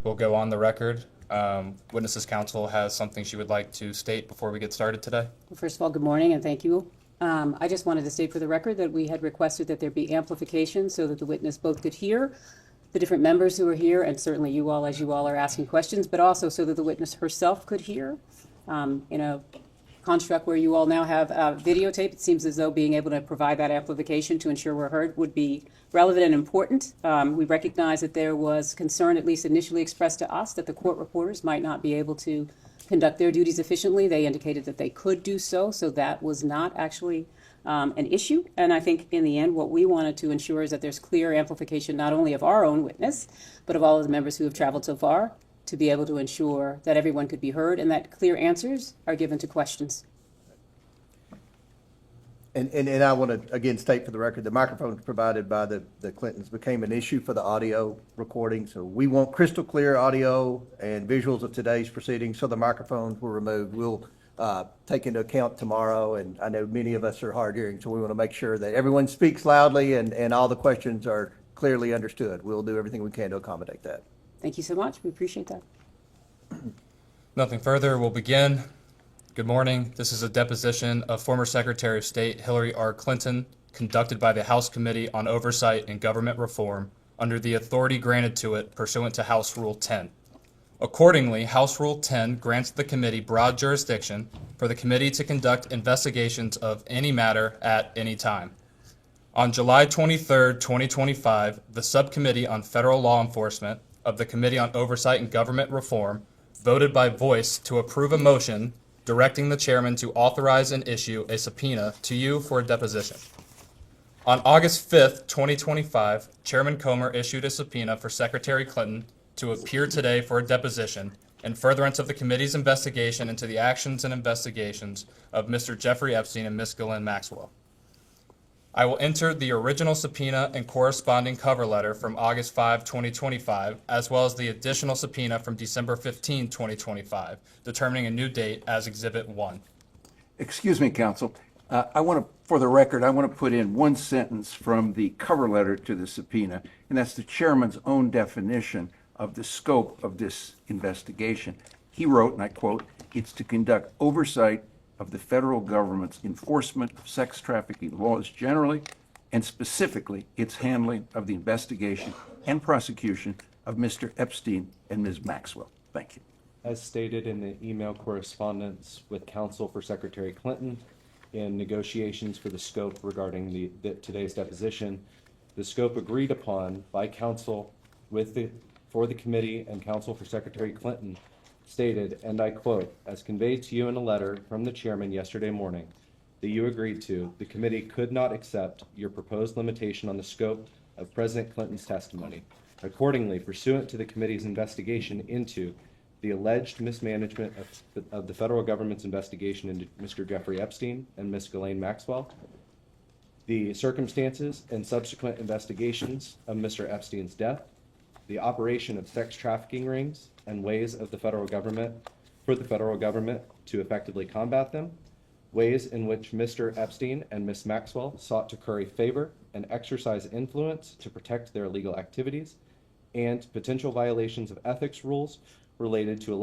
We'll go on the record. Witnesses Counsel has something she would like to state before we get started today. Well, first of all, good morning and thank you. I just wanted to state for the record that we had requested that there be amplification so that the witness both could hear the different members who are here, and certainly you all as you all are asking questions, but also so that the witness herself could hear. In a construct where you all now have videotape, it seems as though being able to provide that amplification to ensure we're heard would be relevant and important. We recognize that there was concern, at least initially expressed to us, that the court reporters might not be able to conduct their duties efficiently. They indicated that they could do so that was not actually an issue. And I think in the end, what we wanted to ensure is that there's clear amplification not only of our own witness, but of all of the members who have traveled so far, to be able to ensure that everyone could be heard and that clear answers are given to questions. And I want to again state for the record, the microphones provided by the Clintons became an issue for the audio recording. So we want crystal clear audio and visuals of today's proceedings, so the microphones were removed. We'll take into account tomorrow, and I know many of us are hard hearing, so we want to make sure that everyone speaks loudly and all the questions are clearly understood. We'll do everything we can to accommodate that. Thank you so much. We appreciate that. Nothing further. We'll begin. Good morning. This is a deposition of former Secretary of State Hillary R. Clinton conducted by the House Committee on Oversight and Government Reform under the authority granted to it pursuant to House Rule 10. Accordingly, House Rule 10 grants the committee broad jurisdiction for the committee to conduct investigations of any matter at any time. On July 23, 2025, the Subcommittee on Federal Law Enforcement of the Committee on Oversight and Government Reform voted by voice to approve a motion directing the chairman to authorize and issue a subpoena to you for a deposition. On August 5th, 2025, Chairman Comer issued a subpoena for Secretary Clinton to appear today for a deposition in furtherance of the committee's investigation into the actions and investigations of Mr. Jeffrey Epstein and Ms. Ghislaine Maxwell. I will enter the original subpoena and corresponding cover letter from August 5, 2025, as well as the additional subpoena from December 15, 2025, determining a new date as Exhibit 1. Excuse me, counsel. For the record, I want to put in one sentence from the cover letter to the subpoena, and that's the chairman's own definition of the scope of this investigation. He wrote, and I quote, "It's to conduct oversight of the federal government's enforcement of sex trafficking laws generally, and specifically its handling of the investigation and prosecution of Mr. Epstein and Ms. Maxwell." Thank you. As stated in the email correspondence with counsel for Secretary Clinton in negotiations for the scope regarding today's deposition, the scope agreed upon by counsel for the committee and counsel for Secretary Clinton stated, and I quote, "As conveyed to you in a letter from the chairman yesterday morning that you agreed to, the committee could not accept your proposed limitation on the scope of President Clinton's testimony. Accordingly, pursuant to the committee's investigation into the alleged mismanagement of the federal government's investigation into Mr. Jeffrey Epstein and Ms. Ghislaine Maxwell, the circumstances and subsequent investigations of Mr. Epstein's death, the operation of sex trafficking rings and ways of the federal government to effectively combat them, ways in which Mr. Epstein and Ms. Maxwell sought to curry favor and exercise influence to protect their illegal activities, and potential violations of ethics rules related to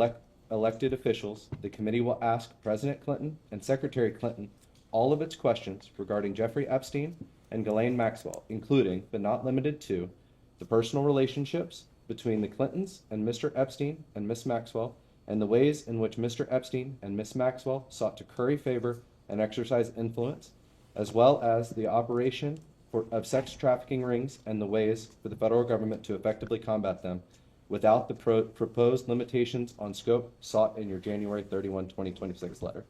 elected officials, the committee will ask President Clinton and Secretary Clinton all of its questions regarding Jeffrey Epstein and Ghislaine Maxwell, including, but not limited to, the personal relationships between the Clintons and Mr. Epstein and Ms. Maxwell, and the ways in which Mr. Epstein and Ms. Maxwell sought to curry favor and exercise influence, as well as the operation of sex trafficking rings and the ways for the federal government to effectively combat them without the proposed limitations on scope sought in your January 31, 2026 letter."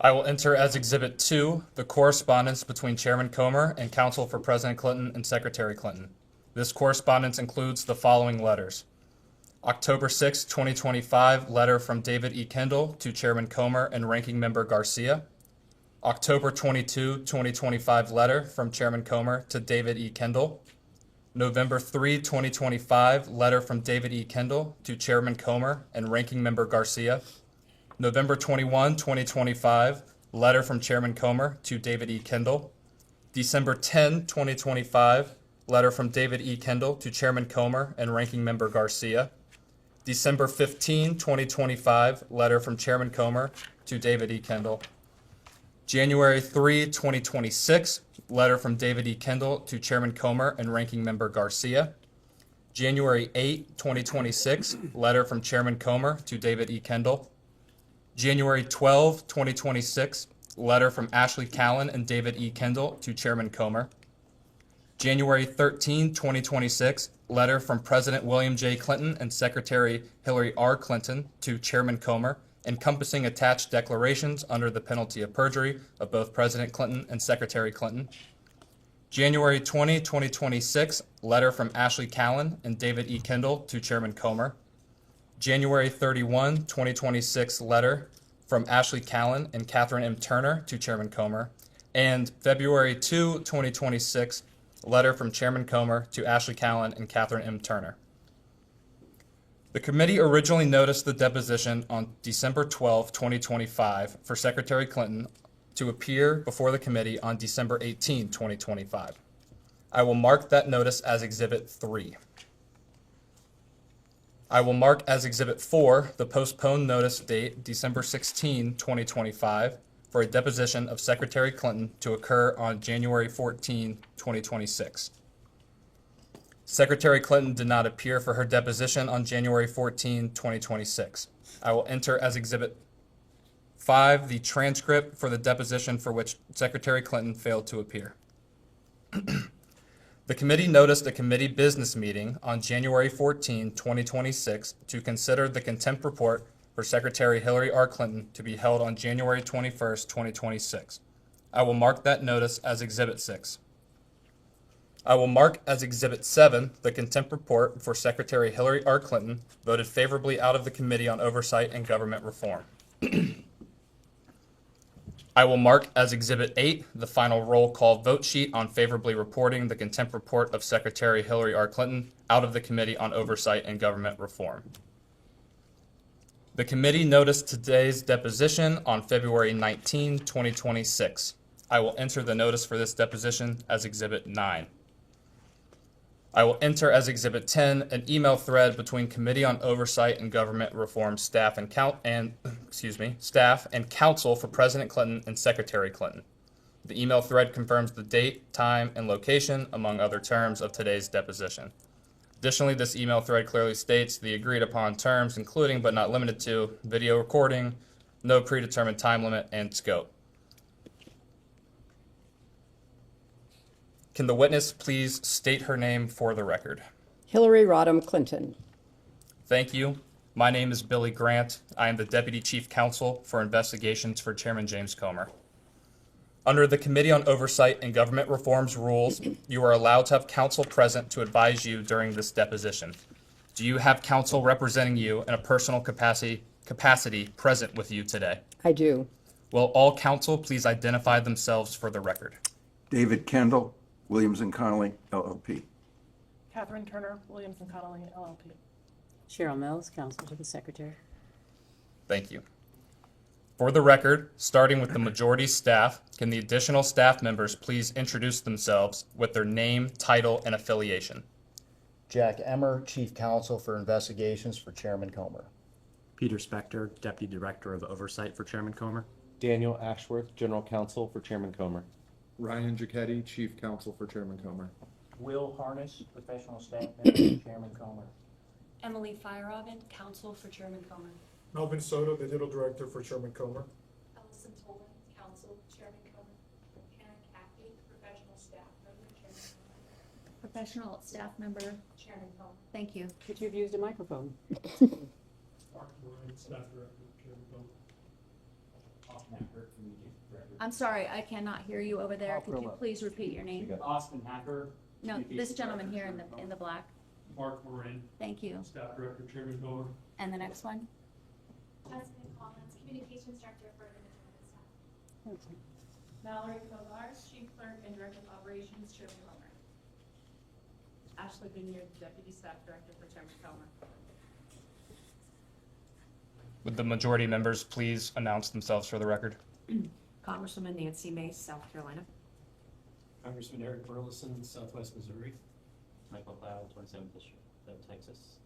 I will enter as Exhibit 2 the correspondence between Chairman Comer and counsel for President Clinton and Secretary Clinton. This correspondence includes the following letters. October 6, 2025, letter from David E. Kendall to Chairman Comer and Ranking Member Garcia. October 22, 2025, letter from Chairman Comer to David E. Kendall. November 3, 2025, letter from David E. Kendall to Chairman Comer and Ranking Member Garcia. November 21, 2025, letter from Chairman Comer to David E. Kendall. December 10, 2025, letter from David E. Kendall to Chairman Comer and Ranking Member Garcia. December 15, 2025, letter from Chairman Comer to David E. Kendall. January 3, 2026, letter from David E. Kendall to Chairman Comer and Ranking Member Garcia. January 8, 2026, letter from Chairman Comer to David E. Kendall. January 12, 2026, letter from Ashley Callan and David E. Kendall to Chairman Comer. January 13, 2026, letter from President William J. Clinton and Secretary Hillary R. Clinton to Chairman Comer, encompassing attached declarations under the penalty of perjury of both President Clinton and Secretary Clinton. January 20, 2026, letter from Ashley Callan and David E. Kendall to Chairman Comer. January 31, 2026, letter from Ashley Callan and Catherine M. Turner to Chairman Comer. And February 2, 2026, letter from Chairman Comer to Ashley Callan and Catherine M. Turner. The committee originally noticed the deposition on December 12, 2025 for Secretary Clinton to appear before the committee on December 18, 2025. I will mark that notice as Exhibit 3. I will mark as Exhibit 4 the postponed notice date December 16, 2025 for a deposition of Secretary Clinton to occur on January 14, 2026. Secretary Clinton did not appear for her deposition on January 14, 2026. I will enter as Exhibit 5 the transcript for the deposition for which Secretary Clinton failed to appear. The committee noticed a committee business meeting on January 14, 2026 to consider the contempt report for Secretary Hillary R. Clinton to be held on January 21, 2026. I will mark that notice as Exhibit 6. I will mark as Exhibit 7 the contempt report for Secretary Hillary R. Clinton voted favorably out of the Committee on Oversight and Government Reform. I will mark as Exhibit 8 the final roll call vote sheet on favorably reporting the contempt report of Secretary Hillary R. Clinton out of the Committee on Oversight and Government Reform. The committee noticed today's deposition on February 19, 2026. I will enter the notice for this deposition as Exhibit 9. I will enter as Exhibit 10 an email thread between Committee on Oversight and Government Reform staff and counsel for President Clinton and Secretary Clinton. The email thread confirms the date, time, and location, among other terms, of today's deposition. Additionally, this email thread clearly states the agreed upon terms, including but not limited to video recording, no predetermined time limit, and scope. Can the witness please state her name for the record? Hillary Rodham Clinton. Thank you. My name is Billy Grant. I am the Deputy Chief Counsel for Investigations for Chairman James Comer. Under the Committee on Oversight and Government Reform's rules, you are allowed to have counsel present to advise you during this deposition. Do you have counsel representing you in a personal capacity present with you today? I do. Will all counsel please identify themselves for the record? David Kendall, Williams and Connolly, LLP. Catherine Turner, Williams and Connolly, LLP. Cheryl Mills, counsel to the Secretary. Thank you. For the record, starting with the majority staff, can the additional staff members please introduce themselves with their name, title, and affiliation? Jack Emmer, Chief Counsel for Investigations for Chairman Comer. Peter Spector, Deputy Director of Oversight for Chairman Comer. Daniel Ashworth, General Counsel for Chairman Comer. Ryan Giacchetti, Chief Counsel for Chairman Comer. Will Harness, Professional Staff Member for Chairman Comer. Emily Feierabend, Counsel for Chairman Comer. Melvin Soto, the Digital Director for Chairman Comer. Ellison Tolan, Counsel, Chairman Comer. Hannah Caffey, Professional Staff Member, Chairman Comer. Professional Staff Member, Chairman Comer. Thank you. Could you have used a microphone? Mark Moran, Staff Director, Chairman Comer. I'm sorry, I cannot hear you over there. Could you please repeat your name? Austin Hacker. No, this gentleman here in the black. Mark Moran, Thank you. Staff Director, Chairman Comer. And the next one? Jasmine Collins, Communications Director for the Staff. Mallory Kovars, Chief Clerk and Director of Operations, Chairman Comer. Ashley Vineyard, Deputy Staff Director for Chairman Comer. Would the majority members please announce themselves for the record? Congresswoman Nancy Mace, South Carolina. Congressman Eric Burleson, Southwest Missouri. Michael Cloud, 27th District of Texas.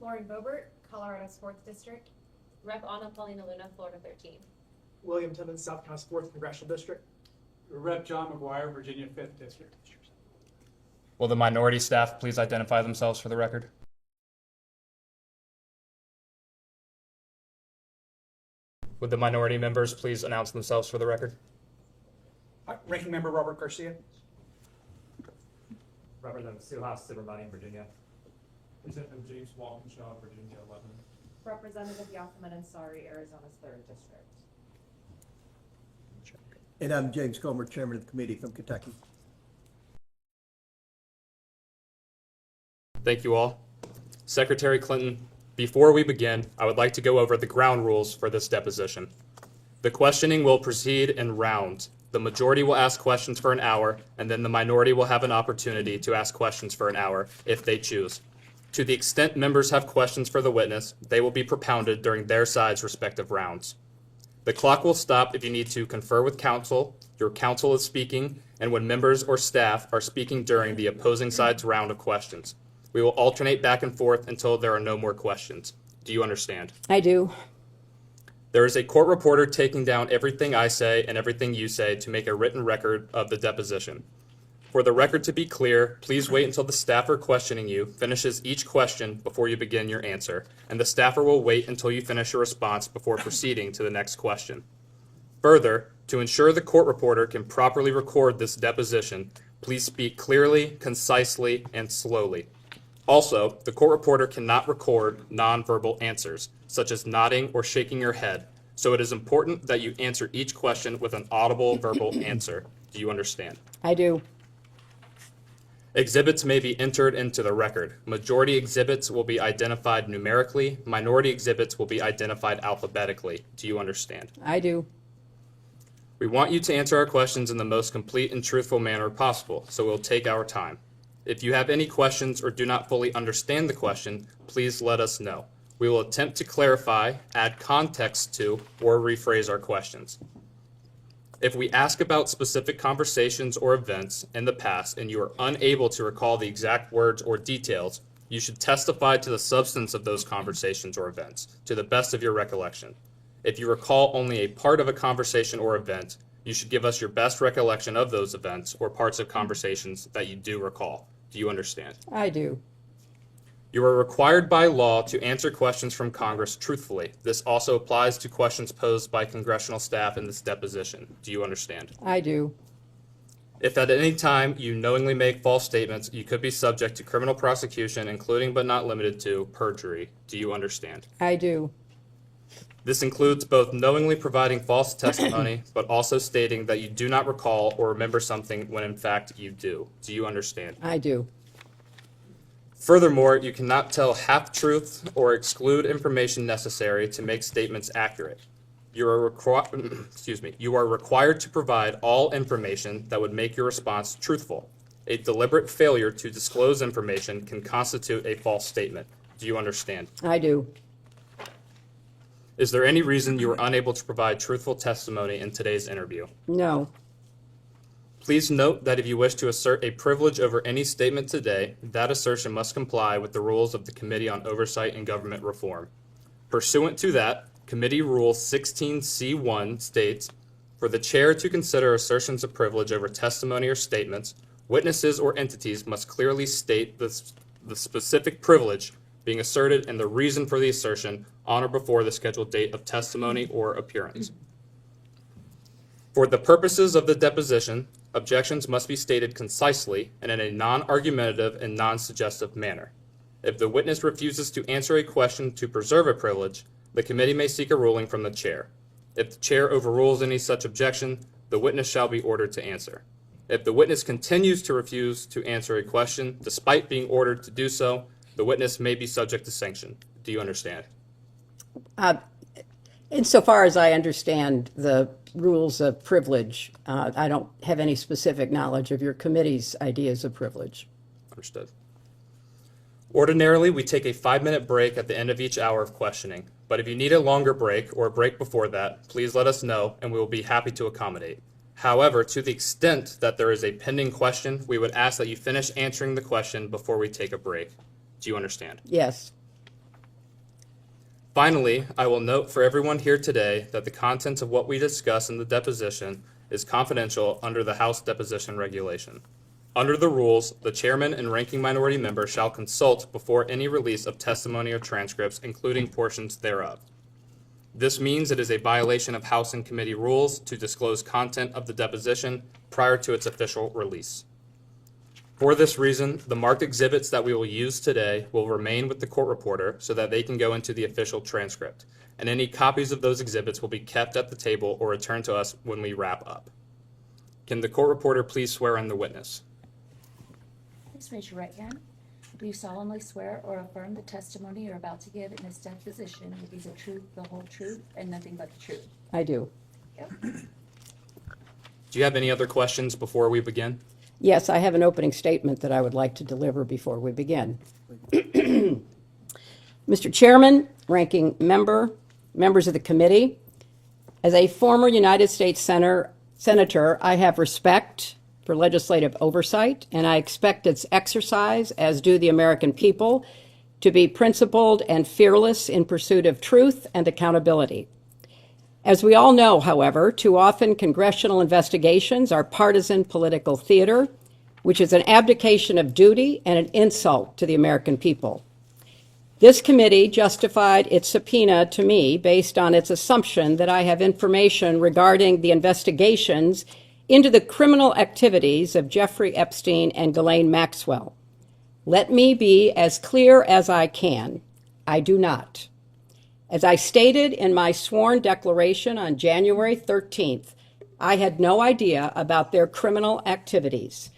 Lauren Bobert, Colorado 4th District. Rep. Anna Paulina Luna, Florida 13. William Timmons, South Carolina 4th Congressional District. Rep. John McGuire, Virginia 5th District. Will the minority staff please identify themselves for the record? Would the minority members please announce themselves for the record? Ranking Member Robert Garcia. Representative Suhas Subramanian, Virginia. Representative James Walkinshaw, Virginia 11. Representative Yasaman Ansari, Arizona's 3rd District. And I'm James Comer, Chairman of the committee from Kentucky. Thank you all. Secretary Clinton, before we begin, I would like to go over the ground rules for this deposition. The questioning will proceed in rounds. The majority will ask questions for an hour, and then the minority will have an opportunity to ask questions for an hour if they choose. To the extent members have questions for the witness, they will be propounded during their side's respective rounds. The clock will stop if you need to confer with counsel, your counsel is speaking, and when members or staff are speaking during the opposing side's round of questions. We will alternate back and forth until there are no more questions. Do you understand? I do. There is a court reporter taking down everything I say and everything you say to make a written record of the deposition. For the record to be clear, please wait until the staffer questioning you finishes each question before you begin your answer, and the staffer will wait until you finish your response before proceeding to the next question. Further, to ensure the court reporter can properly record this deposition, please speak clearly, concisely, and slowly. Also, the court reporter cannot record nonverbal answers, such as nodding or shaking your head, so it is important that you answer each question with an audible verbal answer. Do you understand? I do. Exhibits may be entered into the record. Majority exhibits will be identified numerically. Minority exhibits will be identified alphabetically. Do you understand? I do. We want you to answer our questions in the most complete and truthful manner possible, so we'll take our time. If you have any questions or do not fully understand the question, please let us know. We will attempt to clarify, add context to, or rephrase our questions. If we ask about specific conversations or events in the past and you are unable to recall the exact words or details, you should testify to the substance of those conversations or events, to the best of your recollection. If you recall only a part of a conversation or event, you should give us your best recollection of those events or parts of conversations that you do recall. Do you understand? I do. You are required by law to answer questions from Congress truthfully. This also applies to questions posed by congressional staff in this deposition. Do you understand? I do. If at any time you knowingly make false statements, you could be subject to criminal prosecution, including but not limited to perjury. Do you understand? I do. This includes both knowingly providing false testimony, but also stating that you do not recall or remember something when in fact you do. Do you understand? I do. Furthermore, you cannot tell half-truths or exclude information necessary to make statements accurate. You are required to provide all information that would make your response truthful. A deliberate failure to disclose information can constitute a false statement. Do you understand? I do. Is there any reason you were unable to provide truthful testimony in today's interview? No. Please note that if you wish to assert a privilege over any statement today, that assertion must comply with the rules of the Committee on Oversight and Government Reform. Pursuant to that, Committee Rule 16C1 states, for the chair to consider assertions of privilege over testimony or statements, witnesses or entities must clearly state the specific privilege being asserted and the reason for the assertion on or before the scheduled date of testimony or appearance. For the purposes of the deposition, objections must be stated concisely and in a non-argumentative and non-suggestive manner. If the witness refuses to answer a question to preserve a privilege, the committee may seek a ruling from the chair. If the chair overrules any such objection, the witness shall be ordered to answer. If the witness continues to refuse to answer a question despite being ordered to do so, the witness may be subject to sanction. Do you understand? Insofar as I understand the rules of privilege, I don't have any specific knowledge of your committee's ideas of privilege. Understood. Ordinarily, we take a 5-minute break at the end of each hour of questioning, but if you need a longer break or a break before that, please let us know and we will be happy to accommodate. However, to the extent that there is a pending question, we would ask that you finish answering the question before we take a break. Do you understand? Yes. Finally, I will note for everyone here today that the contents of what we discuss in the deposition is confidential under the House deposition regulation. Under the rules, the chairman and ranking minority member shall consult before any release of testimony or transcripts, including portions thereof. This means it is a violation of House and committee rules to disclose content of the deposition prior to its official release. For this reason, the marked exhibits that we will use today will remain with the court reporter so that they can go into the official transcript, and any copies of those exhibits will be kept at the table or returned to us when we wrap up. Can the court reporter please swear in the witness? Please raise your right hand. Do you solemnly swear or affirm the testimony you're about to give in this deposition will be the truth, the whole truth, and nothing but the truth? I do. Yep. Do you have any other questions before we begin? Yes, I have an opening statement that I would like to deliver before we begin. Mr. Chairman, ranking member, members of the committee, as a former United States Senator, I have respect for legislative oversight, and I expect its exercise, as do the American people, to be principled and fearless in pursuit of truth and accountability. As we all know, however, too often congressional investigations are partisan political theater, which is an abdication of duty and an insult to the American people. This committee justified its subpoena to me based on its assumption that I have information regarding the investigations into the criminal activities of Jeffrey Epstein and Ghislaine Maxwell. Let me be as clear as I can. I do not. As I stated in my sworn declaration on January 13th, I had no idea about their criminal activities.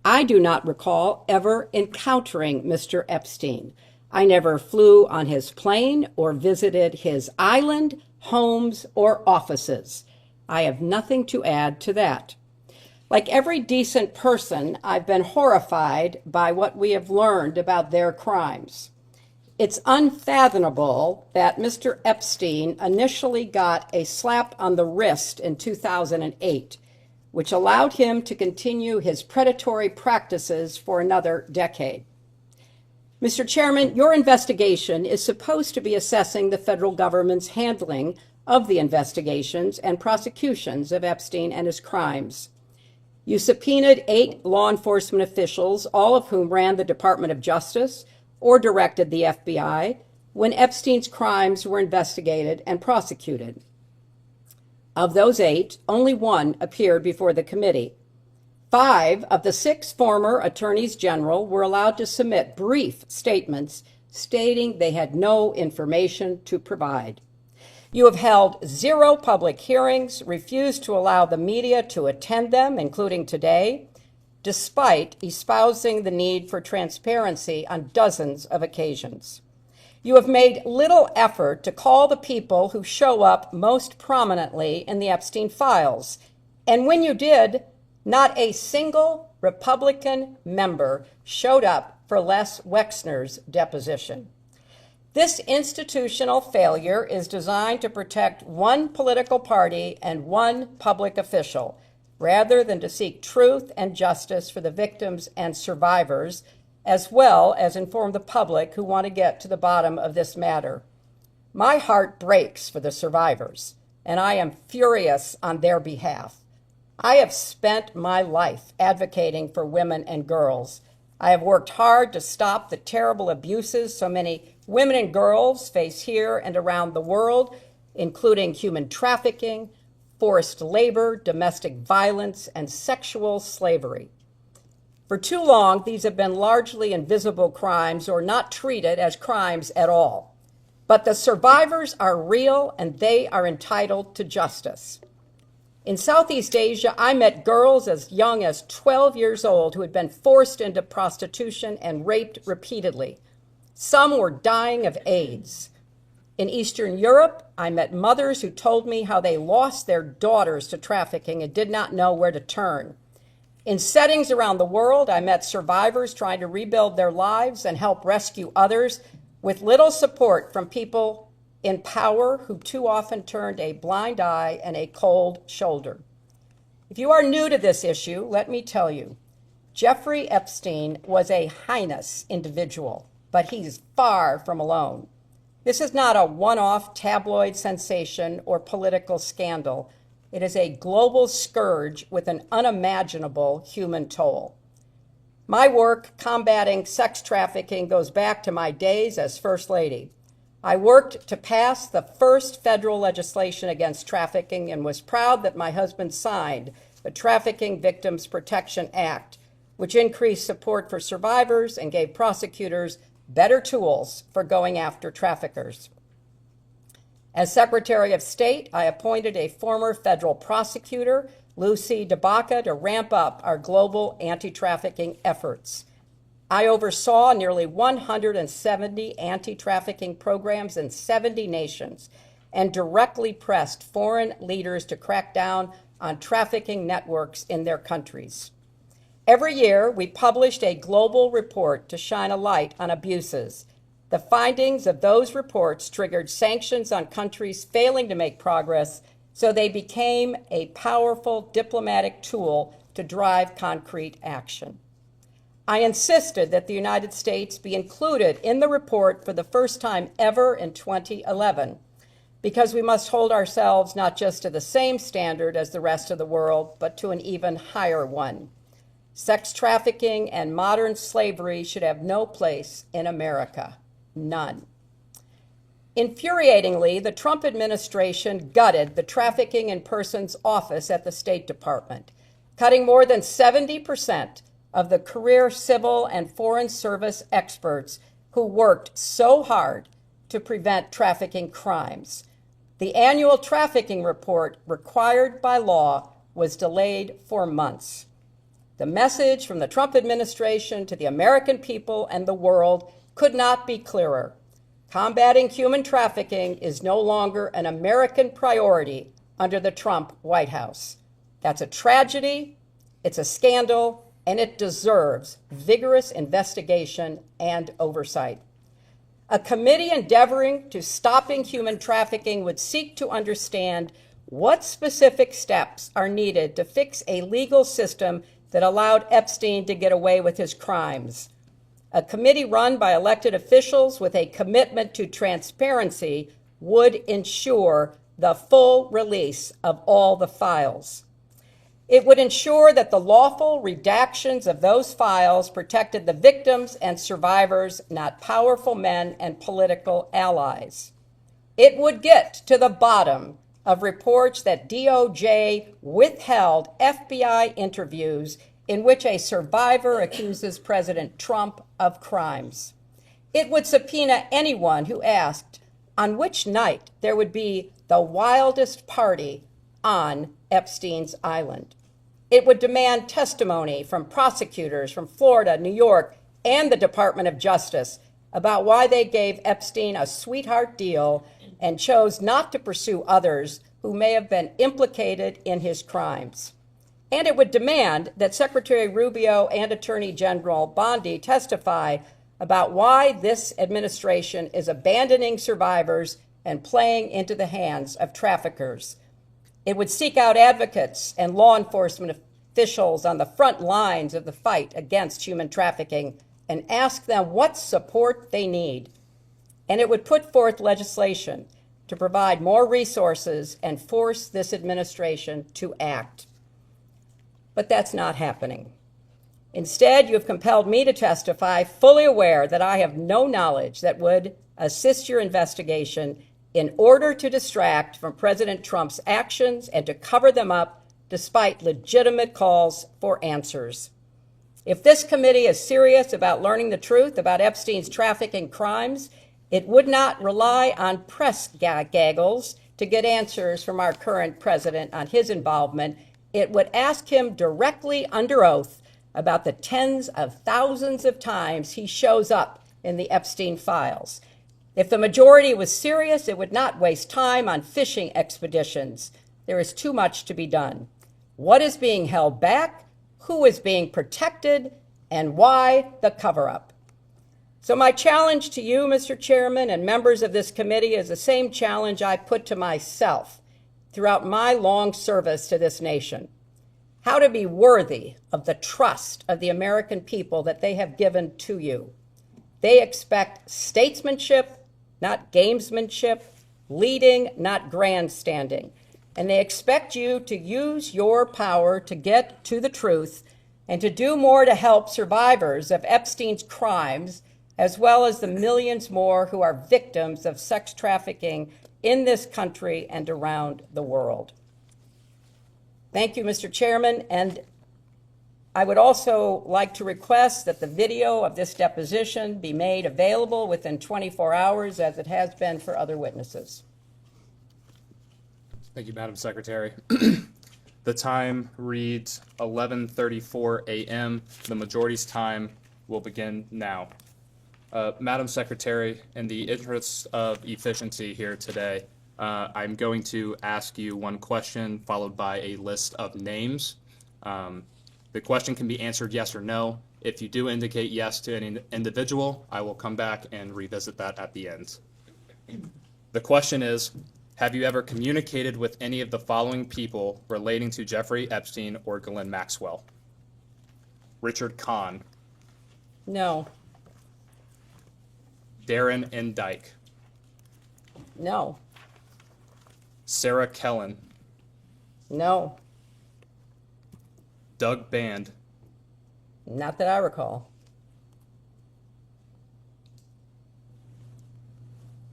I do not recall ever encountering Mr. Epstein. I never flew on his plane or visited his island, homes, or offices. I have nothing to add to that. Like every decent person, I've been horrified by what we have learned about their crimes. It's unfathomable that Mr. Epstein initially got a slap on the wrist in 2008, which allowed him to continue his predatory practices for another decade. Mr. Chairman, your investigation is supposed to be assessing the federal government's handling of the investigations and prosecutions of Epstein and his crimes. You subpoenaed 8 law enforcement officials, all of whom ran the Department of Justice or directed the FBI when Epstein's crimes were investigated and prosecuted. Of those 8, only 1 appeared before the committee. 5 of the 6 former attorneys general were allowed to submit brief statements stating they had no information to provide. You have held 0 public hearings, refused to allow the media to attend them, including today, despite espousing the need for transparency on dozens of occasions. You have made little effort to call the people who show up most prominently in the Epstein files. And when you did, not a single Republican member showed up for Les Wexner's deposition. This institutional failure is designed to protect one political party and one public official, rather than to seek truth and justice for the victims and survivors, as well as inform the public who want to get to the bottom of this matter. My heart breaks for the survivors, and I am furious on their behalf. I have spent my life advocating for women and girls. I have worked hard to stop the terrible abuses so many women and girls face here and around the world, including human trafficking, forced labor, domestic violence, and sexual slavery. For too long, these have been largely invisible crimes or not treated as crimes at all. But the survivors are real and they are entitled to justice. In Southeast Asia, I met girls as young as 12 years old who had been forced into prostitution and raped repeatedly. Some were dying of AIDS. In Eastern Europe, I met mothers who told me how they lost their daughters to trafficking and did not know where to turn. In settings around the world, I met survivors trying to rebuild their lives and help rescue others with little support from people in power who too often turned a blind eye and a cold shoulder. If you are new to this issue, let me tell you, Jeffrey Epstein was a heinous individual, but he's far from alone. This is not a one-off tabloid sensation or political scandal. It is a global scourge with an unimaginable human toll. My work combating sex trafficking goes back to my days as First Lady. I worked to pass the first federal legislation against trafficking and was proud that my husband signed the Trafficking Victims Protection Act, which increased support for survivors and gave prosecutors better tools for going after traffickers. As Secretary of State, I appointed a former federal prosecutor, Lucy DeBaca, to ramp up our global anti-trafficking efforts. I oversaw nearly 170 anti-trafficking programs in 70 nations and directly pressed foreign leaders to crack down on trafficking networks in their countries. Every year, we published a global report to shine a light on abuses. The findings of those reports triggered sanctions on countries failing to make progress, so they became a powerful diplomatic tool to drive concrete action. I insisted that the United States be included in the report for the first time ever in 2011, because we must hold ourselves not just to the same standard as the rest of the world, but to an even higher one. Sex trafficking and modern slavery should have no place in America. None. Infuriatingly, the Trump administration gutted the Trafficking in Persons Office at the State Department, cutting more than 70% of the career civil and foreign service experts who worked so hard to prevent trafficking crimes. The annual trafficking report required by law was delayed for months. The message from the Trump administration to the American people and the world could not be clearer. Combating human trafficking is no longer an American priority under the Trump White House. That's a tragedy, it's a scandal, and it deserves vigorous investigation and oversight. A committee endeavoring to stopping human trafficking would seek to understand what specific steps are needed to fix a legal system that allowed Epstein to get away with his crimes. A committee run by elected officials with a commitment to transparency would ensure the full release of all the files. It would ensure that the lawful redactions of those files protected the victims and survivors, not powerful men and political allies. It would get to the bottom of reports that DOJ withheld FBI interviews in which a survivor accuses President Trump of crimes. It would subpoena anyone who asked on which night there would be the wildest party on Epstein's Island. It would demand testimony from prosecutors from Florida, New York, and the Department of Justice about why they gave Epstein a sweetheart deal and chose not to pursue others who may have been implicated in his crimes. And it would demand that Secretary Rubio and Attorney General Bondi testify about why this administration is abandoning survivors and playing into the hands of traffickers. It would seek out advocates and law enforcement officials on the front lines of the fight against human trafficking and ask them what support they need. And it would put forth legislation to provide more resources and force this administration to act. But that's not happening. Instead, you have compelled me to testify, fully aware that I have no knowledge that would assist your investigation in order to distract from President Trump's actions and to cover them up despite legitimate calls for answers. If this committee is serious about learning the truth about Epstein's trafficking crimes, it would not rely on press gaggles to get answers from our current president on his involvement. It would ask him directly under oath about the tens of thousands of times he shows up in the Epstein files. If the majority was serious, it would not waste time on fishing expeditions. There is too much to be done. What is being held back? Who is being protected? And why the cover-up? So my challenge to you, Mr. Chairman, and members of this committee is the same challenge I put to myself throughout my long service to this nation. how to be worthy of the trust of the American people that they have given to you. They expect statesmanship, not gamesmanship, leading, not grandstanding. And they expect you to use your power to get to the truth and to do more to help survivors of Epstein's crimes, as well as the millions more who are victims of sex trafficking in this country and around the world. Thank you, Mr. Chairman, and I would also like to request that the video of this deposition be made available within 24 hours, as it has been for other witnesses. Thank you, Madam Secretary. The time reads 11:34 a.m. The majority's time will begin now. Madam Secretary, in the interest of efficiency here today, I'm going to ask you one question followed by a list of names. The question can be answered yes or no. If you do indicate yes to any individual, I will come back and revisit that at the end. The question is, have you ever communicated with any of the following people relating to Jeffrey Epstein or Ghislaine Maxwell? Richard Kahn, No. Darren N. Dyke, No. Sarah Kellen, No. Doug Band, Not that I recall.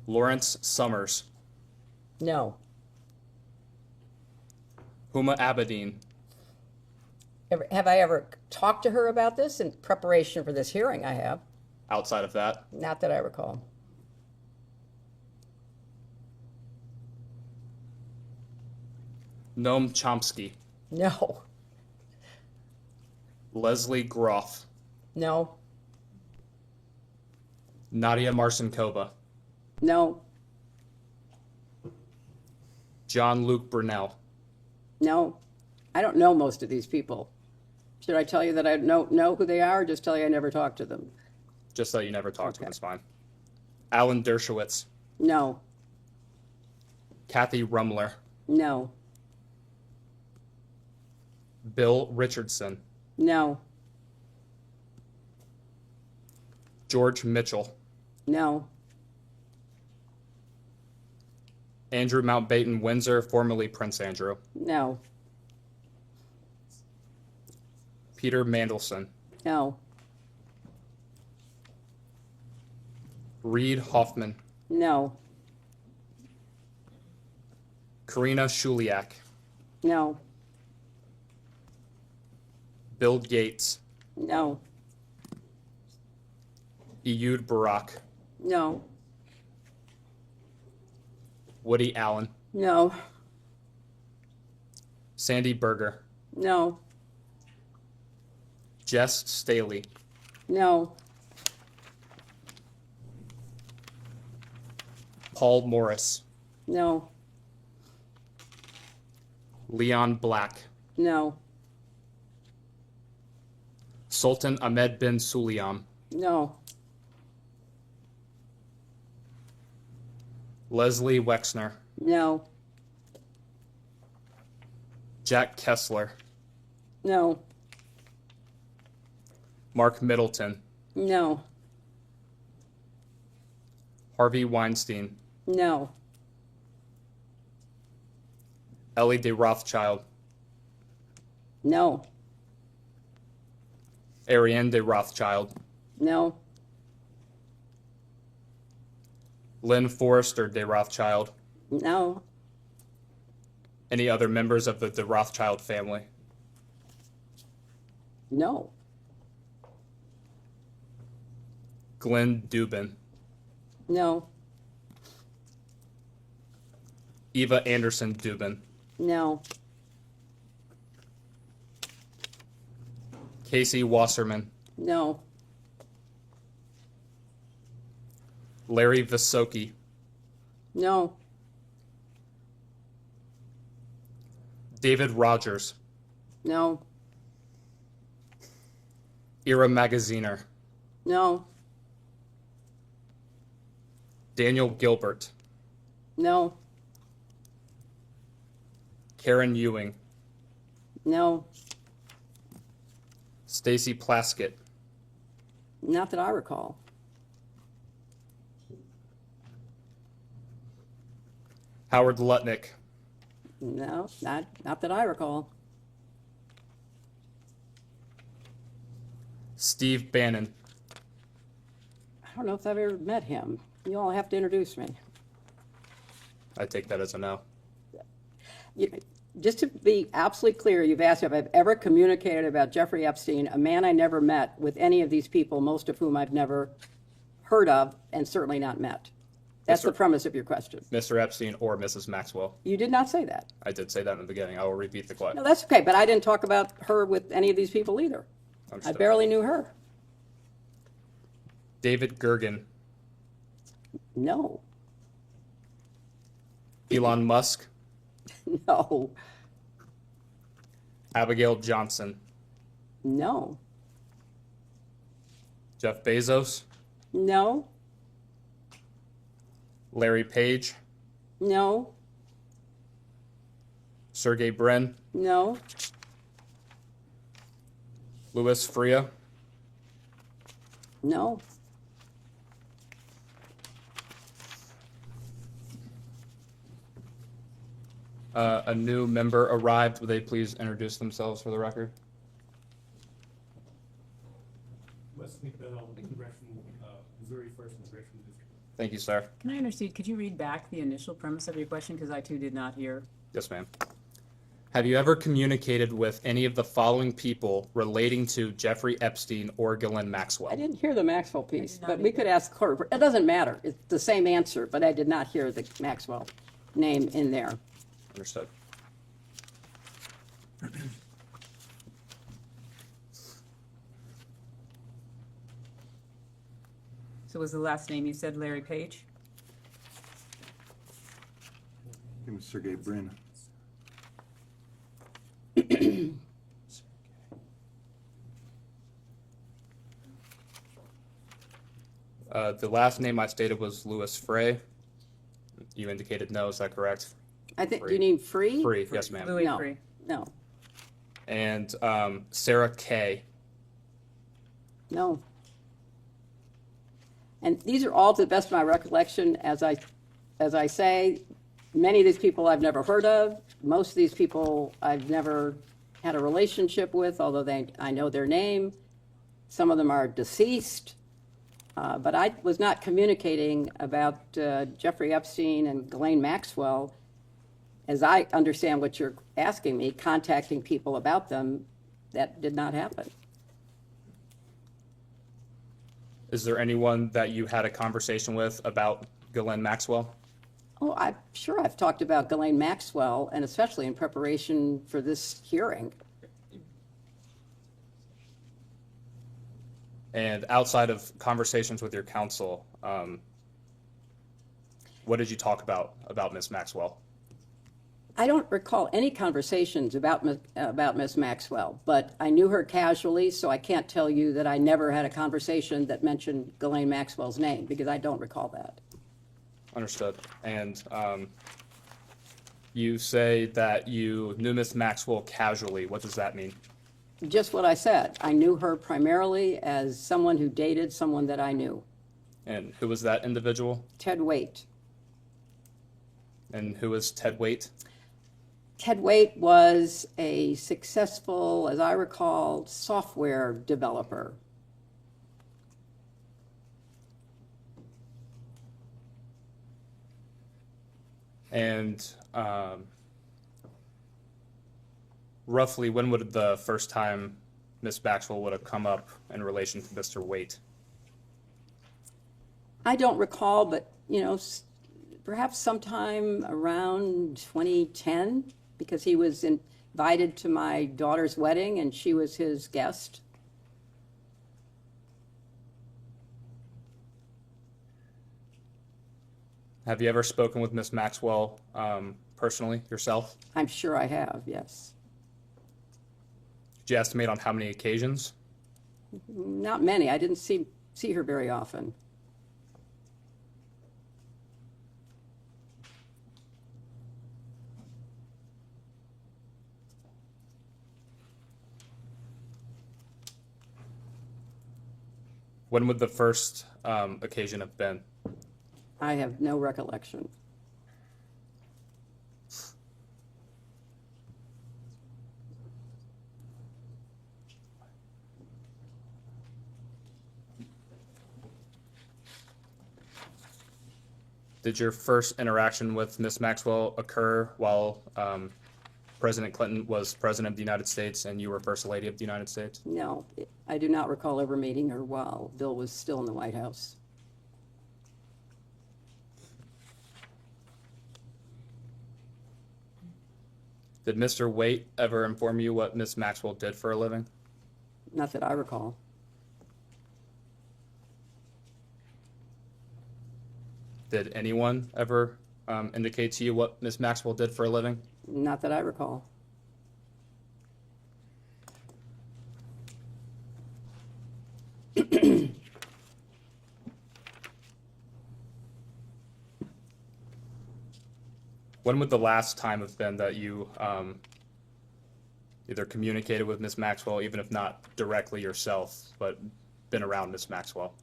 Lawrence Summers, No. Huma Abedin, Have I ever talked to her about this in preparation for this hearing? I have. outside of that, Not that I recall. Noam Chomsky, No. Leslie Groff, No. Nadia Marcinkova, No. John Luke Brunel, No. I don't know most of these people. Should I tell you that I know who they are, or just tell you I never talked to them? just so you never talked to Okay. him, it's fine. Alan Dershowitz, No. Kathy Rumler, No. Bill Richardson, No. George Mitchell, No. Andrew Mountbatten Windsor, formerly Prince Andrew, No. Peter Mandelson, No. Reed Hoffman, No. Karina Shuliak, No. Bill Gates, No. Ehud Barak, No. Woody Allen, No. Sandy Berger, No. Jess Staley, No. Paul Morris, No. Leon Black, No. Sultan Ahmed bin Sulayam, No. Leslie Wexner, No. Jack Kessler, No. Mark Middleton, No. Harvey Weinstein, No. Ellie de Rothschild, No. Ariane de Rothschild, No. Lynn Forrester de Rothschild, No. any other members of the de Rothschild family, No. Glenn Dubin, No. Eva Anderson Dubin, No. Casey Wasserman, No. Larry Visoki, No. David Rogers, No. Ira Magaziner, No. Daniel Gilbert, No. Karen Ewing, No. Stacy Plaskett, Not that I recall. Howard Lutnick, No, not that I recall. Steve Bannon, I don't know if I've ever met him. You all have to introduce me. I take that as a no. Just to be absolutely clear, you've asked if I've ever communicated about Jeffrey Epstein, a man I never met, with any of these people, most of whom I've never heard of and certainly not met. That's the premise of your question. Mr. Epstein or Mrs. Maxwell. You did not say that. I did say that in the beginning. I will repeat the question. No, that's okay, but I didn't talk about her with any of these people either. I Understood. barely knew her. David Gergen, No, Elon Musk, no, Abigail Johnson, no, Jeff Bezos, no, Larry Page, no, Sergey Brin, no, Louis Freya, no. a new member arrived. Would they please introduce themselves for the record? Wesley Bell, Congressional, Missouri First Congressional District. Thank you, sir. Can I understand, could you read back the initial premise of your question, because I too did not hear? Yes, ma'am. Have you ever communicated with any of the following people relating to Jeffrey Epstein or Ghislaine Maxwell? I didn't hear the Maxwell piece, did not but we could ask Clerk. It doesn't matter. It's the same answer, but I did not hear the Maxwell name in there. Understood. So was the last name you said Larry Page? Give me Sergey Brin. The last name I stated was Louis Frey. You indicated no, is that correct? I think, do you need free? Free, yes, ma'am. Louis No, Free. no, And Sarah Kay. no. And these are all, to the best of my recollection, as I say, many of these people I've never heard of. Most of these people I've never had a relationship with, although I know their name. Some of them are deceased. But I was not communicating about Jeffrey Epstein and Ghislaine Maxwell, as I understand what you're asking me, contacting people about them. That did not happen. Is there anyone that you had a conversation with about Ghislaine Maxwell? Oh, I'm sure I've talked about Ghislaine Maxwell, and especially in preparation for this hearing. And outside of conversations with your counsel, what did you talk about Ms. Maxwell? I don't recall any conversations about Miss Maxwell, but I knew her casually, so I can't tell you that I never had a conversation that mentioned Ghislaine Maxwell's name, because I don't recall that. Understood. And you say that you knew Ms. Maxwell casually. What does that mean? Just what I said. I knew her primarily as someone who dated someone that I knew, And who was that individual? Ted Waite. And who was Ted Waite? Ted Waite was a successful, as I recall, software developer. And roughly when would the first time Ms. Maxwell would have come up in relation to Mr. Waite? I don't recall, but, perhaps sometime around 2010, because he was invited to my daughter's wedding and she was his guest. Have you ever spoken with Ms. Maxwell personally yourself? I'm sure I have, yes. Could you estimate on how many occasions? Not many. I didn't see her very often. When would the first occasion have been? I have no recollection. Did your first interaction with Ms. Maxwell occur while President Clinton was President of the United States and you were First Lady of the United States? No, I do not recall ever meeting her while Bill was still in the White House. Did Mr. Waite ever inform you what Ms. Maxwell did for a living? Not that I recall. Did anyone ever indicate to you what Ms. Maxwell did for a living? Not that I recall. When would the last time have been that you either communicated with Ms. Maxwell, even if not directly yourself, but been around Ms. Maxwell?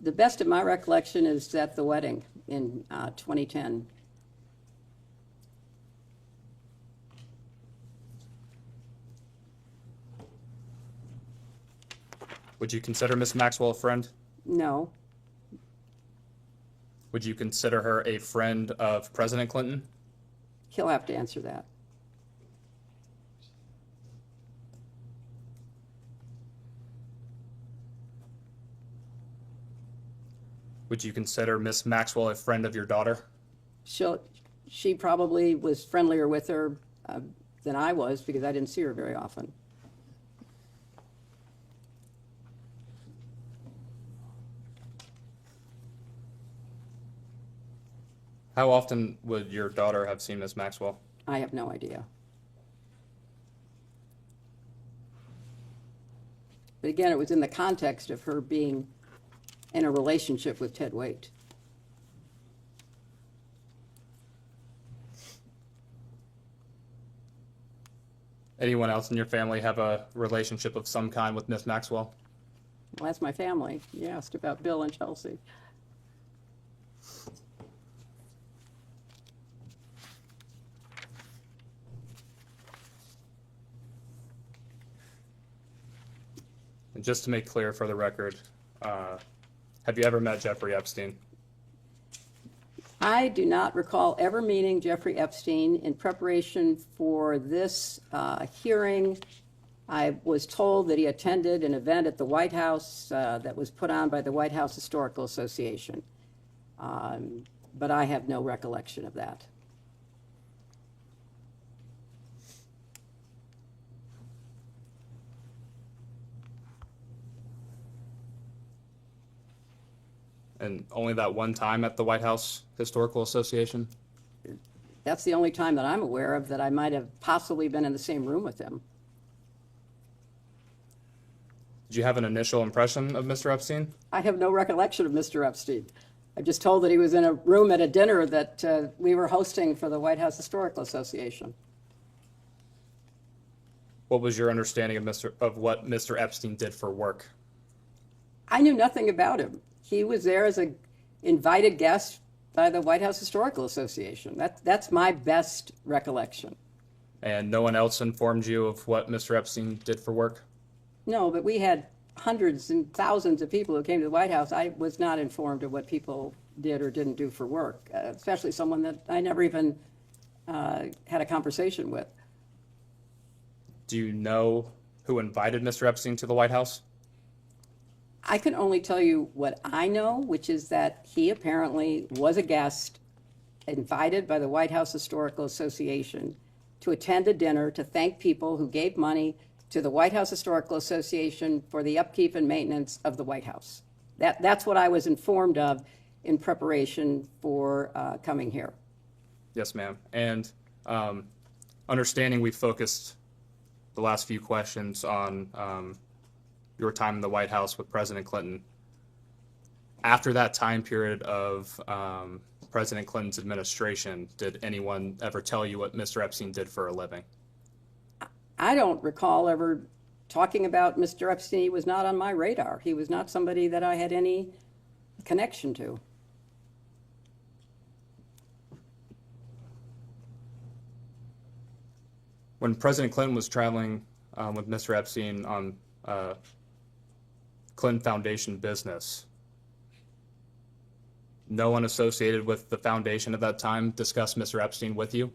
The best of my recollection is at the wedding in 2010. Would you consider Ms. Maxwell a friend? No, Would you consider her a friend of President Clinton? he'll have to answer that. Would you consider Ms. Maxwell a friend of your daughter? She probably was friendlier with her than I was because I didn't see her very often. How often would your daughter have seen Ms. Maxwell? I have no idea. But again, it was in the context of her being in a relationship with Ted Waite. Anyone else in your family have a relationship of some kind with Ms. Maxwell? Well, that's my family. You asked about Bill and Chelsea. And just to make clear for the record, have you ever met Jeffrey Epstein? I do not recall ever meeting Jeffrey Epstein. In preparation for this hearing, I was told that he attended an event at the White House that was put on by the White House Historical Association. But I have no recollection of that. And only that one time at the White House Historical Association? That's the only time that I'm aware of that I might have possibly been in the same room with him. Did you have an initial impression of Mr. Epstein? I have no recollection of Mr. Epstein. I'm just told that he was in a room at a dinner that we were hosting for the White House Historical Association. What was your understanding of what Mr. Epstein did for work? I knew nothing about him. He was there as an invited guest by the White House Historical Association. That's my best recollection. And no one else informed you of what Mr. Epstein did for work? No, but we had hundreds and thousands of people who came to the White House. I was not informed of what people did or didn't do for work, especially someone that I never even had a conversation with. Do you know who invited Mr. Epstein to the White House? I can only tell you what I know, which is that he apparently was a guest invited by the White House Historical Association to attend a dinner to thank people who gave money to the White House Historical Association for the upkeep and maintenance of the White House. That's what I was informed of in preparation for coming here. Yes, ma'am. And understanding we focused the last few questions on your time in the White House with President Clinton. After that time period of President Clinton's administration, did anyone ever tell you what Mr. Epstein did for a living? I don't recall ever talking about Mr. Epstein was not on my radar. He was not somebody that I had any connection to. When President Clinton was traveling with Mr. Epstein on Clinton Foundation business, no one associated with the foundation at that time discussed Mr. Epstein with you?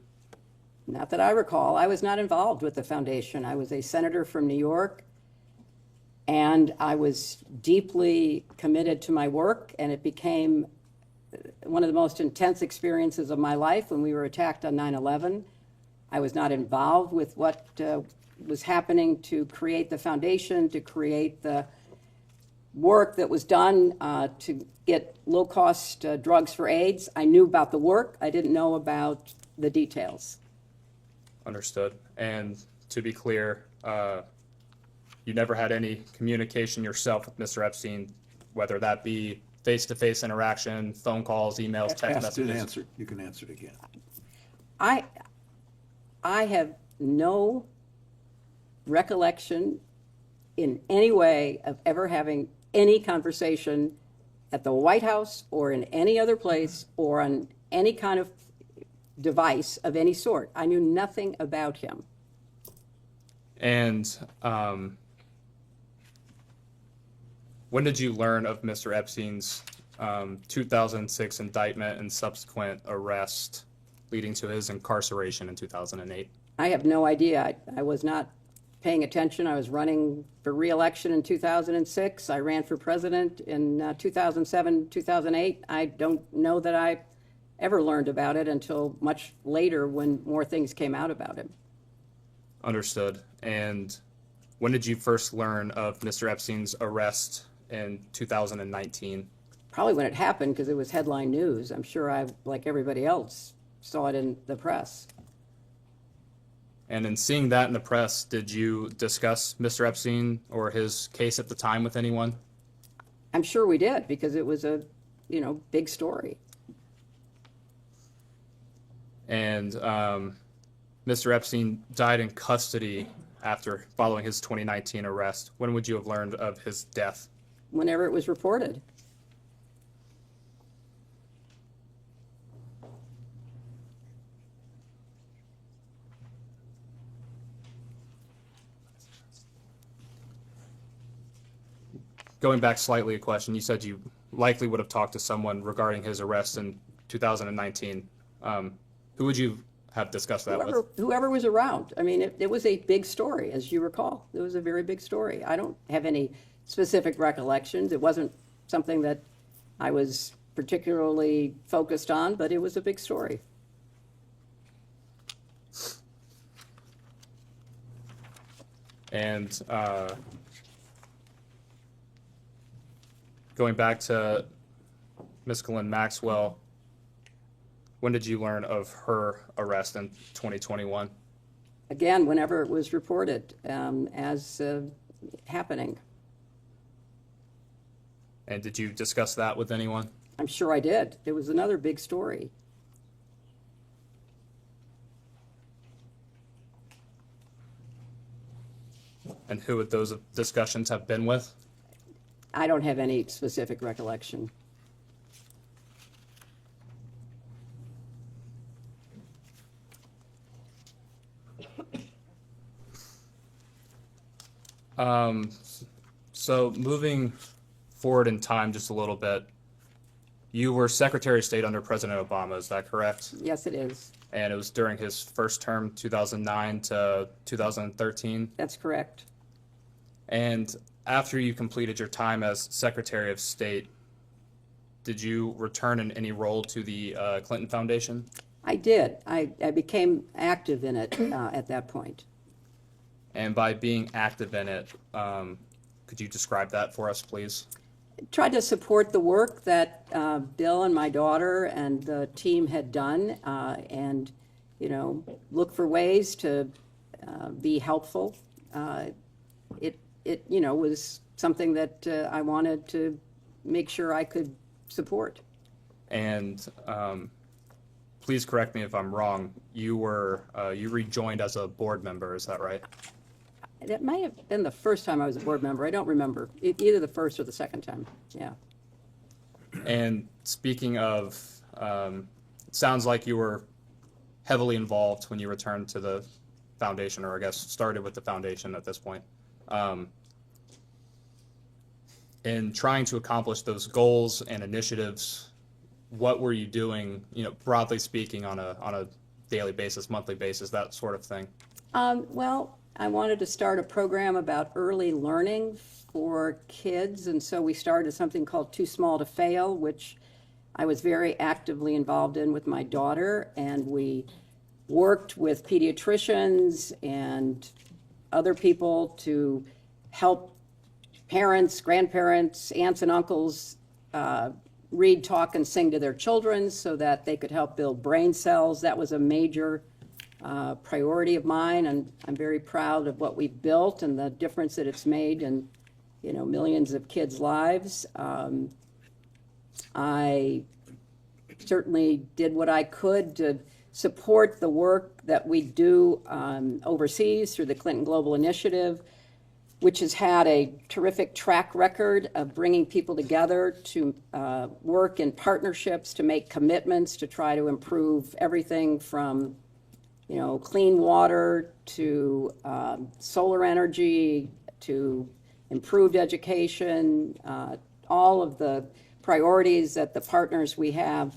Not that I recall. I was not involved with the foundation. I was a senator from New York, and I was deeply committed to my work, and it became one of the most intense experiences of my life when we were attacked on 9/11. I was not involved with what was happening to create the foundation, to create the work that was done to get low-cost drugs for AIDS. I knew about the work. I didn't know about the details. Understood. And to be clear, you never had any communication yourself with Mr. Epstein, whether that be face-to-face interaction, phone calls, emails, text Asked and messages? answered. You can answer it again. I have no recollection in any way of ever having any conversation at the White House or in any other place or on any kind of device of any sort. I knew nothing about him. And when did you learn of Mr. Epstein's 2006 indictment and subsequent arrest leading to his incarceration in 2008? I have no idea. I was not paying attention. I was running for re-election in 2006. I ran for president in 2007, 2008. I don't know that I ever learned about it until much later when more things came out about him. Understood. And when did you first learn of Mr. Epstein's arrest in 2019? Probably when it happened, because it was headline news. I'm sure I, like everybody else, saw it in the press. And in seeing that in the press, did you discuss Mr. Epstein or his case at the time with anyone? I'm sure we did, because it was a, big story. And Mr. Epstein died in custody following his 2019 arrest. When would you have learned of his death? Whenever it was reported. Going back slightly a question, you said you likely would have talked to someone regarding his arrest in 2019. Who would you have discussed that with? Whoever was around. I mean, it was a big story, as you recall. It was a very big story. I don't have any specific recollections. It wasn't something that I was particularly focused on, but it was a big story. And going back to Ms. Ghislaine Maxwell, when did you learn of her arrest in 2021? Again, whenever it was reported as happening. And did you discuss that with anyone? I'm sure I did. It was another big story. And who would those discussions have been with? I don't have any specific recollection. So moving forward in time just a little bit, you were Secretary of State under President Obama, is that correct? Yes, it is. And it was during his first term, 2009 to 2013? That's correct. And after you completed your time as Secretary of State, did you return in any role to the Clinton Foundation? I did. I became active in it at that point. And by being active in it, could you describe that for us, please? Tried to support the work that Bill and my daughter and the team had done, and look for ways to be helpful. It was something that I wanted to make sure I could support. And please correct me if I'm wrong. You rejoined as a board member, is that right? That may have been the first time I was a board member. I don't remember. Either the first or the second time. Yeah. And speaking of, it sounds like you were heavily involved when you returned to the foundation, or I guess started with the foundation at this point. In trying to accomplish those goals and initiatives, what were you doing, broadly speaking, on a daily basis, monthly basis, that sort of thing? Well, I wanted to start a program about early learning for kids, and so we started something called Too Small to Fail, which I was very actively involved in with my daughter, and we worked with pediatricians and other people to help parents, grandparents, aunts and uncles read, talk, and sing to their children so that they could help build brain cells. That was a major priority of mine, and I'm very proud of what we've built and the difference that it's made in, millions of kids' lives. I certainly did what I could to support the work that we do overseas through the Clinton Global Initiative, which has had a terrific track record of bringing people together to work in partnerships, to make commitments, to try to improve everything from, clean water to solar energy to improved education, all of the priorities that the partners we have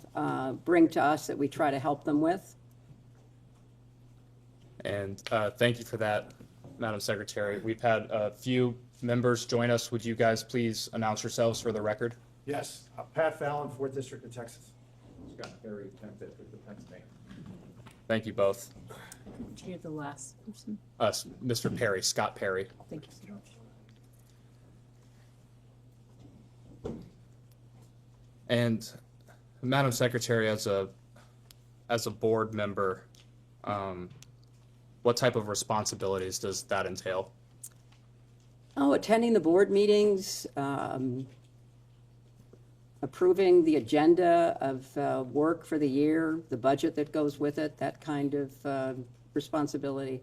bring to us that we try to help them with. And thank you for that, Madam Secretary. We've had a few members join us. Would you guys please announce yourselves for the record? Yes, Pat Fallon, 4th District of Texas. Scott Perry, 10th District of Pennsylvania. Thank you both. You're the last person. Mr. Perry, Scott Perry. Thank you so much. And Madam Secretary, as a board member, what type of responsibilities does that entail? Oh, attending the board meetings, approving the agenda of work for the year, the budget that goes with it, that kind of responsibility.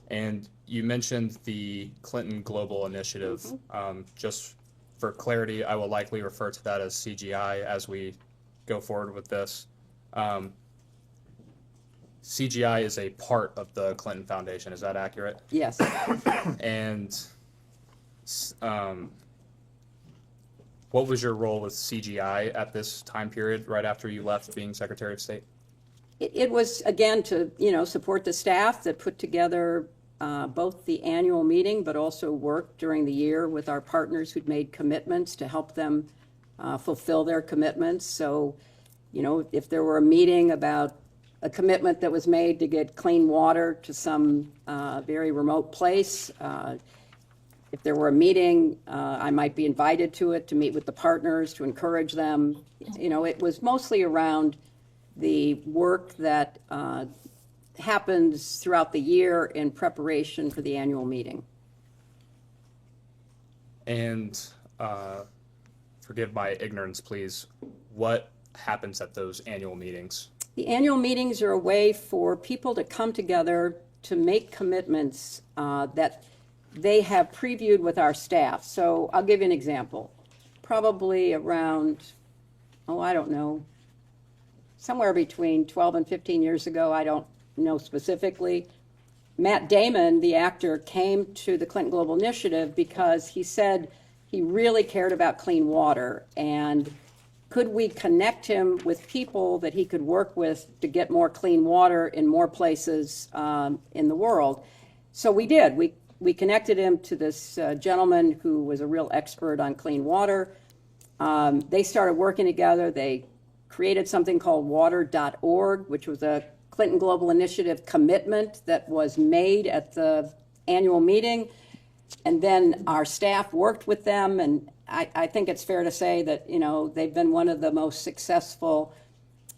And you mentioned the Clinton Global Initiative. Just for clarity, I will likely refer to that as CGI as we go forward with this. CGI is a part of the Clinton Foundation, is that accurate? Yes. And what was your role with CGI at this time period, right after you left being Secretary of State? It was, again, to, support the staff that put together both the annual meeting, but also worked during the year with our partners who'd made commitments to help them fulfill their commitments. So, if there were a meeting about a commitment that was made to get clean water to some very remote place, if there were a meeting, I might be invited to it to meet with the partners, to encourage them. It was mostly around the work that happens throughout the year in preparation for the annual meeting. And forgive my ignorance, please, what happens at those annual meetings? The annual meetings are a way for people to come together to make commitments that they have previewed with our staff. So I'll give you an example. Probably around, I don't know, somewhere between 12 and 15 years ago, I don't know specifically, Matt Damon, the actor, came to the Clinton Global Initiative because he said he really cared about clean water, and could we connect him with people that he could work with to get more clean water in more places in the world? So we did. We connected him to this gentleman who was a real expert on clean water. They started working together. They created something called water.org, which was a Clinton Global Initiative commitment that was made at the annual meeting. And then our staff worked with them, and I think it's fair to say that, they've been one of the most successful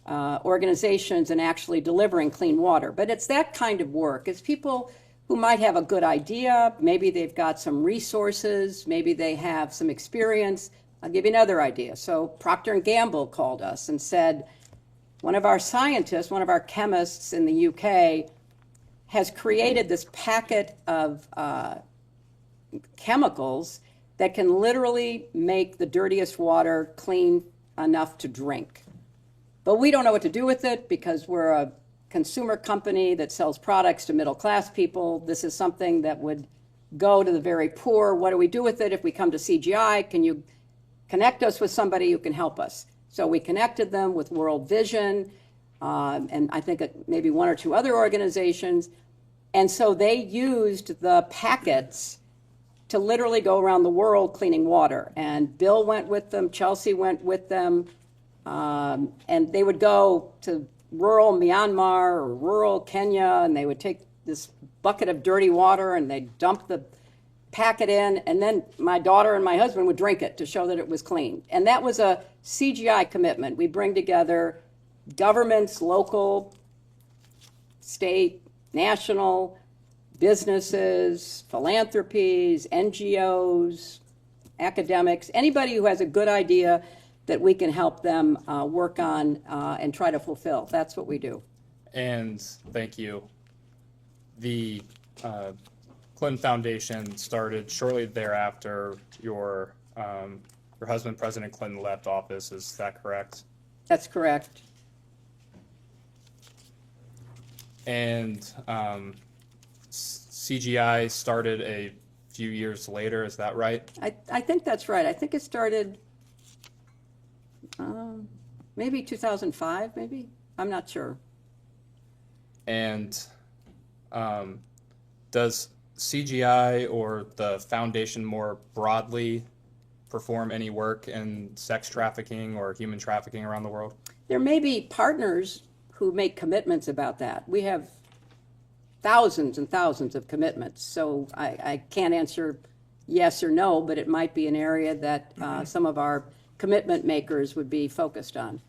organizations in actually delivering clean water. But it's that kind of work. It's people who might have a good idea, maybe they've got some resources, maybe they have some experience. I'll give you another idea. So Procter & Gamble called us and said, one of our scientists, one of our chemists in the UK has created this packet of chemicals that can literally make the dirtiest water clean enough to drink. But we don't know what to do with it because we're a consumer company that sells products to middle-class people. This is something that would go to the very poor. What do we do with it if we come to CGI? Can you connect us with somebody who can help us? So we connected them with World Vision, and I think maybe one or two other organizations. And so they used the packets to literally go around the world cleaning water. And Bill went with them, Chelsea went with them, and they would go to rural Myanmar or rural Kenya, and they would take this bucket of dirty water and they'd dump the packet in, and then my daughter and my husband would drink it to show that it was clean. And that was a CGI commitment. We bring together governments, local, state, national, businesses, philanthropies, NGOs, academics, anybody who has a good idea that we can help them work on and try to fulfill. That's what we do. And thank you. The Clinton Foundation started shortly thereafter your husband, President Clinton, left office. Is that correct? That's correct. And CGI started a few years later. Is that right? I think that's right. I think it started maybe 2005, maybe? I'm not sure. And does CGI or the foundation more broadly perform any work in sex trafficking or human trafficking around the world? There may be partners who make commitments about that. We have thousands and thousands of commitments, so I can't answer yes or no, but it might be an area that some of our commitment makers would be focused on.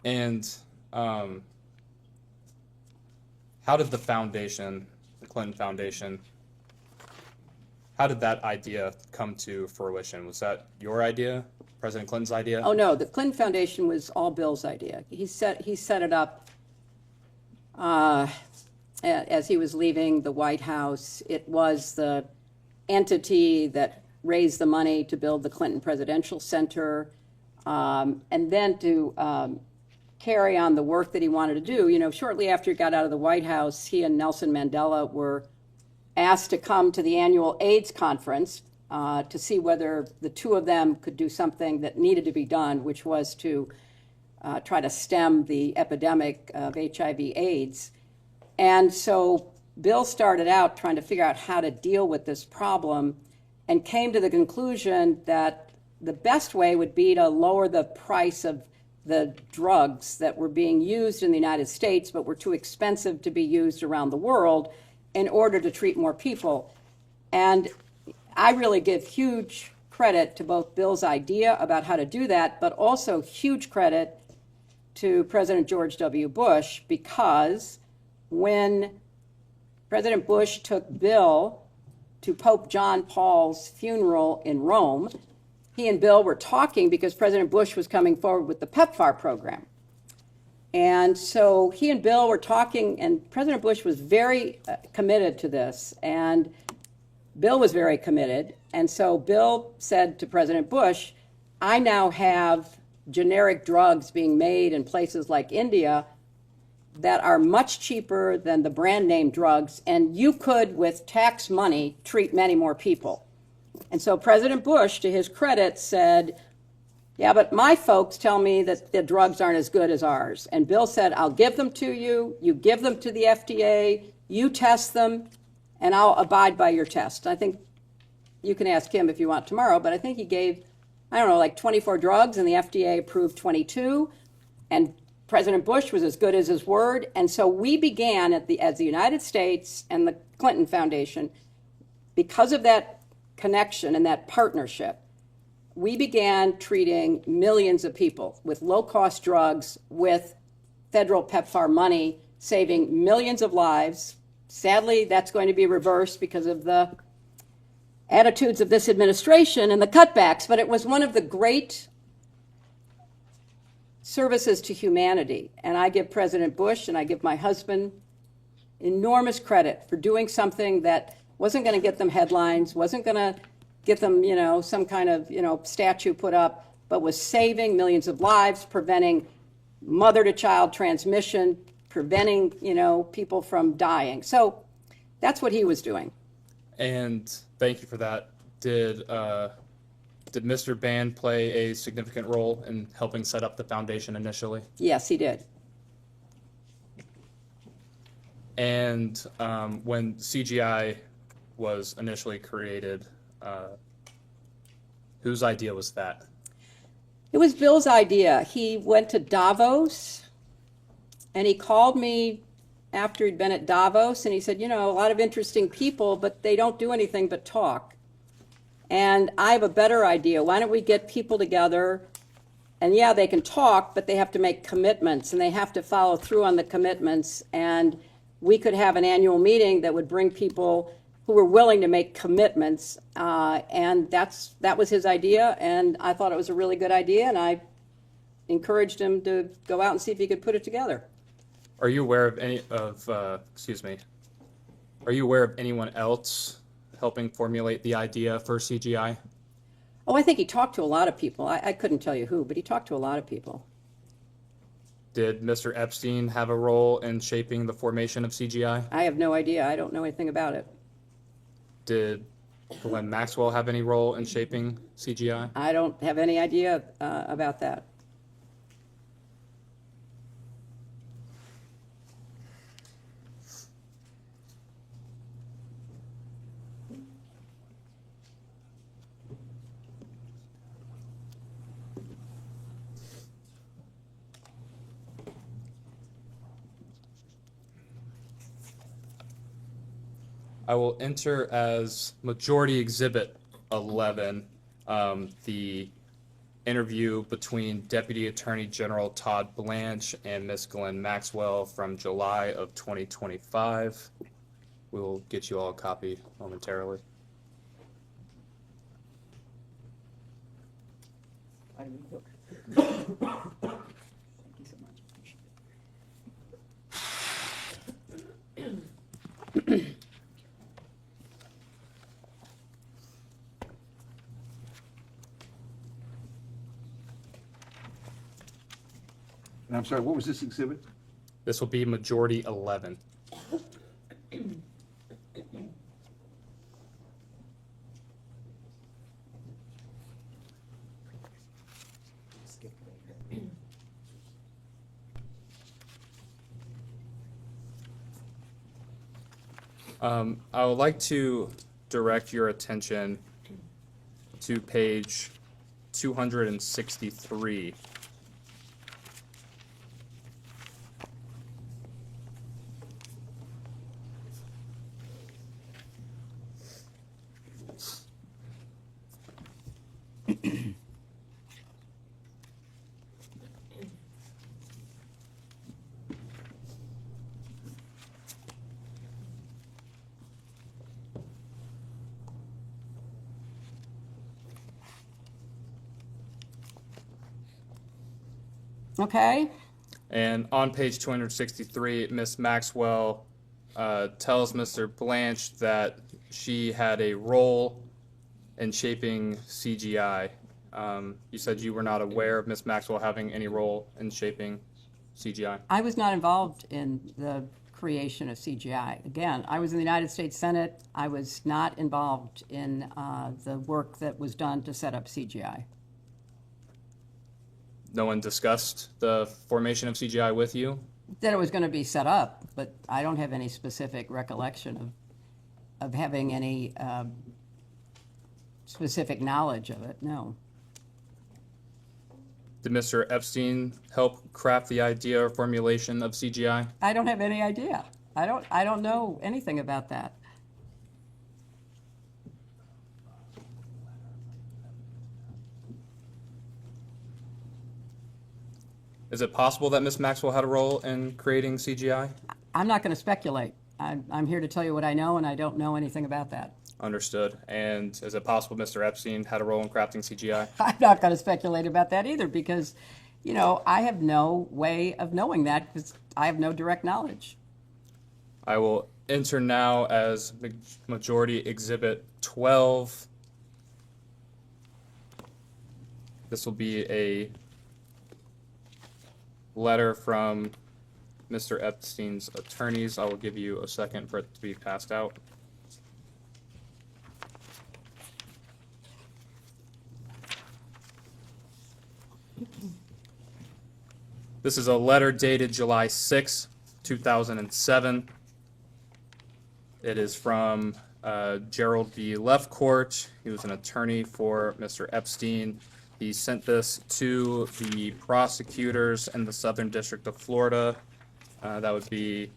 And how did the foundation, the Clinton Foundation, how did that idea come to fruition? Was that your idea, President Clinton's idea? Oh no, the Clinton Foundation was all Bill's idea. He set it up as he was leaving the White House. It was the entity that raised the money to build the Clinton Presidential Center, and then to carry on the work that he wanted to do. You know, shortly after he got out of the White House, he and Nelson Mandela were asked to come to the annual AIDS conference to see whether the two of them could do something that needed to be done, which was to try to stem the epidemic of HIV/AIDS. And so Bill started out trying to figure out how to deal with this problem and came to the conclusion that the best way would be to lower the price of the drugs that were being used in the United States but were too expensive to be used around the world in order to treat more people. And I really give huge credit to both Bill's idea about how to do that, but also huge credit to President George W. Bush, because when President Bush took Bill to Pope John Paul's funeral in Rome, he and Bill were talking because President Bush was coming forward with the PEPFAR program. And so he and Bill were talking, and President Bush was very committed to this, and Bill was very committed. And so Bill said to President Bush, I now have generic drugs being made in places like India that are much cheaper than the brand name drugs, and you could, with tax money, treat many more people. And so President Bush, to his credit, said, yeah, but my folks tell me that the drugs aren't as good as ours. And Bill said, I'll give them to you, you give them to the FDA, you test them, and I'll abide by your test. I think you can ask him if you want tomorrow, but I think he gave, I don't know, like 24 drugs, and the FDA approved 22, and President Bush was as good as his word. And so we began as the United States and the Clinton Foundation, because of that connection and that partnership, we began treating millions of people with low-cost drugs with federal PEPFAR money, saving millions of lives. Sadly, that's going to be reversed because of the attitudes of this administration and the cutbacks, but it was one of the great services to humanity. And I give President Bush and I give my husband enormous credit for doing something that wasn't going to get them headlines, wasn't going to get them, some kind of, statue put up, but was saving millions of lives, preventing mother-to-child transmission, preventing, people from dying. So that's what he was doing. And thank you for that. Did Mr. Band play a significant role in helping set up the foundation initially? Yes, he did. And when CGI was initially created, whose idea was that? It was Bill's idea. He went to Davos, and he called me after he'd been at Davos, and he said, a lot of interesting people, but they don't do anything but talk. And I have a better idea. Why don't we get people together? And yeah, they can talk, but they have to make commitments, and they have to follow through on the commitments. And we could have an annual meeting that would bring people who were willing to make commitments. And that was his idea, and I thought it was a really good idea, and I encouraged him to go out and see if he could put it together. Are you aware of Are you aware of anyone else helping formulate the idea for CGI? Oh, I think he talked to a lot of people. I couldn't tell you who, but he talked to a lot of people. Did Mr. Epstein have a role in shaping the formation of CGI? I have no idea. I don't know anything about it. Did Glenn Maxwell have any role in shaping CGI? I don't have any idea about that. I will enter as Majority Exhibit 11 the interview between Deputy Attorney General Todd Blanche and Ms. Glenn Maxwell from July of 2025. We will get you all a copy momentarily. And I'm sorry, what was this exhibit? This will be Majority 11. I would like to direct your attention to page 263. Okay. And on page 263, Ms. Maxwell tells Mr. Blanche that she had a role in shaping CGI. You said you were not aware of Ms. Maxwell having any role in shaping CGI. I was not involved in the creation of CGI. Again, I was in the United States Senate. I was not involved in the work that was done to set up CGI. No one discussed the formation of CGI with you? That it was going to be set up, but I don't have any specific recollection of having any specific knowledge of it, no. Did Mr. Epstein help craft the idea or formulation of CGI? I don't have any idea. I don't know anything about that. Is it possible that Ms. Maxwell had a role in creating CGI? I'm not going to speculate. I'm here to tell you what I know, and I don't know anything about that. Understood. And is it possible Mr. Epstein had a role in crafting CGI? I'm not going to speculate about that either because, I have no way of knowing that because I have no direct knowledge. I will enter now as Majority Exhibit 12. This will be a letter from Mr. Epstein's attorneys. I will give you a second for it to be passed out. This is a letter dated July 6, 2007. It is from Gerald B. Lefcourt. He was an attorney for Mr. Epstein. He sent this to the prosecutors in the Southern District of Florida. That would be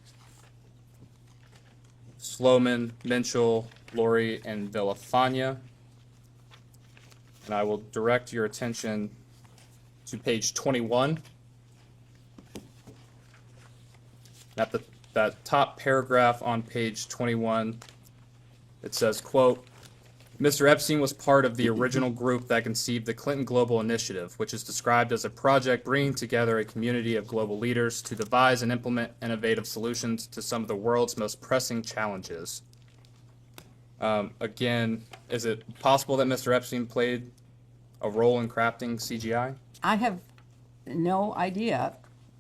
Sloman, Minchell, Lori, and Villafania. And I will direct your attention to page 21. At that top paragraph on page 21, it says, quote, Mr. Epstein was part of the original group that conceived the Clinton Global Initiative, which is described as a project bringing together a community of global leaders to devise and implement innovative solutions to some of the world's most pressing challenges. Again, is it possible that Mr. Epstein played a role in crafting CGI? I have no idea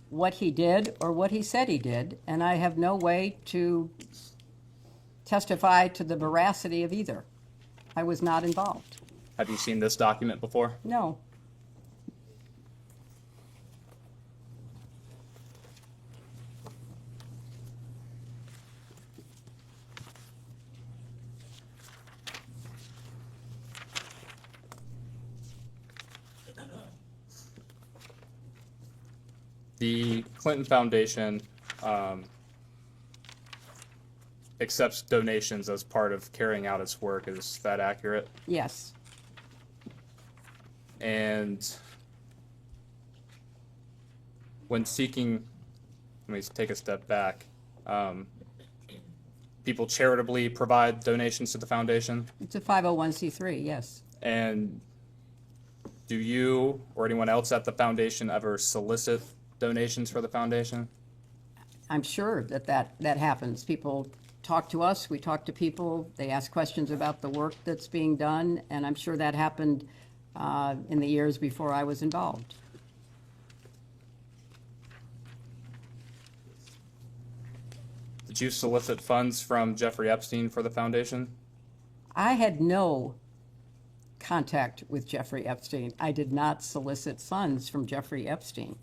what he did or what he said he did, and I have no way to testify to the veracity of either. I was not involved. Have you seen this document before? No. The Clinton Foundation accepts donations as part of carrying out its work. Is that accurate? Yes. And when seeking, let me take a step back, people charitably provide donations to the foundation? It's a 501c3, yes. And do you or anyone else at the foundation ever solicit donations for the foundation? I'm sure that happens. People talk to us, we talk to people, they ask questions about the work that's being done, and I'm sure that happened in the years before I was involved. Did you solicit funds from Jeffrey Epstein for the foundation? I had no contact with Jeffrey Epstein. I did not solicit funds from Jeffrey Epstein.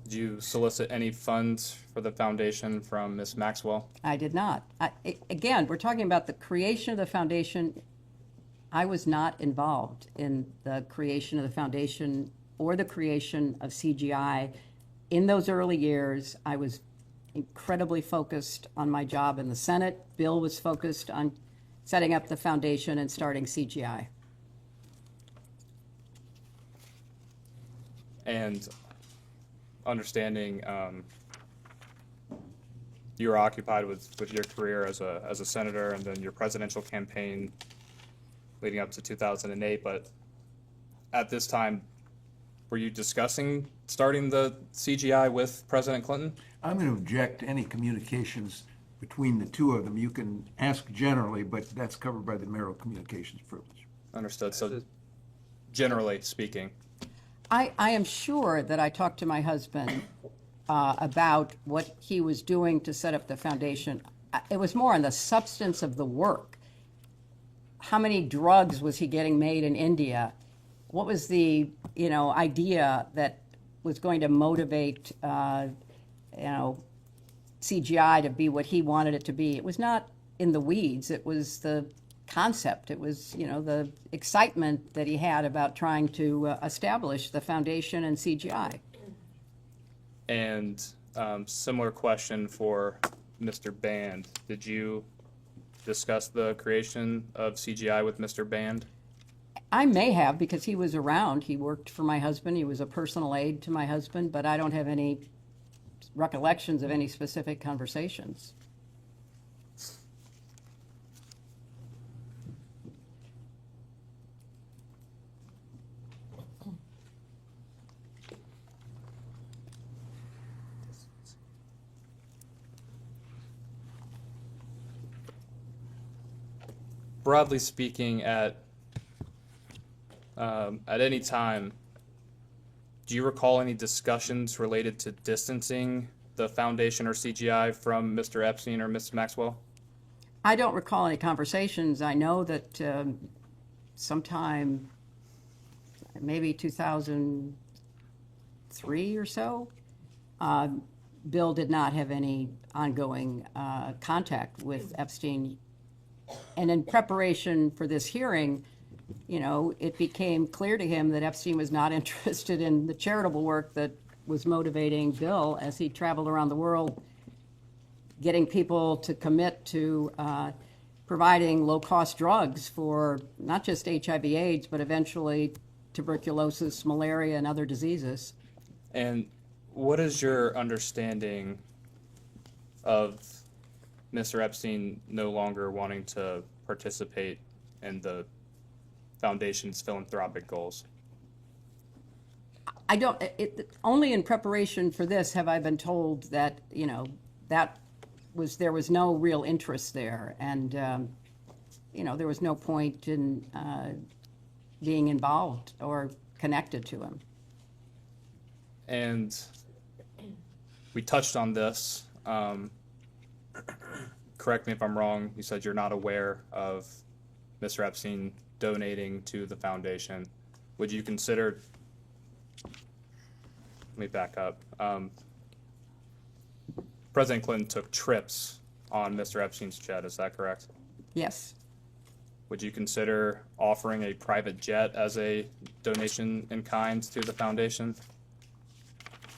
Did you solicit any funds for the foundation from Ms. Maxwell? I did not. Again, we're talking about the creation of the foundation. I was not involved in the creation of the foundation or the creation of CGI. In those early years, I was incredibly focused on my job in the Senate. Bill was focused on setting up the foundation and starting CGI. And understanding you were occupied with your career as a senator and then your presidential campaign leading up to 2008, but at this time, were you discussing starting the CGI with President Clinton? I'm going to object to any communications between the two of them. You can ask generally, but that's covered by the marital communications privilege. Understood. So generally speaking. I am sure that I talked to my husband about what he was doing to set up the foundation. It was more on the substance of the work. How many drugs was he getting made in India? What was the idea that was going to motivate CGI to be what he wanted it to be? It was not in the weeds. It was the concept. It was, the excitement that he had about trying to establish the foundation and CGI. And similar question for Mr. Band. Did you discuss the creation of CGI with Mr. Band? I may have, because he was around. He worked for my husband. He was a personal aide to my husband, but I don't have any recollections of any specific conversations. broadly speaking, at any time, do you recall any discussions related to distancing the foundation or CGI from Mr. Epstein or Ms. Maxwell? I don't recall any conversations. I know that sometime, maybe 2003 or so, Bill did not have any ongoing contact with Epstein. And in preparation for this hearing, you know, it became clear to him that Epstein was not interested in the charitable work that was motivating Bill as he traveled around the world, getting people to commit to providing low-cost drugs for not just HIV/AIDS, but eventually tuberculosis, malaria, and other diseases. And what is your understanding of Mr. Epstein no longer wanting to participate in the foundation's philanthropic goals? I don't, only in preparation for this have I been told that, you know, there was no real interest there. And, you know, there was no point in being involved or connected to him. And we touched on this. Correct me if I'm wrong. You said you're not aware of Mr. Epstein donating to the foundation. Would you consider, let me back up. President Clinton took trips on Mr. Epstein's jet, is that correct? Yes. Would you consider offering a private jet as a donation in kind to the foundation?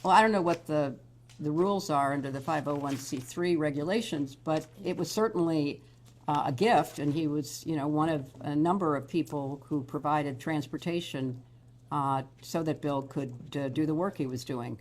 Well, I don't know what the rules are under the 501c3 regulations, but it was certainly a gift, and he was, you know, one of a number of people who provided transportation so that Bill could do the work he was doing.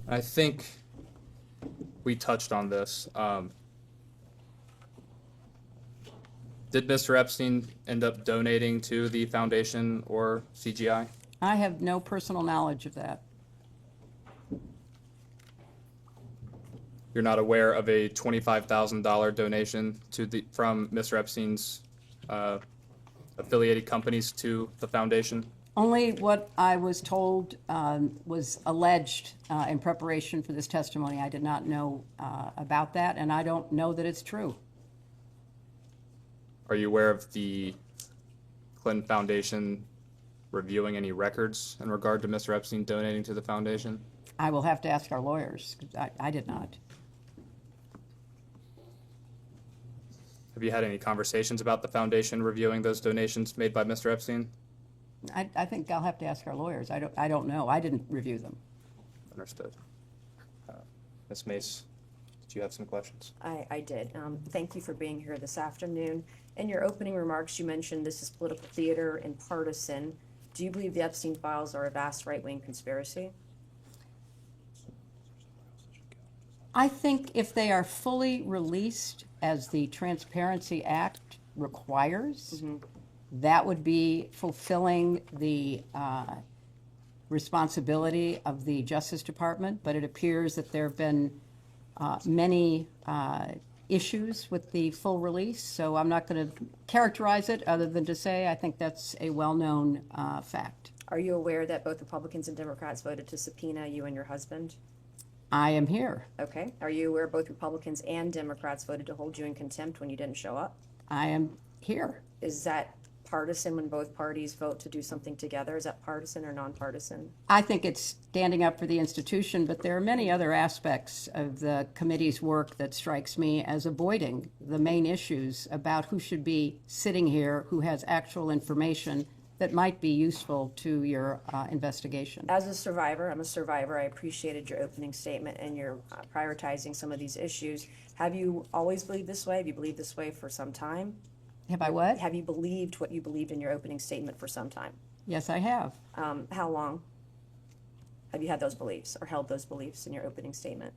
I think we touched on this. Did Mr. Epstein end up donating to the foundation or CGI? I have no personal knowledge of that. You're not aware of a $25,000 donation from Mr. Epstein's affiliated companies to the foundation? Only what I was told was alleged in preparation for this testimony. I did not know about that, and I don't know that it's true. Are you aware of the Clinton Foundation reviewing any records in regard to Mr. Epstein donating to the foundation? I will have to ask our lawyers, 'cause I did not. Have you had any conversations about the foundation reviewing those donations made by Mr. Epstein? I think I'll have to ask our lawyers. I don't know. I didn't review them. Understood. Ms. Mace, did you have some questions? I did. Thank you for being here this afternoon. In your opening remarks, you mentioned this is political theater and partisan. Do you believe the Epstein files are a vast right-wing conspiracy? I think if they are fully released as the Transparency Act requires, that would be fulfilling the responsibility of the Justice Department, but it appears that there have been many issues with the full release, so I'm not going to characterize it other than to say I think that's a well-known fact. Are you aware that both Republicans and Democrats voted to subpoena you and your husband? I am here. Okay. Are you aware both Republicans and Democrats voted to hold you in contempt when you didn't show up? I am here. Is that partisan when both parties vote to do something together? Is that partisan or nonpartisan? I think it's standing up for the institution, but there are many other aspects of the committee's work that strikes me as avoiding the main issues about who should be sitting here, who has actual information that might be useful to your investigation. As a survivor, I'm a survivor. I appreciated your opening statement and your prioritizing some of these issues. Have you always believed this way? Have you believed this way for some time? Have I what? Have you believed what you believed in your opening statement for some time? Yes, I have. How long have you had those beliefs or held those beliefs in your opening statement?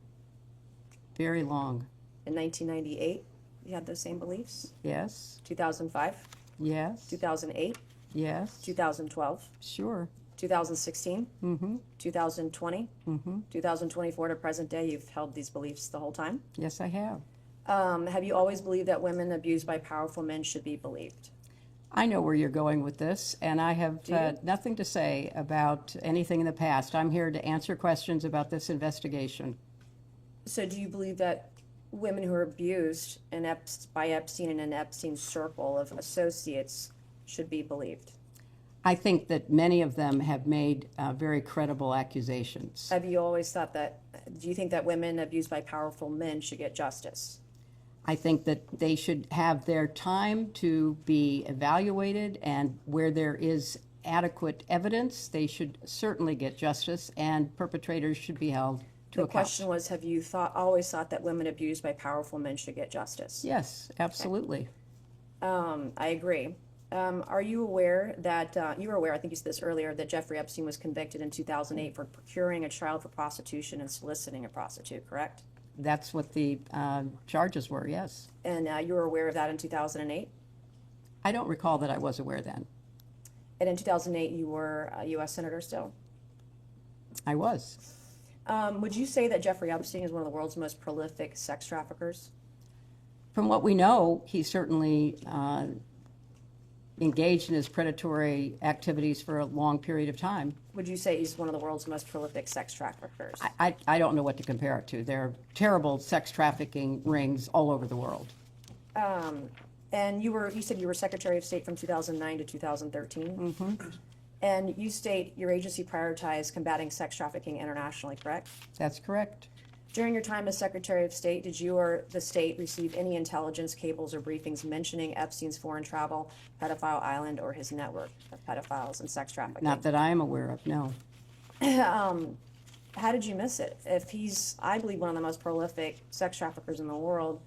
Very long. In 1998, you had those same beliefs? Yes. 2005? Yes. 2008? Yes. 2012? Sure. 2016? Mm-hmm. 2020? Mm-hmm. 2024 to present day, you've held these beliefs the whole time? Yes, I have. Have you always believed that women abused by powerful men should be believed? I know where you're going with this, and I have Do you? nothing to say about anything in the past. I'm here to answer questions about this investigation. So do you believe that women who are abused by Epstein and an Epstein circle of associates should be believed? I think that many of them have made very credible accusations. Have you always thought that, do you think that women abused by powerful men should get justice? I think that they should have their time to be evaluated, and where there is adequate evidence, they should certainly get justice, and perpetrators should be held to The account. question was, have you always thought that women abused by powerful men should get justice? Yes, absolutely. I agree. Are you aware that, you were aware, I think you said this earlier, that Jeffrey Epstein was convicted in 2008 for procuring a child for prostitution and soliciting a prostitute, correct? That's what the charges were, yes. And you were aware of that in 2008? I don't recall that I was aware then. And in 2008, you were a U.S. Senator still? I was. Would you say that Jeffrey Epstein is one of the world's most prolific sex traffickers? From what we know, he certainly engaged in his predatory activities for a long period of time. Would you say he's one of the world's most prolific sex traffickers? I don't know what to compare it to. There are terrible sex trafficking rings all over the world. And you said you were Secretary of State from 2009 to 2013? Mm-hmm. And you state your agency prioritized combating sex trafficking internationally, correct? That's correct. During your time as Secretary of State, did you or the state receive any intelligence cables or briefings mentioning Epstein's foreign travel, pedophile island, or his network of pedophiles and sex trafficking? Not that I am aware of, no. How did you miss it? If he's, I believe, one of the most prolific sex traffickers in the world,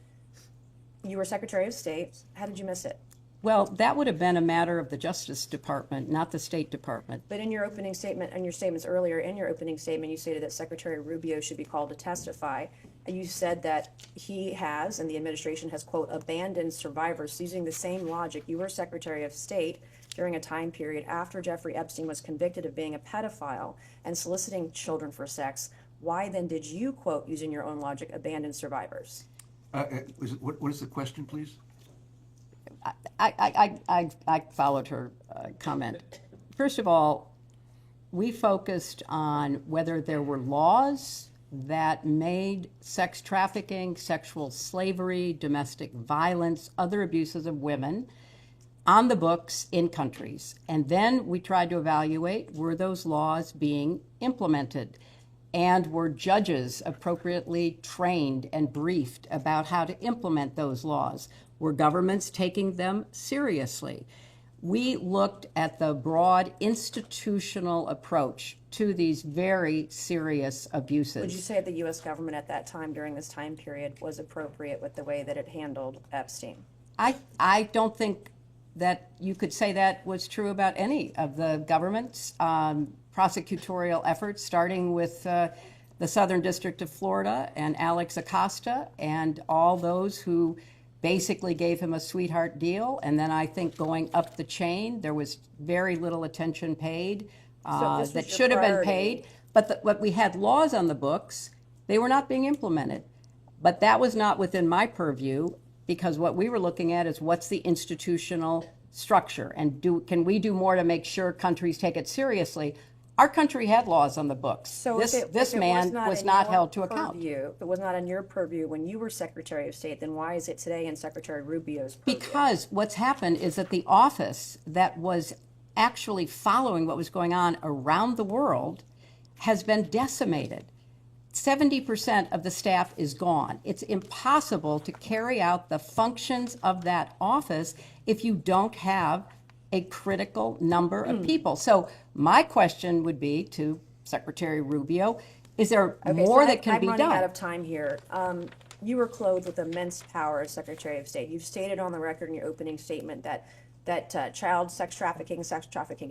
you were Secretary of State, how did you miss it? Well, that would have been a matter of the Justice Department, not the State Department. But in your opening statement, and your statements earlier in your opening statement, you stated that Secretary Rubio should be called to testify. And you said that he has, and the administration has, quote, abandoned survivors using the same logic. You were Secretary of State during a time period after Jeffrey Epstein was convicted of being a pedophile and soliciting children for sex. Why then did you, quote, using your own logic, abandon survivors? What is the question, please? I followed her comment. First of all, we focused on whether there were laws that made sex trafficking, sexual slavery, domestic violence, other abuses of women on the books in countries. And then we tried to evaluate, were those laws being implemented? And were judges appropriately trained and briefed about how to implement those laws? Were governments taking them seriously? We looked at the broad institutional approach to these very serious abuses. Would you say the U.S. government at that time, during this time period, was appropriate with the way that it handled Epstein? I don't think that you could say that was true about any of the government's prosecutorial efforts, starting with the Southern District of Florida and Alex Acosta and all those who basically gave him a sweetheart deal. And then I think going up the chain, there was very little attention paid that should have been paid. But we had laws on the books. They were not being implemented. But that was not within my purview, because what we were looking at is what's the institutional structure, and can we do more to make sure countries take it seriously? Our country had laws on the books. So this man was not held to account. If it was not in your purview when you were Secretary of State, then why is it today in Secretary Rubio's purview? Because what's happened is that the office that was actually following what was going on around the world has been decimated. 70% of the staff is gone. It's impossible to carry out the functions of that office if you don't have a critical number of people. So my question would be to Secretary Rubio, is there more that can be done? I'm running out of time here. you were clothed with immense power as Secretary of State. You've stated on the record in your opening statement that child sex trafficking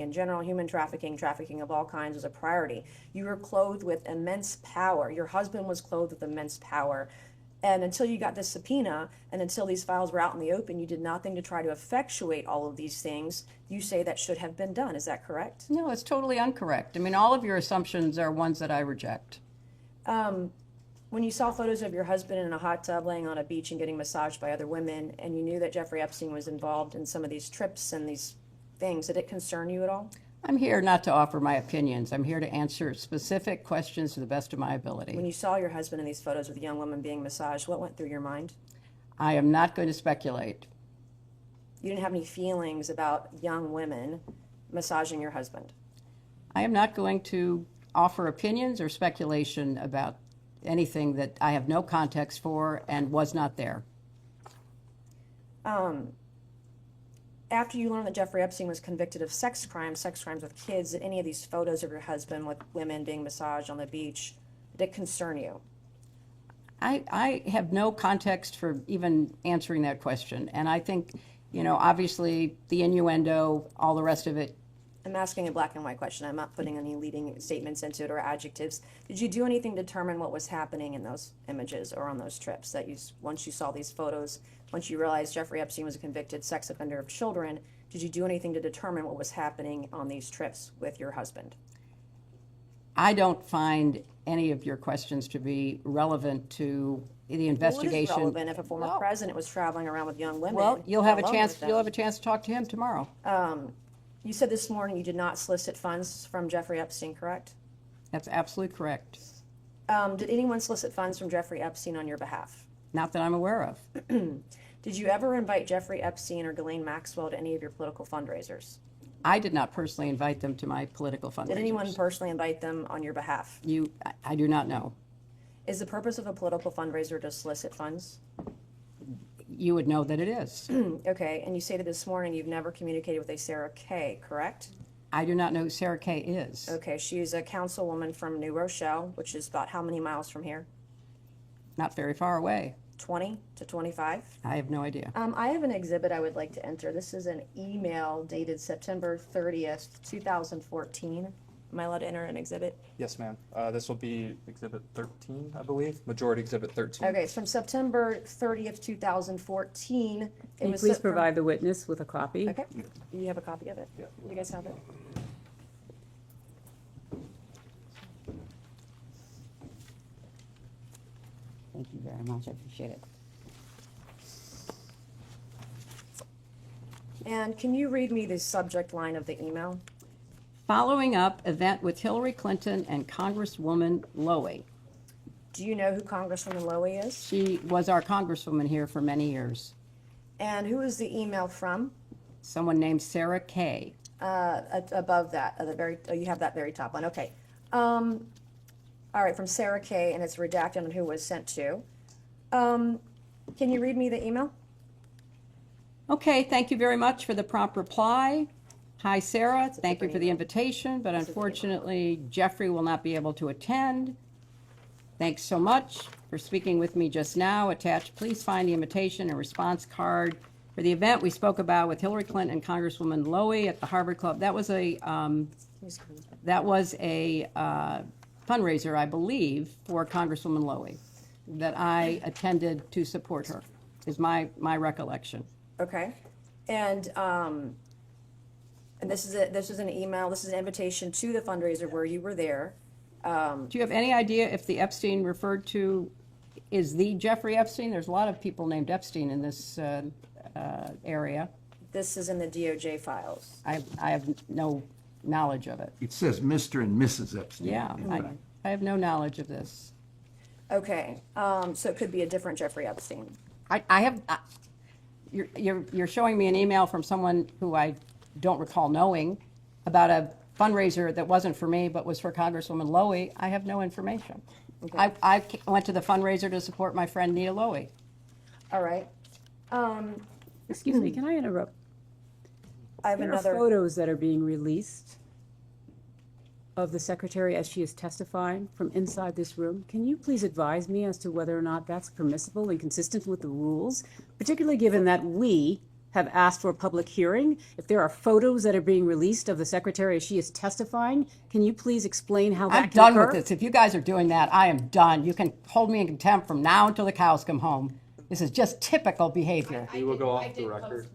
in general, human trafficking, trafficking of all kinds was a priority. You were clothed with immense power. Your husband was clothed with immense power. And until you got this subpoena and until these files were out in the open, you did nothing to try to effectuate all of these things. You say that should have been done. Is that correct? No, it's totally incorrect. I mean, all of your assumptions are ones that I reject. When you saw photos of your husband in a hot tub laying on a beach and getting massaged by other women, and you knew that Jeffrey Epstein was involved in some of these trips and these things, did it concern you at all? I'm here not to offer my opinions. I'm here to answer specific questions to the best of my ability. When you saw your husband in these photos with a young woman being massaged, what went through your mind? I am not going to speculate. You didn't have any feelings about young women massaging your husband? I am not going to offer opinions or speculation about anything that I have no context for and was not there. After you learned that Jeffrey Epstein was convicted of sex crimes with kids, did any of these photos of your husband with women being massaged on the beach, did it concern you? I have no context for even answering that question. And I think, obviously the innuendo, all the rest of it. I'm asking a black and white question. I'm not putting any leading statements into it or adjectives. Did you do anything to determine what was happening in those images or on those trips that once you saw these photos, once you realized Jeffrey Epstein was a convicted sex offender of children, did you do anything to determine what was happening on these trips with your husband? I don't find any of your questions to be relevant to the investigation. Well, it is relevant if a former president was traveling around with young women. Well, you'll have a chance to talk to him tomorrow. You said this morning you did not solicit funds from Jeffrey Epstein, correct? That's absolutely correct. Did anyone solicit funds from Jeffrey Epstein on your behalf? Not that I'm aware of. Did you ever invite Jeffrey Epstein or Ghislaine Maxwell to any of your political fundraisers? I did not personally invite them to my political fundraisers. Did anyone personally invite them on your behalf? I do not know. Is the purpose of a political fundraiser to solicit funds? You would know that it is. Okay, and you stated this morning you've never communicated with a Sarah Kay, correct? I do not know who Sarah Kay is. Okay, she's a councilwoman from New Rochelle, which is about how many miles from here? Not very far away. 20 to 25? I have no idea. I have an exhibit I would like to enter. This is an email dated September 30th, 2014. Am I allowed to enter an exhibit? Yes, ma'am. This will be Exhibit 13, I believe. Majority Exhibit 13. Okay, it's from September 30th, 2014. Can you please provide the witness with a copy? Okay. You have a copy of it? Yeah. You guys have it? Thank you very much. I appreciate it. And can you read me the subject line of the email? Following up event with Hillary Clinton and Congresswoman Lowy. Do you know who Congresswoman Lowy is? She was our congresswoman here for many years. And who is the email from? Someone named Sarah Kay. Above that, you have that very top one. Okay. All right, from Sarah Kay, and it's redacted on who it was sent to. Can you read me the email? Okay, thank you very much for the prompt reply. Hi, Sarah. Thank you for the invitation, but unfortunately, Jeffrey will not be able to attend. Thanks so much for speaking with me just now. Attached, please find the invitation and response card for the event we spoke about with Hillary Clinton and Congresswoman Lowy at the Harvard Club. That was a fundraiser, I believe, for Congresswoman Lowy that I attended to support her, is my recollection. Okay. And this is an email, this is an invitation to the fundraiser where you were there. Do you have any idea if the Epstein referred to is the Jeffrey Epstein? There's a lot of people named Epstein in this area. This is in the DOJ files. I have no knowledge of it. It says Mr. and Mrs. Epstein. Yeah, I have no knowledge of this. Okay, so it could be a different Jeffrey Epstein. You're showing me an email from someone who I don't recall knowing about a fundraiser that wasn't for me but was for Congresswoman Lowy. I have no information. Okay. I went to the fundraiser to support my friend Nita Lowy. All right. Excuse me, can I interrupt? I have there another are photos that are being released of the secretary as she is testifying from inside this room. Can you please advise me as to whether or not that's permissible and consistent with the rules, particularly given that we have asked for a public hearing? If there are photos that are being released of the secretary as she is testifying, can you please explain how that I'm can done occur? with this. If you guys are doing that, I am done. You can hold me in contempt from now until the cows come home. This is just typical behavior. We will go off the record.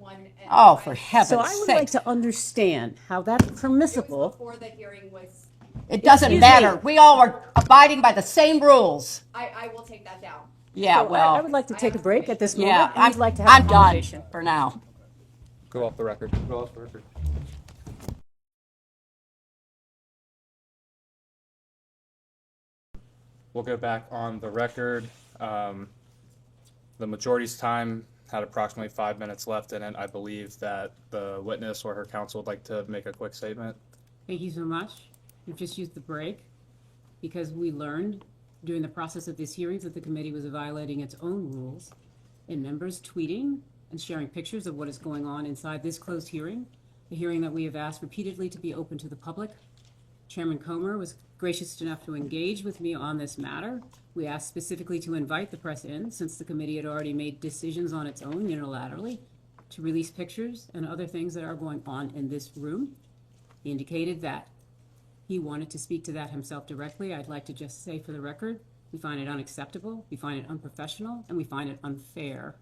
Oh, for heaven's So I would like sakes. to understand how that's permissible. Before the hearing was, It doesn't Excuse matter. me. We all are abiding by the same rules. I will take that down. Yeah, So I well, would like to take a break at this moment, yeah, and we'd like to have a I'm done conversation. for now. Go off the record. Go off the record. We'll go back on the record. The majority's time had approximately 5 minutes left in it. I believe that the witness or her counsel would like to make a quick statement. Thank you so much. We've just used the break because we learned during the process of these hearings that the committee was violating its own rules in members tweeting and sharing pictures of what is going on inside this closed hearing, a hearing that we have asked repeatedly to be open to the public. Chairman Comer was gracious enough to engage with me on this matter. We asked specifically to invite the press in, since the committee had already made decisions on its own unilaterally to release pictures and other things that are going on in this room. He indicated that he wanted to speak to that himself directly. I'd like to just say for the record, we find it unacceptable, we find it unprofessional, and we find it unfair.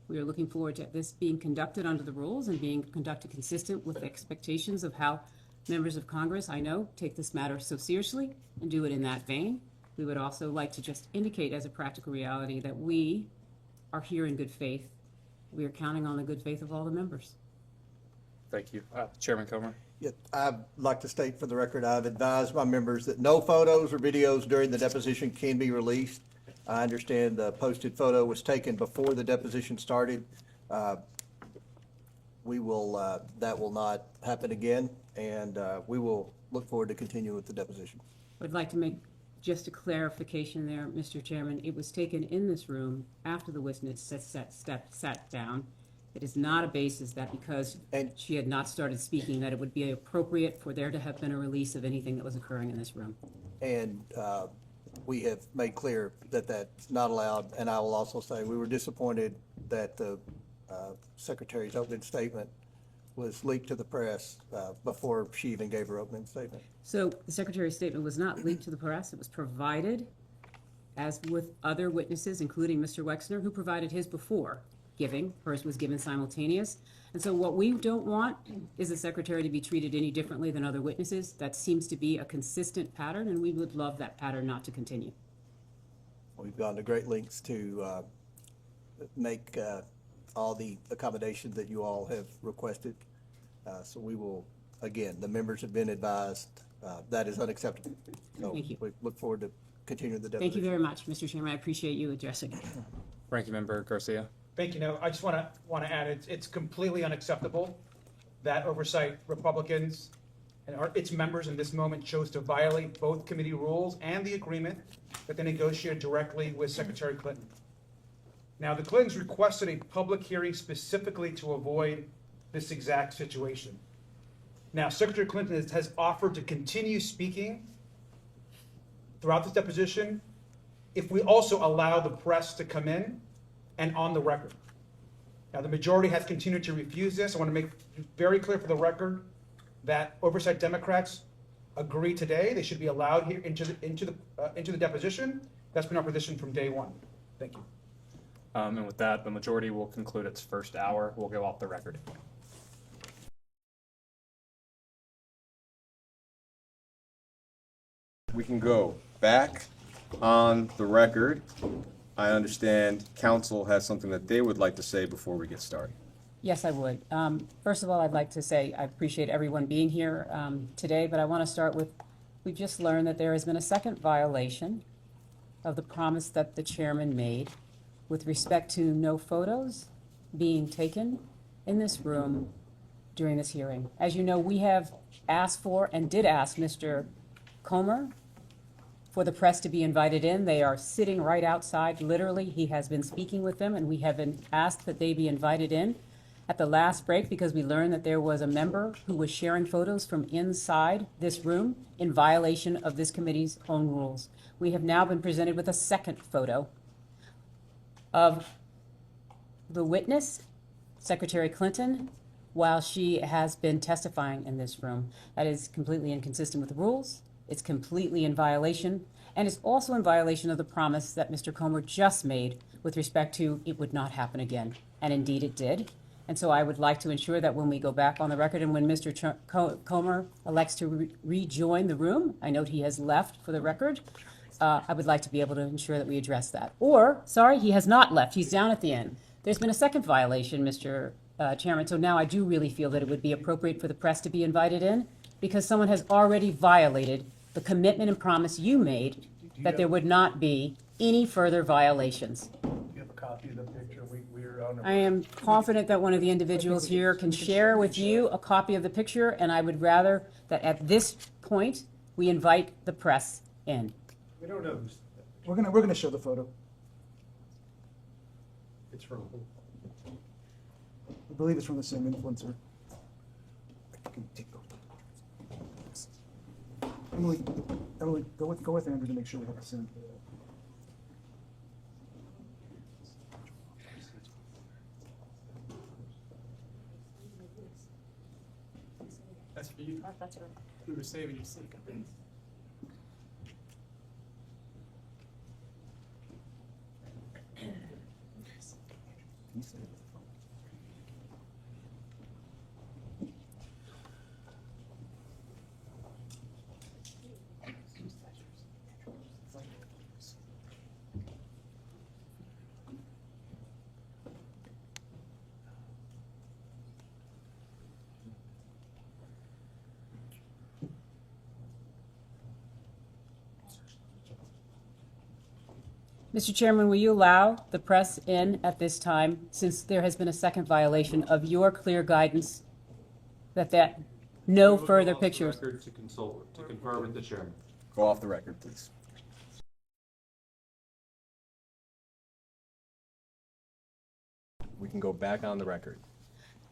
We are looking forward to this being conducted under the rules and being conducted consistent with the expectations of how members of Congress, I know, take this matter so seriously and do it in that vein. We would also like to just indicate as a practical reality that we are here in good faith. We are counting on the good faith of all the members. Thank you. Chairman Comer. Yeah, I'd like to state for the record, I've advised my members that no photos or videos during the deposition can be released. I understand the posted photo was taken before the deposition started. We will, that will not happen again, and we will look forward to continuing with the deposition. I'd like to make just a clarification there, Mr. Chairman. It was taken in this room after the witness sat down. It is not a basis that because she had not started speaking that it would be appropriate for there to have been a release of anything that was occurring in this room. And we have made clear that that's not allowed, and I will also say we were disappointed that the Secretary's opening statement was leaked to the press before she even gave her opening statement. So the Secretary's statement was not leaked to the press. It was provided, as with other witnesses, including Mr. Wexner, who provided his before giving. Hers was given simultaneous. And so what we don't want is the Secretary to be treated any differently than other witnesses. That seems to be a consistent pattern, and we would love that pattern not to continue. We've gone to great lengths to make all the accommodations that you all have requested. So we will, again, the members have been advised that is unacceptable. So Thank you. we look forward to continuing the deposition. Thank you very much, Mr. Chairman. I appreciate you addressing it. Ranking Member Garcia. Thank you. No, I just want to add, it's completely unacceptable that oversight Republicans and its members in this moment chose to violate both committee rules and the agreement that they negotiated directly with Secretary Clinton. Now, the Clintons requested a public hearing specifically to avoid this exact situation. Now, Secretary Clinton has offered to continue speaking throughout this deposition if we also allow the press to come in and on the record. Now, the majority has continued to refuse this. I want to make very clear for the record that oversight Democrats agree today they should be allowed here into the deposition. That's been our position from day one. Thank you. And with that, the majority will conclude its first hour. We'll go off the record. We can go back on the record. I understand council has something that they would like to say before we get started. Yes, I would. First of all, I'd like to say I appreciate everyone being here today, but I want to start with, we've just learned that there has been a second violation of the promise that the chairman made with respect to no photos being taken in this room during this hearing. As you know, we have asked for and did ask Mr. Comer for the press to be invited in. They are sitting right outside, literally. He has been speaking with them, and we have been asked that they be invited in. at the last break because we learned that there was a member who was sharing photos from inside this room in violation of this committee's own rules. We have now been presented with a second photo of the witness, Secretary Clinton, while she has been testifying in this room. That is completely inconsistent with the rules. It's completely in violation, and it's also in violation of the promise that Mr. Comer just made with respect to it would not happen again. And indeed it did. And so I would like to ensure that when we go back on the record and when Mr. Comer elects to rejoin the room, I note he has left for the record, I would like to be able to ensure that we address that. Or, sorry, he has not left. He's down at the end. There's been a second violation, Mr. Chairman, so now I do really feel that it would be appropriate for the press to be invited in because someone has already violated the commitment and promise you made that there would not be any further violations. Do you have a copy of the picture? We're on. I am confident that one of the individuals here can share with you a copy of the picture, and I would rather that at this point, we invite the press in. We don't know who's. We're gonna show the photo. It's from who? I believe it's from the same influencer. Emily, go with Andrew to make sure we have the same. That's for you. That's her. We were saving your seat. Mr. Chairman, will you allow the press in at this time, since there has been a second violation of your clear guidance that no further pictures. To consult, to confer with the chairman. Go off the record, please. We can go back on the record.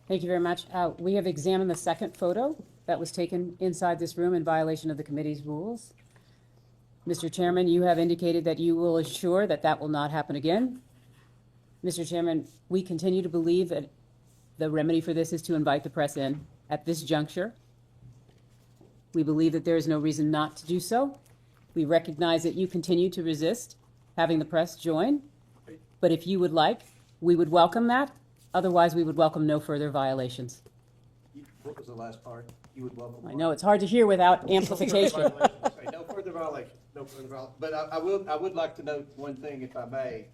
Thank you very much. We have examined the second photo that was taken inside this room in violation of the committee's rules. Mr. Chairman, you have indicated that you will assure that that will not happen again. Mr. Chairman, we continue to believe that the remedy for this is to invite the press in at this juncture. We believe that there is no reason not to do so. We recognize that you continue to resist having the press join, but if you would like, we would welcome that. Otherwise, we would welcome no further violations. What was the last part? You would welcome. I know it's hard to hear without amplification. Okay, no further violation, no further violation. But I would like to note one thing, if I may.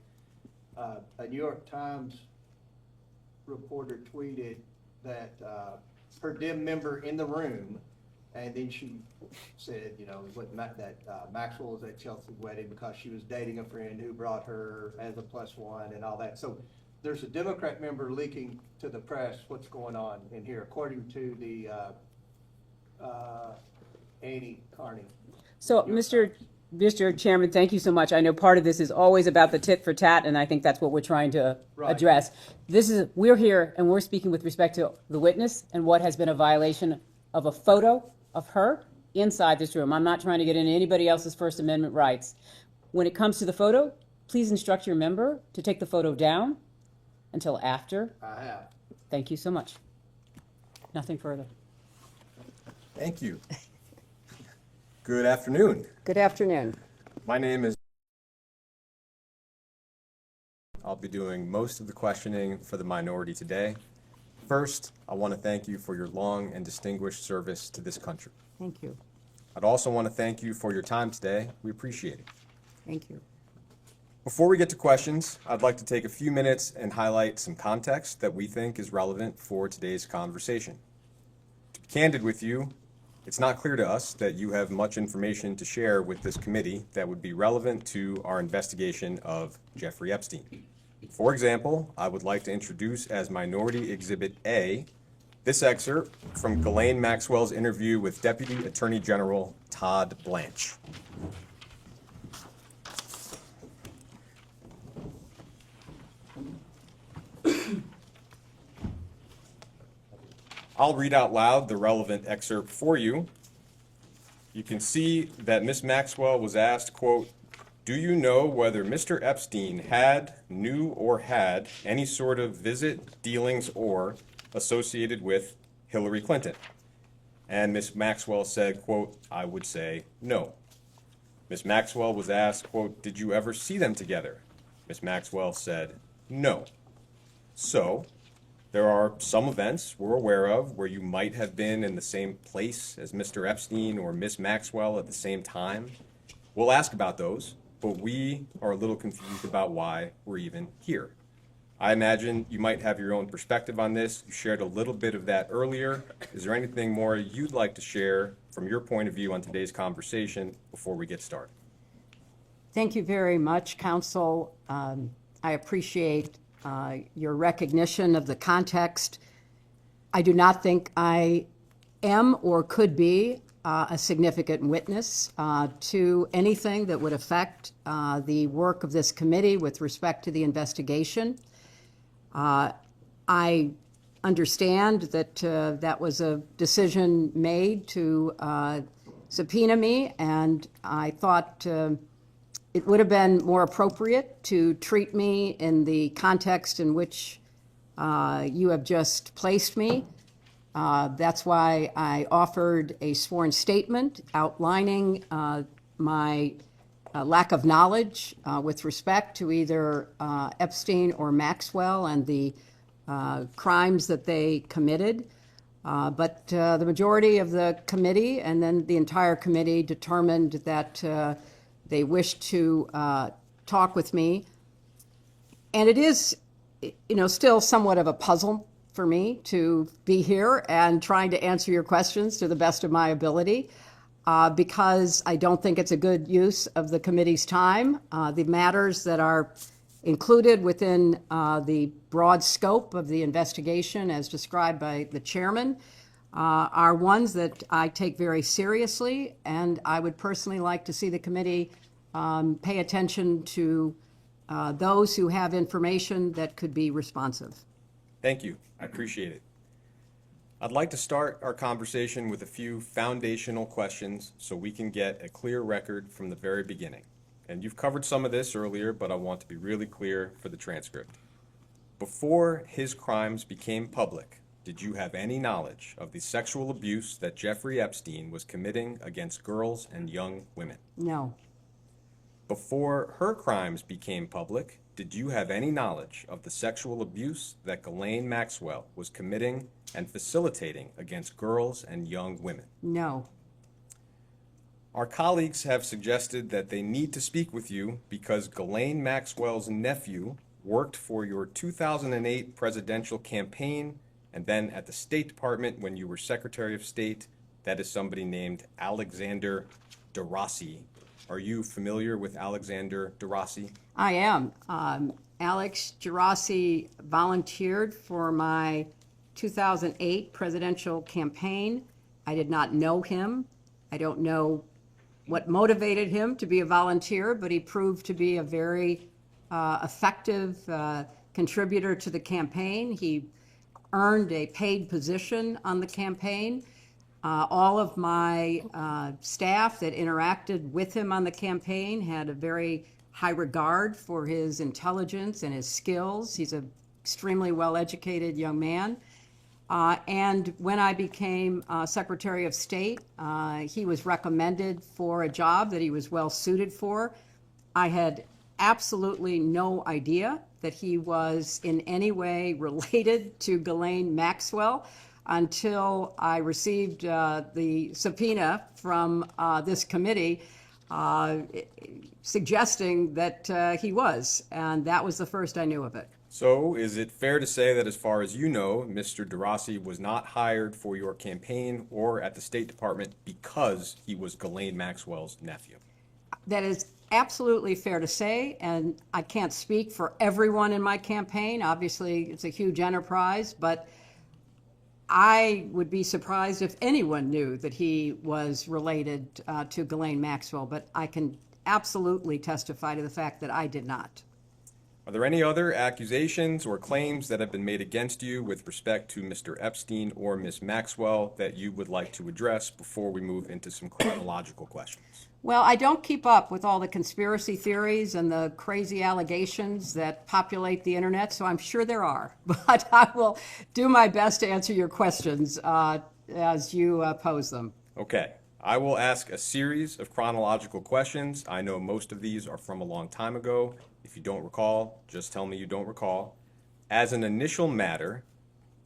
A New York Times reporter tweeted that her dim member in the room, and then she said, you know, that Maxwell was at Chelsea's wedding because she was dating a friend who brought her as a +1 and all that. So there's a Democrat member leaking to the press what's going on in here, according to the Annie Carney. So, Mr. Chairman, thank you so much. I know part of this is always about the tit for tat, and I think that's what we're trying to address. We're here and we're speaking with respect to the witness and what has been a violation of a photo of her inside this room. I'm not trying to get into anybody else's First Amendment rights. When it comes to the photo, please instruct your member to take the photo down until after. I have. Thank you so much. Nothing further. Thank you. Good afternoon. Good afternoon. My name is. I'll be doing most of the questioning for the minority today. First, I want to thank you for your long and distinguished service to this country. Thank you. I'd also want to thank you for your time today. We appreciate it. Thank you. Before we get to questions, I'd like to take a few minutes and highlight some context that we think is relevant for today's conversation. To be candid with you, it's not clear to us that you have much information to share with this committee that would be relevant to our investigation of Jeffrey Epstein. For example, I would like to introduce as Minority Exhibit A this excerpt from Ghislaine Maxwell's interview with Deputy Attorney General Todd Blanche. I'll read out loud the relevant excerpt for you. You can see that Ms. Maxwell was asked, quote, "Do you know whether Mr. Epstein had, knew, or had any sort of visit, dealings, or associated with Hillary Clinton?" And Ms. Maxwell said, quote, "I would say no." Ms. Maxwell was asked, quote, "Did you ever see them together?" Ms. Maxwell said no. So, there are some events we're aware of where you might have been in the same place as Mr. Epstein or Ms. Maxwell at the same time. We'll ask about those, but we are a little confused about why we're even here. I imagine you might have your own perspective on this. You shared a little bit of that earlier. Is there anything more you'd like to share from your point of view on today's conversation before we get started? Thank you very much, Council. I appreciate your recognition of the context. I do not think I am or could be a significant witness to anything that would affect the work of this committee with respect to the investigation. I understand that that was a decision made to subpoena me, and I thought it would have been more appropriate to treat me in the context in which you have just placed me. That's why I offered a sworn statement outlining my lack of knowledge with respect to either Epstein or Maxwell and the crimes that they committed. But the majority of the committee and then the entire committee determined that they wished to talk with me. And it is, still somewhat of a puzzle for me to be here and trying to answer your questions to the best of my ability, because I don't think it's a good use of the committee's time. The matters that are included within the broad scope of the investigation as described by the chairman are ones that I take very seriously, and I would personally like to see the committee pay attention to those who have information that could be responsive. Thank you. I appreciate it. I'd like to start our conversation with a few foundational questions so we can get a clear record from the very beginning. And you've covered some of this earlier, but I want to be really clear for the transcript. Before his crimes became public, did you have any knowledge of the sexual abuse that Jeffrey Epstein was committing against girls and young women? No. Before her crimes became public, did you have any knowledge of the sexual abuse that Ghislaine Maxwell was committing and facilitating against girls and young women? No. Our colleagues have suggested that they need to speak with you because Ghislaine Maxwell's nephew worked for your 2008 presidential campaign and then at the State Department when you were Secretary of State. That is somebody named Alexander DeRossi. Are you familiar with Alexander DeRossi? I am. Alex DeRossi volunteered for my 2008 presidential campaign. I did not know him. I don't know what motivated him to be a volunteer, but he proved to be a very effective contributor to the campaign. He earned a paid position on the campaign. All of my staff that interacted with him on the campaign had a very high regard for his intelligence and his skills. He's an extremely well-educated young man. And when I became Secretary of State, he was recommended for a job that he was well suited for. I had absolutely no idea that he was in any way related to Ghislaine Maxwell until I received the subpoena from this committee suggesting that he was, and that was the first I knew of it. So is it fair to say that as far as you know, Mr. DeRossi was not hired for your campaign or at the State Department because he was Ghislaine Maxwell's nephew? That is absolutely fair to say, and I can't speak for everyone in my campaign. Obviously, it's a huge enterprise, but I would be surprised if anyone knew that he was related to Ghislaine Maxwell, but I can absolutely testify to the fact that I did not. Are there any other accusations or claims that have been made against you with respect to Mr. Epstein or Ms. Maxwell that you would like to address before we move into some chronological questions? Well, I don't keep up with all the conspiracy theories and the crazy allegations that populate the internet, so I'm sure there are. But I will do my best to answer your questions as you pose them. Okay. I will ask a series of chronological questions. I know most of these are from a long time ago. If you don't recall, just tell me you don't recall. As an initial matter,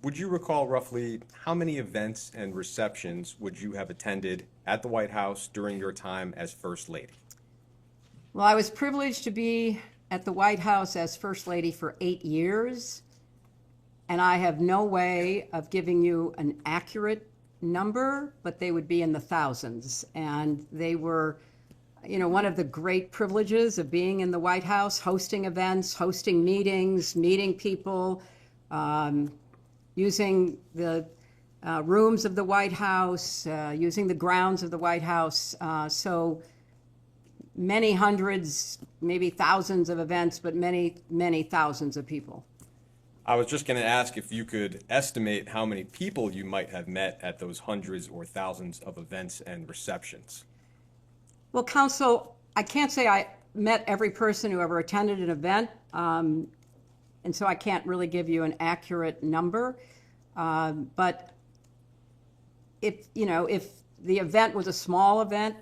would you recall roughly how many events and receptions would you have attended at the White House during your time as First Lady? Well, I was privileged to be at the White House as First Lady for 8 years, and I have no way of giving you an accurate number, but they would be in the thousands. And they were, one of the great privileges of being in the White House, hosting events, hosting meetings, meeting people, using the rooms of the White House, using the grounds of the White House. So many hundreds, maybe thousands of events, but many, many thousands of people. I was just going to ask if you could estimate how many people you might have met at those hundreds or thousands of events and receptions. Well, Counsel, I can't say I met every person who ever attended an event, and so I can't really give you an accurate number. But if the event was a small event,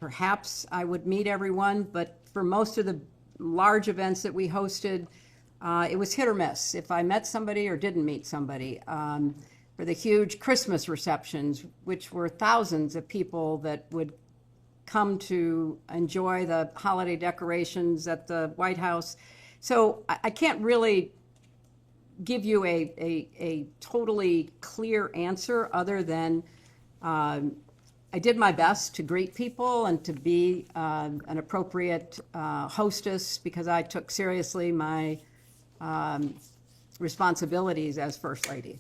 perhaps I would meet everyone. But for most of the large events that we hosted, it was hit or miss if I met somebody or didn't meet somebody. For the huge Christmas receptions, which were thousands of people that would come to enjoy the holiday decorations at the White House. So I can't really give you a totally clear answer other than I did my best to greet people and to be an appropriate hostess because I took seriously my responsibilities as First Lady.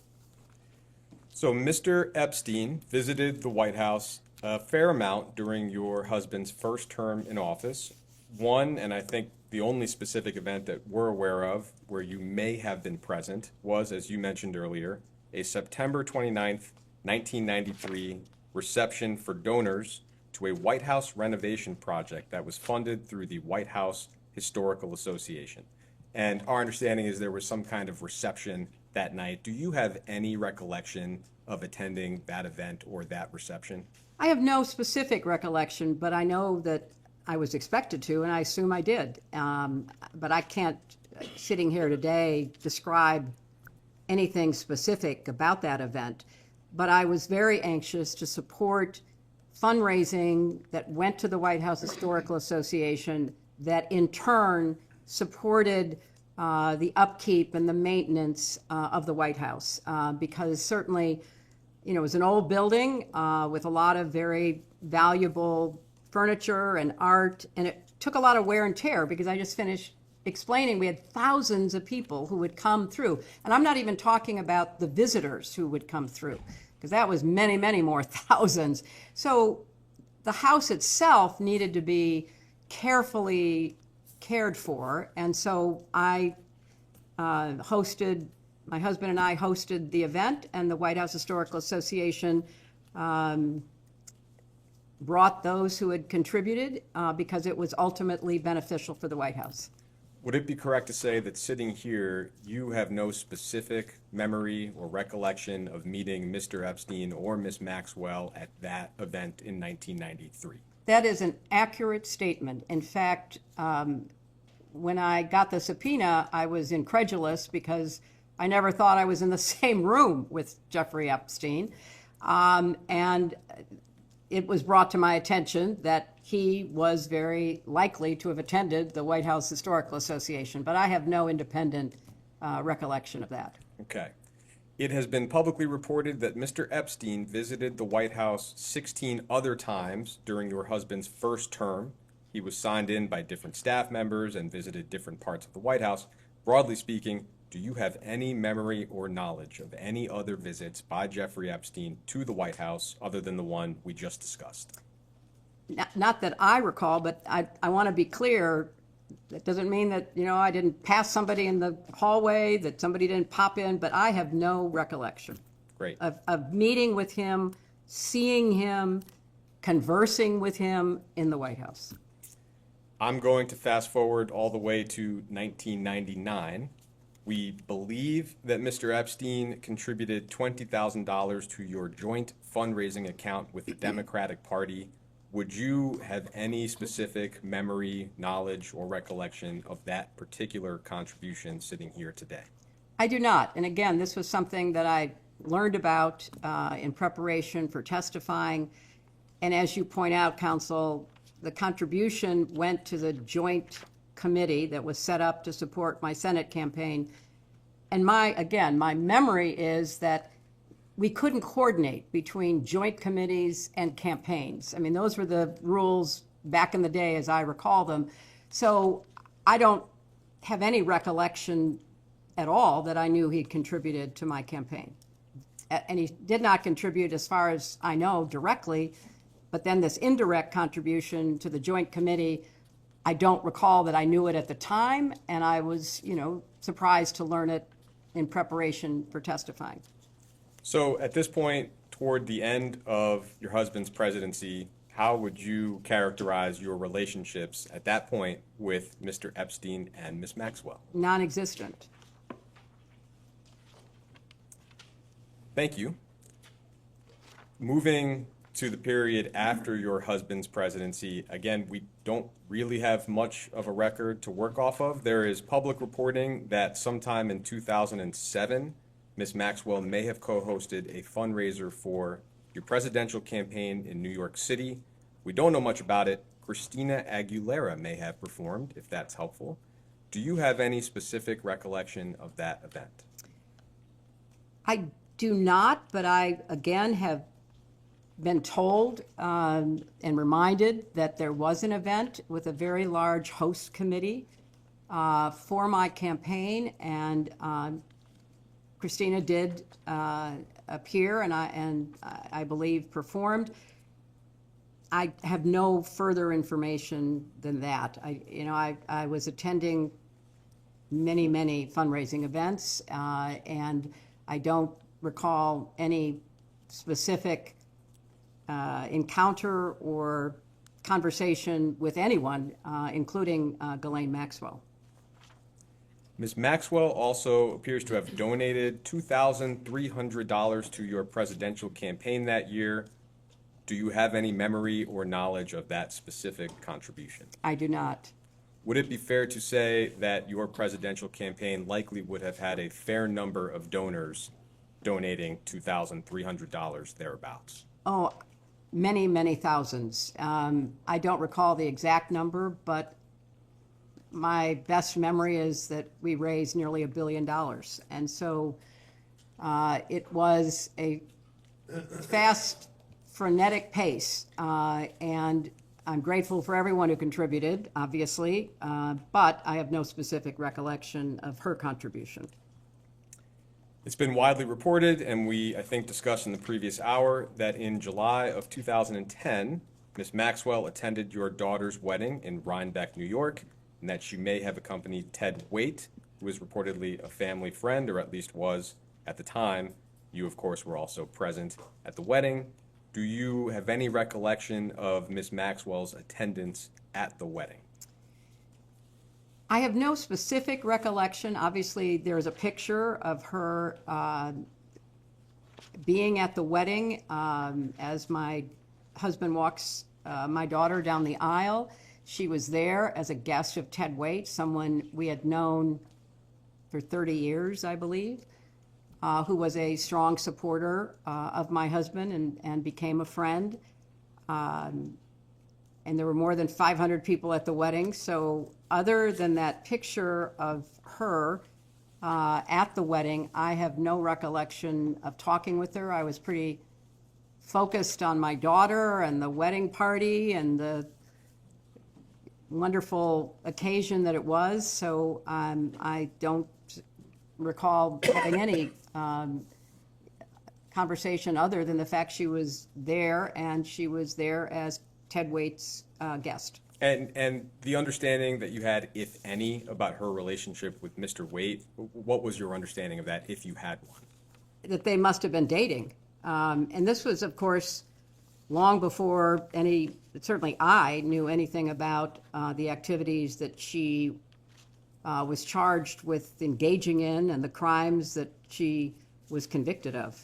So Mr. Epstein visited the White House a fair amount during your husband's first term in office. One, and I think the only specific event that we're aware of where you may have been present was, as you mentioned earlier, a September 29th, 1993 reception for donors to a White House renovation project that was funded through the White House Historical Association. And our understanding is there was some kind of reception that night. Do you have any recollection of attending that event or that reception? I have no specific recollection, but I know that I was expected to, and I assume I did. But I can't, sitting here today, describe anything specific about that event. But I was very anxious to support fundraising that went to the White House Historical Association that in turn supported the upkeep and the maintenance of the White House. Because certainly, it was an old building with a lot of very valuable furniture and art, and it took a lot of wear and tear because I just finished explaining we had thousands of people who would come through. And I'm not even talking about the visitors who would come through, because that was many, many more thousands. So the house itself needed to be carefully cared for, and so my husband and I hosted the event, and the White House Historical Association brought those who had contributed because it was ultimately beneficial for the White House. Would it be correct to say that sitting here, you have no specific memory or recollection of meeting Mr. Epstein or Ms. Maxwell at that event in 1993? That is an accurate statement. In fact, when I got the subpoena, I was incredulous because I never thought I was in the same room with Jeffrey Epstein. And it was brought to my attention that he was very likely to have attended the White House Historical Association, but I have no independent recollection of that. Okay. It has been publicly reported that Mr. Epstein visited the White House 16 other times during your husband's first term. He was signed in by different staff members and visited different parts of the White House. Broadly speaking, do you have any memory or knowledge of any other visits by Jeffrey Epstein to the White House other than the one we just discussed? Not that I recall, but I want to be clear, That doesn't mean that, I didn't pass somebody in the hallway, that somebody didn't pop in, but I have no recollection Great. of meeting with him, seeing him, conversing with him in the White House. I'm going to fast forward all the way to 1999. We believe that Mr. Epstein contributed $20,000 to your joint fundraising account with the Democratic Party. Would you have any specific memory, knowledge, or recollection of that particular contribution sitting here today? I do not. And again, this was something that I learned about in preparation for testifying. And as you point out, Counsel, the contribution went to the joint committee that was set up to support my Senate campaign. And my memory is that we couldn't coordinate between joint committees and campaigns. I mean, those were the rules back in the day as I recall them. So I don't have any recollection at all that I knew he contributed to my campaign. And he did not contribute, as far as I know, directly, but then this indirect contribution to the joint committee, I don't recall that I knew it at the time, and I was, surprised to learn it in preparation for testifying. So at this point, toward the end of your husband's presidency, how would you characterize your relationships at that point with Mr. Epstein and Ms. Maxwell? Non-existent. Thank you. Moving to the period after your husband's presidency, again, we don't really have much of a record to work off of. There is public reporting that sometime in 2007, Ms. Maxwell may have co-hosted a fundraiser for your presidential campaign in New York City. We don't know much about it. Christina Aguilera may have performed, if that's helpful. Do you have any specific recollection of that event? I do not, but I, again, have been told and reminded that there was an event with a very large host committee for my campaign, and Christina did appear and I believe performed. I have no further information than that. I was attending many fundraising events, and I don't recall any specific encounter or conversation with anyone, including Ghislaine Maxwell. Ms. Maxwell also appears to have donated $2,300 to your presidential campaign that year. Do you have any memory or knowledge of that specific contribution? I do not. Would it be fair to say that your presidential campaign likely would have had a fair number of donors donating $2,300 thereabouts? Oh, many thousands. I don't recall the exact number, but my best memory is that we raised nearly $1 billion. And so it was a fast, frenetic pace. And I'm grateful for everyone who contributed, obviously, but I have no specific recollection of her contribution. It's been widely reported, and we, I think, discussed in the previous hour, that in July of 2010, Ms. Maxwell attended your daughter's wedding in Rhinebeck, New York, and that she may have accompanied Ted Waite, who is reportedly a family friend, or at least was at the time. You, of course, were also present at the wedding. Do you have any recollection of Ms. Maxwell's attendance at the wedding? I have no specific recollection. Obviously, there's a picture of her being at the wedding as my husband walks my daughter down the aisle. She was there as a guest of Ted Waite, someone we had known for 30 years, I believe, who was a strong supporter of my husband and became a friend. And there were more than 500 people at the wedding. So other than that picture of her at the wedding, I have no recollection of talking with her. I was pretty focused on my daughter and the wedding party and the wonderful occasion that it was. So I don't recall having any conversation other than the fact she was there, and she was there as Ted Waite's guest. And the understanding that you had, if any, about her relationship with Mr. Waite, what was your understanding of that, if you had one? That they must have been dating. And this was, of course, long before certainly I knew anything about the activities that she was charged with engaging in and the crimes that she was convicted of.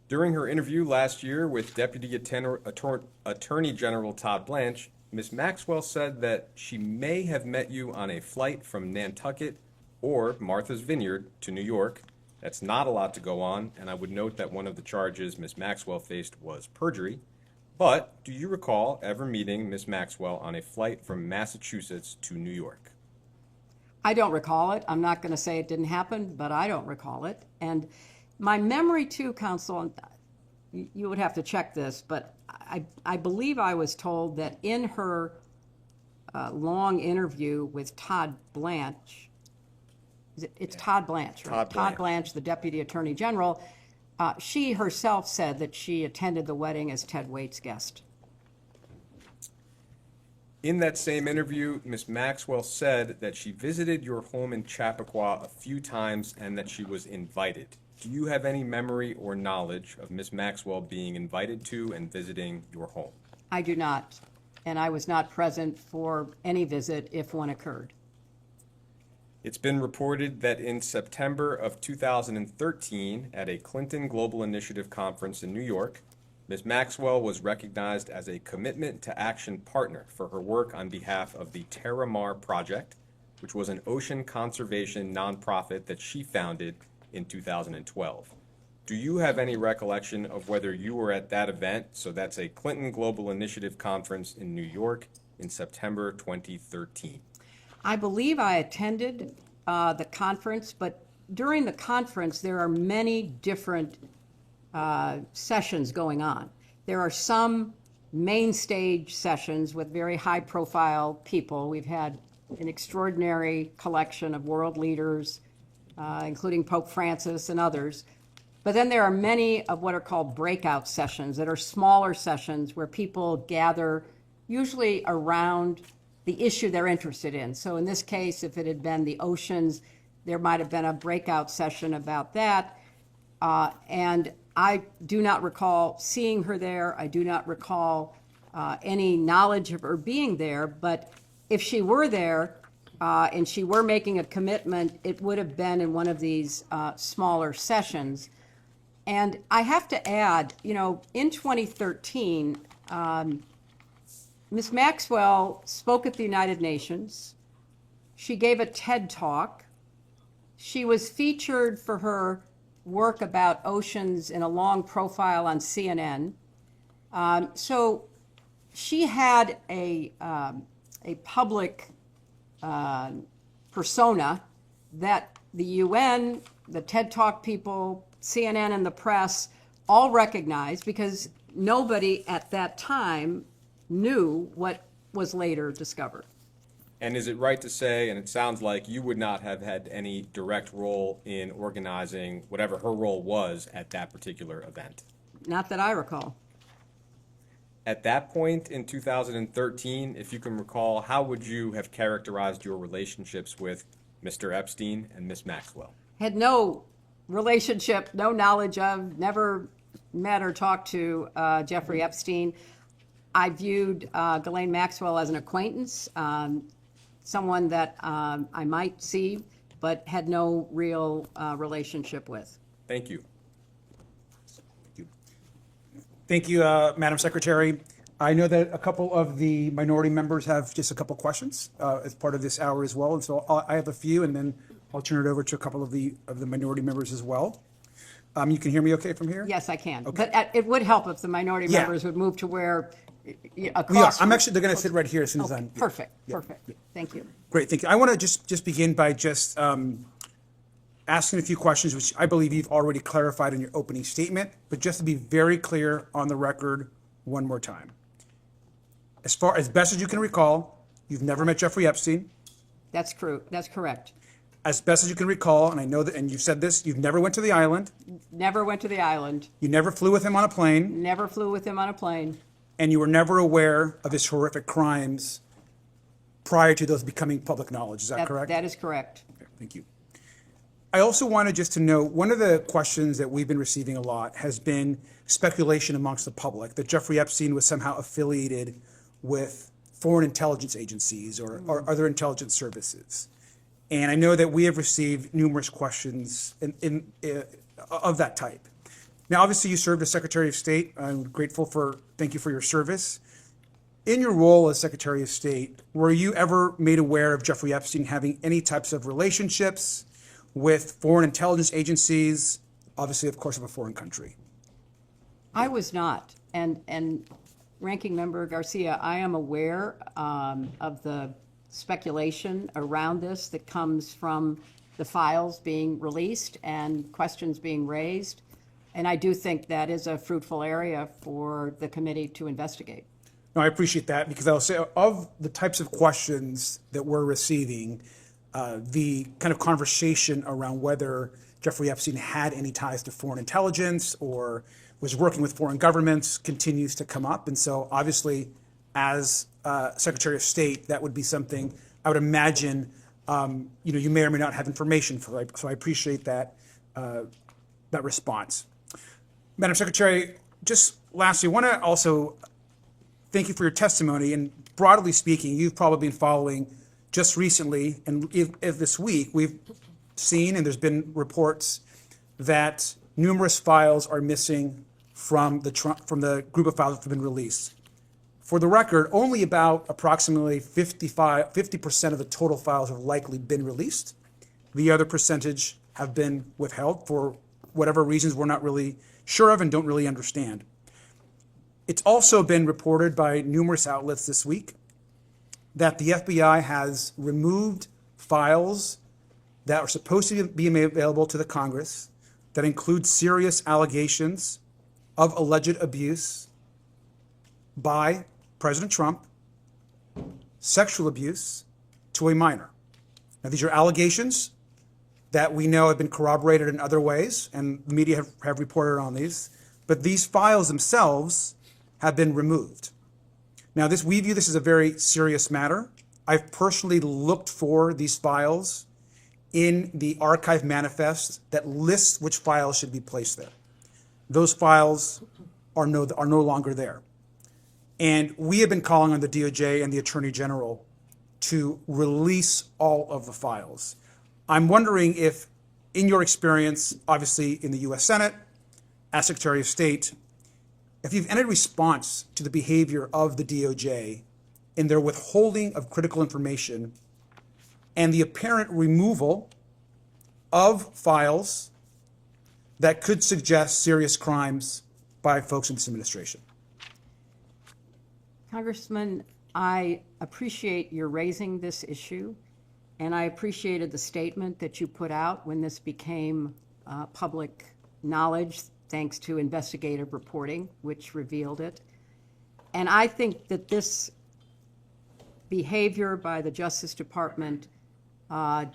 During her interview last year with Deputy Attorney General Todd Blanche, Ms. Maxwell said that she may have met you on a flight from Nantucket or Martha's Vineyard to New York. That's not a lot to go on, and I would note that one of the charges Ms. Maxwell faced was perjury. But do you recall ever meeting Ms. Maxwell on a flight from Massachusetts to New York? I don't recall it. I'm not going to say it didn't happen, but I don't recall it. And my memory too, counsel, you would have to check this, but I believe I was told that in her long interview with Todd Blanche, it's Todd Blanche, right? Todd Blanche, the Deputy Attorney General, she herself said that she attended the wedding as Ted Waite's guest. In that same interview, Ms. Maxwell said that she visited your home in Chappaqua a few times and that she was invited. Do you have any memory or knowledge of Ms. Maxwell being invited to and visiting your home? I do not, and I was not present for any visit if one occurred. It's been reported that in September of 2013, at a Clinton Global Initiative conference in New York, Ms. Maxwell was recognized as a Commitment to Action partner for her work on behalf of the Terramar Project, which was an ocean conservation nonprofit that she founded in 2012. Do you have any recollection of whether you were at that event? So that's a Clinton Global Initiative conference in New York in September 2013. I believe I attended the conference, but during the conference there are many different sessions going on. There are some main stage sessions with very high profile people. We've had an extraordinary collection of world leaders, including Pope Francis and others. But then there are many of what are called breakout sessions that are smaller sessions where people gather usually around the issue they're interested in. So in this case, if it had been the oceans, there might have been a breakout session about that. And I do not recall seeing her there. I do not recall any knowledge of her being there. But if she were there and she were making a commitment, it would have been in one of these smaller sessions. And I have to add, you know, in 2013, Ms. Maxwell spoke at the United Nations. She gave a TED Talk. She was featured for her work about oceans in a long profile on CNN. So she had a public persona that the UN, the TED Talk people, CNN and the press all recognized because nobody at that time knew what was later discovered. And is it right to say, and it sounds like you would not have had any direct role in organizing whatever her role was at that particular event? Not that I recall. At that point in 2013, if you can recall, how would you have characterized your relationships with Mr. Epstein and Ms. Maxwell? Had no relationship, no knowledge of, never met or talked to Jeffrey Epstein. I viewed Ghislaine Maxwell as an acquaintance, someone that I might see, but had no real relationship with. Thank you. Thank you, Madam Secretary. I know that a couple of the minority members have just a couple questions as part of this hour as well, and so I have a few, and then I'll turn it over to a couple of the minority members as well. You can hear me okay from here? Yes, I can. Okay. But it would help if the minority Yeah. members would move to where across. We are. I'm actually, they're going to sit right here as soon as I'm. Yeah. Perfect, Yeah. perfect. Thank you. Great, thank you. I want to just begin by just asking a few questions, which I believe you've already clarified in your opening statement, but just to be very clear on the record one more time. As best as you can recall, you've never met Jeffrey Epstein. That's true. That's correct. As best as you can recall, and I know that, and you've said this, you've never went to the island. Never went to the island. You never flew with him on a plane. Never flew with him on a plane. and you were never aware of his horrific crimes prior to those becoming public knowledge. Is that correct? That is correct. Okay, thank you. I also wanted just to know, one of the questions that we've been receiving a lot has been speculation amongst the public that Jeffrey Epstein was somehow affiliated with foreign intelligence agencies or other intelligence services. And I know that we have received numerous questions of that type. Now, obviously, you served as Secretary of State. I'm grateful thank you for your service. In your role as Secretary of State, were you ever made aware of Jeffrey Epstein having any types of relationships with foreign intelligence agencies, obviously, of course, of a foreign country? I was not. And Ranking Member Garcia, I am aware of the speculation around this that comes from the files being released and questions being raised. And I do think that is a fruitful area for the committee to investigate. No, I appreciate that, because I'll say of the types of questions that we're receiving, the kind of conversation around whether Jeffrey Epstein had any ties to foreign intelligence or was working with foreign governments continues to come up. And so obviously, as Secretary of State, that would be something I would imagine you may or may not have information for. So I appreciate that response. Madam Secretary, just lastly, I want to also thank you for your testimony. And broadly speaking, you've probably been following just recently, and if this week, we've seen, and there's been reports that numerous files are missing from the group of files that have been released. For the record, only about approximately 50% of the total files have likely been released. The other percentage have been withheld for whatever reasons we're not really sure of and don't really understand. It's also been reported by numerous outlets this week that the FBI has removed files that are supposed to be made available to the Congress that include serious allegations of alleged abuse by President Trump, sexual abuse to a minor. Now, these are allegations that we know have been corroborated in other ways, and the media have reported on these, but these files themselves have been removed. Now, we view this as a very serious matter. I've personally looked for these files in the archive manifest that lists which files should be placed there. Those files are no longer there. And we have been calling on the DOJ and the Attorney General to release all of the files. I'm wondering if, in your experience, obviously in the U.S. Senate, as Secretary of State, if you've any response to the behavior of the DOJ in their withholding of critical information and the apparent removal of files that could suggest serious crimes by folks in this administration. Congressman, I appreciate your raising this issue, and I appreciated the statement that you put out when this became public knowledge, thanks to investigative reporting, which revealed it. And I think that this behavior by the Justice Department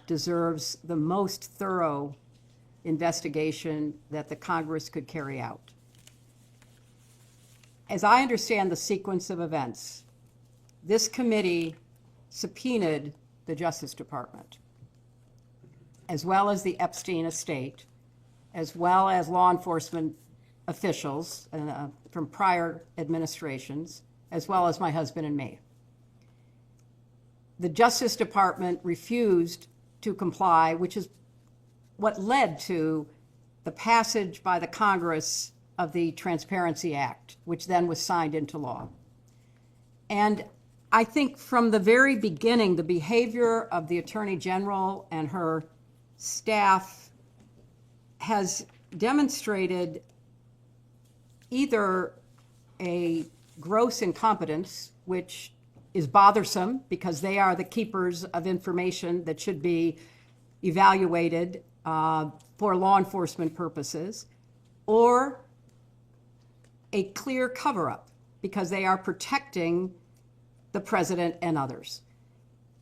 deserves the most thorough investigation that the Congress could carry out. As I understand the sequence of events, this committee subpoenaed the Justice Department, as well as the Epstein estate, as well as law enforcement officials from prior administrations, as well as my husband and me. The Justice Department refused to comply, which is what led to the passage by the Congress of the Transparency Act, which then was signed into law. And I think from the very beginning, the behavior of the Attorney General and her staff has demonstrated either a gross incompetence, which is bothersome because they are the keepers of information that should be evaluated for law enforcement purposes, or a clear cover-up because they are protecting the president and others.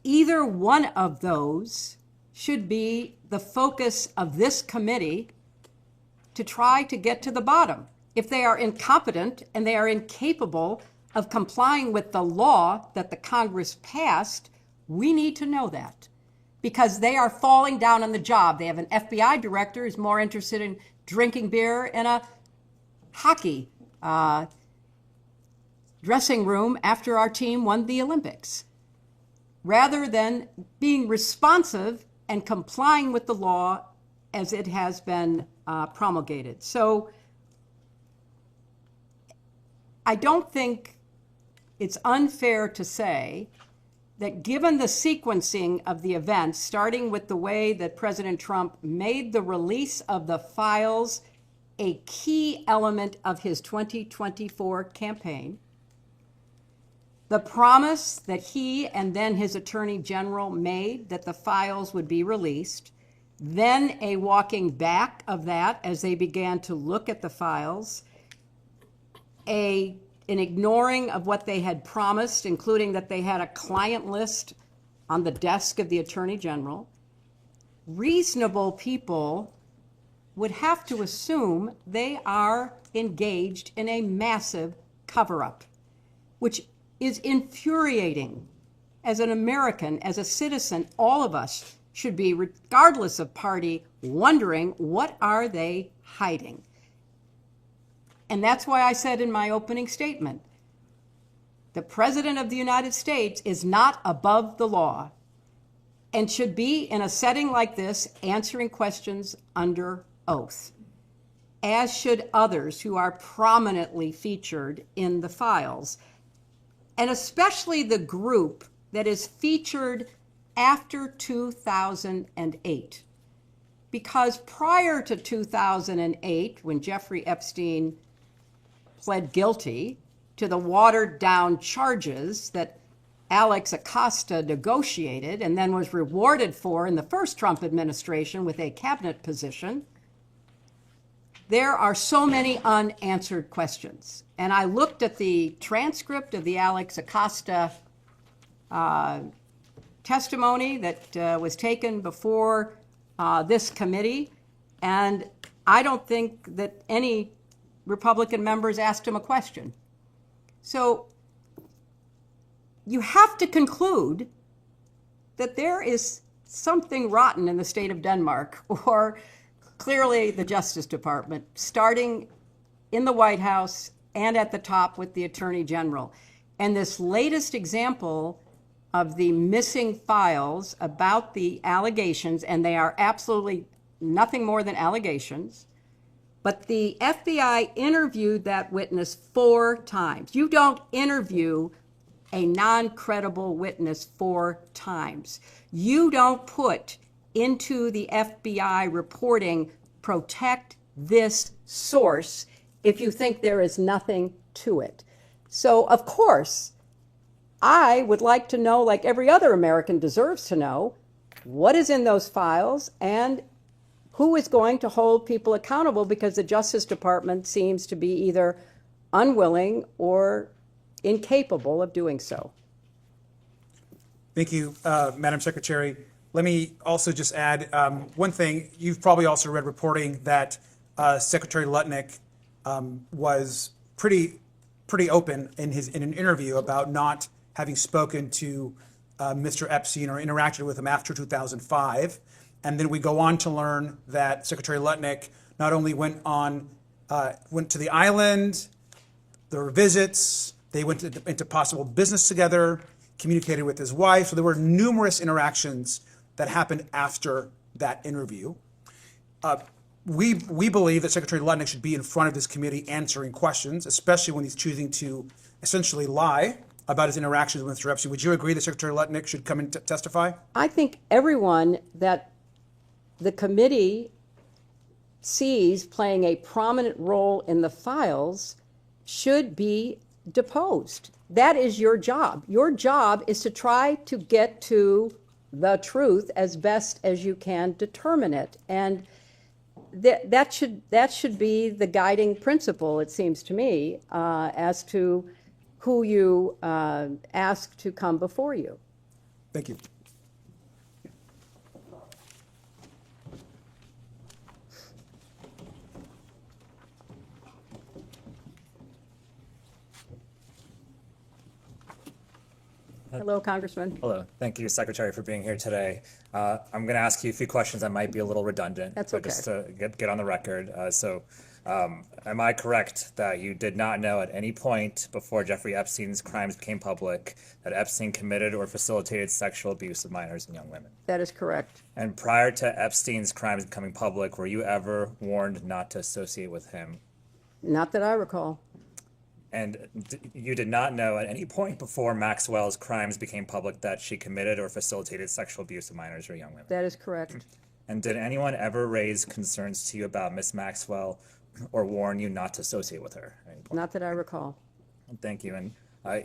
Either one of those should be the focus of this committee to try to get to the bottom. If they are incompetent and they are incapable of complying with the law that the Congress passed, we need to know that because they are falling down on the job. They have an FBI director who's more interested in drinking beer in a hockey dressing room after our team won the Olympics, rather than being responsive and complying with the law as it has been promulgated. So I don't think it's unfair to say that given the sequencing of the events, starting with the way that President Trump made the release of the files a key element of his 2024 campaign, the promise that he and then his attorney general made that the files would be released, then a walking back of that as they began to look at the files, an ignoring of what they had promised, including that they had a client list on the desk of the attorney general, reasonable people would have to assume they are engaged in a massive cover-up, which is infuriating. As an American, as a citizen, all of us should be, regardless of party, wondering what are they hiding. And that's why I said in my opening statement, the President of the United States is not above the law and should be, in a setting like this, answering questions under oath, as should others who are prominently featured in the files, and especially the group that is featured after 2008. Because prior to 2008, when Jeffrey Epstein pled guilty to the watered-down charges that Alex Acosta negotiated and then was rewarded for in the first Trump administration with a cabinet position, there are so many unanswered questions. And I looked at the transcript of the Alex Acosta testimony that was taken before this committee, and I don't think that any Republican members asked him a question. So you have to conclude that there is something rotten in the state of Denmark, or clearly the Justice Department, starting in the White House and at the top with the Attorney General. And this latest example of the missing files about the allegations, and they are absolutely nothing more than allegations, but the FBI interviewed that witness 4 times. You don't interview a non-credible witness 4 times. You don't put into the FBI reporting, protect this source, if you think there is nothing to it. So, of course, I would like to know, like every other American deserves to know, what is in those files and who is going to hold people accountable, because the Justice Department seems to be either unwilling or incapable of doing so. Thank you, Madam Secretary. Let me also just add one thing. You've probably also read reporting that Secretary Lutnick was pretty open in an interview about not having spoken to Mr. Epstein or interacted with him after 2005. And then we go on to learn that Secretary Lutnick not only went to the island, there were visits, they went into possible business together, communicated with his wife. So there were numerous interactions that happened after that interview. We believe that Secretary Lutnick should be in front of this committee answering questions, especially when he's choosing to essentially lie about his interactions with Mr. Epstein. Would you agree that Secretary Lutnick should come and testify? I think everyone that the committee sees playing a prominent role in the files should be deposed. That is your job. Your job is to try to get to the truth as best as you can determine it. And that should be the guiding principle, it seems to me, as to who you ask to come before you. Thank you. Hello, Congressman. Hello. Thank you, Secretary, for being here today. I'm going to ask you a few questions that might be a little redundant. That's but okay. Just to get on the record. Am I correct that you did not know at any point before Jeffrey Epstein's crimes became public that Epstein committed or facilitated sexual abuse of minors and young women? That is correct. And prior to Epstein's crimes becoming public, were you ever warned not to associate with him? Not that I recall. And you did not know at any point before Maxwell's crimes became public that she committed or facilitated sexual abuse of minors or young women? That is correct. And did anyone ever raise concerns to you about Miss Maxwell or warn you not to associate with her at any point? Not that I recall. Thank you. And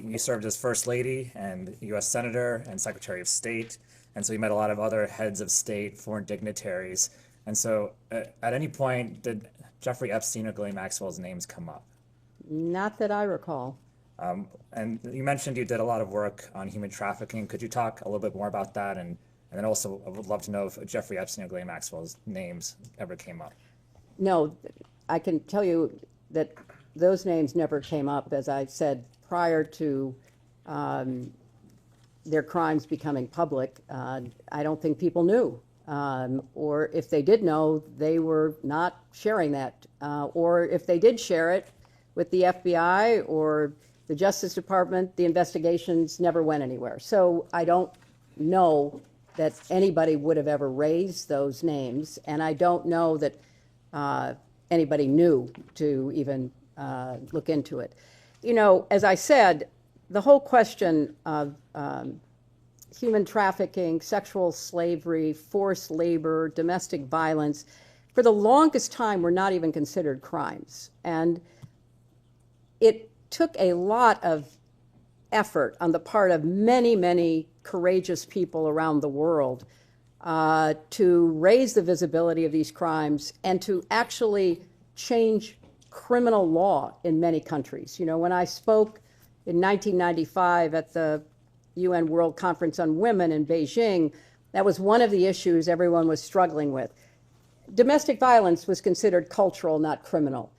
you served as First Lady and U.S. Senator and Secretary of State. And so you met a lot of other heads of state, foreign dignitaries. And so at any point, did Jeffrey Epstein or Ghislaine Maxwell's names come up? Not that I recall. And you mentioned you did a lot of work on human trafficking. Could you talk a little bit more about that? And then also, I would love to know if Jeffrey Epstein or Ghislaine Maxwell's names ever came up. No, I can tell you that those names never came up, as I said, prior to their crimes becoming public. I don't think people knew. Or if they did know, they were not sharing that. Or if they did share it with the FBI or the Justice Department, the investigations never went anywhere. So I don't know that anybody would have ever raised those names, and I don't know that anybody knew to even look into it. You know, as I said, the whole question of human trafficking, sexual slavery, forced labor, domestic violence, for the longest time were not even considered crimes. And it took a lot of effort on the part of many, many courageous people around the world to raise the visibility of these crimes and to actually change criminal law in many countries. You know, when I spoke in 1995 at the UN World Conference on Women in Beijing, that was one of the issues everyone was struggling with. Domestic violence was considered cultural, not criminal.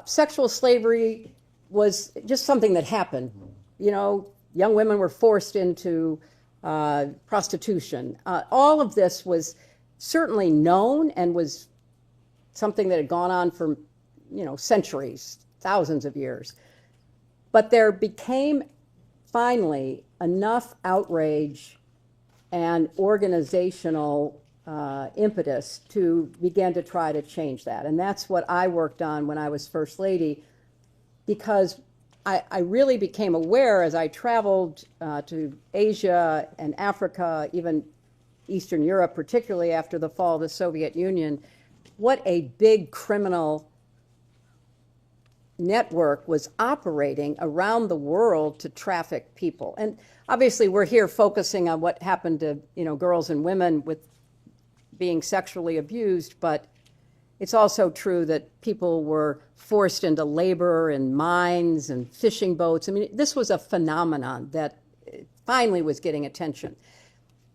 Sexual slavery was just something that happened. You know, young women were forced into prostitution. All of this was certainly known and was something that had gone on for, you know, centuries, thousands of years. But there became finally enough outrage and organizational impetus to begin to try to change that. And that's what I worked on when I was First Lady, because I really became aware as I traveled to Asia and Africa, even Eastern Europe, particularly after the fall of the Soviet Union, what a big criminal network was operating around the world to traffic people. And obviously we're here focusing on what happened to, you know, girls and women with being sexually abused, but it's also true that people were forced into labor in mines and fishing boats. I mean, this was a phenomenon that finally was getting attention.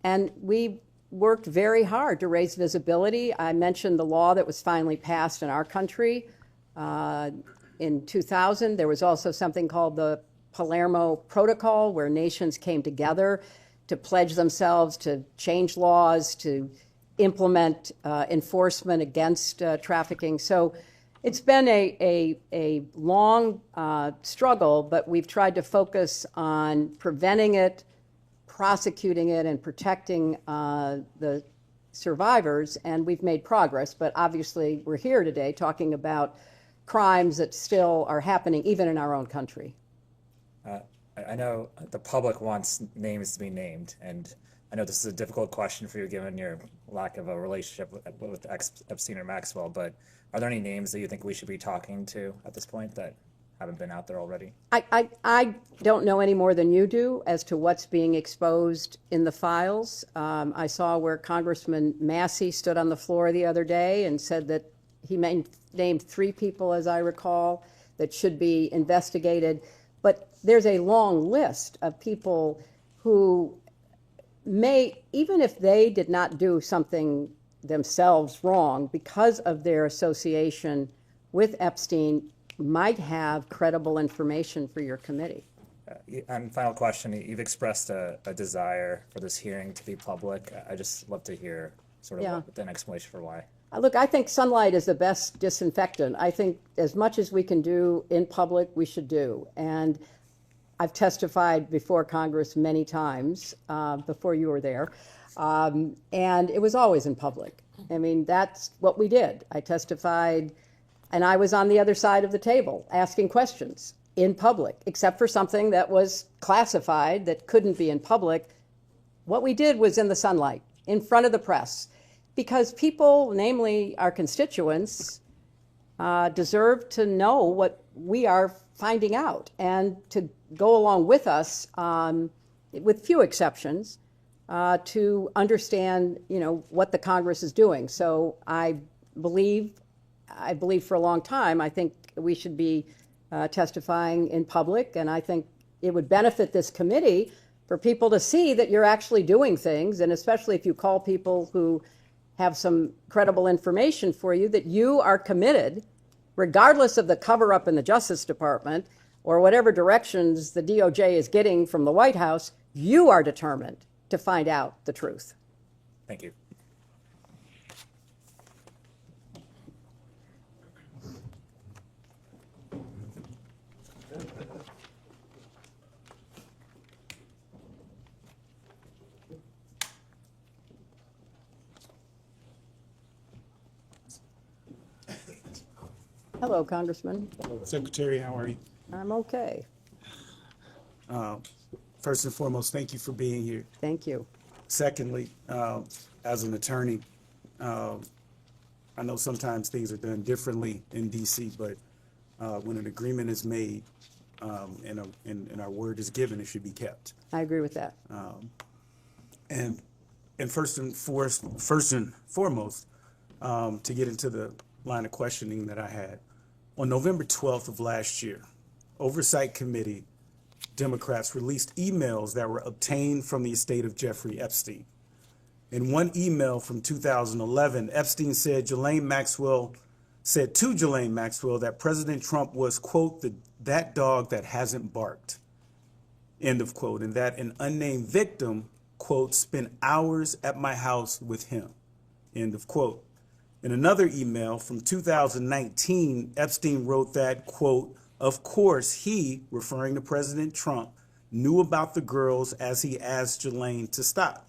And we worked very hard to raise visibility. I mentioned the law that was finally passed in our country in 2000. There was also something called the Palermo Protocol, where nations came together to pledge themselves to change laws, to implement enforcement against trafficking. So it's been a long struggle, but we've tried to focus on preventing it, prosecuting it, and protecting the survivors, and we've made progress. But obviously, we're here today talking about crimes that still are happening even in our own country. I know the public wants names to be named, and I know this is a difficult question for you given your lack of a relationship with Epstein or Maxwell, but are there any names that you think we should be talking to at this point that haven't been out there already? I don't know any more than you do as to what's being exposed in the files. I saw where Congressman Massey stood on the floor the other day and said that he named 3 people, as I recall, that should be investigated. But there's a long list of people who may, even if they did not do something themselves wrong, because of their association with Epstein, might have credible information for your committee. And final question, you've expressed a desire for this hearing to be public. I just love to hear sort of Yeah. an explanation for why. Look, I think sunlight is the best disinfectant. I think as much as we can do in public, we should do. And I've testified before Congress many times, before you were there, and it was always in public. I mean, that's what we did. I testified, and I was on the other side of the table asking questions in public, except for something that was classified that couldn't be in public. What we did was in the sunlight, in front of the press, because people, namely our constituents, deserve to know what we are finding out and to go along with us, with few exceptions, to understand, what the Congress is doing. So I believe for a long time, I think we should be testifying in public, and I think it would benefit this committee for people to see that you're actually doing things, and especially if you call people who have some credible information for you, that you are committed, regardless of the cover-up in the Justice Department or whatever directions the DOJ is getting from the White House, you are determined to find out the truth. Thank you. Hello, Congressman. Secretary, how are you? I'm okay. First and foremost, thank you for being here. Thank you. Secondly, as an attorney, I know sometimes things are done differently in DC, but when an agreement is made and our word is given, it should be kept. I agree with that. And first and foremost, to get into the line of questioning that I had, on November 12th of last year, Oversight Committee Democrats released emails that were obtained from the estate of Jeffrey Epstein. In one email from 2011, Epstein said to Ghislaine Maxwell that President Trump was, quote, that dog that hasn't barked, end of quote, and that an unnamed victim, quote, spent hours at my house with him, end of quote. In another email from 2019, Epstein wrote that, quote, of course he, referring to President Trump, knew about the girls as he asked Ghislaine to stop.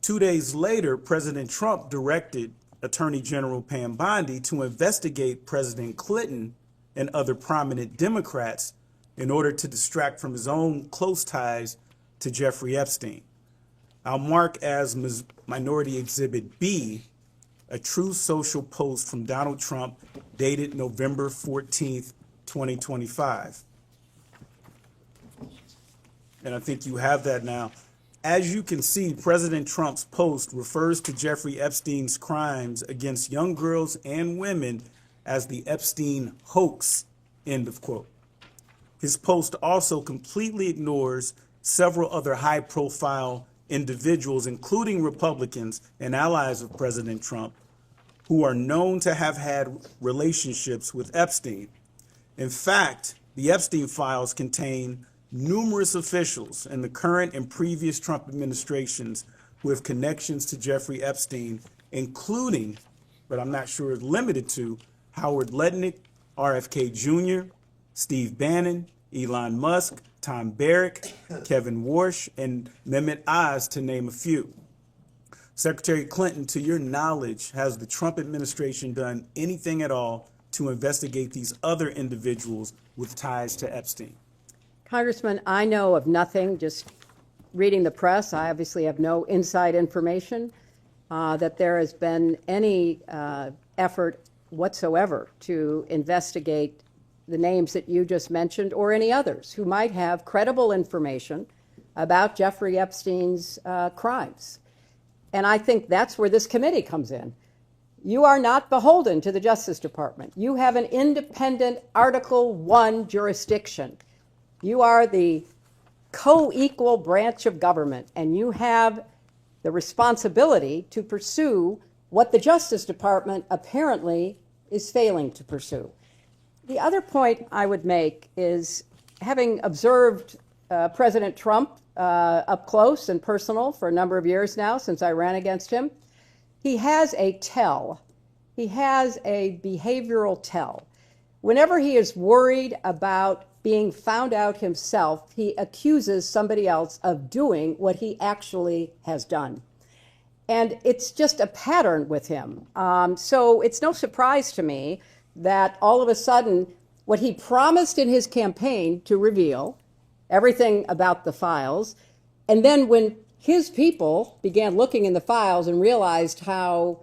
2 days later, President Trump directed Attorney General Pam Bondi to investigate President Clinton and other prominent Democrats in order to distract from his own close ties to Jeffrey Epstein. I'll mark as Minority Exhibit B a True Social post from Donald Trump dated November 14th, 2025. And I think you have that now. As you can see, President Trump's post refers to Jeffrey Epstein's crimes against young girls and women as the Epstein hoax, end of quote. His post also completely ignores several other high-profile individuals, including Republicans and allies of President Trump, who are known to have had relationships with Epstein. In fact, the Epstein files contain numerous officials in the current and previous Trump administrations with connections to Jeffrey Epstein, including, but I'm not sure limited to, Howard Lutnick, RFK Jr., Steve Bannon, Elon Musk, Tom Barrack, Kevin Warsh, and Mehmet Oz, to name a few. Secretary Clinton, to your knowledge, has the Trump administration done anything at all to investigate these other individuals with ties to Epstein? Congressman, I know of nothing, just reading the press. I obviously have no inside information that there has been any effort whatsoever to investigate the names that you just mentioned or any others who might have credible information about Jeffrey Epstein's crimes. And I think that's where this committee comes in. You are not beholden to the Justice Department. You have an independent Article I jurisdiction. You are the co-equal branch of government, and you have the responsibility to pursue what the Justice Department apparently is failing to pursue. The other point I would make is, having observed President Trump up close and personal for a number of years now since I ran against him. He has a tell. He has a behavioral tell. Whenever he is worried about being found out himself, he accuses somebody else of doing what he actually has done. And it's just a pattern with him. So it's no surprise to me that all of a sudden, what he promised in his campaign to reveal, everything about the files, and then when his people began looking in the files and realized how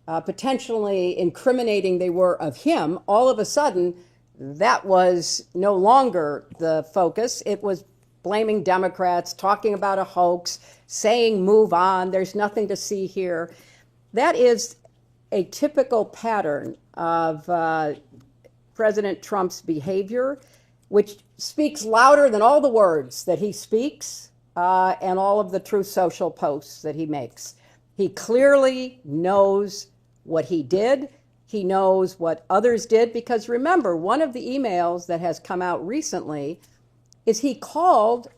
potentially incriminating they were of him, all of a sudden, that was no longer the focus. It was blaming Democrats, talking about a hoax, saying move on, there's nothing to see here. That is a typical pattern of President Trump's behavior, which speaks louder than all the words that he speaks and all of the Truth Social posts that he makes. He clearly knows what he did. He knows what others did, because remember, one of the emails that has come out recently is he called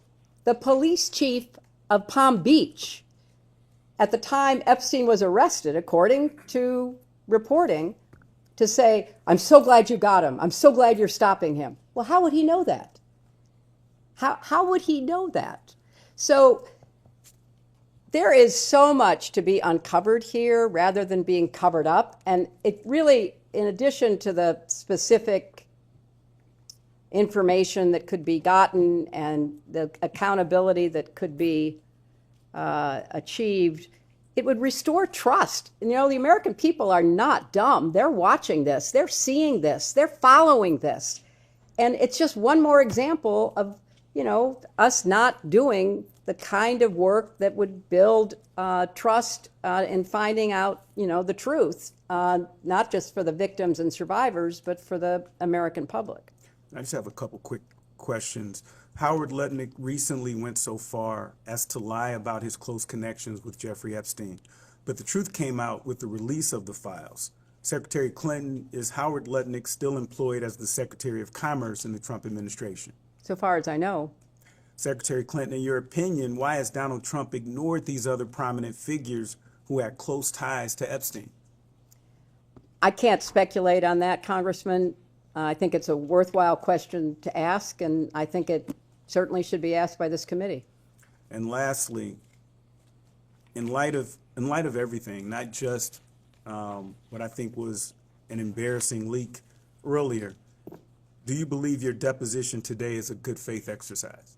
the police chief of Palm Beach at the time Epstein was arrested, according to reporting, to say, I'm so glad you got him. I'm so glad you're stopping him. Well, how would he know that? How would he know that? So there is so much to be uncovered here rather than being covered up. And it really, in addition to the specific information that could be gotten and the accountability that could be achieved, it would restore trust. You know, the American people are not dumb. They're watching this. They're seeing this. They're following this. And it's just one more example of, you know, us not doing the kind of work that would build trust in finding out, you know, the truth, not just for the victims and survivors, but for the American public. I just have a couple quick questions. Howard Lutnick recently went so far as to lie about his close connections with Jeffrey Epstein, but the truth came out with the release of the files. Secretary Clinton, is Howard Lutnick still employed as the Secretary of Commerce in the Trump administration? So far as I know. Secretary Clinton, in your opinion, why has Donald Trump ignored these other prominent figures who had close ties to Epstein? I can't speculate on that, Congressman. I think it's a worthwhile question to ask, and I think it certainly should be asked by this committee. And lastly, in light of everything, not just what I think was an embarrassing leak earlier, do you believe your deposition today is a good faith exercise?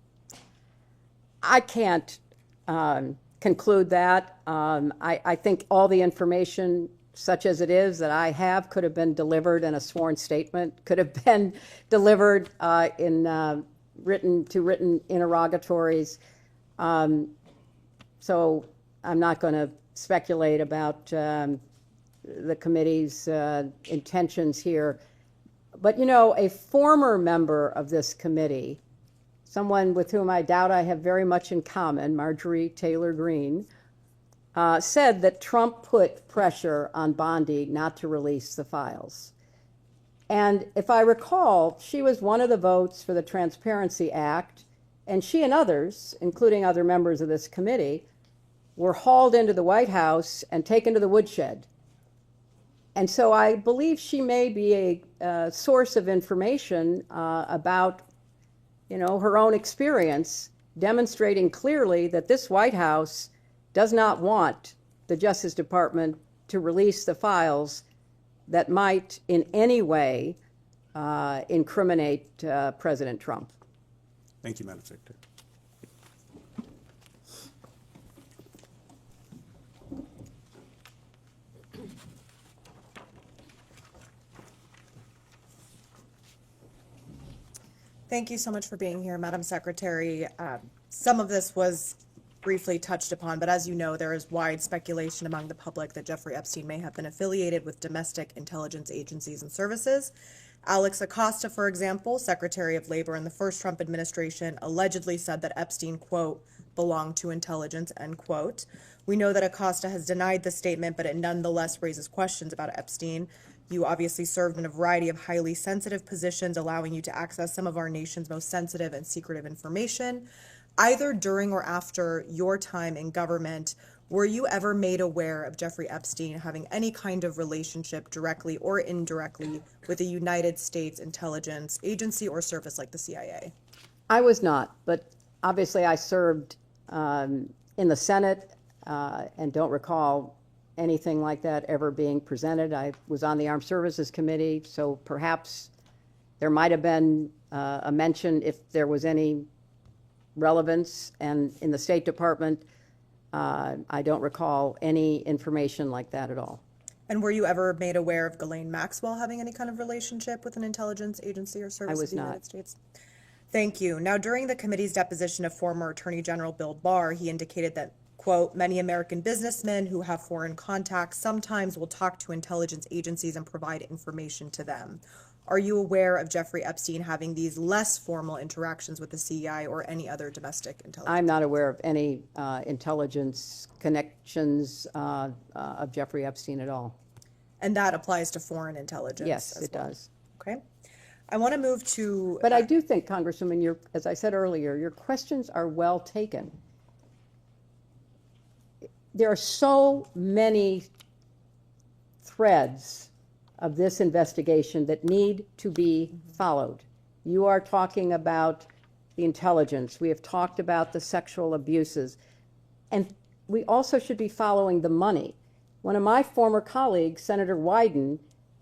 I can't conclude that. I think all the information, such as it is, that I have could have been delivered in a sworn statement, could have been delivered in written interrogatories. So I'm not going to speculate about the committee's intentions here. But, you know, a former member of this committee, someone with whom I doubt I have very much in common, Marjorie Taylor Greene, said that Trump put pressure on Bondi not to release the files. And if I recall, she was one of the votes for the Transparency Act, and she and others, including other members of this committee, were hauled into the White House and taken to the woodshed. And so I believe she may be a source of information about, you know, her own experience, demonstrating clearly that this White House does not want the Justice Department to release the files that might in any way incriminate President Trump. Thank you, Madam Secretary. Thank you so much for being here, Madam Secretary. Some of this was briefly touched upon, but as you know, there is wide speculation among the public that Jeffrey Epstein may have been affiliated with domestic intelligence agencies and services. Alex Acosta, for example, Secretary of Labor in the first Trump administration, allegedly said that Epstein, quote, belonged to intelligence, end quote. We know that Acosta has denied the statement, but it nonetheless raises questions about Epstein. You obviously served in a variety of highly sensitive positions, allowing you to access some of our nation's most sensitive and secretive information. Either during or after your time in government, were you ever made aware of Jeffrey Epstein having any kind of relationship, directly or indirectly, with a United States intelligence agency or service like the CIA? I was not, but obviously I served in the Senate and don't recall anything like that ever being presented. I was on the Armed Services Committee, so perhaps there might have been a mention if there was any relevance, and in the State Department, I don't recall any information like that at all. And were you ever made aware of Ghislaine Maxwell having any kind of relationship with an intelligence agency or service of the United States? Thank you. Now, during the committee's deposition of former Attorney General Bill Barr, he indicated that, quote, many American businessmen who have foreign contacts sometimes will talk to intelligence agencies and provide information to them. Are you aware of Jeffrey Epstein having these less formal interactions with the CIA or any other domestic intelligence? I'm not aware of any intelligence connections of Jeffrey Epstein at all. And that applies to foreign intelligence? Yes, as it well. does. Okay. I want to move to... But I do think, Congresswoman, as I said earlier, your questions are well taken. There are so many threads of this investigation that need to be followed. You are talking about the intelligence. We have talked about the sexual abuses. And we also should be following the money. One of my former colleagues, Senator Wyden,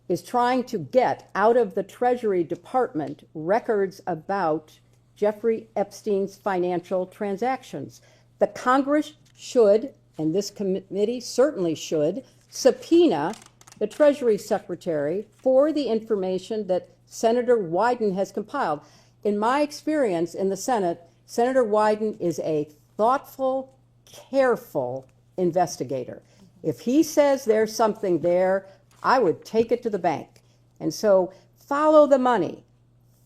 is trying to get out of the Treasury Department records about Jeffrey Epstein's financial transactions. The Congress should, and this committee certainly should, subpoena the Treasury Secretary for the information that Senator Wyden has compiled. In my experience in the Senate, Senator Wyden is a thoughtful, careful investigator. If he says there's something there, I would take it to the bank. And so follow the money.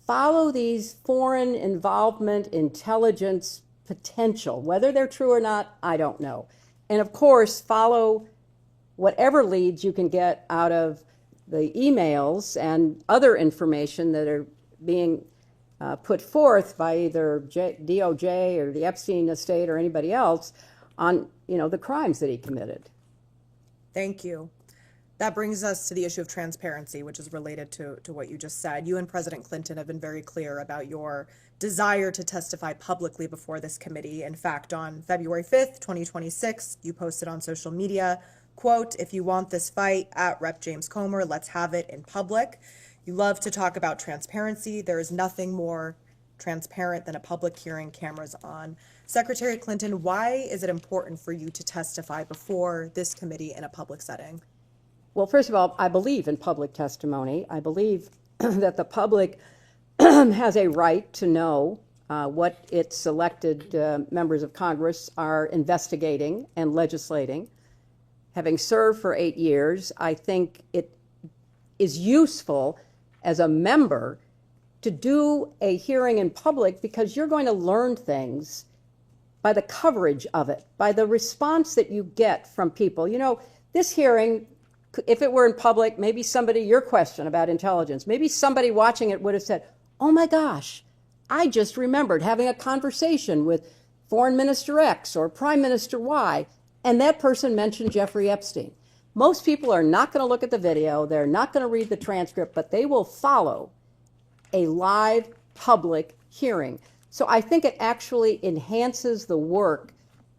Follow these foreign involvement intelligence potential. Whether they're true or not, I don't know. And of course, follow whatever leads you can get out of the emails and other information that are being put forth by either DOJ or the Epstein estate or anybody else on, the crimes that he committed. Thank you. That brings us to the issue of transparency, which is related to what you just said. You and President Clinton have been very clear about your desire to testify publicly before this committee. In fact, on February 5th, 2026, you posted on social media, quote, if you want this fight at Rep. James Comer, let's have it in public. You love to talk about transparency. There is nothing more transparent than a public hearing, cameras on. Secretary Clinton, why is it important for you to testify before this committee in a public setting? Well, first of all, I believe in public testimony. I believe that the public has a right to know what its elected members of Congress are investigating and legislating. Having served for 8 years, I think it is useful as a member to do a hearing in public because you're going to learn things by the coverage of it, by the response that you get from people. This hearing, if it were in public, maybe your question about intelligence, maybe somebody watching it would have said, oh my gosh, I just remembered having a conversation with Foreign Minister X or Prime Minister Y, and that person mentioned Jeffrey Epstein. Most people are not going to look at the video, they're not going to read the transcript, but they will follow a live public hearing. So I think it actually enhances the work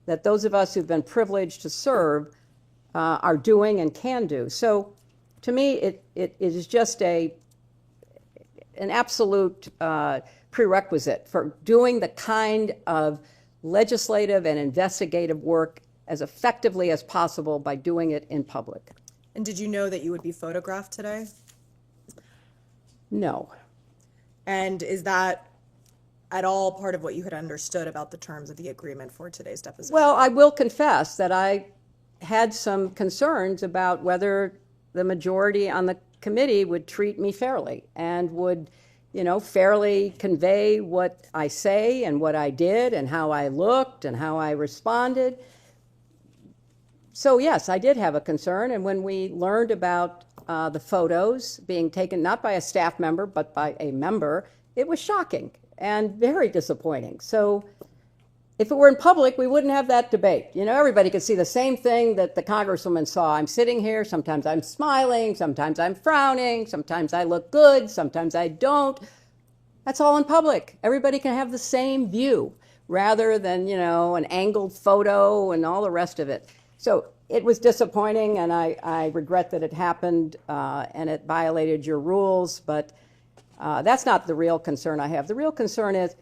that those of us who've been privileged to serve are doing and can do. So to me, it is just an absolute prerequisite for doing the kind of legislative and investigative work as effectively as possible by doing it in public. And did you know that you would be photographed today? No. And is that at all part of what you had understood about the terms of the agreement for today's deposition? Well, I will confess that I had some concerns about whether the majority on the committee would treat me fairly and would, fairly convey what I say and what I did and how I looked and how I responded. So yes, I did have a concern, and when we learned about the photos being taken not by a staff member, but by a member, it was shocking and very disappointing. So if it were in public, we wouldn't have that debate. You know, everybody could see the same thing that the congresswoman saw. I'm sitting here, sometimes I'm smiling, sometimes I'm frowning, sometimes I look good, sometimes I don't. That's all in public. Everybody can have the same view rather than, you know, an angled photo and all the rest of it. So it was disappointing, and I regret that it happened, and it violated your rules, but that's not the real concern I have. The real concern is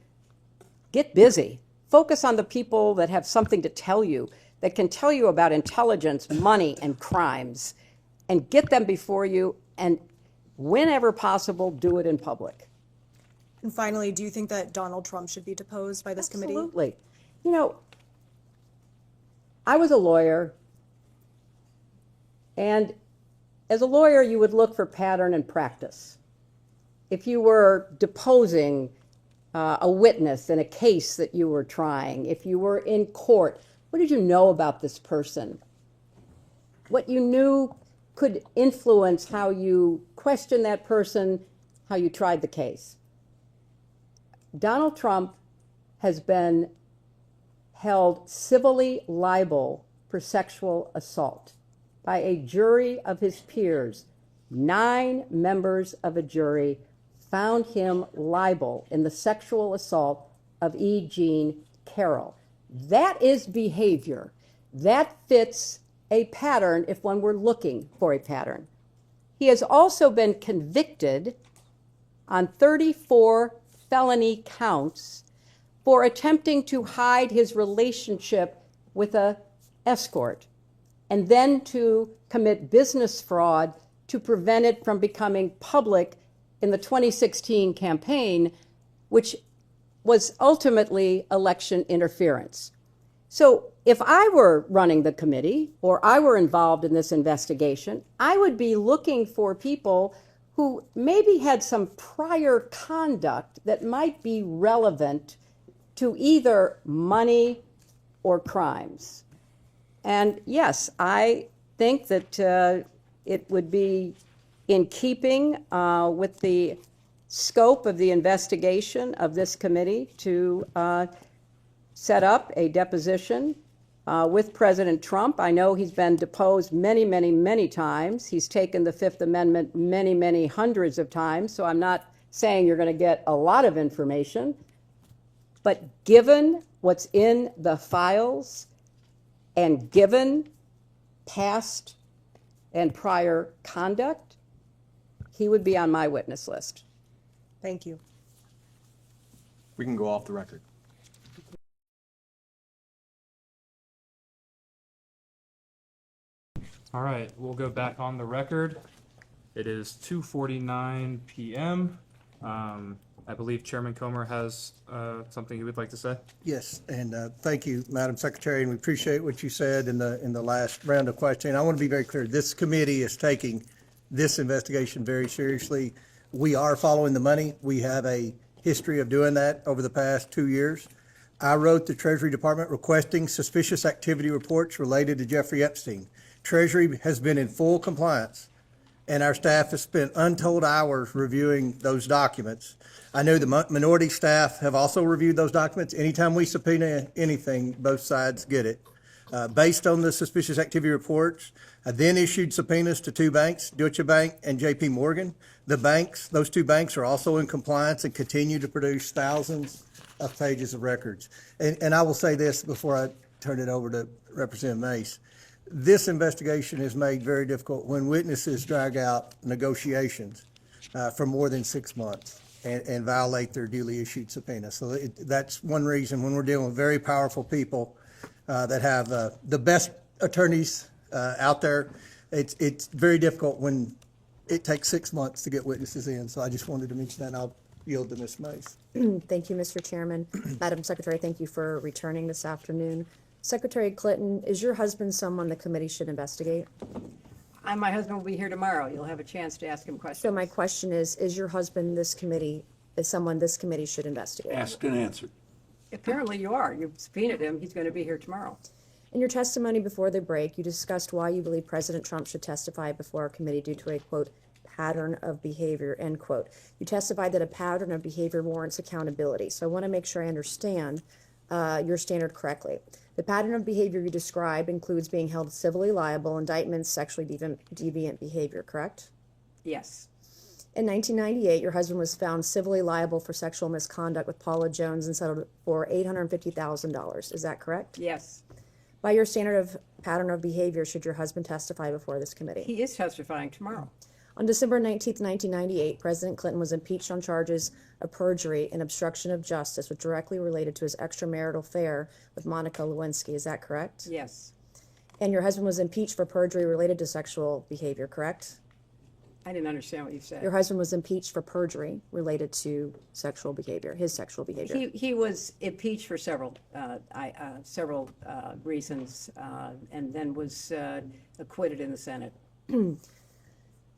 get busy. Focus on the people that have something to tell you, that can tell you about intelligence, money, and crimes, and get them before you, and whenever possible, do it in public. And finally, do you think that Donald Trump should be deposed by this committee? Absolutely. You know, I was a lawyer, and as a lawyer, you would look for pattern and practice. If you were deposing a witness in a case that you were trying, if you were in court, what did you know about this person? What you knew could influence how you questioned that person, how you tried the case. Donald Trump has been held civilly liable for sexual assault by a jury of his peers. 9 members of a jury found him liable in the sexual assault of E. Jean Carroll. That is behavior. That fits a pattern if one were looking for a pattern. He has also been convicted on 34 felony counts for attempting to hide his relationship with an escort and then to commit business fraud to prevent it from becoming public in the 2016 campaign, which was ultimately election interference. So if I were running the committee or I were involved in this investigation, I would be looking for people who maybe had some prior conduct that might be relevant to either money or crimes. And yes, I think that it would be in keeping with the scope of the investigation of this committee to set up a deposition with President Trump. I know he's been deposed many, many, many times. He's taken the Fifth Amendment many, many hundreds of times, so I'm not saying you're going to get a lot of information. But given what's in the files and given past and prior conduct, he would be on my witness list. Thank you. We can go off the record. All right, we'll go back on the record. It is 2:49 p.m. I believe Chairman Comer has something he would like to say. Yes, and thank you, Madam Secretary, and we appreciate what you said in the last round of questioning. I want to be very clear. This committee is taking this investigation very seriously. We are following the money. We have a history of doing that over the past 2 years. I wrote the Treasury Department requesting suspicious activity reports related to Jeffrey Epstein. Treasury has been in full compliance, and our staff has spent untold hours reviewing those documents. I know the minority staff have also reviewed those documents. Anytime we subpoena anything, both sides get it. Based on the suspicious activity reports, I then issued subpoenas to 2 banks, Deutsche Bank and JP Morgan. The banks, those 2 banks are also in compliance and continue to produce thousands of pages of records. And I will say this before I turn it over to Representative Mace. This investigation is made very difficult when witnesses drag out negotiations for more than 6 months and violate their duly issued subpoena. So that's one reason when we're dealing with very powerful people that have the best attorneys out there, it's very difficult when it takes 6 months to get witnesses in. So I just wanted to mention that, and I'll yield to Ms. Mace. Thank you, Mr. Chairman. Madam Secretary, thank you for returning this afternoon. Secretary Clinton, is your husband someone the committee should investigate? My husband will be here tomorrow. You'll have a chance to ask him questions. So my question is your husband someone this committee should investigate? Asked and answered. Apparently you are. You've subpoenaed him. He's going to be here tomorrow. In your testimony before the break, you discussed why you believe President Trump should testify before our committee due to a, quote, pattern of behavior, end quote. You testified that a pattern of behavior warrants accountability. So I want to make sure I understand your standard correctly. The pattern of behavior you describe includes being held civilly liable, indictments, sexually deviant behavior, correct? Yes. In 1998, your husband was found civilly liable for sexual misconduct with Paula Jones and settled for $850,000. Is that correct? Yes. By your standard of pattern of behavior, should your husband testify before this committee? He is testifying tomorrow. On December 19th, 1998, President Clinton was impeached on charges of perjury and obstruction of justice, which directly related to his extramarital affair with Monica Lewinsky. Is that correct? Yes. And your husband was impeached for perjury related to sexual behavior, correct? I didn't understand what you said. Your husband was impeached for perjury related to sexual behavior, his sexual behavior. He was impeached for several reasons, and then was acquitted in the Senate.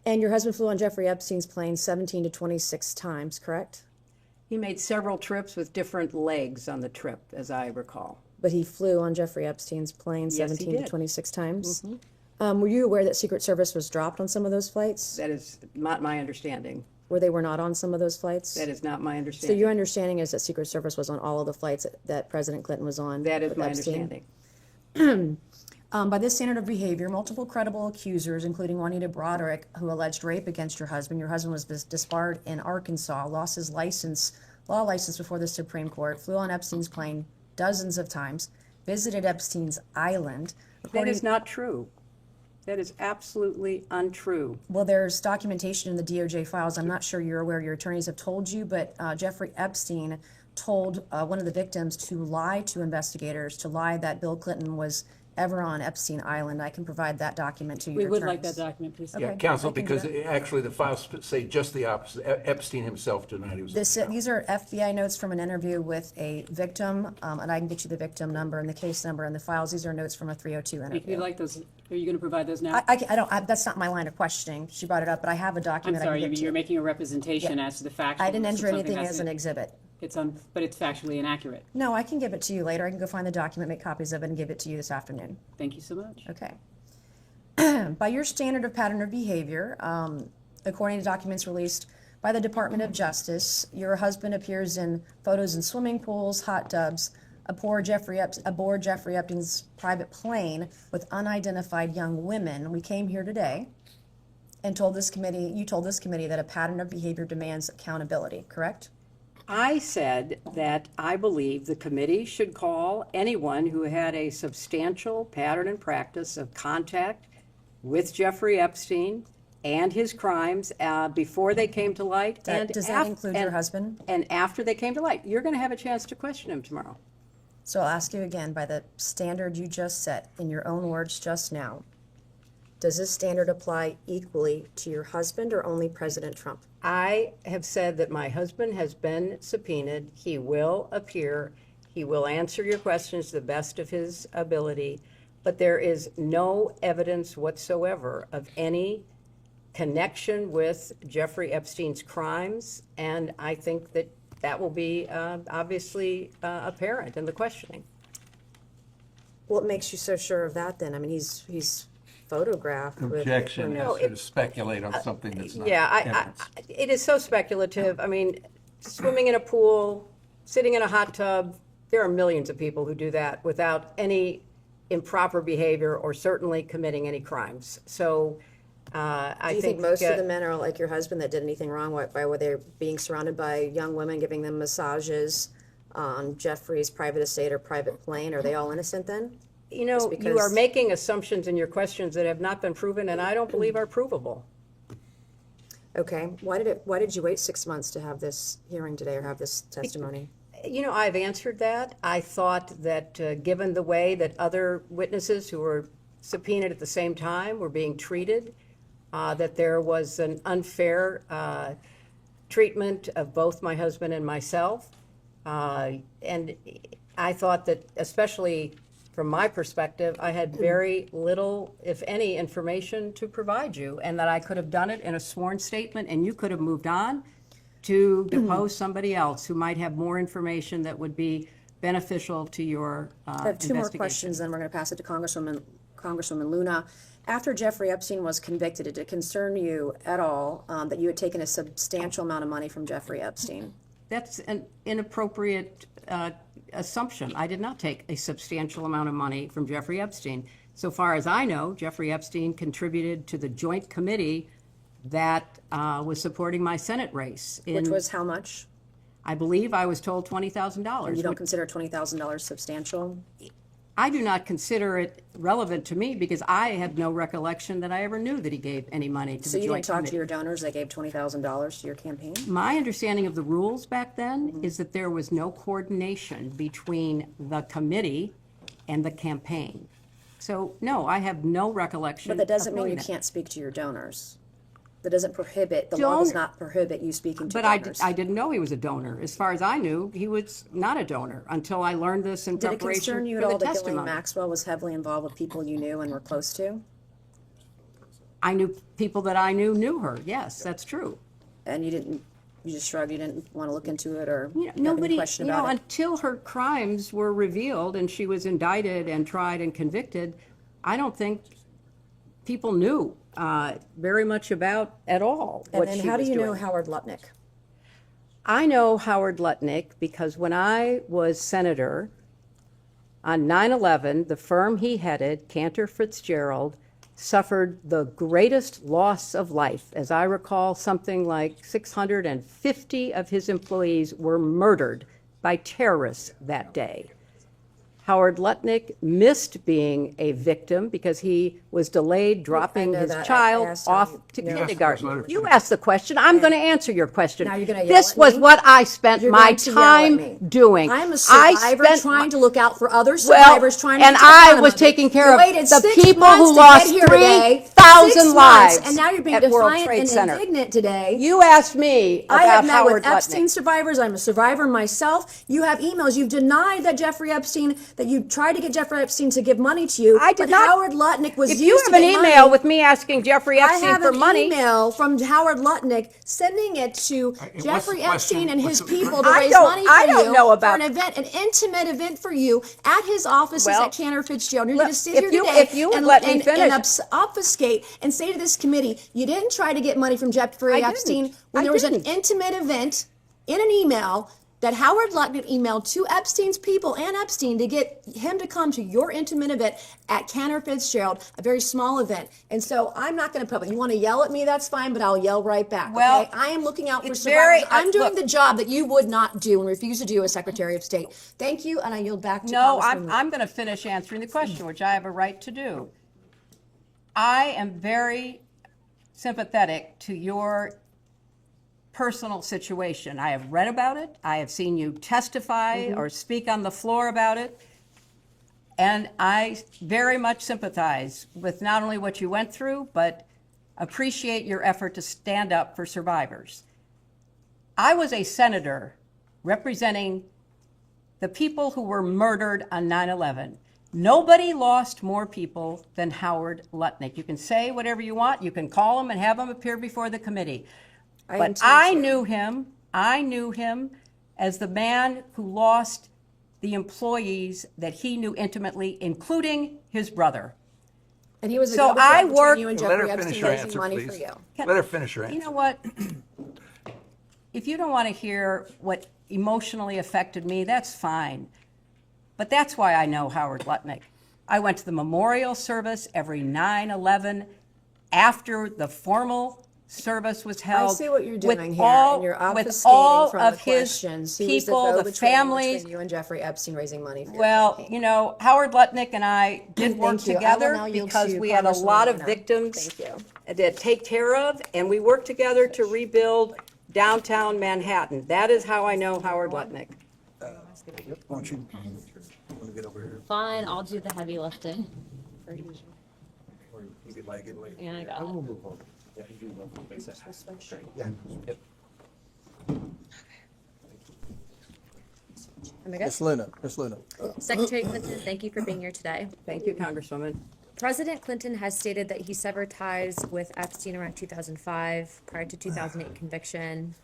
And your husband flew on Jeffrey Epstein's plane 17 to 26 times, correct? He made several trips with different legs on the trip, as I recall. But he flew on Jeffrey Epstein's plane Yes, he 17 to did. 26 times? Mhm. Were you aware that Secret Service was dropped on some of those flights? That is not my understanding. Where they were not on some of those flights? That is not my So understanding. your understanding is that Secret Service was on all of the flights that President Clinton was on? That is with my Epstein? understanding. By this standard of behavior, multiple credible accusers, including Juanita Broderick, who alleged rape against your husband was disbarred in Arkansas, lost his law license before the Supreme Court, flew on Epstein's plane dozens of times, visited Epstein's island. That is not true. That is absolutely untrue. Well, there's documentation in the DOJ files. I'm not sure you're aware, your attorneys have told you, but Jeffrey Epstein told one of the victims to lie to investigators, to lie that Bill Clinton was ever on Epstein Island. I can provide that document to you. We would like that document, please. Yeah, Okay, counsel, I can do because that. actually the files say just the opposite. Epstein himself denied he was. These are FBI notes from an interview with a victim, and I can get you the victim number and the case number and the files. These are notes from a 302 If interview. you'd like those, are you going to provide those now? That's not my line of questioning. She brought it up, but I have a I'm document I sorry, can get to you're you. making a representation Yeah. as to the facts. I didn't enter anything as an exhibit. But it's factually inaccurate. No, I can give it to you later. I can go find the document, make copies of it, and give it to you this afternoon. Thank you so much. Okay. By your standard of pattern of behavior, according to documents released by the Department of Justice, your husband appears in photos in swimming pools, hot tubs, aboard Jeffrey Epstein's private plane with unidentified young women. We came here today and you told this committee that a pattern of behavior demands accountability, correct? I said that I believe the committee should call anyone who had a substantial pattern and practice of contact with Jeffrey Epstein and his crimes before they came to light. Does that include your husband? And after they came to light. You're going to have a chance to question him tomorrow. So I'll ask you again, by the standard you just set, in your own words just now, does this standard apply equally to your husband or only President Trump? I have said that my husband has been subpoenaed. He will appear. He will answer your questions to the best of his ability. But there is no evidence whatsoever of any connection with Jeffrey Epstein's crimes. And I think that that will be obviously apparent in the questioning. What makes you so sure of that then? I mean, he's photographed with... Objection No, is to speculate on something that's not evidence. It is so speculative. I mean, swimming in a pool, sitting in a hot tub, there are millions of people who do that without any improper behavior or certainly committing any crimes. So I Do you think most of the men are like your husband that did anything wrong? Why were they being surrounded by young women, giving them massages on Jeffrey's private estate or private plane? Are they all innocent then? You know, you are making assumptions in your questions that have not been proven and I don't believe are provable. Okay. Why did you wait 6 months to have this hearing today or have this testimony? You know, I've answered that. I thought that given the way that other witnesses who were subpoenaed at the same time were being treated, that there was an unfair treatment of both my husband and myself. And I thought that, especially from my perspective, I had very little, if any, information to provide you, and that I could have done it in a sworn statement, and you could have moved on to depose somebody else who might have more information that would be beneficial to your I have two more investigation. questions, then we're going to pass it to Congresswoman Luna. After Jeffrey Epstein was convicted, did it concern you at all that you had taken a substantial amount of money from Jeffrey Epstein? That's an inappropriate assumption. I did not take a substantial amount of money from Jeffrey Epstein. So far as I know, Jeffrey Epstein contributed to the joint committee that was supporting my Senate race. Which was how much? I believe I was told $20,000. And you don't consider $20,000 substantial? I do not consider it relevant to me because I had no recollection that I ever knew that he gave any money to So the you joint didn't talk committee. to your donors that gave $20,000 to your campaign? My understanding of the rules back then is that there was no coordination between the committee and the campaign. So, no, I have no recollection. But that doesn't of mean knowing you that. can't speak to your donors. That doesn't prohibit, the law does Don't- not prohibit you speaking to But donors. I didn't know he was a donor. As far as I knew, he was not a donor until I learned this in Did it preparation concern you for at the all that Ghislaine testimony. Maxwell was heavily involved with people you knew and were close to? I knew people that I knew her. Yes, that's true. And you just shrugged, you didn't want to look into it or have any Nobody, question about it? until her crimes were revealed and she was indicted and tried and convicted, I don't think people knew very much about at all And what then she how do was you know doing. Howard Lutnick? I know Howard Lutnick because when I was senator on 9/11, the firm he headed, Cantor Fitzgerald, suffered the greatest loss of life. As I recall, something like 650 of his employees were murdered by terrorists that day. Howard Lutnick missed being a victim because he was delayed dropping know his that. I child asked off him. to No. kindergarten. You asked the question. I'm going to answer your question. Now you're gonna yell This at was me? what I spent You're my going to yell at time me. doing. I'm a I survivor spent trying to look out for other Well, survivors, trying to and get to the I bottom was of it. taking care You of waited the 6 people months who to lost get here today. 3,000 6 months, lives and now you're being at World defiant Trade and Center. indignant today. You asked me I have about met Howard with Epstein Lutnick. survivors. I'm a survivor myself. You have emails. You've denied that Jeffrey Epstein, that you tried to get Jeffrey Epstein to give money to you. I did but not. Howard Lutnick was If used you to have an get email money. with me asking Jeffrey I Epstein have for an money, email from Howard Lutnick sending it to what's Jeffrey the question? Epstein and his What's the- people to I raise don't- money for I don't you know about- for an event, an intimate event for you at his offices Well, at Cantor Fitzgerald. You're well, going to sit if here you- today if you would and, let me and, finish. and obfuscate and say to this committee, you didn't try to get money from Jeffrey I didn't. Epstein when I there was didn't. an intimate event in an email that Howard Lutnick emailed to Epstein's people and Epstein to get him to come to your intimate event at Cantor Fitzgerald, a very small event. And so I'm not going to public. You want to yell at me, that's fine, but I'll yell right back. Well, okay? I am looking out for it's survivors. very- I'm doing look- the job that you would not do and refuse to do as Secretary of State. Thank you, and I yield back to no, Congresswoman. I'm going to finish answering the question, which I have a right to do. I am very sympathetic to your personal situation. I have read about it. I have seen you testify or speak on the floor about it. And I very much sympathize with not only what you went through, but appreciate your effort to stand up for survivors. I was a senator representing the people who were murdered on 9/11. Nobody lost more people than Howard Lutnick. You can say whatever you want. You can call him and have him appear before the committee. But I knew him as the man who lost the employees that he knew intimately, including his brother. And he was a So go-between I between worked. you and Let Jeffrey her finish Epstein her raising answer, money please. for you. Let her finish her answer. You know what? If you don't want to hear what emotionally affected me, that's fine. But that's why I know Howard Lutnick. I went to the memorial service every 9/11 after the formal service was held. I see what you're with doing here, all- and you're with obfuscating all from of the his questions. He was the people, the go-between families. between you and Jeffrey Epstein raising money for your Well, campaign. you know, Howard Lutnick and I did work Thank you. I will together now yield because to we had a Congresswoman lot of Luna. victims Thank you. to take care of, and we worked together to rebuild downtown Manhattan. That is how I know Howard Lutnick. Why don't you get over here? Fine, I'll do the heavy lifting. Or you could like it later. Yeah, I got it. move on. Yeah, you do love to Yeah. Yep. Miss Luna, Miss Luna. Secretary Clinton, thank you for being here today. Thank you, Congresswoman. President Clinton has stated that he severed ties with Epstein around 2005, prior to 2008 conviction.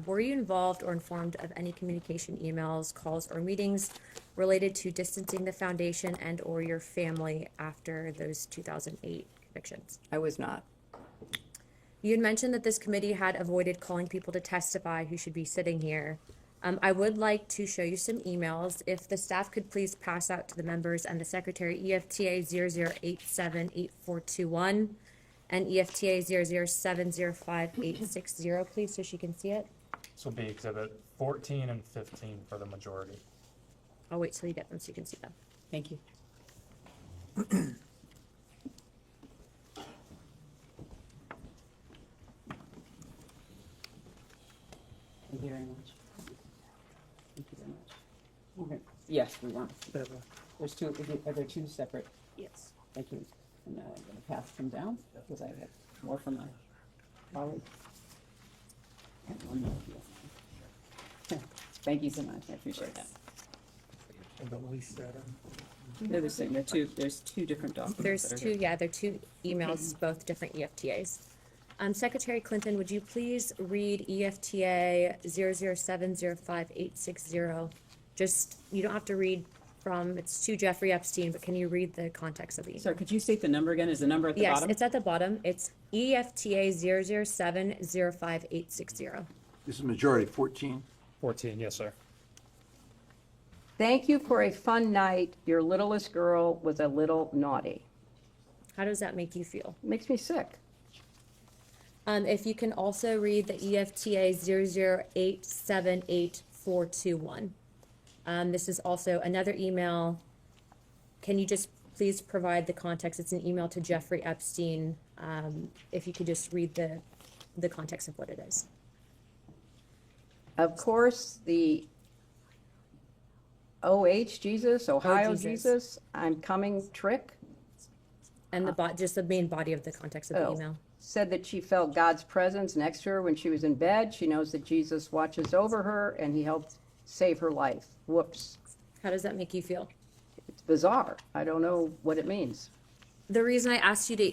Were you involved or informed of any communication, emails, calls, or meetings related to distancing the foundation and/or your family after those 2008 convictions? I was not. You had mentioned that this committee had avoided calling people to testify who should be sitting here. I would like to show you some emails. If the staff could please pass out to the members and the secretary EFTA 00878421 and EFTA 0070586, please, so she can see it. This will be exhibit 14 and 15 for the majority. I'll wait till you get them so you can see them. Thank you. Thank you very much. Thank you very much. Okay. Yes, we want. There's two, are there two separate? Yes. Thank you. And now I'm gonna pass them down, because I have more from my colleague. And one more here. Thank you so much, I appreciate that. They're the same, there's two different documents. There's that are two, here. yeah, there are two emails, both different EFTAs. Secretary Clinton, would you please read EFTA 0070586? Just, you don't have to read from, it's to Jeffrey Epstein, but can you read the context of the email? Sorry, could you state the number again? Is the number at the bottom? Yes, it's at the bottom. It's EFTA 0070586. This is majority 14. 14, yes, sir. Thank you for a fun night. Your littlest girl was a little naughty. How does that make you feel? Makes me sick. If you can also read the EFTA 0087841. This is also another email. Can you just please provide the context? It's an email to Jeffrey Epstein. If you could just read the context of what it is. Of course, the Ohio Jesus, I'm coming trick. And just the main body of the context of the email. Said that she felt God's presence next to her when she was in bed. She knows that Jesus watches over her and he helped save her life. Whoops. How does that make you feel? It's bizarre. I don't know what it means. The reason I asked you to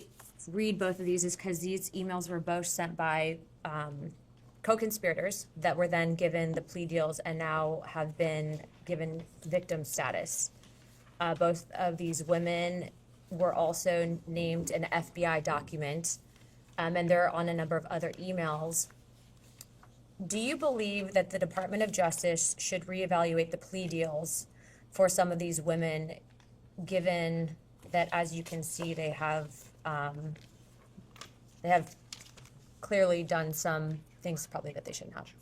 read both of these is because these emails were both sent by co-conspirators that were then given the plea deals and now have been given victim status. Both of these women were also named an FBI document, and they're on a number of other emails. Do you believe that the Department of Justice should reevaluate the plea deals for some of these women, given that, as you can see, they have clearly done some things probably that they shouldn't have?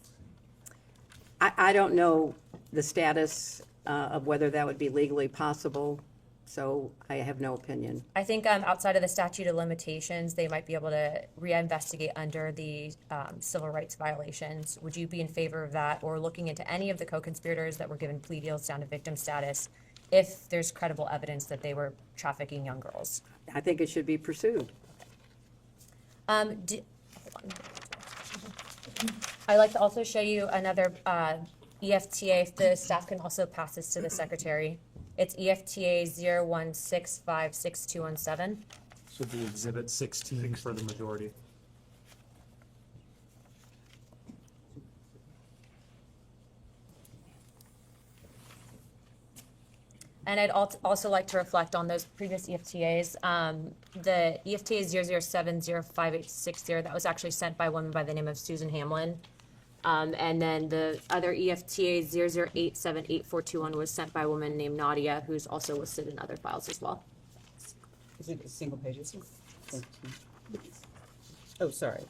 I don't know the status of whether that would be legally possible, so I have no opinion. I think outside of the statute of limitations, they might be able to reinvestigate under the civil rights violations. Would you be in favor of that, or looking into any of the co-conspirators that were given plea deals down to victim status if there's credible evidence that they were trafficking young girls? I think it should be pursued. Hold on. I'd like to also show you another EFTA, if the staff can also pass this to the secretary. It's EFTA 0165617. This will be exhibit 16 for the majority. And I'd also like to reflect on those previous EFTAs. The EFTA 0070586, that was actually sent by a woman by the name of Susan Hamlin. And then the other EFTA 0087841 was sent by a woman named Nadia, who's also listed in other files as well. Is it single pages? Oh, sorry.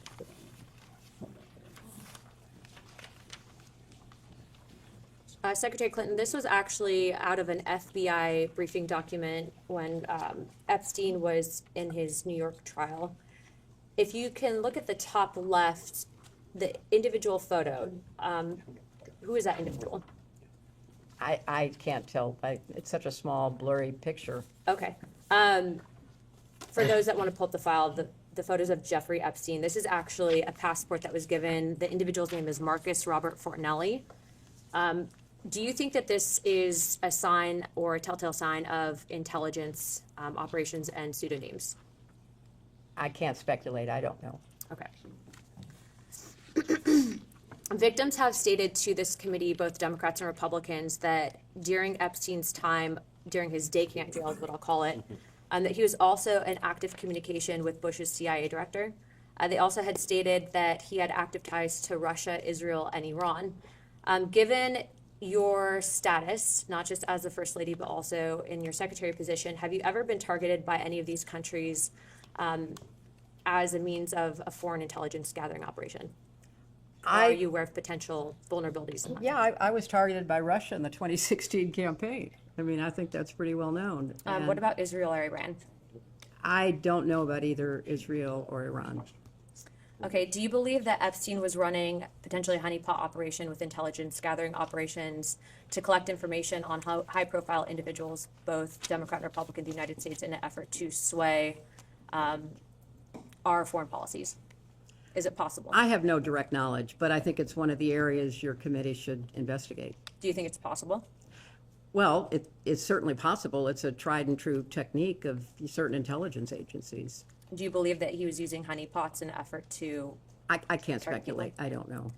Secretary Clinton, this was actually out of an FBI briefing document when Epstein was in his New York trial. If you can look at the top left, the individual photo, who is that individual? I can't tell. It's such a small, blurry picture. Okay. For those that want to pull up the file, the photos of Jeffrey Epstein, this is actually a passport that was given. The individual's name is Marcus Robert Fortinelli. Do you think that this is a sign or a telltale sign of intelligence operations and pseudonyms? I can't speculate. I don't know. Okay. Victims have stated to this committee, both Democrats and Republicans, that during Epstein's time, during his day camp jail is what I'll call it, that he was also in active communication with Bush's CIA director. They also had stated that he had active ties to Russia, Israel, and Iran. Given your status, not just as the First Lady, but also in your secretary position, have you ever been targeted by any of these countries as a means of a foreign intelligence gathering operation? Are you aware of potential vulnerabilities? Yeah, I was targeted by Russia in the 2016 campaign. I mean, I think that's pretty well known. What about Israel or Iran? I don't know about either Israel or Iran. Okay, do you believe that Epstein was running potentially a honeypot operation with intelligence gathering operations to collect information on high-profile individuals, both Democrat and Republican, in the United States, in an effort to sway our foreign policies? Is it possible? I have no direct knowledge, but I think it's one of the areas your committee should investigate. Do you think it's possible? Well, it's certainly possible. It's a tried and true technique of certain intelligence agencies. Do you believe that he was using honeypots in an effort to... I can't speculate. I don't know.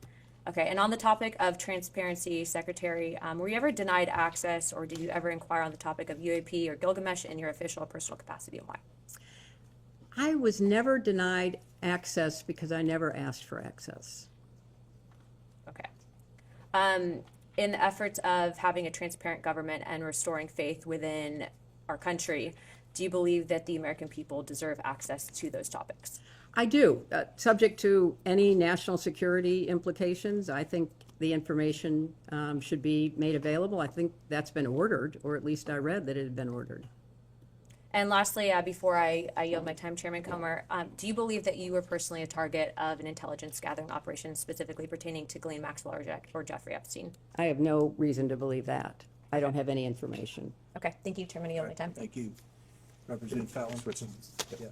Okay, and on the topic of transparency, Secretary, were you ever denied access, or did you ever inquire on the topic of UAP or Gilgamesh in your official or personal capacity, and why? I was never denied access because I never asked for access. Okay. In the efforts of having a transparent government and restoring faith within our country, do you believe that the American people deserve access to those topics? I do. Subject to any national security implications, I think the information should be made available. I think that's been ordered, or at least I read that it had been ordered. And lastly, before I yield my time, Chairman Comer, do you believe that you were personally a target of an intelligence gathering operation specifically pertaining to Ghislaine Maxwell or Jeffrey Epstein? I have no reason to believe that. I don't have any information. Okay, thank you, Chairman. I yield my time. Thank you. Representative Fallon. Switching. Yeah.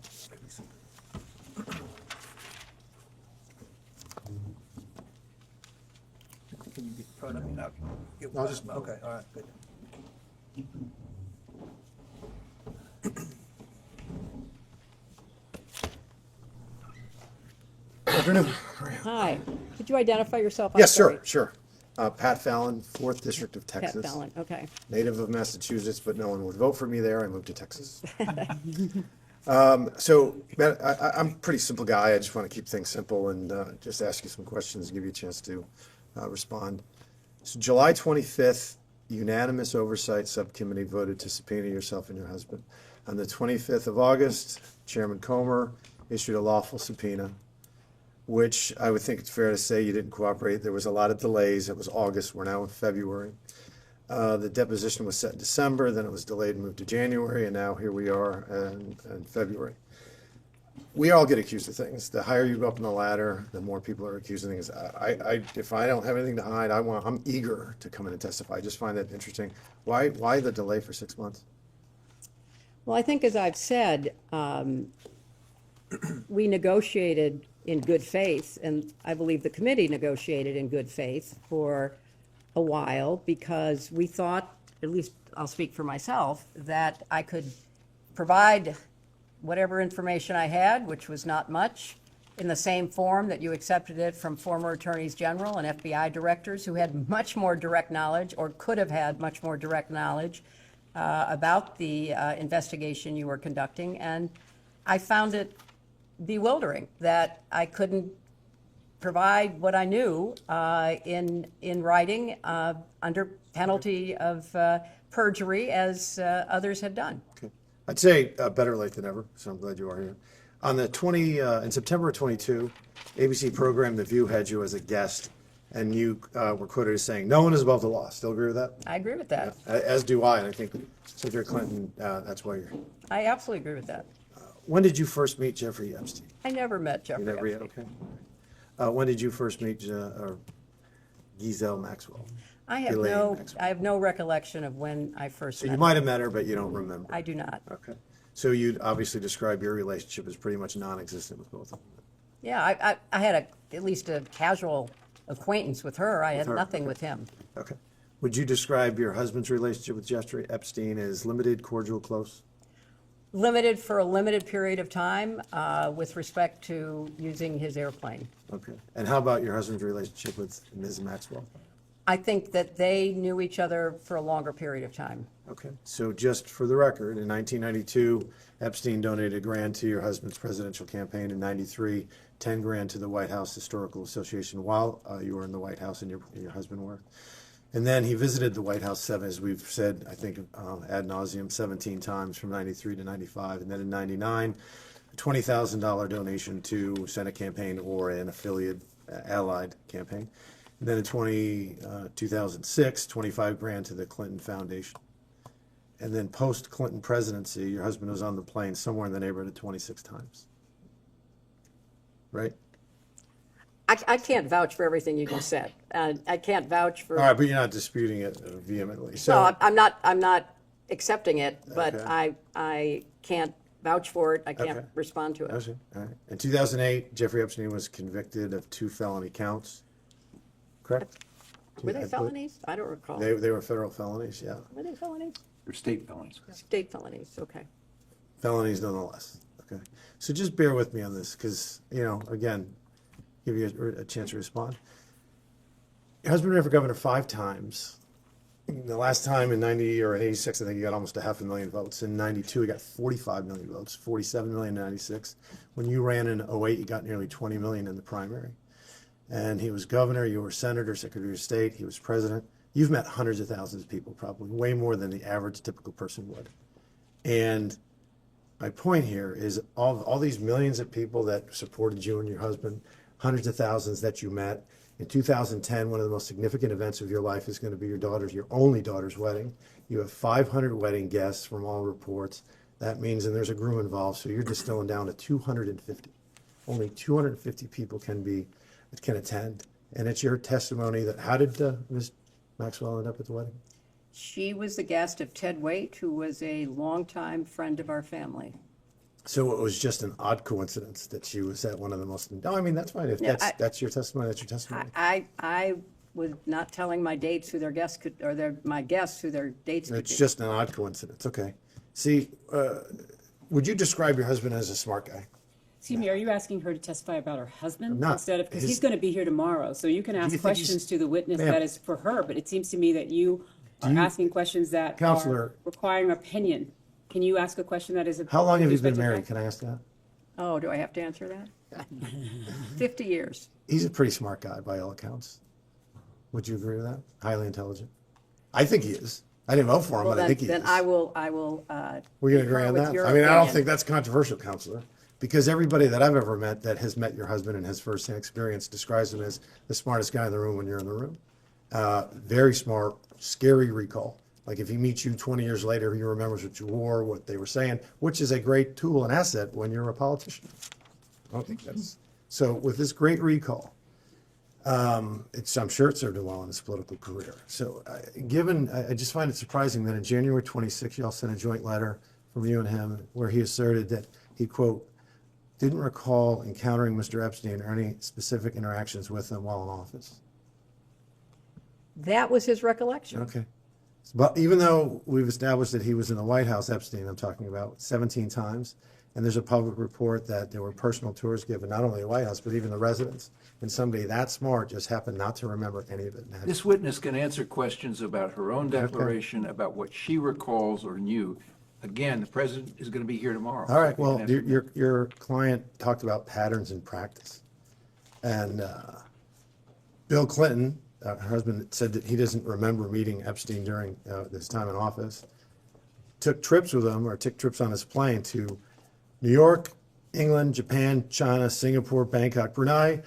Can you get in front of me now? I'll just- Okay, all right, good. Afternoon. Hi. Could you identify yourself? Yes, sure. Pat Fallon, 4th District of Texas. Pat Fallon, okay. Native of Massachusetts, but no one would vote for me there. I moved to Texas. So, Matt, I'm a pretty simple guy. I just want to keep things simple and just ask you some questions and give you a chance to respond. So July 25th, unanimous oversight subcommittee voted to subpoena yourself and your husband. On the 25th of August, Chairman Comer issued a lawful subpoena, which I would think it's fair to say you didn't cooperate. There was a lot of delays. It was August. We're now in February. The deposition was set in December, then it was delayed and moved to January, and now here we are in February. We all get accused of things. The higher you go up in the ladder, the more people are accusing things. If I don't have anything to hide, I'm eager to come in and testify. I just find that interesting. Why the delay for 6 months? Well, I think, as I've said, we negotiated in good faith, and I believe the committee negotiated in good faith for a while because we thought, at least I'll speak for myself, that I could provide whatever information I had, which was not much, in the same form that you accepted it from former attorneys general and FBI directors who had much more direct knowledge, or could have had much more direct knowledge about the investigation you were conducting. And I found it bewildering that I couldn't provide what I knew in writing under penalty of perjury, as others had done. Okay. I'd say better late than never, so I'm glad you are here. On the in September of 22, ABC program The View had you as a guest, and you were quoted as saying, "No one is above the law." Still agree with that? I agree with that. Yeah, as do I, and I think Secretary Clinton, that's why you're here. I absolutely agree with that. When did you first meet Jeffrey Epstein? I never met Jeffrey You never Epstein. yet? Okay. When did you first meet Ghislaine Maxwell? I have no recollection of when I first So met you her. might have met her, but you don't remember. I do not. Okay. So you'd obviously describe your relationship as pretty much non-existent with both of them. Yeah, I had at least a casual acquaintance with her. I had her, nothing okay. with him. Okay. Would you describe your husband's relationship with Jeffrey Epstein as limited, cordial, close? Limited for a limited period of time with respect to using his airplane. Okay. And how about your husband's relationship with Ms. Maxwell? I think that they knew each other for a longer period of time. Okay. So just for the record, in 1992, Epstein donated $1,000 to your husband's presidential campaign. In 93, $10,000 to the White House Historical Association while you were in the White House and your husband were. And then he visited the White House as we've said, I think ad nauseum, 17 times from 93 to 95. And then in 99, a $20,000 donation to Senate campaign or an affiliate allied campaign. And then in 2006, $25,000 to the Clinton Foundation. And then post-Clinton presidency, your husband was on the plane somewhere in the neighborhood of 26 times. Right? I can't vouch for everything you just said. I can't vouch for. All right, but you're not disputing it vehemently. So No, I'm not accepting it, but Okay. I can't vouch for it. I can't Okay. respond to it. Okay, all right. In 2008, Jeffrey Epstein was convicted of 2 felony counts. Correct? Were I they believe- felonies? I don't recall. They were federal felonies, yeah. Were they felonies? They're state felonies. State felonies, okay. Felonies nonetheless. Okay. So just bear with me on this because, again, give you a chance to respond. Your husband ran for governor 5 times. The last time in 90 or in 86, I think he got almost 500,000 votes. In 92, he got 45 million votes, 47 million in 96. When you ran in 08, you got nearly 20 million in the primary. And he was governor, you were senator, secretary of state, he was president. You've met hundreds of thousands of people, probably way more than the average typical person would. And my point here is all these millions of people that supported you and your husband, hundreds of thousands that you met. In 2010, one of the most significant events of your life is going to be your only daughter's wedding. You have 500 wedding guests from all reports. That means, and there's a groom involved, so you're distilling down to 250. Only 250 people can attend. And it's your testimony that, how did Ms. Maxwell end up at the wedding? She was the guest of Ted Waite, who was a longtime friend of our family. So it was just an odd coincidence that she was at one of the most, no, I mean, that's fine. If Yeah, that's your testimony, that's your testimony. I was not telling my dates who their guests could, or my guests who their dates could be. It's just an odd coincidence. Okay. See, would you describe your husband as a smart guy? Excuse me, are you asking her to testify about her husband I'm not. instead of, because he's going to be here tomorrow, so you can you ask think questions to the witness Ma'am. that is for her, but it seems to me that you are asking questions that Counselor. are requiring opinion. Can you ask a question that is? How long have you with been respect to married? fact? Can I ask that? Oh, do I have to answer that? 50 years. He's a pretty smart guy by all accounts. Would you agree with that? Highly intelligent. I think he is. I didn't vote for him, Well, but I think he then is. I will. We're going to concur agree on with that? your I mean, I don't opinion. think that's controversial, Counselor, because everybody that I've ever met that has met your husband and has firsthand experience describes him as the smartest guy in the room when you're in the room. Very smart, scary recall. Like if he meets you 20 years later, he remembers what you wore, what they were saying, which is a great tool and asset when you're a politician. I don't think that's, so with this great recall, I'm sure it served him well in his political career. So I just find it surprising that in January 26, y'all sent a joint letter from you and him where he asserted that he, quote, didn't recall encountering Mr. Epstein or any specific interactions with him while in office. That was his recollection. Okay. But even though we've established that he was in the White House, Epstein, I'm talking about 17 times, and there's a public report that there were personal tours given, not only the White House, but even the residence. And somebody that smart just happened not to remember any of it. This witness can answer questions about her own declaration, about what she recalls or knew. Again, the president is going to be here tomorrow. All right, so he well, can answer your client talked about patterns in practice. And Bill Clinton, her husband, said that he doesn't remember meeting Epstein during his time in office. Took trips with him, or took trips on his plane to New York, England, Japan, China, Singapore, Bangkok, Brunei,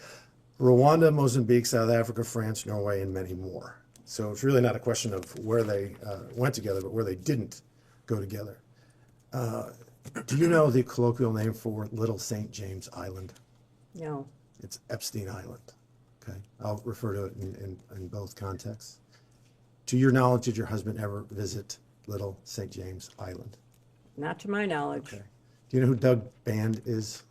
Rwanda, Mozambique, South Africa, France, Norway, and many more. So it's really not a question of where they went together, but where they didn't go together. Do you know the colloquial name for Little St. James Island? No. It's Epstein Island. Okay, I'll refer to it in both contexts. To your knowledge, did your husband ever visit Little St. James Island? Not to my knowledge. Okay. Do you know who Doug Band is?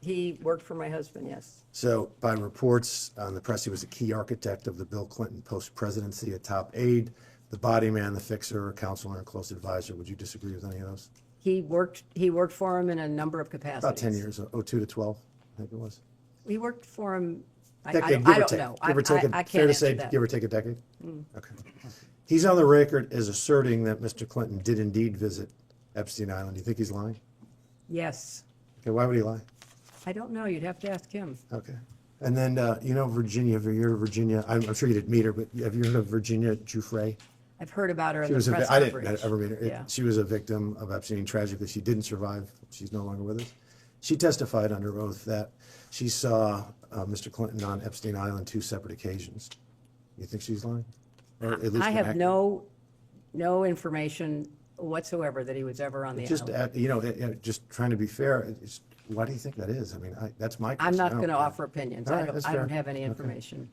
He worked for my husband, yes. So by reports on the press, he was a key architect of the Bill Clinton post-presidency, a top aide, the body man, the fixer, a counselor, and a close advisor. Would you disagree with any of those? He worked for him in a number of capacities. About 10 years, 02 to 12, I think it was. He worked for him, I Decade, don't give or know. take. Give or take, I fair can't to say, answer that. give or take a decade? Mm. Okay. He's on the record as asserting that Mr. Clinton did indeed visit Epstein Island. Do you think he's lying? Yes. Okay, why would he lie? I don't know. You'd have to ask him. Okay. And then, Virginia, have you heard of Virginia? I'm sure you didn't meet her, but have you heard of Virginia Giuffre? I've heard about her in She the was press I coverage. didn't ever meet her. Yeah. She was a victim of Epstein. Tragically, she didn't survive. She's no longer with us. She testified under oath that she saw Mr. Clinton on Epstein Island 2 separate occasions. You think she's lying? Or at least I have inaccurate? no information whatsoever that he was ever on the Just, island. just trying to be fair, why do you think that is? I mean, that's my question. I'm not I don't going to care. offer opinions. All I right, don't, that's I don't fair. have any Okay. information.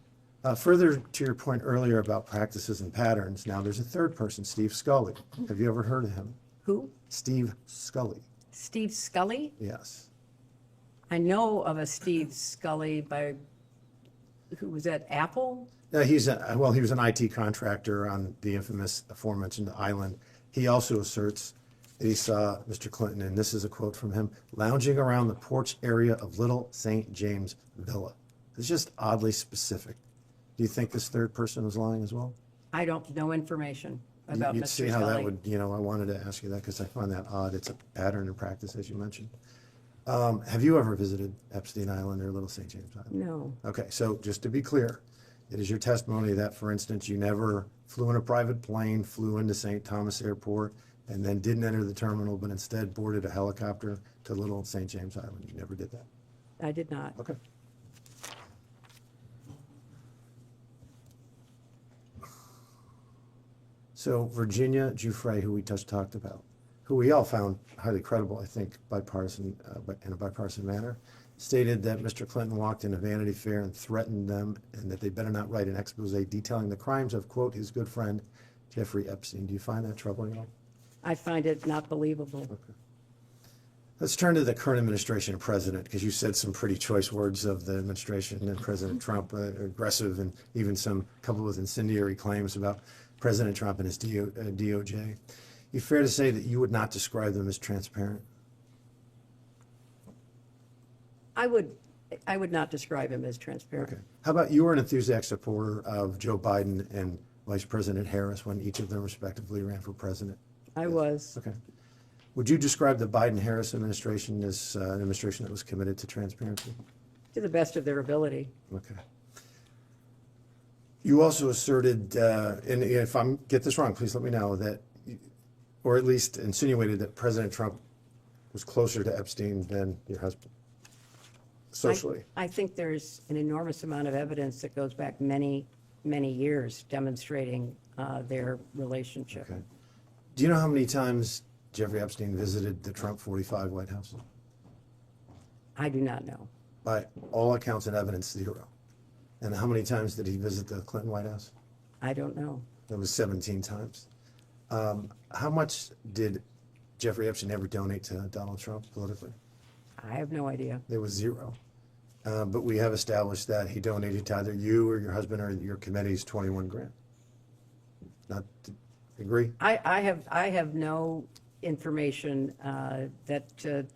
Further to your point earlier about practices and patterns, now there's a third person, Steve Scully. Have you ever heard of him? Who? Steve Scully. Steve Scully? Yes. I know of a Steve Scully who was at Apple. He was an IT contractor on the infamous aforementioned island. He also asserts that he saw Mr. Clinton, and this is a quote from him, lounging around the porch area of Little St. James Villa. It's just oddly specific. Do you think this third person was lying as well? I don't know information about You'd Mr. see how that Scully. would, I wanted to ask you that because I find that odd. It's a pattern in practice, as you mentioned. Have you ever visited Epstein Island or Little St. James Island? No. Okay, so just to be clear, it is your testimony that, for instance, you never flew in a private plane, flew into St. Thomas Airport, and then didn't enter the terminal, but instead boarded a helicopter to Little St. James Island. You never did that? I did not. Okay. So Virginia Giuffre, who we just talked about, who we all found highly credible, I think, bipartisan, but in a bipartisan manner, stated that Mr. Clinton walked in a Vanity Fair and threatened them and that they better not write an expose detailing the crimes of, quote, his good friend, Jeffrey Epstein. Do you find that troubling at all? I find it not believable. Okay. Let's turn to the current administration and president, because you said some pretty choice words of the administration and President Trump, aggressive and even some coupled with incendiary claims about President Trump and his DOJ. You fair to say that you would not describe them as transparent? I would not describe him as transparent. Okay. How about you were an enthusiastic supporter of Joe Biden and Vice President Harris when each of them respectively ran for president? I was. Okay. Would you describe the Biden-Harris administration as an administration that was committed to transparency? To the best of their ability. Okay. You also asserted, and if I get this wrong, please let me know, that, or at least insinuated that President Trump was closer to Epstein than your husband, socially. I think there's an enormous amount of evidence that goes back many, many years demonstrating their relationship. Okay. Do you know how many times Jeffrey Epstein visited the Trump 45 White House? I do not know. By all accounts and evidence, 0. And how many times did he visit the Clinton White House? I don't know. It was 17 times. How much did Jeffrey Epstein ever donate to Donald Trump politically? I have no idea. There was 0. But we have established that he donated to either you or your husband or your committee's 21 grand. Not to agree? I have no information that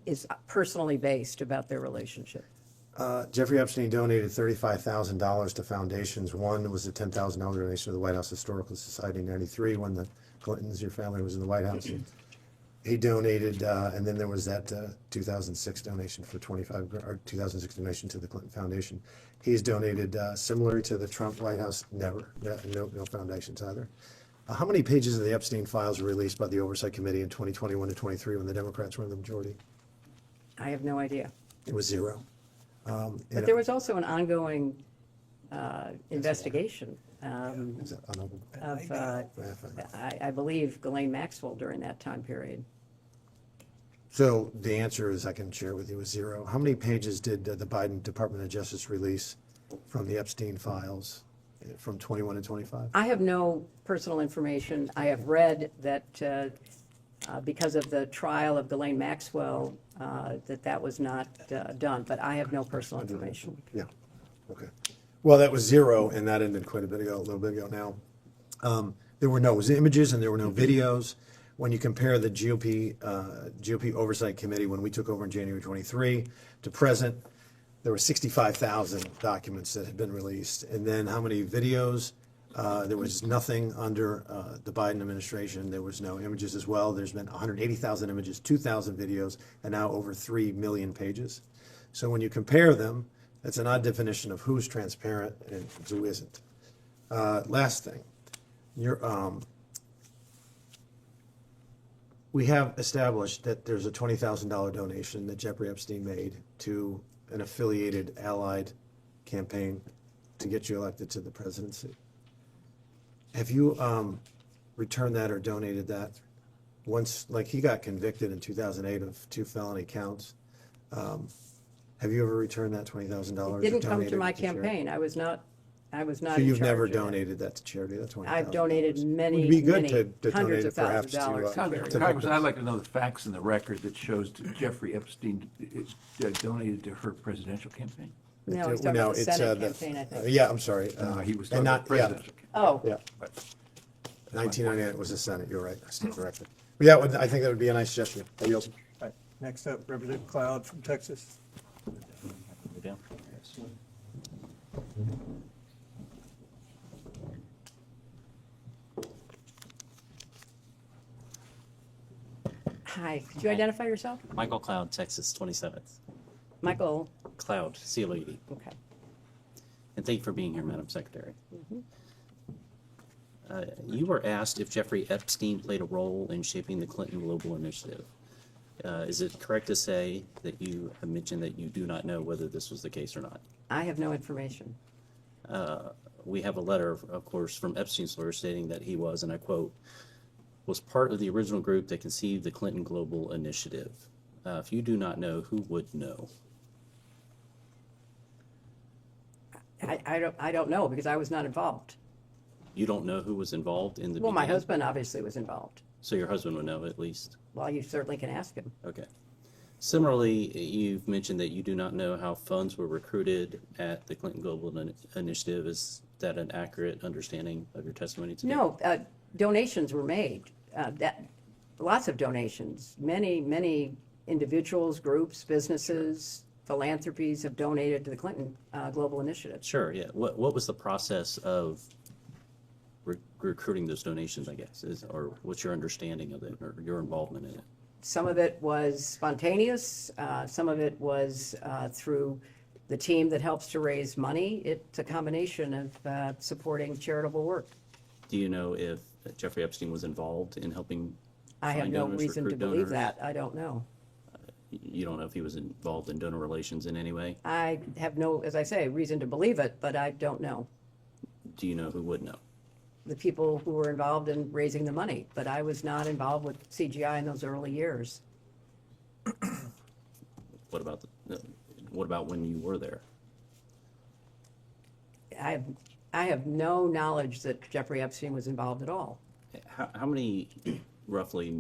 is personally based about their relationship. Jeffrey Epstein donated $35,000 to foundations. One was a $10,000 donation to the White House Historical Society in '93 when the Clintons, your family, was in the White House. He donated, and then there was that 2006 donation for 25, or 2006 donation to the Clinton Foundation. He's donated, similar to the Trump White House, never, no foundations either. How many pages of the Epstein files were released by the Oversight Committee in 2021 to 23 when the Democrats were in the majority? I have no idea. It was 0. But there was also an ongoing investigation of, I believe, Ghislaine Maxwell during that time period. So the answer is, I can share with you, is 0. How many pages did the Biden Department of Justice release from the Epstein files from 21 to 25? I have no personal information. I have read that because of the trial of Ghislaine Maxwell, that was not done, but I have no personal information. Yeah, okay. Well, that was zero, and that ended quite a little bit ago now. There were no images and there were no videos. When you compare the GOP Oversight Committee, when we took over in January 23 to present, there were 65,000 documents that had been released. And then how many videos? There was nothing under the Biden administration. There was no images as well. There's been 180,000 images, 2,000 videos, and now over 3 million pages. So when you compare them, that's an odd definition of who's transparent and who isn't. Last thing, we have established that there's a $20,000 donation that Jeffrey Epstein made to an affiliated allied campaign to get you elected to the presidency. Have you returned that or donated that? Once, like he got convicted in 2008 of 2 felony counts. Have you ever returned that $20,000? It didn't come to my campaign. I was not So you've never of that. donated that to charity? That's $20,000. I've donated many, Would be good many to donate hundreds it of thousands of perhaps dollars. to, to Congressman, I'd like to know the facts in the record that shows that Jeffrey Epstein donated to her presidential campaign. No, he's talking about the Senate campaign, I think. Yeah, I'm sorry. He was and talking not about presidential. Oh. Yeah. 1998 was the Senate. You're right. I stand corrected. But yeah, I think that would be a nice gesture. I yield. Right. Next up, Representative Cloud from Texas. Hi, could you identify yourself? Michael Cloud, Texas 27th. Michael. Cloud, C-L-O-U-D. Okay. And thank you for being here, Madam Secretary. Mhm. You were asked if Jeffrey Epstein played a role in shaping the Clinton Global Initiative. Is it correct to say that you have mentioned that you do not know whether this was the case or not? I have no information. We have a letter, of course, from Epstein's lawyer stating that he was, and I quote, was part of the original group that conceived the Clinton Global Initiative. If you do not know, who would know? I don't know because I was not involved. You don't know who was involved in the Well, my beginning? husband obviously was involved. So your husband would know at least? Well, you certainly can ask him. Okay. Similarly, you've mentioned that you do not know how funds were recruited at the Clinton Global Initiative. Is that an accurate understanding of your testimony today? No, donations were made. Lots of donations. Many individuals, groups, businesses, philanthropies have donated to the Clinton Global Initiative. Sure, yeah. What was the process of recruiting those donations, I guess, or what's your understanding of it or your involvement in it? Some of it was spontaneous. Some of it was through the team that helps to raise money. It's a combination of supporting charitable work. Do you know if Jeffrey Epstein was involved in helping I have find no donors, reason to recruit believe donors? that. I don't know. You don't know if he was involved in donor relations in any way? I have no, as I say, reason to believe it, but I don't know. Do you know who would know? The people who were involved in raising the money, but I was not involved with CGI in those early years. What about when you were there? I have no knowledge that Jeffrey Epstein was involved at all. How many roughly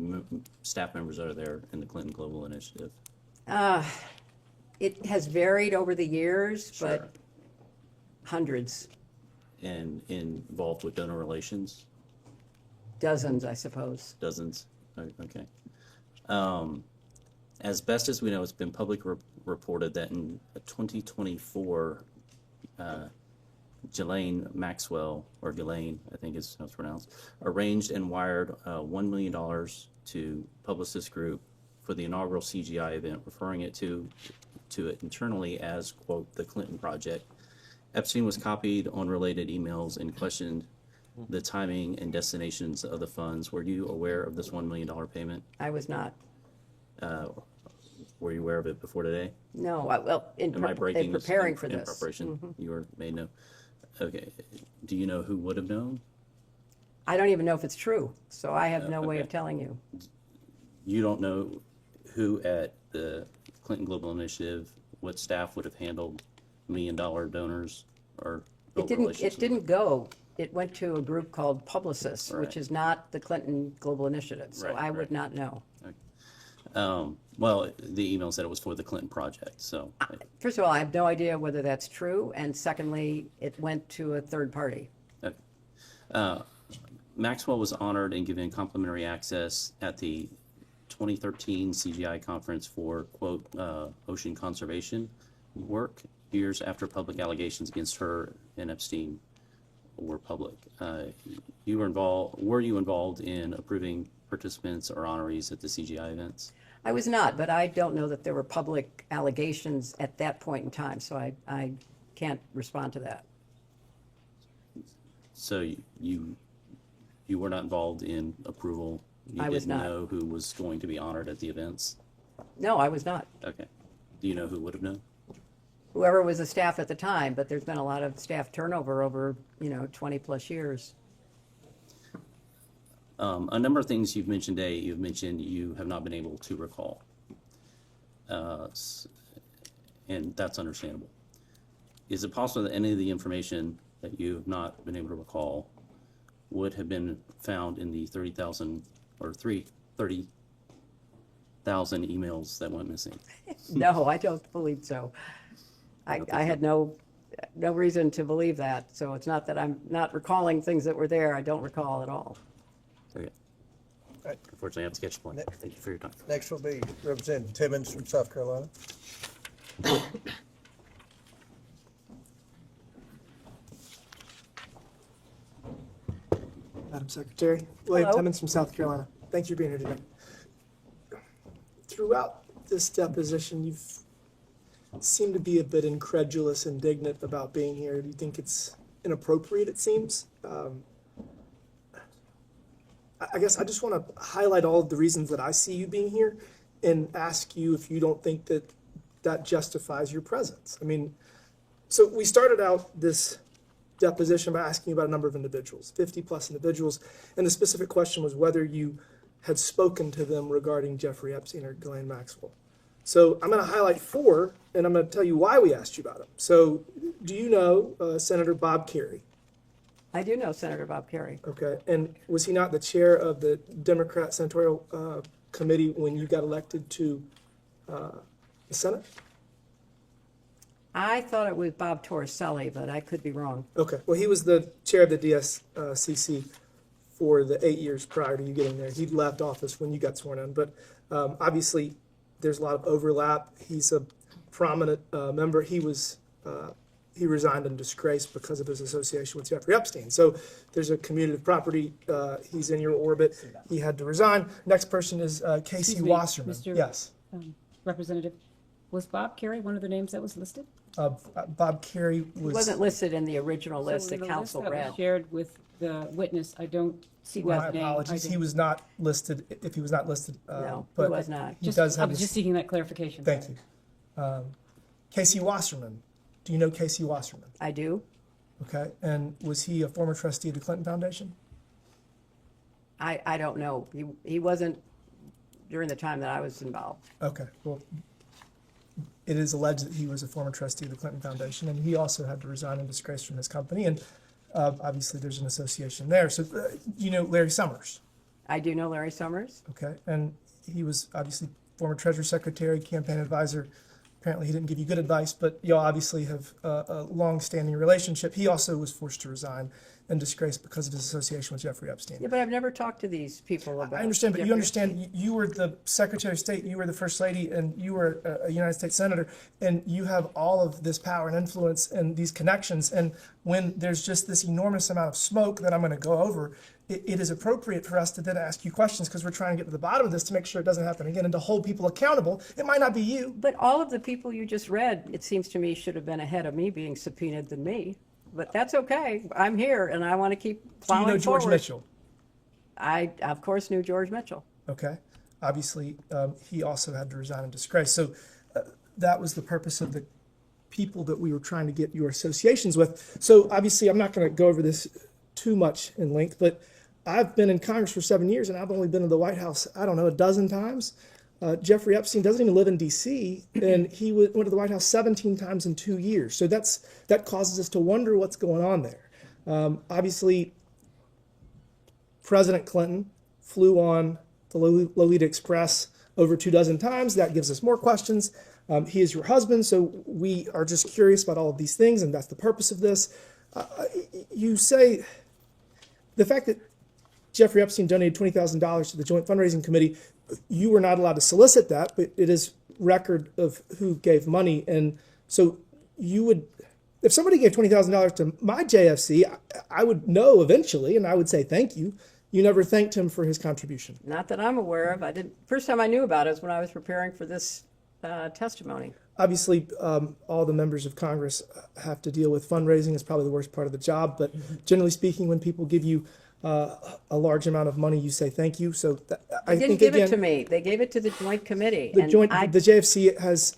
staff members are there in the Clinton Global Initiative? It has varied over the years, but hundreds, And involved with donor relations? dozens, I suppose. Dozens? Okay. As best as we know, it's been publicly reported that in 2024, Ghislaine Maxwell, or Ghislaine, I think is how it's pronounced, arranged and wired $1 million to Publicist Group for the inaugural CGI event, referring it to it internally as, quote, the Clinton Project. Epstein was copied on related emails and questioned the timing and destinations of the funds. Were you aware of this $1 million payment? I was not. Were you aware of it before today? No, well, in Am I breaking this preparing for in this. preparation, Mhm. you were made know. Okay. Do you know who would have known? I don't even know if it's true, so I have no way okay. of telling you. You don't know who at the Clinton Global Initiative, what staff would have handled $1 million donors or It didn't go it went to a group called Publicis, which Right. is not the Clinton Global Initiative, so Right, I would right. not know. Well, the email said it was for the Clinton project, so. First of all, I have no idea whether that's true, and secondly, it went to a third party. Maxwell was honored and given complimentary access at the 2013 CGI conference for, quote, ocean conservation work, years after public allegations against her and Epstein were public. Were you involved in approving participants or honorees at the CGI events? I was not, but I don't know that there were public allegations at that point in time, so I can't respond to that. So you were not involved in approval? I was not. You didn't know who was going to be honored at the events? No, I was not. Okay. Do you know who would have known? Whoever was the staff at the time, but there's been a lot of staff turnover over, 20 plus years. A number of things you've mentioned today, you've mentioned you have not been able to recall. And that's understandable. Is it possible that any of the information that you have not been able to recall would have been found in the 30,000 or 30,000 emails that went missing? No, I don't believe so. I had no reason to believe that, so it's not that I'm not recalling things that were there. I don't recall at all. Okay. Right. Unfortunately, I have to catch the plane. Thank you for your time. Next will be Representative Timmons from South Carolina. Madam Secretary, William Hello. Timmons from South Carolina. Thanks for being here today. Throughout this deposition, you've seemed to be a bit incredulous, indignant about being here. Do you think it's inappropriate, it seems? I guess I just want to highlight all of the reasons that I see you being here and ask you if you don't think that that justifies your presence. I mean, so we started out this deposition by asking about a number of individuals, 50 plus individuals, and the specific question was whether you had spoken to them regarding Jeffrey Epstein or Ghislaine Maxwell. So I'm going to highlight 4, and I'm going to tell you why we asked you about them. So do you know Senator Bob Kerrey? I do know Senator Bob Kerrey. Okay, and was he not the chair of the Democrat Senatorial Committee when you got elected to the Senate? I thought it was Bob Torricelli, but I could be wrong. Okay, well, he was the chair of the DSCC for the 8 years prior to you getting there. He'd left office when you got sworn in, but obviously there's a lot of overlap. He's a prominent member. He resigned in disgrace because of his association with Jeffrey Epstein. So there's a commutative property. He's in your orbit. He had to resign. Next person is Casey Excuse me, Wasserman. Mr. Yes. Representative, was Bob Kerrey one of the names that was listed? Bob Kerrey He was. wasn't listed in the original So list in that the council list that was read. shared with the witness, I don't see My that name. apologies. He was not listed. If he was not listed, No, he but was not. He does I have. was just seeking that clarification. Thank you. Casey Wasserman. Do you know Casey Wasserman? I do. Okay. And was he a former trustee of the Clinton Foundation? I don't know. He wasn't during the time that I was involved. Okay. Well, it is alleged that he was a former trustee of the Clinton Foundation, and he also had to resign in disgrace from his company. And obviously, there's an association there. So, you know Larry Summers. I do know Larry Summers. Okay. And he was obviously former Treasury Secretary, campaign advisor. Apparently, he didn't give you good advice, but y'all obviously have a long-standing relationship. He also was forced to resign in disgrace because of his association with Jeffrey Epstein. Yeah, but I've never talked to these people about. I understand, but you Jeffrey understand, you were the Secretary of State, you were the First Lady, and you were a United States Senator, and you have all of this power and influence and these connections. And when there's just this enormous amount of smoke that I'm going to go over, it is appropriate for us to then ask you questions because we're trying to get to the bottom of this to make sure it doesn't happen again and to hold people accountable. It might not be you. But all of the people you just read, it seems to me, should have been ahead of me being subpoenaed than me. But that's okay. I'm here, and I want to keep Do you plowing know George forward. Mitchell? I, of course, knew George Mitchell. Okay. Obviously, he also had to resign in disgrace. So that was the purpose of the people that we were trying to get your associations with. So obviously, I'm not going to go over this too much in length, but I've been in Congress for 7 years, and I've only been to the White House, I don't know, a dozen times. Jeffrey Epstein doesn't even live in D.C., and he went to the White House 17 times in 2 years. So that causes us to wonder what's going on there. Obviously, President Clinton flew on the Lolita Express over 24 times. That gives us more questions. He is your husband, so we are just curious about all of these things, and that's the purpose of this. You say the fact that Jeffrey Epstein donated $20,000 to the Joint Fundraising Committee, you were not allowed to solicit that, but it is record of who gave money. And so you would, if somebody gave $20,000 to my JFC, I would know eventually, and I would say thank you. You never thanked him for his contribution. Not that I'm aware of. I didn't. First time I knew about it was when I was preparing for this testimony. Obviously, all the members of Congress have to deal with fundraising. It's probably the worst part of the job. But generally speaking, when people give you a large amount of money, you say thank you. So I They didn't think give again, it to me. They gave it to the joint committee. the and joint, I- the JFC has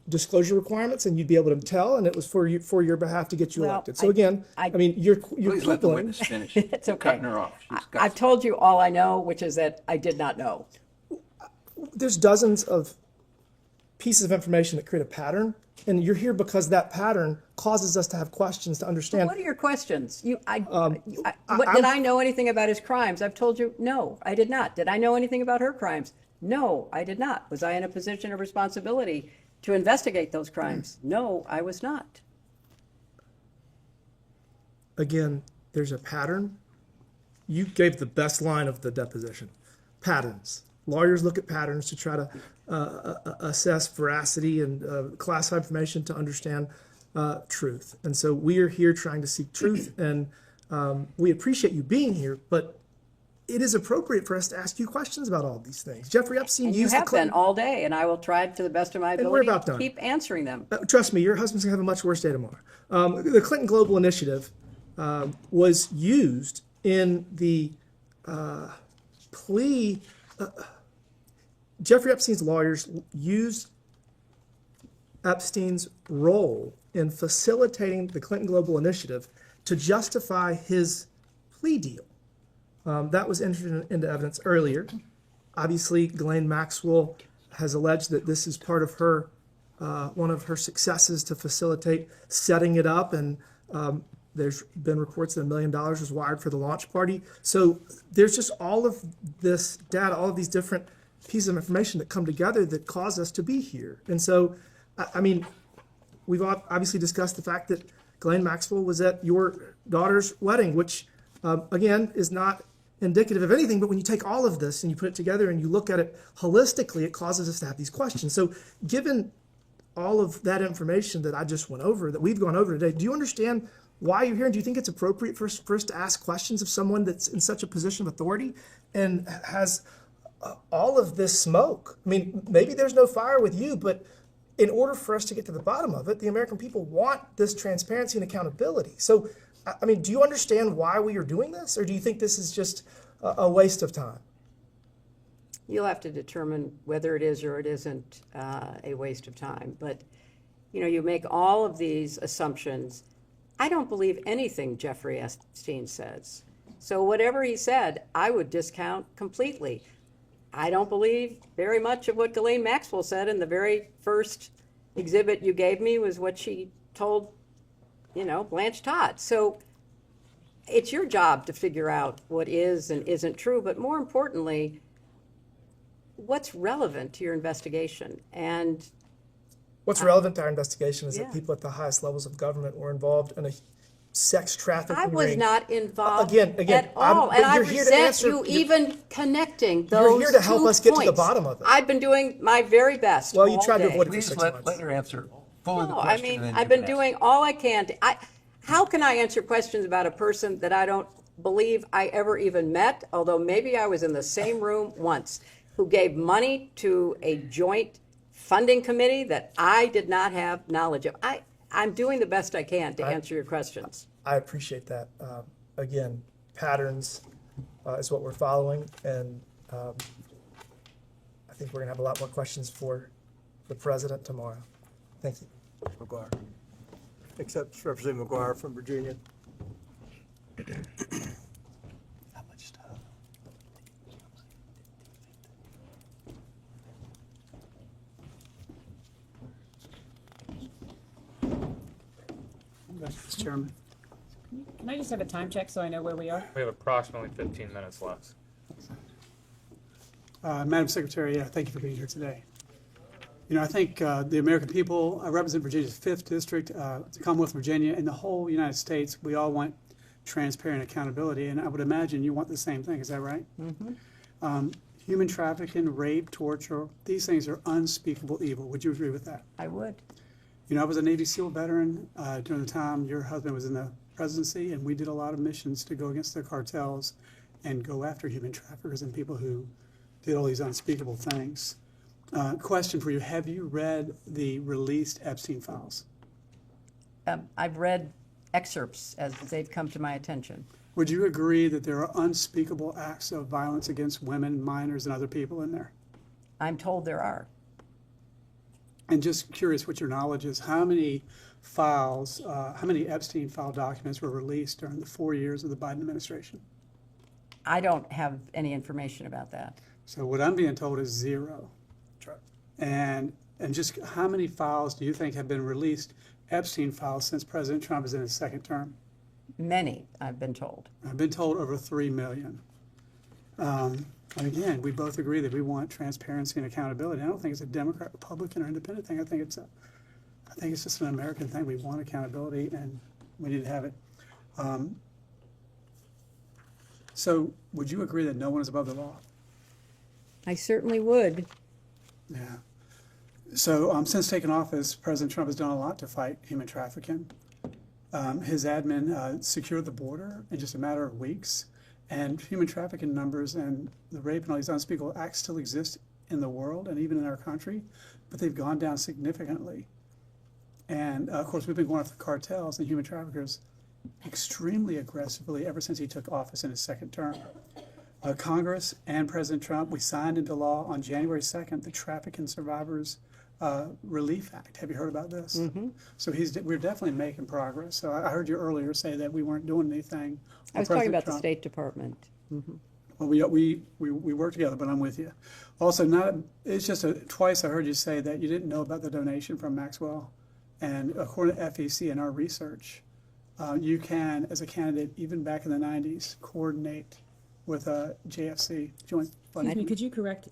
disclosure requirements, and you'd be able to tell, and it was for your behalf to get you Well, elected. So again, I mean, you're Please let the quibbling. witness finish. It's You're okay. Cutting her off. She's got I've told you all I know, which is that I did not know. There's dozens of pieces of information that create a pattern, and you're here because that pattern causes us to have questions to understand. What are your questions? Did I'm- I know anything about his crimes? I've told you, no, I did not. Did I know anything about her crimes? No, I did not. Was I in a position of responsibility to investigate those crimes? No, I was not. Again, there's a pattern. You gave the best line of the deposition. Patterns. Lawyers look at patterns to try to assess veracity and classify information to understand truth. And so we are here trying to seek truth, and we appreciate you being here, but it is appropriate for us to ask you questions about all these things. Jeffrey Epstein And you used the have been Clinton. all day, and I will try to the best of my And we're ability about to done. keep answering them. Trust me, your husband's gonna have a much worse day tomorrow. The Clinton Global Initiative was used in the plea. Jeffrey Epstein's lawyers used Epstein's role in facilitating the Clinton Global Initiative to justify his plea deal. That was entered into evidence earlier. Obviously, Ghislaine Maxwell has alleged that this is part of her, one of her successes to facilitate setting it up, and there's been reports that $1 million was wired for the launch party. So there's just all of this data, all of these different pieces of information that come together that cause us to be here. And so, I mean, we've obviously discussed the fact that Ghislaine Maxwell was at your daughter's wedding, which, again, is not indicative of anything, but when you take all of this and you put it together and you look at it holistically, it causes us to have these questions. So given all of that information that I just went over, that we've gone over today, do you understand why you're here? And do you think it's appropriate for us to ask questions of someone that's in such a position of authority and has all of this smoke? I mean, maybe there's no fire with you, but in order for us to get to the bottom of it, the American people want this transparency and accountability. So, I mean, do you understand why we are doing this, or do you think this is just a waste of time? You'll have to determine whether it is or it isn't a waste of time. But, you know, you make all of these assumptions. I don't believe anything Jeffrey Epstein says. So whatever he said, I would discount completely. I don't believe very much of what Ghislaine Maxwell said in the very first exhibit you gave me was what she told, you know, Blanche Todd. So it's your job to figure out what is and isn't true, but more importantly, what's relevant to your investigation. And What's relevant to our investigation is Yeah. that people at the highest levels of government were involved in a sex trafficking I was ring. not involved Again, at all, and I you're here to resent answer- you even connecting You're those here to help two us get to the points. bottom of it. I've been doing my very best. Well, you all tried to day. avoid it for Please 6 let months. her answer fully the No, I question. mean, and then I've you been can doing all I can to, how can I answer questions about a person that I don't believe I ever even met, although maybe I was in the same room once, who gave money to a joint funding committee that I did not have knowledge of? I'm doing the best I can to answer your questions. I appreciate that. Again, patterns is what we're following, and I think we're going to have a lot more questions for the president tomorrow. Thank you. McGuire. Accepts Representative McGuire from Virginia. Mr. Chairman. Can I just have a time check so I know where we are? We have approximately 15 minutes left. Madam Secretary, thank you for being here today. You know, I think the American people, I represent Virginia's 5th District, the Commonwealth of Virginia, and the whole United States. We all want transparent accountability, and I would imagine you want the same thing. Is that right? Mm-hmm. Human trafficking, rape, torture, these things are unspeakable evil. Would you agree with that? I would. You know, I was a Navy SEAL veteran during the time your husband was in the presidency, and we did a lot of missions to go against the cartels and go after human traffickers and people who did all these unspeakable things. Question for you, have you read the released Epstein files? I've read excerpts as they've come to my attention. Would you agree that there are unspeakable acts of violence against women, minors, and other people in there? I'm told there are. And just curious what your knowledge is, how many files, how many Epstein file documents were released during the 4 years of the Biden administration? I don't have any information about that. So what I'm being told is 0. And just how many files do you think have been released, Epstein files, since President Trump is in his second term? Many, I've been told. I've been told over 3 million. And again, we both agree that we want transparency and accountability. I don't think it's a Democrat, Republican, or independent thing. I think it's just an American thing. We want accountability, and we need to have it. So, would you agree that no one is above the law? I certainly would. Yeah. So, since taking office, President Trump has done a lot to fight human trafficking. His admin secured the border in just a matter of weeks. And human trafficking numbers and the rape and all these unspeakable acts still exist in the world and even in our country, but they've gone down significantly. And of course, we've been going after the cartels and human traffickers extremely aggressively ever since he took office in his second term. Congress and President Trump, we signed into law on January 2nd the Trafficking Survivors Relief Act. Have you heard about this? Mm-hmm. So we're definitely making progress. So I heard you earlier say that we weren't doing anything. I was talking about the State Department. Mm-hmm. Well, we work together, but I'm with you. Also, twice I heard you say that you didn't know about the donation from Maxwell. And according to FEC and our research, you can, as a candidate, even back in the 90s, coordinate with JFC, Joint Fund. Excuse me, could you correct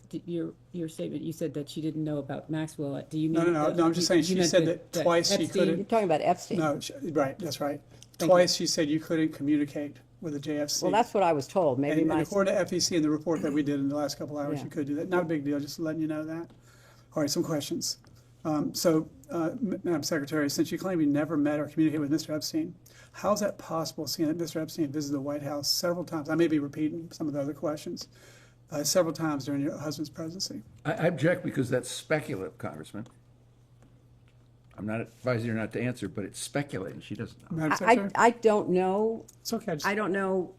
your statement? You said that she didn't know about Maxwell. Do you mean? No, I'm just saying she said that twice she couldn't. You're talking about Epstein. No, right, that's right. Thank Twice she said you couldn't communicate with the JFC. Well, that's what I was told. Maybe and according to FEC and the report that we did in the last couple hours, Yeah. you could do that. Not a big deal, just letting you know that. All right, some questions. Madam Secretary, since you claim you never met or communicated with Mr. Epstein, how is that possible, seeing that Mr. Epstein visited the White House several times? I may be repeating some of the other questions. Several times during your husband's presidency. I object because that's speculative, Congressman. I'm not advising her not to answer, but it's speculating. She doesn't know. Madam Secretary? I don't know. It's okay. I don't know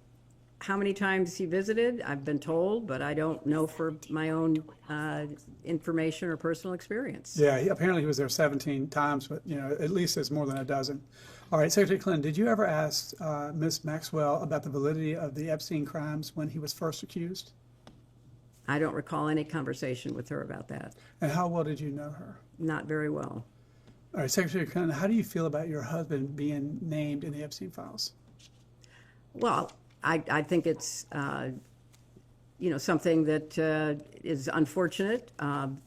how many times he visited. I've been told, but I don't know for my own information or personal experience. Yeah, apparently he was there 17 times, but at least it's more than a dozen. All right, Secretary Clinton, did you ever ask Ms. Maxwell about the validity of the Epstein crimes when he was first accused? I don't recall any conversation with her about that. And how well did you know her? Not very well. All right, Secretary Clinton, how do you feel about your husband being named in the Epstein files? Well, I think it's something that is unfortunate, and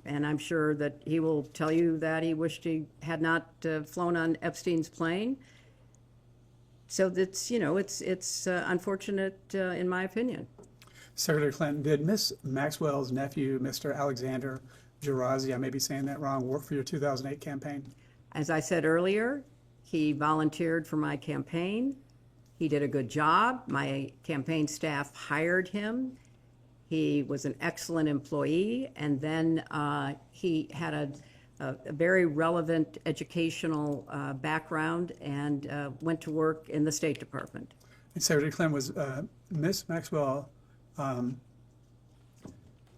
I'm sure that he will tell you that he wished he had not flown on Epstein's plane. So that's it's unfortunate in my opinion. Secretary Clinton, did Ms. Maxwell's nephew, Mr. Alexander Gerazi, I may be saying that wrong, work for your 2008 campaign? As I said earlier, he volunteered for my campaign. He did a good job. My campaign staff hired him. He was an excellent employee, and then he had a very relevant educational background and went to work in the State Department. And Secretary Clinton, was Ms. Maxwell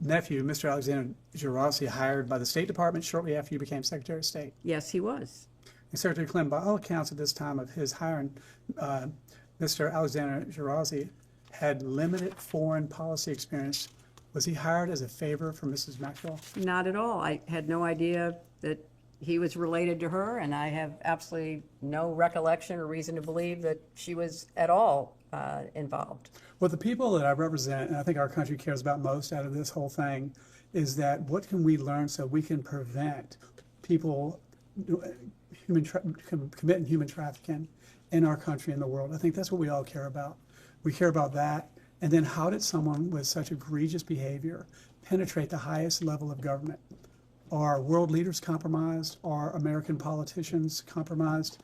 nephew, Mr. Alexander Gerazi, hired by the State Department shortly after you became Secretary of State? Yes, he was. And Secretary Clinton, by all accounts at this time of his hiring, Mr. Alexander Gerazi had limited foreign policy experience. Was he hired as a favor for Mrs. Maxwell? Not at all. I had no idea that he was related to her, and I have absolutely no recollection or reason to believe that she was at all involved. Well, the people that I represent, and I think our country cares about most out of this whole thing, is that what can we learn so we can prevent people committing human trafficking in our country and the world. I think that's what we all care about. We care about that. And then how did someone with such egregious behavior penetrate the highest level of government? Are world leaders compromised? Are American politicians compromised?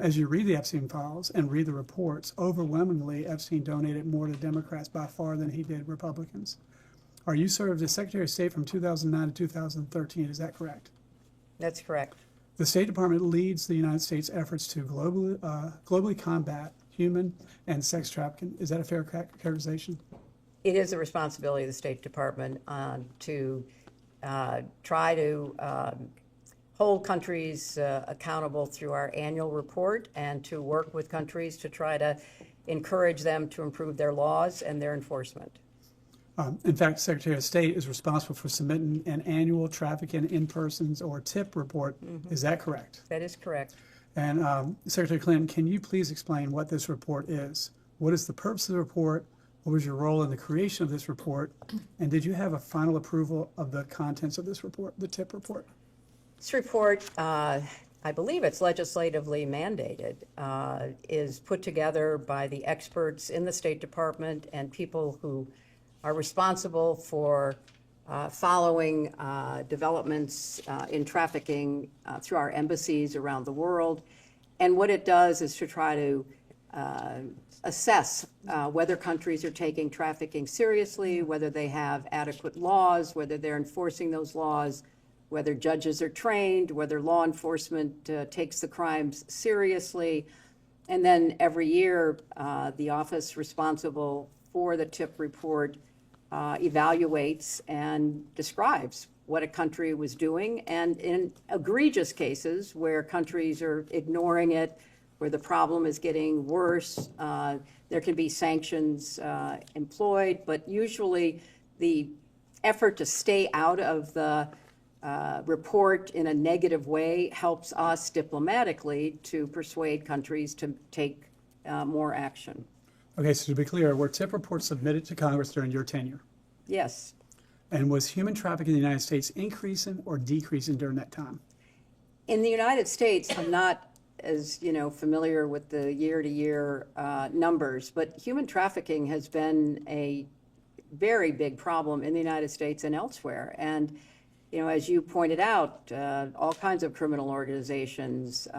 As you read the Epstein files and read the reports, overwhelmingly Epstein donated more to Democrats by far than he did Republicans. You served as Secretary of State from 2009 to 2013, is that correct? That's correct. The State Department leads the United States' efforts to globally combat human and sex trafficking. Is that a fair characterization? It is the responsibility of the State Department to try to hold countries accountable through our annual report and to work with countries to try to encourage them to improve their laws and their enforcement. In fact, Secretary of State is responsible for submitting an annual trafficking in persons or TIP report. Is that correct? That is correct. And Secretary Clinton, can you please explain what this report is? What is the purpose of the report? What was your role in the creation of this report? And did you have a final approval of the contents of this report, the TIP report? This report, I believe it's legislatively mandated, is put together by the experts in the State Department and people who are responsible for following developments in trafficking through our embassies around the world. And what it does is to try to assess whether countries are taking trafficking seriously, whether they have adequate laws, whether they're enforcing those laws, whether judges are trained, whether law enforcement takes the crimes seriously. And then every year, the office responsible for the TIP report evaluates and describes what a country was doing. And in egregious cases where countries are ignoring it, where the problem is getting worse, there can be sanctions employed. But usually the effort to stay out of the report in a negative way helps us diplomatically to persuade countries to take more action. Okay, so to be clear, were TIP reports submitted to Congress during your tenure? Yes. And was human trafficking in the United States increasing or decreasing during that time? In the United States, I'm not as familiar with the year-to-year numbers, but human trafficking has been a very big problem in the United States and elsewhere. And as you pointed out, all kinds of criminal organizations,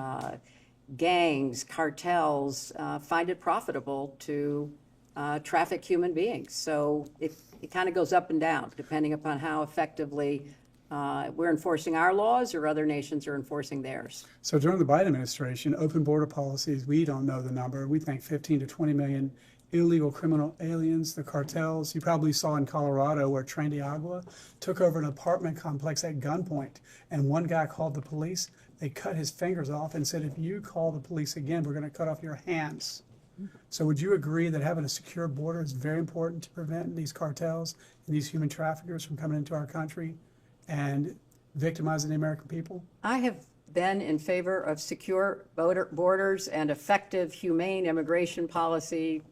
gangs, cartels find it profitable to traffic human beings. So it kind of goes up and down depending upon how effectively we're enforcing our laws or other nations are enforcing theirs. So during the Biden administration, open border policies, we don't know the number. We think 15 to 20 million illegal criminal aliens, the cartels. You probably saw in Colorado where Tren de Agua took over an apartment complex at gunpoint, and one guy called the police. They cut his fingers off and said, if you call the police again, we're going to cut off your hands. So would you agree that having a secure border is very important to prevent these cartels and these human traffickers from coming into our country and victimizing the American people? I have been in favor of secure borders and effective, humane immigration policy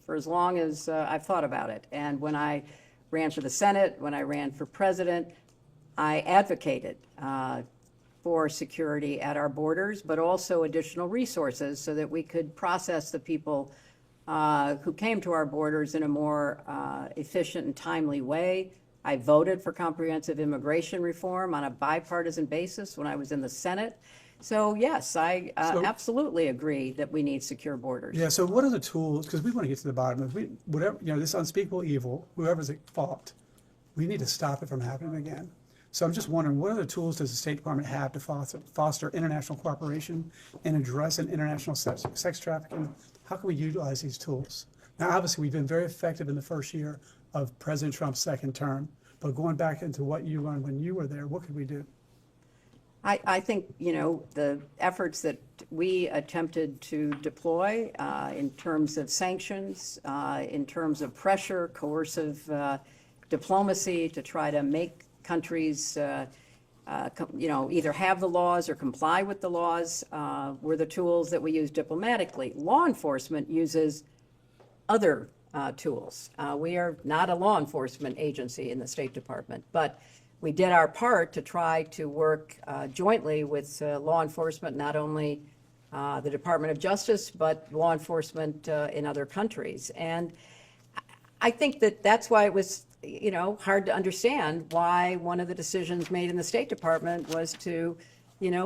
for as long as I've thought about it. And when I ran for the Senate, when I ran for president, I advocated for security at our borders, but also additional resources so that we could process the people who came to our borders in a more efficient and timely way. I voted for comprehensive immigration reform on a bipartisan basis when I was in the Senate. So yes, I absolutely agree that we need secure borders. Yeah, so what are the tools, because we want to get to the bottom of whatever, this unspeakable evil, whoever's at fault, we need to stop it from happening again. So I'm just wondering, what other tools does the State Department have to foster international cooperation and addressing international sex trafficking? How can we utilize these tools? Now, obviously, we've been very effective in the first year of President Trump's second term, but going back into what you learned when you were there, what could we do? I think, the efforts that we attempted to deploy in terms of sanctions, in terms of pressure, coercive diplomacy to try to make countries either have the laws or comply with the laws, were the tools that we use diplomatically. Law enforcement uses other tools. We are not a law enforcement agency in the State Department, but we did our part to try to work jointly with law enforcement, not only the Department of Justice, but law enforcement in other countries. And I think that that's why it was, hard to understand why one of the decisions made in the State Department was to,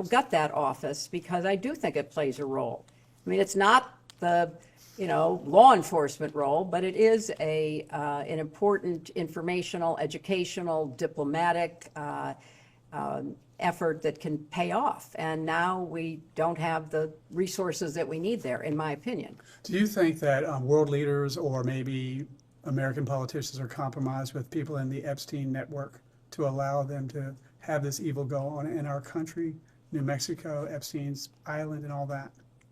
gut that office, because I do think it plays a role. I mean, it's not the, law enforcement role, but it is an important informational, educational, diplomatic effort that can pay off. And now we don't have the resources that we need there, in my opinion. Do you think that world leaders or maybe American politicians are compromised with people in the Epstein network to allow them to have this evil go on in our country, New Mexico, Epstein's Island, and all that?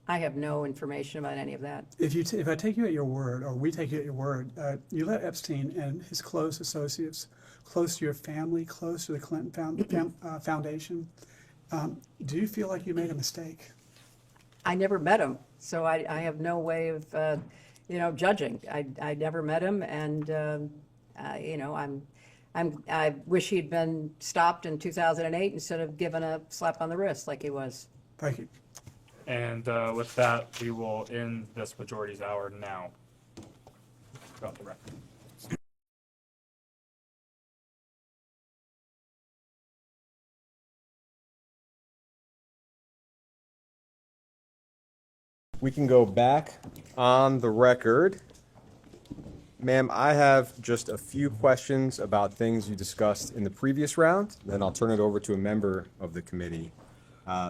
I have no information about any of that. If I take you at your word, or we take you at your word, you let Epstein and his close associates, close to your family, close to the Clinton Foundation, do you feel like you made a mistake? I never met him, so I have no way of, judging. I never met him, and I wish he'd been stopped in 2008 instead of given a slap on the wrist like he was. Thank you. And with that, we will end this majority's hour now. Got the record. We can go back on the record. Ma'am, I have just a few questions about things you discussed in the previous round, then I'll turn it over to a member of the committee.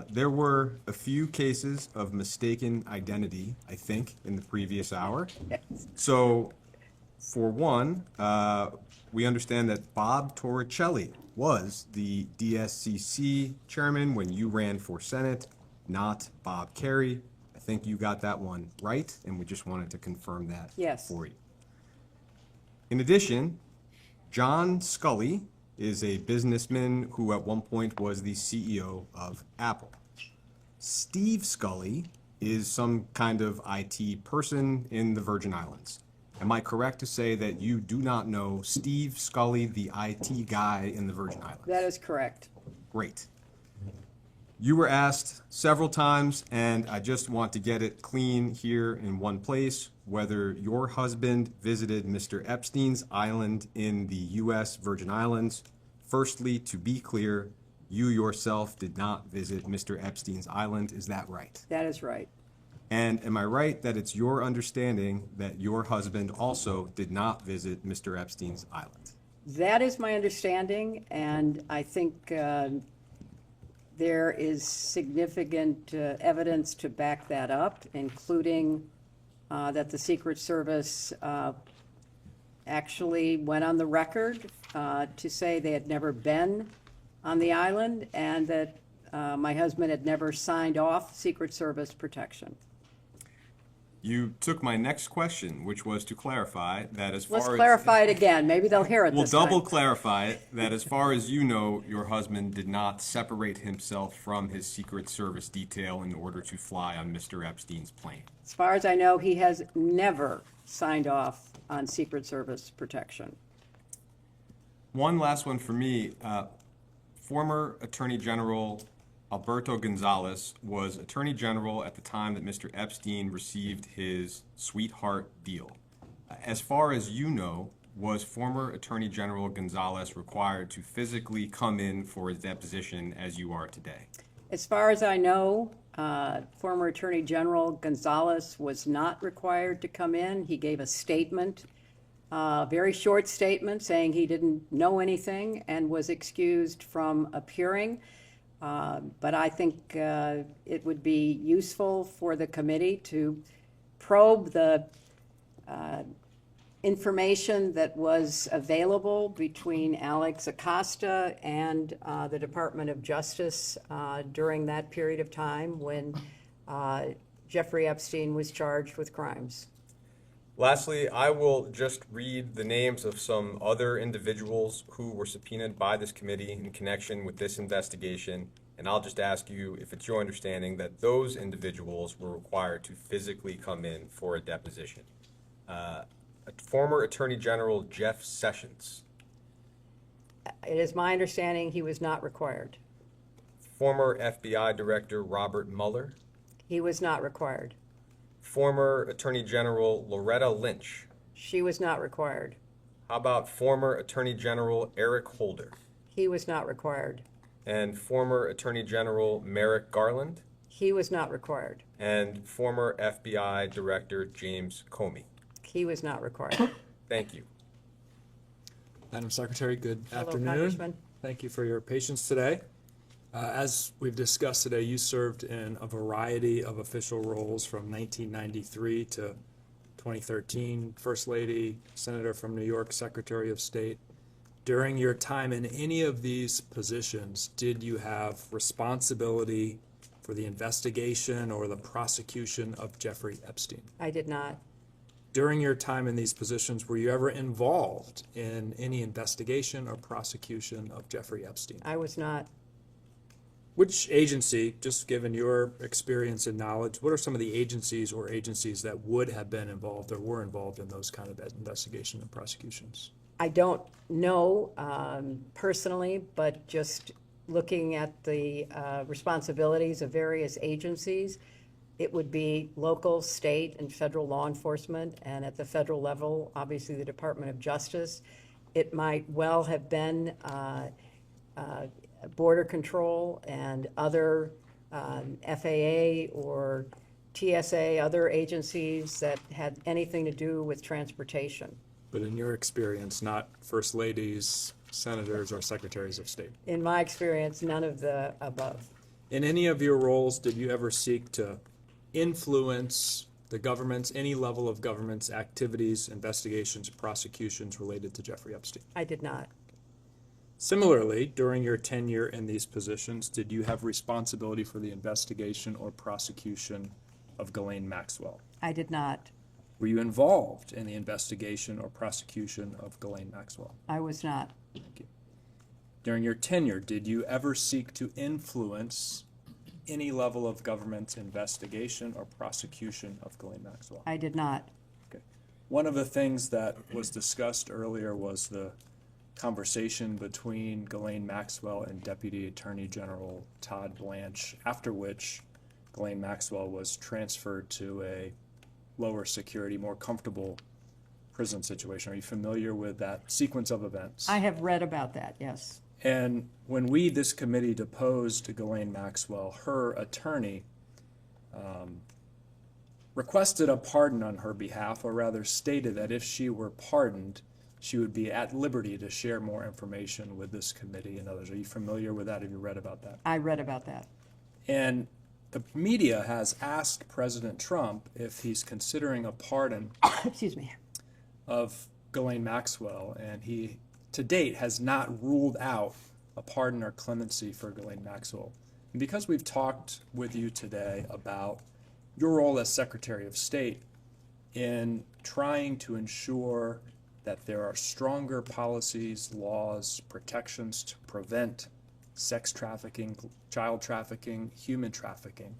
There were a few cases of mistaken identity, I think, in the previous hour. So, for one, we understand that Bob Torricelli was the DSCC chairman when you ran for Senate, not Bob Kerry. I think you got that one right, and we just wanted to confirm that for you. In addition, John Scully is a businessman who at one point was the CEO of Apple. Steve Scully is some kind of IT person in the Virgin Islands. Am I correct to say that you do not know Steve Scully, the IT guy in the Virgin Islands? That is correct. Great. You were asked several times, and I just want to get it clean here in one place, whether your husband visited Mr. Epstein's island in the U.S. Virgin Islands. Firstly, to be clear, you yourself did not visit Mr. Epstein's island. Is that right? That is right. And am I right that it's your understanding that your husband also did not visit Mr. Epstein's island? That is my understanding, and I think there is significant evidence to back that up, including that the Secret Service actually went on the record to say they had never been on the island, and that my husband had never signed off Secret Service protection. You took my next question, which was to clarify that as far as... Let's clarify it again. Maybe they'll hear it We'll this time. double clarify it, that as far as you know, your husband did not separate himself from his Secret Service detail in order to fly on Mr. Epstein's plane. As far as I know, he has never signed off on Secret Service protection. One last one for me. Former Attorney General Alberto Gonzales was Attorney General at the time that Mr. Epstein received his sweetheart deal. As far as you know, was former Attorney General Gonzales required to physically come in for his deposition as you are today? As far as I know, former Attorney General Gonzales was not required to come in. He gave a statement, a very short statement, saying he didn't know anything and was excused from appearing. But I think it would be useful for the committee to probe the information that was available between Alex Acosta and the Department of Justice during that period of time when Jeffrey Epstein was charged with crimes. Lastly, I will just read the names of some other individuals who were subpoenaed by this committee in connection with this investigation, and I'll just ask you if it's your understanding that those individuals were required to physically come in for a deposition. Former Attorney General Jeff Sessions, It is my understanding he was not required. former FBI Director Robert Mueller, He was not required. former Attorney General Loretta Lynch. She was not required. How about former Attorney General Eric Holder He was not required. and former Attorney General Merrick Garland He was not required. and former FBI Director James Comey? He was not required. Thank you. Madam Secretary, good Hello, afternoon. Congressman. Thank you for your patience today. As we've discussed today, you served in a variety of official roles from 1993 to 2013, First Lady, Senator from New York, Secretary of State. During your time in any of these positions, did you have responsibility for the investigation or the prosecution of Jeffrey Epstein? I did not. During your time in these positions, were you ever involved in any investigation or prosecution of Jeffrey Epstein? I was not. Which agency, just given your experience and knowledge, what are some of the agencies or agencies that would have been involved or were involved in those kind of investigation and prosecutions? I don't know personally, but just looking at the responsibilities of various agencies, it would be local, state, and federal law enforcement, and at the federal level, obviously the Department of Justice. It might well have been Border Control and other FAA or TSA, other agencies that had anything to do with transportation. But in your experience, not first ladies, senators, or secretaries of state? In my experience, none of the above. In any of your roles, did you ever seek to influence the government's, any level of government's activities, investigations, prosecutions related to Jeffrey Epstein? I did not. Similarly, during your tenure in these positions, did you have responsibility for the investigation or prosecution of Ghislaine Maxwell? I did not. Were you involved in the investigation or prosecution of Ghislaine Maxwell? I was not. Thank you. During your tenure, did you ever seek to influence any level of government's investigation or prosecution of Ghislaine Maxwell? I did not. Okay. One of the things that was discussed earlier was the conversation between Ghislaine Maxwell and Deputy Attorney General Todd Blanche, after which Ghislaine Maxwell was transferred to a lower security, more comfortable prison situation. Are you familiar with that sequence of events? I have read about that, yes. And when we, this committee, deposed Ghislaine Maxwell, her attorney requested a pardon on her behalf, or rather stated that if she were pardoned, she would be at liberty to share more information with this committee and others. Are you familiar with that? Have you read about that? I read about that. And the media has asked President Trump if he's considering a pardon Excuse me. of Ghislaine Maxwell, and he, to date, has not ruled out a pardon or clemency for Ghislaine Maxwell. And because we've talked with you today about your role as Secretary of State in trying to ensure that there are stronger policies, laws, protections to prevent sex trafficking, child trafficking, human trafficking,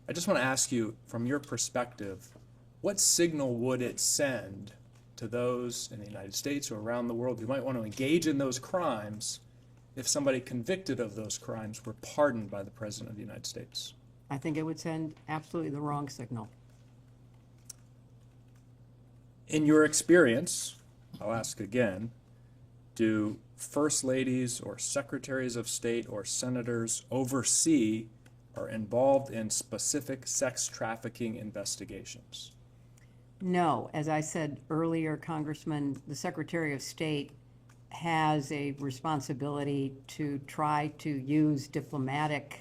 I just want to ask you, from your perspective, what signal would it send to those in the United States or around the world who might want to engage in those crimes if somebody convicted of those crimes were pardoned by the President of the United States? I think it would send absolutely the wrong signal. In your experience, I'll ask again, do first ladies or secretaries of state or senators oversee or involved in specific sex trafficking investigations? No, as I said earlier, Congressman, the Secretary of State has a responsibility to try to use diplomatic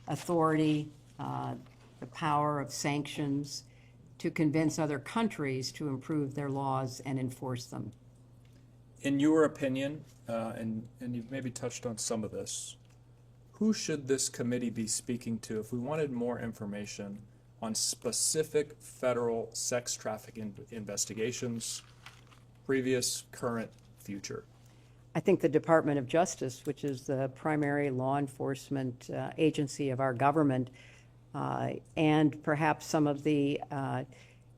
authority, the power of sanctions, to convince other countries to improve their laws and enforce them. In your opinion, and you've maybe touched on some of this, who should this committee be speaking to if we wanted more information on specific federal sex trafficking investigations, previous, current, future? I think the Department of Justice, which is the primary law enforcement agency of our government, and perhaps some of the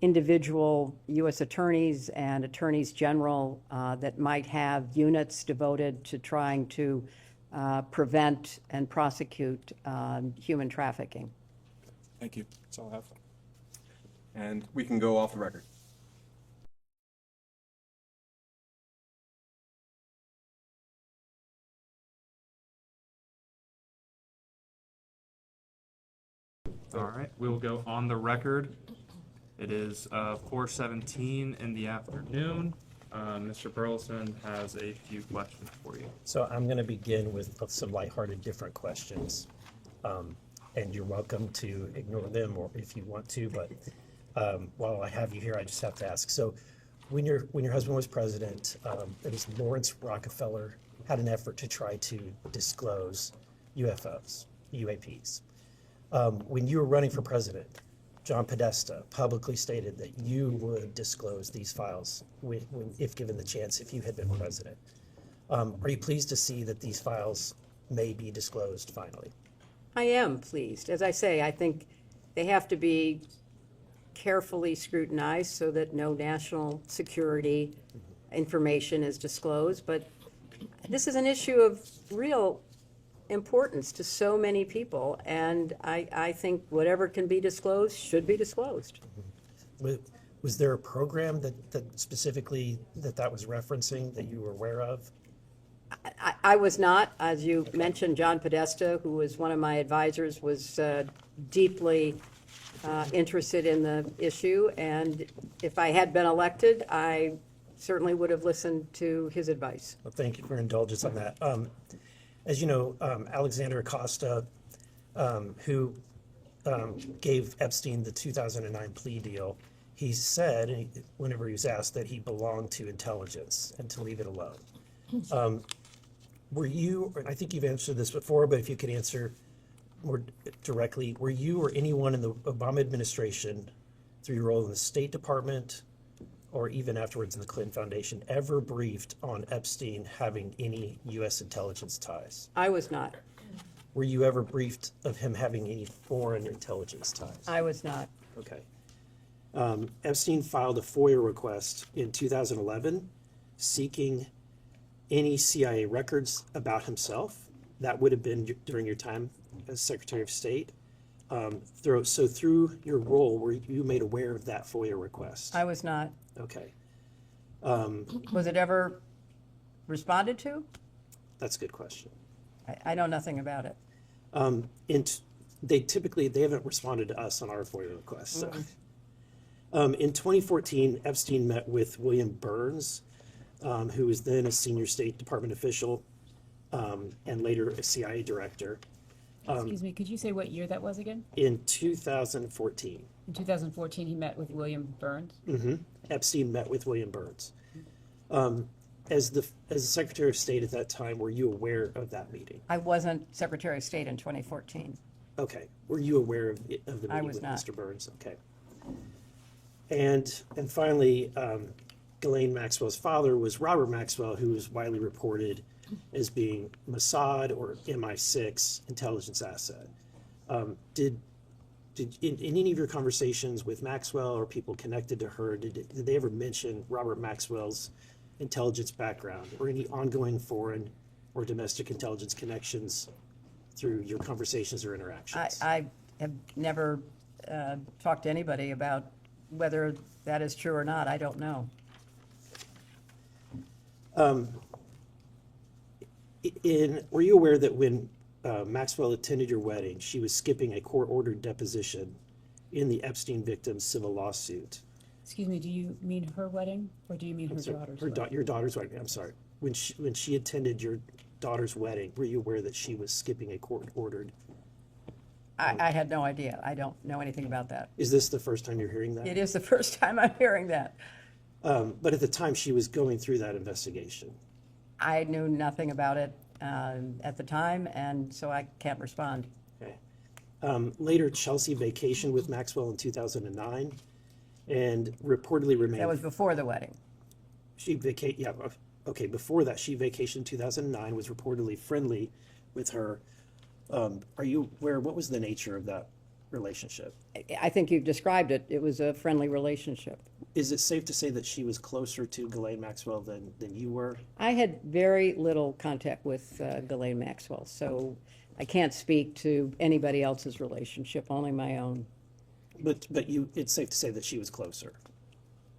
individual U.S. attorneys and attorneys general that might have units devoted to trying to prevent and prosecute human trafficking. Thank you. That's all I have. And we can go off the record. All right, we will go on the record. It is 4:17 in the afternoon. Mr. Burleson has a few questions for you. So I'm going to begin with some lighthearted, different questions. And you're welcome to ignore them or if you want to, but while I have you here, I just have to ask. So when your husband was president, it was Lawrence Rockefeller had an effort to try to disclose UFOs, UAPs. When you were running for president, John Podesta publicly stated that you would disclose these files if given the chance, if you had been president. Are you pleased to see that these files may be disclosed finally? I am pleased. As I say, I think they have to be carefully scrutinized so that no national security information is disclosed. But this is an issue of real importance to so many people, and I think whatever can be disclosed should be disclosed. Was there a program that specifically that was referencing that you were aware of? I was not. As you mentioned, John Podesta, who was one of my advisors, was deeply interested in the issue, and if I had been elected, I certainly would have listened to his advice. Well, thank you for your indulgence on that. As you know, Alexander Acosta, who gave Epstein the 2009 plea deal, he said, whenever he was asked, that he belonged to intelligence and to leave it alone. Were you, I think you've answered this before, but if you could answer more directly, were you or anyone in the Obama administration, through your role in the State Department, or even afterwards in the Clinton Foundation, ever briefed on Epstein having any U.S. intelligence ties? I was not. Were you ever briefed of him having any foreign intelligence ties? I was not. Okay. Epstein filed a FOIA request in 2011 seeking any CIA records about himself. That would have been during your time as Secretary of State. So through your role, were you made aware of that FOIA request? I was not. Okay. Was it ever responded to? That's a good question. I know nothing about it. They haven't responded to us on our FOIA requests. So. In 2014, Epstein met with William Burns, who was then a senior State Department official and later a CIA director. Excuse me, could you say what year that was again? In 2014. In 2014, he met with William Burns? Mm-hmm. Epstein met with William Burns. As the Secretary of State at that time, were you aware of that meeting? I wasn't Secretary of State in 2014. Okay. Were you aware of the meeting I was with not. Mr. Burns? Okay. And finally, Ghislaine Maxwell's father was Robert Maxwell, who was widely reported as being Mossad or MI6 intelligence asset. Did in any of your conversations with Maxwell or people connected to her, did they ever mention Robert Maxwell's intelligence background or any ongoing foreign or domestic intelligence connections through your conversations or interactions? I have never talked to anybody about whether that is true or not. I don't know. Were you aware that when Maxwell attended your wedding, she was skipping a court-ordered deposition in the Epstein victim's civil lawsuit? Excuse me, do you mean her wedding, or do you mean her daughter's wedding? Your daughter's wedding, I'm sorry. When she attended your daughter's wedding, were you aware that she was skipping a court-ordered? I had no idea. I don't know anything about that. Is this the first time you're hearing that? It is the first time I'm hearing that. But at the time, she was going through that investigation. I knew nothing about it at the time, and so I can't respond. Okay. Later, Chelsea vacationed with Maxwell in 2009 and reportedly remained. That was before the wedding. Before that, she vacationed in 2009, was reportedly friendly with her. Are you aware, what was the nature of that relationship? I think you've described it. It was a friendly relationship. Is it safe to say that she was closer to Ghislaine Maxwell than you were? I had very little contact with Ghislaine Maxwell, so I can't speak to anybody else's relationship, only my own. But it's safe to say that she was closer.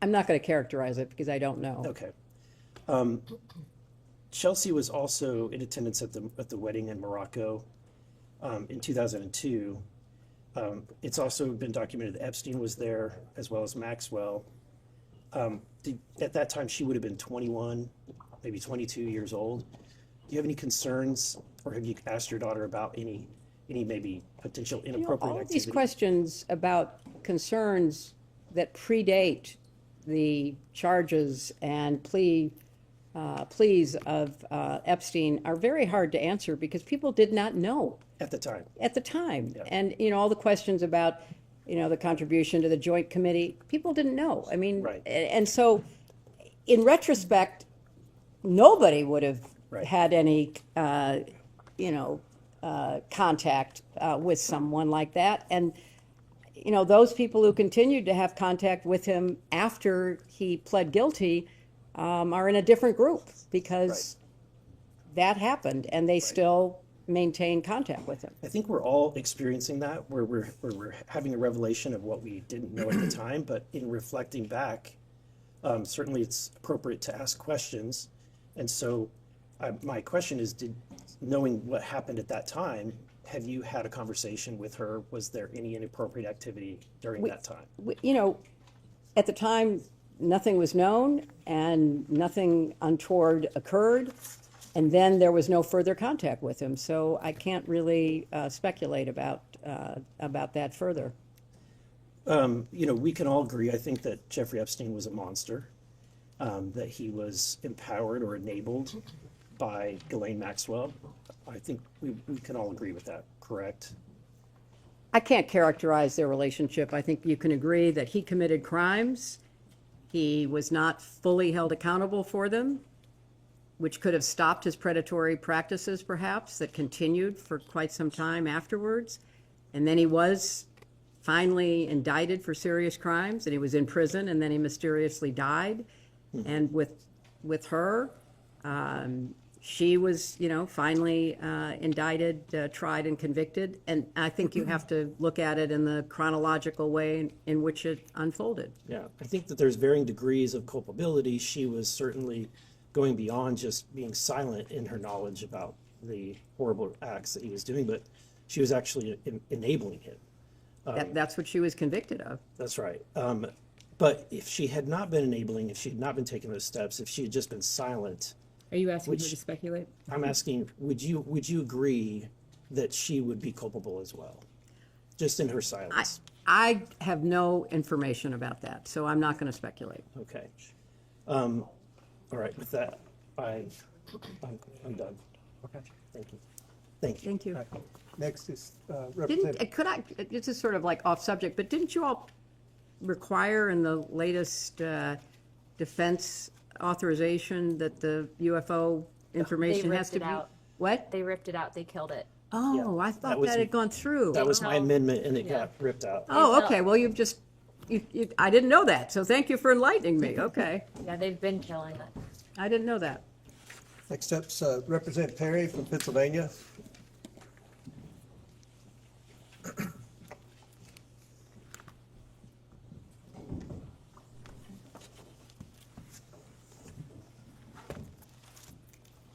I'm not going to characterize it because I don't know. Okay. Chelsea was also in attendance at the wedding in Morocco in 2002. It's also been documented that Epstein was there as well as Maxwell. At that time, she would have been 21, maybe 22 years old. Do you have any concerns, or have you asked your daughter about any maybe potential inappropriate all activity? these questions about concerns that predate the charges and pleas of Epstein are very hard to answer because people did not know At the time. at the time. And, all the questions about, the contribution to the joint committee, people didn't know. I mean, Right. and so in retrospect, nobody would have had any, contact with someone like that. And, those people who continued to have contact with him after he pled guilty are in a different group because that happened and they still maintain contact with him. I think we're all experiencing that, where we're having a revelation of what we didn't know at the time. But in reflecting back, certainly it's appropriate to ask questions. And so my question is, knowing what happened at that time, have you had a conversation with her? Was there any inappropriate activity during that time? At the time, nothing was known and nothing untoward occurred. And then there was no further contact with him. So I can't really speculate about that further. We can all agree, I think, that Jeffrey Epstein was a monster, that he was empowered or enabled by Ghislaine Maxwell. I think we can all agree with that, correct? I can't characterize their relationship. I think you can agree that he committed crimes. He was not fully held accountable for them, which could have stopped his predatory practices, perhaps, that continued for quite some time afterwards. And then he was finally indicted for serious crimes, and he was in prison, and then he mysteriously died. And with her, she was, finally indicted, tried, and convicted. And I think you have to look at it in the chronological way in which it unfolded. Yeah, I think that there's varying degrees of culpability. She was certainly going beyond just being silent in her knowledge about the horrible acts that he was doing, but she was actually enabling him. That's what she was convicted of. That's right. But if she had not been enabling, if she had not been taking those steps, if she had just been silent. Are you asking me to speculate? I'm asking, would you agree that she would be culpable as well? Just in her silence. I have no information about that, so I'm not going to speculate. Okay. All right, with that, I'm done. Okay. Thank you. Thank you. Thank you. Next is Representative. This is sort of like off subject, but didn't you all require in the latest defense authorization that the UFO information has to be? What? They ripped it out. They killed it. Oh, I thought that had gone through. That was my amendment, and it got ripped out. Oh, okay. Well, you've just, I didn't know that, so thank you for enlightening me. Okay. Yeah, they've been killing it. I didn't know that. Next up's Representative Perry from Pennsylvania.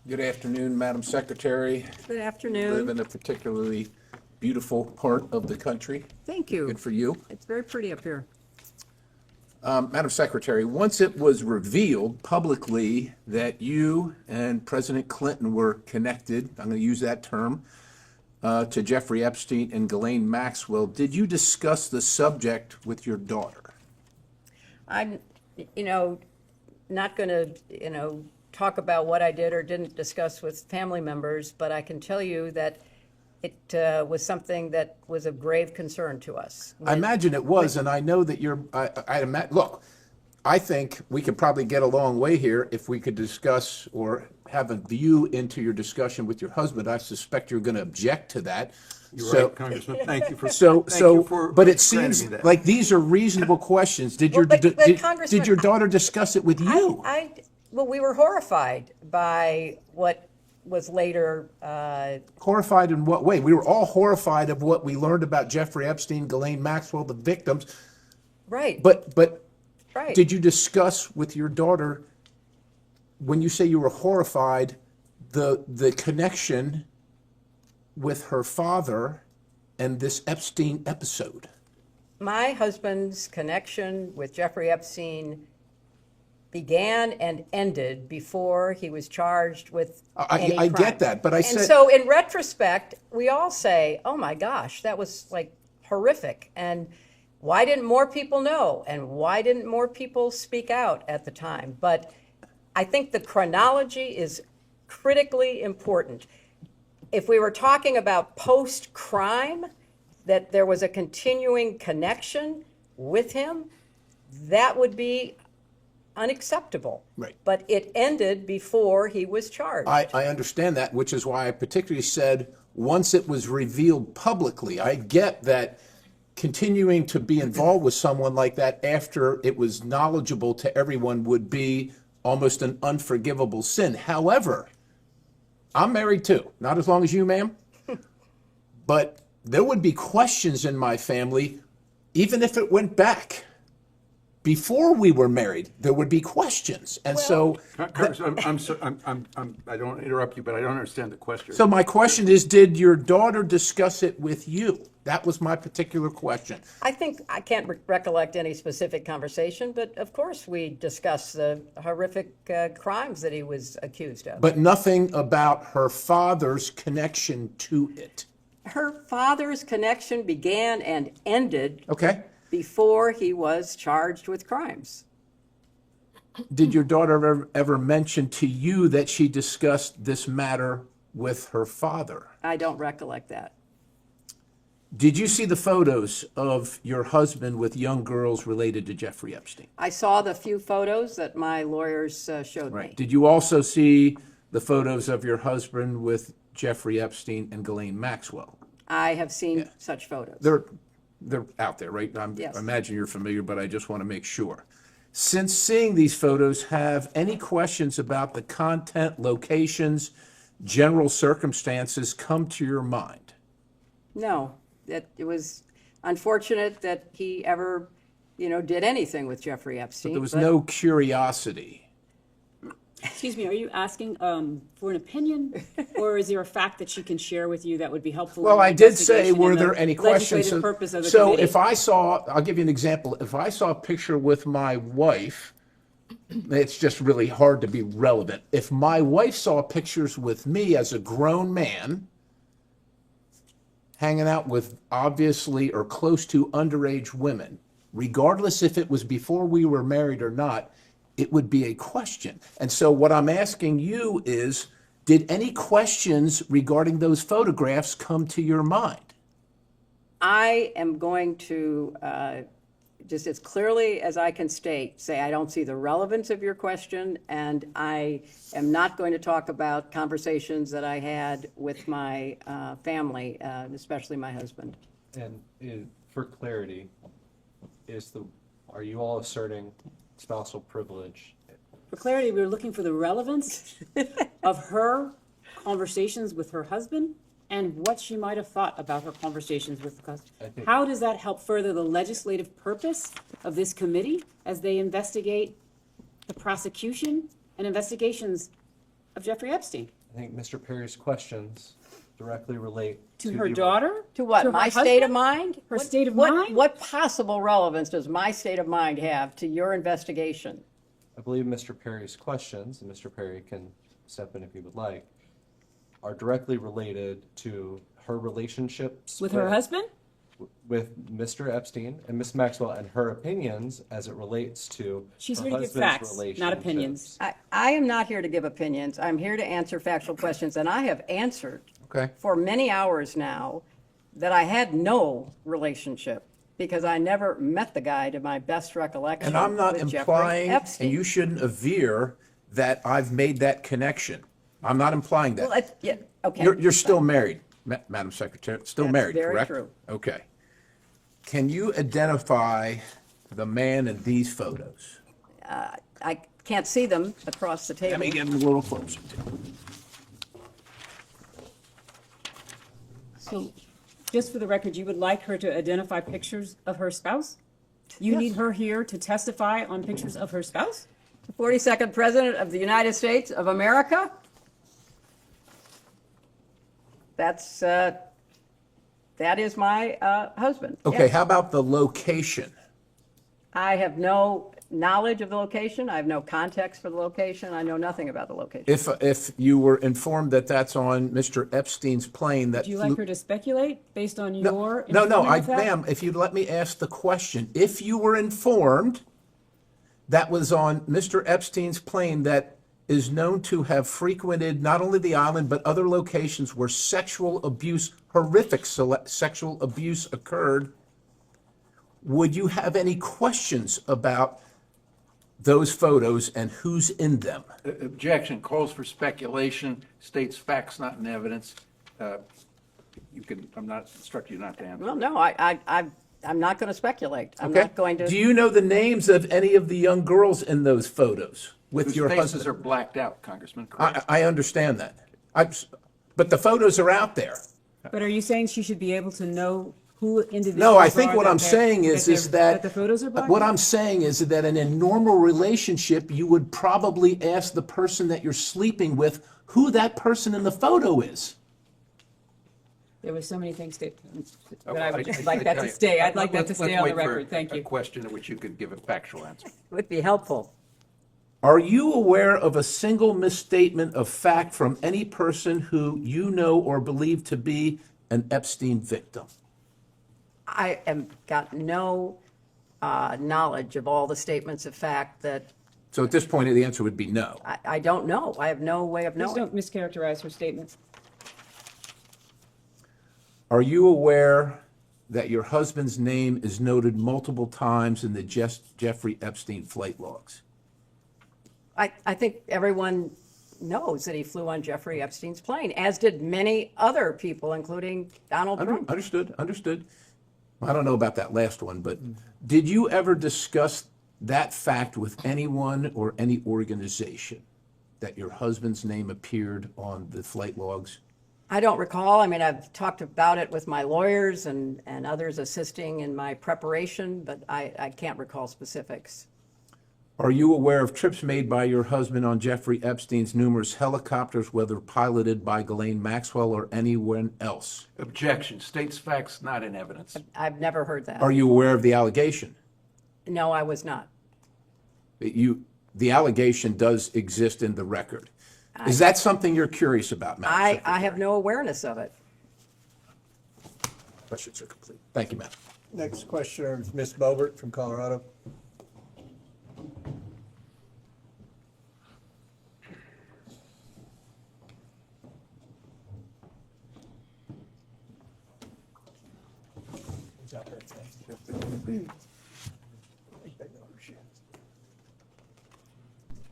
Good afternoon, Madam Secretary. Good You afternoon. live in a particularly beautiful part of the country. Thank you. Good for you. It's very pretty up here. Madam Secretary, once it was revealed publicly that you and President Clinton were connected, I'm going to use that term, to Jeffrey Epstein and Ghislaine Maxwell, did you discuss the subject with your daughter? I'm, not going to, talk about what I did or didn't discuss with family members, but I can tell you that it was something that was of grave concern to us. I imagine it was, and I know that look, I think we could probably get a long way here if we could discuss or have a view into your discussion with your husband. I suspect you're going to object to that. You're So- right, Congressman. Thank you for But it granting seems me that. like these are reasonable questions. Did your Well, but did Congressman, your daughter discuss it with you? Well, we were horrified by what was later, Horrified in what way? We were all horrified of what we learned about Jeffrey Epstein, Ghislaine Maxwell, the victims. right. But Right. did you discuss with your daughter, when you say you were horrified, the connection with her father and this Epstein episode? My husband's connection with Jeffrey Epstein began and ended before he was charged with any I crime. get that, but I said- And so in retrospect, we all say, oh my gosh, that was like horrific. And why didn't more people know? And why didn't more people speak out at the time? But I think the chronology is critically important. If we were talking about post-crime, that there was a continuing connection with him, that would be unacceptable. Right. But it ended before he was charged. I understand that, which is why I particularly said once it was revealed publicly. I get that continuing to be involved with someone like that after it was knowledgeable to everyone would be almost an unforgivable sin. However, I'm married too, not as long as you, ma'am, but there would be questions in my family, even if it went back. Before we were married, there would be questions, and so. Congressman, I don't interrupt you, but I don't understand the question. So my question is, did your daughter discuss it with you? That was my particular question. I think I can't recollect any specific conversation, but of course we discussed the horrific crimes that he was accused of. But nothing about her father's connection to it. Her father's connection began and ended Okay. before he was charged with crimes. Did your daughter ever mention to you that she discussed this matter with her father? I don't recollect that. Did you see the photos of your husband with young girls related to Jeffrey Epstein? I saw the few photos that my lawyers showed me. Did you also see the photos of your husband with Jeffrey Epstein and Ghislaine Maxwell? I have seen such photos. They're out there, right? Yes. I imagine you're familiar, but I just want to make sure. Since seeing these photos, have any questions about the content, locations, general circumstances come to your mind? No, that it was unfortunate that he ever, did anything with Jeffrey Epstein. But there was no curiosity. Excuse me, are you asking for an opinion, or is there a fact that she can share with you that would be helpful? Well, in the I did say, investigation were and the there any questions? legislative purpose of the So committee? if I saw, I'll give you an example. If I saw a picture with my wife, it's just really hard to be relevant. If my wife saw pictures with me as a grown man, hanging out with obviously or close to underage women, regardless if it was before we were married or not, it would be a question. And so what I'm asking you is, did any questions regarding those photographs come to your mind? I am going to, just as clearly as I can state, say I don't see the relevance of your question, and I am not going to talk about conversations that I had with my family, especially my husband. And for clarity, are you all asserting spousal privilege? For clarity, we were looking for the relevance of her conversations with her husband and what she might have thought about her conversations with the husband. How does that help further the legislative purpose of this committee as they investigate the prosecution and investigations of Jeffrey Epstein? I think Mr. Perry's questions directly relate To her daughter? To what? To her My state of husband? mind? Her state of mind? What possible relevance does my state of mind have to your investigation? I believe Mr. Perry's questions, and Mr. Perry can step in if he would like, are directly related to her relationships With her husband? with Mr. Epstein and Miss Maxwell, and her opinions as it relates to She's her here to give husband's facts, not opinions. I am not here to give opinions. I'm here to answer factual questions, and I have answered Okay. for many hours now that I had no relationship because I never met the guy to my best recollection. And I'm not with Jeffrey implying, Epstein. and you shouldn't aver that I've made that connection. I'm not implying that. Well, yeah, okay. You're still married, Madam Secretary, still That's married, very correct? true. Okay. Can you identify the man in these photos? I can't see them across the table. Let me get him a little closer. So, just for the record, you would like her to identify pictures of her spouse? You Yes. need her here to testify on pictures of her spouse? The 42nd President of the United States of America? That is my husband. Okay, Yes. how about the location? I have no knowledge of the location. I have no context for the location. I know nothing about the location. If you were informed that that's on Mr. Epstein's plane that Would you flew- like her to speculate based on your No, information of that? ma'am, if you'd let me ask the question. If you were informed that was on Mr. Epstein's plane that is known to have frequented not only the island, but other locations where sexual abuse, horrific sexual abuse occurred, would you have any questions about those photos and who's in them? Objection, calls for speculation, states facts not in evidence. You can, I'm not instructing you not to answer. Well, no, I'm not going to speculate. I'm Okay. not going to. Do you know the names of any of the young girls in those photos with your Whose faces husband? are blacked out, Congressman, correct? I understand that. But the photos are out there. But are you saying she should be able to know who individuals No, I are think what that I'm they're- saying is that the photos are black? what I'm saying is that in a normal relationship, you would probably ask the person that you're sleeping with who that person in the photo is. There were so many things that I would just like that to stay. I'd like that to stay on the record. Thank A you. question to which you could give a factual answer. Would be helpful. Are you aware of a single misstatement of fact from any person who you know or believe to be an Epstein victim? I have got no knowledge of all the statements of fact that So at this point, the answer would be no. I don't know. I have no way of Please knowing. don't mischaracterize her statements. Are you aware that your husband's name is noted multiple times in the Jeffrey Epstein flight logs? I think everyone knows that he flew on Jeffrey Epstein's plane, as did many other people, including Donald Trump. Understood. I don't know about that last one, but did you ever discuss that fact with anyone or any organization, that your husband's name appeared on the flight logs? I don't recall. I mean, I've talked about it with my lawyers and others assisting in my preparation, but I can't recall specifics. Are you aware of trips made by your husband on Jeffrey Epstein's numerous helicopters, whether piloted by Ghislaine Maxwell or anyone else? Objection. States facts not in evidence. I've never heard that. Are you aware of the allegation? No, I was not. The allegation does exist in the record. Is that something you're curious about, Madam I Secretary? have no awareness of it. Questions are complete. Thank you, Madam. Next questioner is Ms. Bobert from Colorado.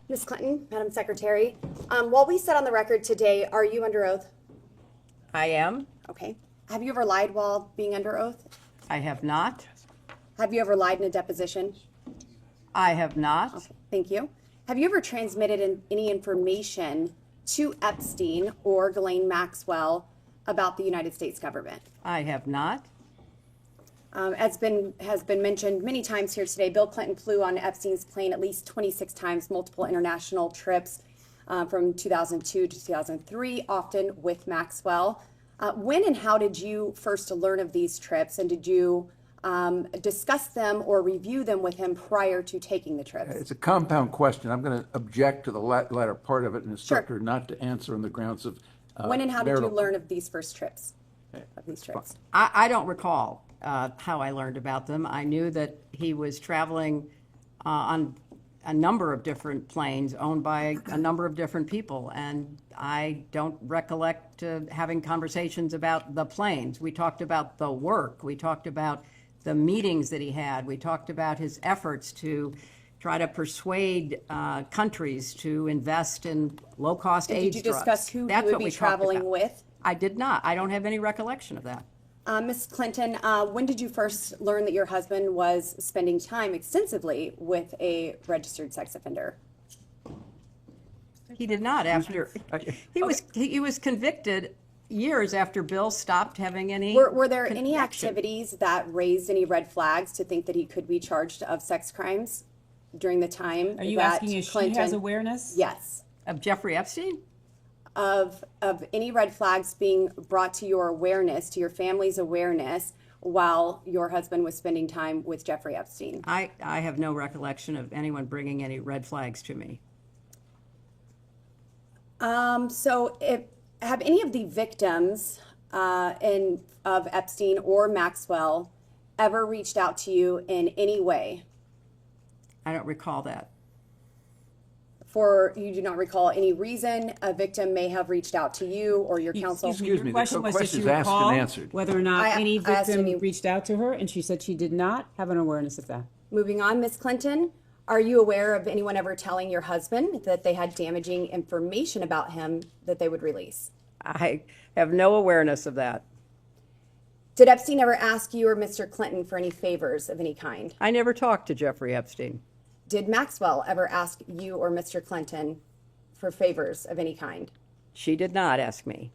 Ms. Clinton, Madam Secretary, while we sit on the record today, are you under oath? I am. Okay. Have you ever lied while being under oath? I have not. Have you ever lied in a deposition? I have not. Okay, thank you. Have you ever transmitted any information to Epstein or Ghislaine Maxwell about the United States government? I have not. As has been mentioned many times here today, Bill Clinton flew on Epstein's plane at least 26 times, multiple international trips from 2002 to 2003, often with Maxwell. When and how did you first learn of these trips, and did you discuss them or review them with him prior to taking the trips? It's a compound question. I'm going to object to the latter part of it and instruct her not to answer on the grounds of When and how did you marital- learn of these first trips? Of these trips? I don't recall how I learned about them. I knew that he was traveling on a number of different planes owned by a number of different people, and I don't recollect having conversations about the planes. We talked about the work. We talked about the meetings that he had. We talked about his efforts to try to persuade countries to invest in low-cost And AIDS did you drugs. discuss who That's you would what be we talked traveling about. with? I did not. I don't have any recollection of that. Ms. Clinton, when did you first learn that your husband was spending time extensively with a registered sex offender? He did not after, he was convicted years after Bill stopped having any. Were there any connection. activities that raised any red flags to think that he could be charged of sex crimes during the time? Are you that asking if Clinton, she has awareness? Yes. Of Jeffrey Epstein? Of any red flags being brought to your awareness, to your family's awareness, while your husband was spending time with Jeffrey Epstein? I have no recollection of anyone bringing any red flags to me. So have any of the victims of Epstein or Maxwell ever reached out to you in any way? I don't recall that. You do not recall any reason a victim may have reached out to you or your counsel? Excuse me, the Question was, did question's she asked and recall answered. whether or not any I asked victim any- reached out to her, and she said she did not have an awareness of that. Moving on, Ms. Clinton, are you aware of anyone ever telling your husband that they had damaging information about him that they would release? I have no awareness of that. Did Epstein ever ask you or Mr. Clinton for any favors of any kind? I never talked to Jeffrey Epstein. Did Maxwell ever ask you or Mr. Clinton for favors of any kind? She did not ask me.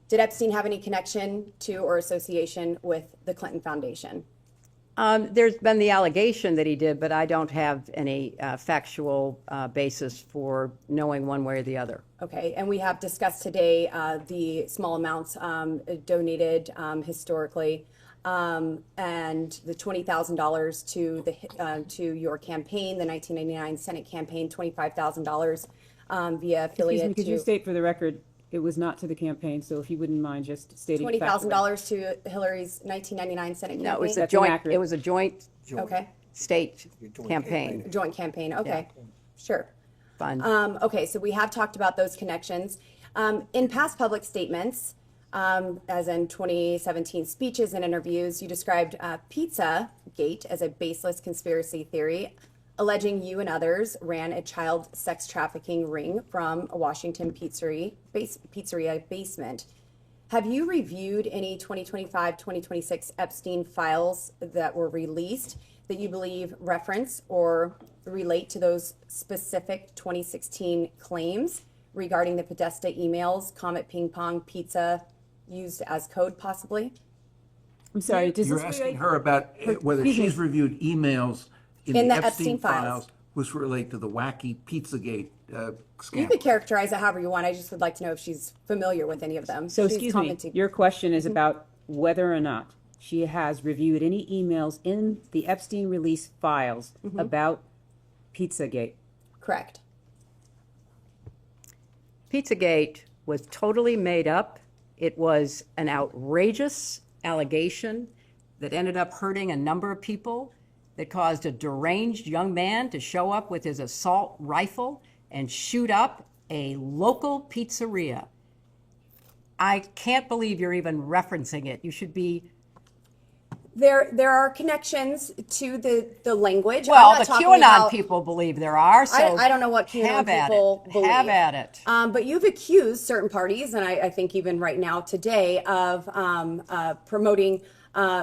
Did Epstein have any connection to or association with the Clinton Foundation? There's been the allegation that he did, but I don't have any factual basis for knowing one way or the other. Okay, and we have discussed today the small amounts donated historically, and the $20,000 to your campaign, the 1999 Senate campaign, $25,000 via affiliate. Excuse me, could you state for the record, it was not to the campaign, so if you wouldn't mind just stating. $20,000 to Hillary's 1999 Senate campaign? No, it was a That's joint. inaccurate. It was a joint Okay, state campaign. joint campaign, okay, sure. Fund. Okay, so we have talked about those connections. In past public statements, as in 2017 speeches and interviews, you described Pizzagate as a baseless conspiracy theory, alleging you and others ran a child sex trafficking ring from a Washington pizzeria basement. Have you reviewed any 2025-2026 Epstein files that were released that you believe reference or relate to those specific 2016 claims regarding the Podesta emails, Comet Ping Pong Pizza used as code possibly? I'm sorry, does You're this asking relate? her about whether Excuse me. she's reviewed emails in In the the Epstein Epstein files. files, which relate to the wacky Pizzagate You scandal. could characterize it however you want. I just would like to know if she's familiar with any of them. So She's excuse me, commenting. your question is about whether or not she has reviewed any emails in the Epstein release files about Pizzagate. Correct. Pizzagate was totally made up. It was an outrageous allegation that ended up hurting a number of people, that caused a deranged young man to show up with his assault rifle and shoot up a local pizzeria. I can't believe you're even referencing it. You should be. There are connections to the language. Well, I'm the not talking QAnon about- people believe there are, so I don't know what QAnon have at people it. believe. Have at it. But you've accused certain parties, and I think even right now today, of promoting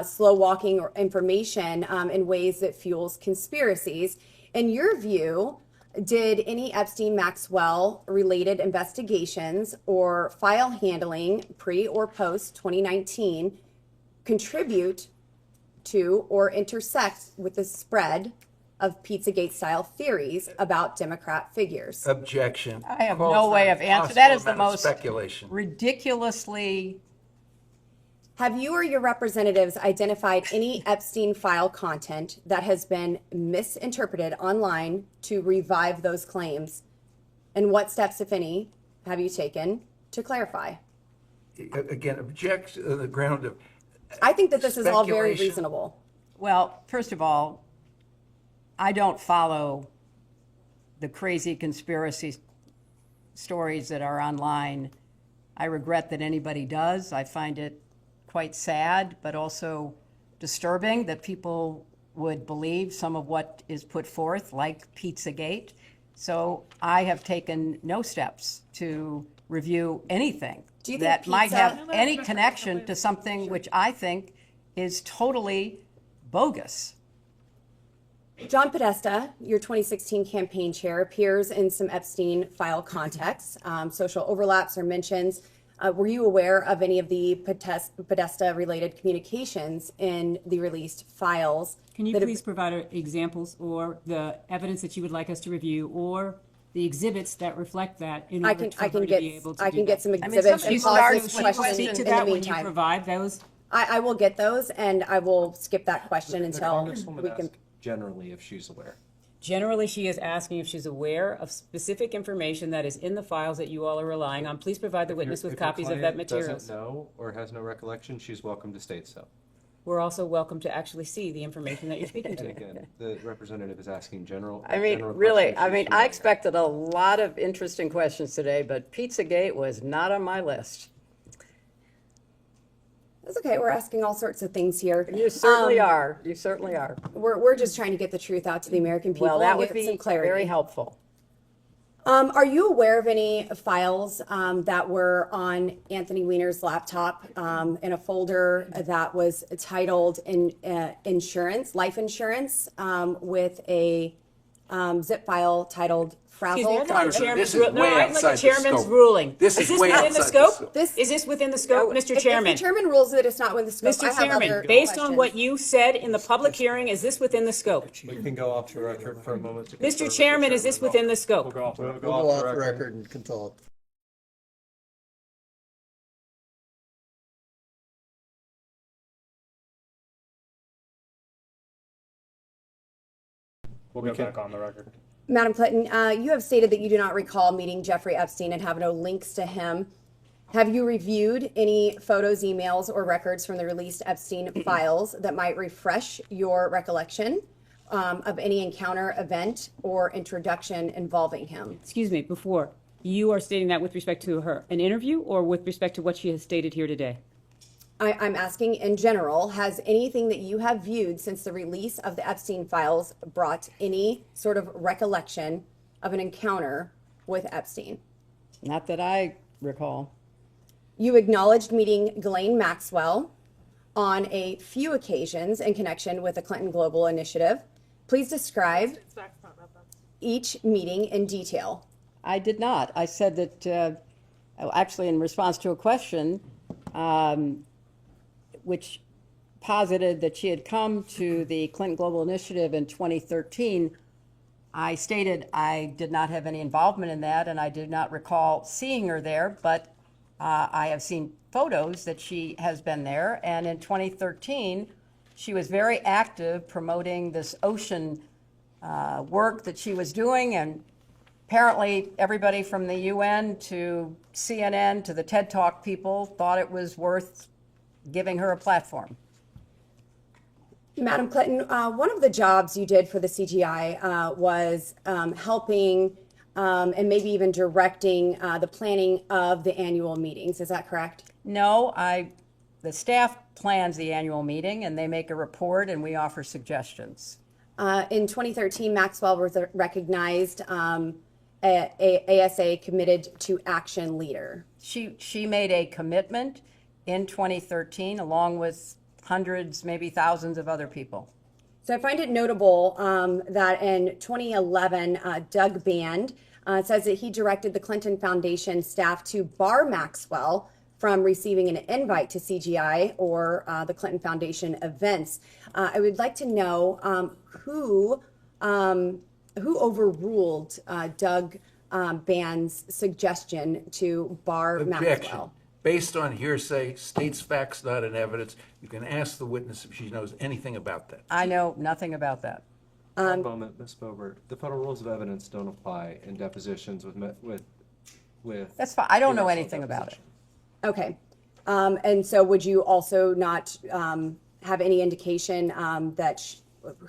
slow walking or information in ways that fuels conspiracies. In your view, did any Epstein-Maxwell related investigations or file handling pre or post 2019 contribute to or intersect with the spread of Pizzagate style theories about Democrat figures? Objection. I have Calls no for way an of answering. That is the impossible amount of most speculation. ridiculously. Have you or your representatives identified any Epstein file content that has been misinterpreted online to revive those claims? And what steps, if any, have you taken to clarify? Again, object on the ground of I think that this is all very speculation. reasonable. Well, first of all, I don't follow the crazy conspiracy stories that are online. I regret that anybody does. I find it quite sad, but also disturbing that people would believe some of what is put forth, like Pizzagate. So I have taken no steps to review anything Do you think that might pizza- have any connection to something which I think is totally bogus. John Podesta, your 2016 campaign chair, appears in some Epstein file contexts. Social overlaps or mentions. Were you aware of any of the Podesta-related communications in the released files? Can you that have- please provide examples or the evidence that you would like us to review or the exhibits that reflect that in I order can- for I can her to get- be able to I do can get that? some I mean, exhibits and somebody pause starts this with question Speak to in the that when you meantime. provide those. I will get those, and I will skip that question The until Congresswoman we can. asked generally if she's aware. Generally, she is asking if she's aware of specific information that is in the files that you all are relying on. Please provide the witness with If your copies of that client materials. doesn't know or has no recollection, she's welcome to state so. We're also welcome to actually see the information that you're speaking And to. again, the representative is asking general. I mean, general really, questions. I She's mean, I familiar. expected a lot of interesting questions today, but Pizzagate was not on my list. That's okay. We're asking all sorts of things here. You certainly are. You certainly are. We're just trying to get the truth out to the American people. Well, that and would get be some clarity. very helpful. Are you aware of any files that were on Anthony Weiner's laptop in a folder that was titled "Insurance, Life Insurance," with a zip file titled Excuse me, "Frazzle"? I'd like the Congressman, chairman's this is ru- no, way I'd like outside the the chairman's scope. ruling. This is way within the outside the scope? scope. Is this within the scope, Mr. If Chairman? the chairman rules that it's not within the scope, I Mr. have other Chairman, based on questions. what you said in the public hearing, is this within the scope? We can go off the record for a moment. To Mr. confirm with the Chairman, is this chairman. within the We'll scope? go off. We'll We'll go off the record and can talk. We'll go back on the record. Madam Clinton, you have stated that you do not recall meeting Jeffrey Epstein and have no links to him. Have you reviewed any photos, emails, or records from the released Epstein files that might refresh your recollection of any encounter, event, or introduction involving him? Excuse me, before, you are stating that with respect to her, an interview, or with respect to what she has stated here today? I'm asking in general, has anything that you have viewed since the release of the Epstein files brought any sort of recollection of an encounter with Epstein? Not that I recall. You acknowledged meeting Ghislaine Maxwell on a few occasions in connection with the Clinton Global Initiative. Please describe each meeting in detail. I did not. I said that, actually, in response to a question, which posited that she had come to the Clinton Global Initiative in 2013, I stated I did not have any involvement in that, and I did not recall seeing her there, but I have seen photos that she has been there, and in 2013, she was very active promoting this ocean work that she was doing, and apparently everybody from the UN to CNN to the TED Talk people thought it was worth giving her a platform. Madam Clinton, one of the jobs you did for the CGI was helping and maybe even directing the planning of the annual meetings. Is that correct? No, the staff plans the annual meeting and they make a report and we offer suggestions. In 2013, Maxwell was recognized ASA Committed to Action Leader. She made a commitment in 2013 along with hundreds, maybe thousands of other people. So I find it notable that in 2011, Doug Band says that he directed the Clinton Foundation staff to bar Maxwell from receiving an invite to CGI or the Clinton Foundation events. I would like to know who overruled Doug Band's suggestion to bar Objection. Maxwell. Based on hearsay, states facts not in evidence. You can ask the witness if she knows anything about that. I know nothing about that. One moment, Ms. Bobert. The federal rules of evidence don't apply in depositions with. That's fine. I don't know universal anything about it. Okay. And so would you also not have any indication that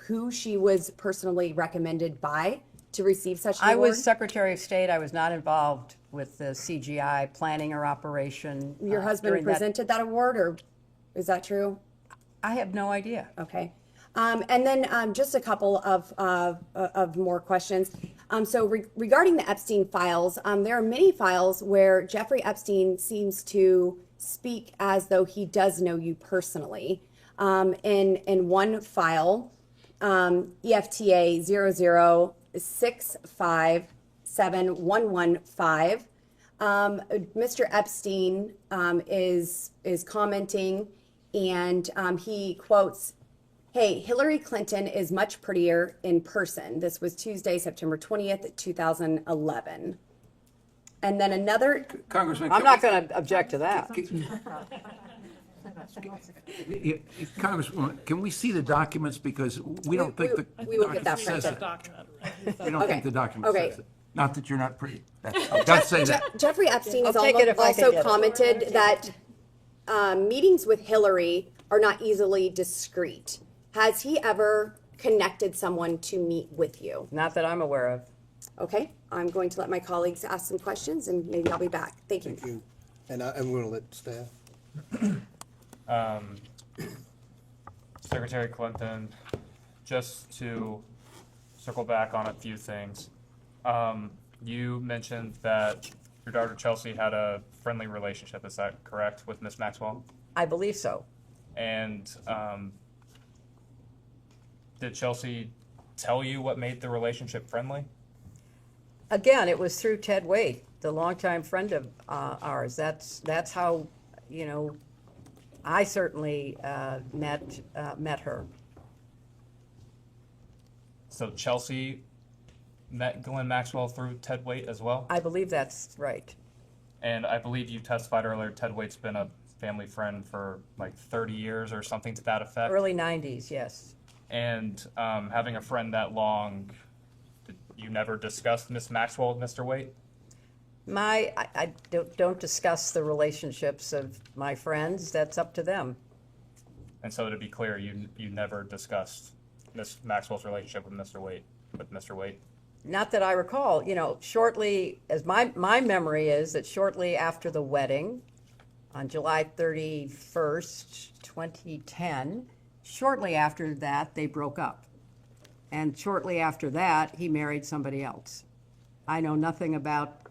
who she was personally recommended by to receive such an I award? was Secretary of State. I was not involved with the CGI planning or operation. Your husband during that- presented that award, or is that true? I have no idea. Okay. And then just a couple of more questions. Regarding the Epstein files, there are many files where Jeffrey Epstein seems to speak as though he does know you personally. In one file, EFTA 006571115, Mr. Epstein is commenting, and he quotes, "Hey, Hillary Clinton is much prettier in person." This was Tuesday, September 20th, 2011. And then another, Congressman. I'm not going to object to that. Congresswoman, can we see the documents, because we don't think the we will get that document says printed. it. We don't Okay. think the document Okay. says it. Not that you're not pretty. It does say that. Jeffrey Epstein has I'll take it if I can also get it. commented that meetings with Hillary are not easily discreet. Has he ever connected someone to meet with you? Not that I'm aware of. Okay, I'm going to let my colleagues ask some questions, and maybe I'll be back. Thank you. Thank you. And I'm going to let staff. Secretary Clinton, just to circle back on a few things. You mentioned that your daughter Chelsea had a friendly relationship, is that correct, with Miss Maxwell? I believe so. And did Chelsea tell you what made the relationship friendly? Again, it was through Ted Waite, the longtime friend of ours. That's how, I certainly met her. So Chelsea met Glenn Maxwell through Ted Waite as well? I believe that's right. And I believe you testified earlier, Ted Waite's been a family friend for like 30 years or something to that effect. Early 90s, yes. And having a friend that long, did you never discussed Miss Maxwell with Mr. Waite? I don't discuss the relationships of my friends. That's up to them. And so to be clear, you never discussed Miss Maxwell's relationship with Mr. Waite? Not that I recall. Shortly, as my memory is, that shortly after the wedding, on July 31st, 2010, shortly after that, they broke up. And shortly after that, he married somebody else. I know nothing about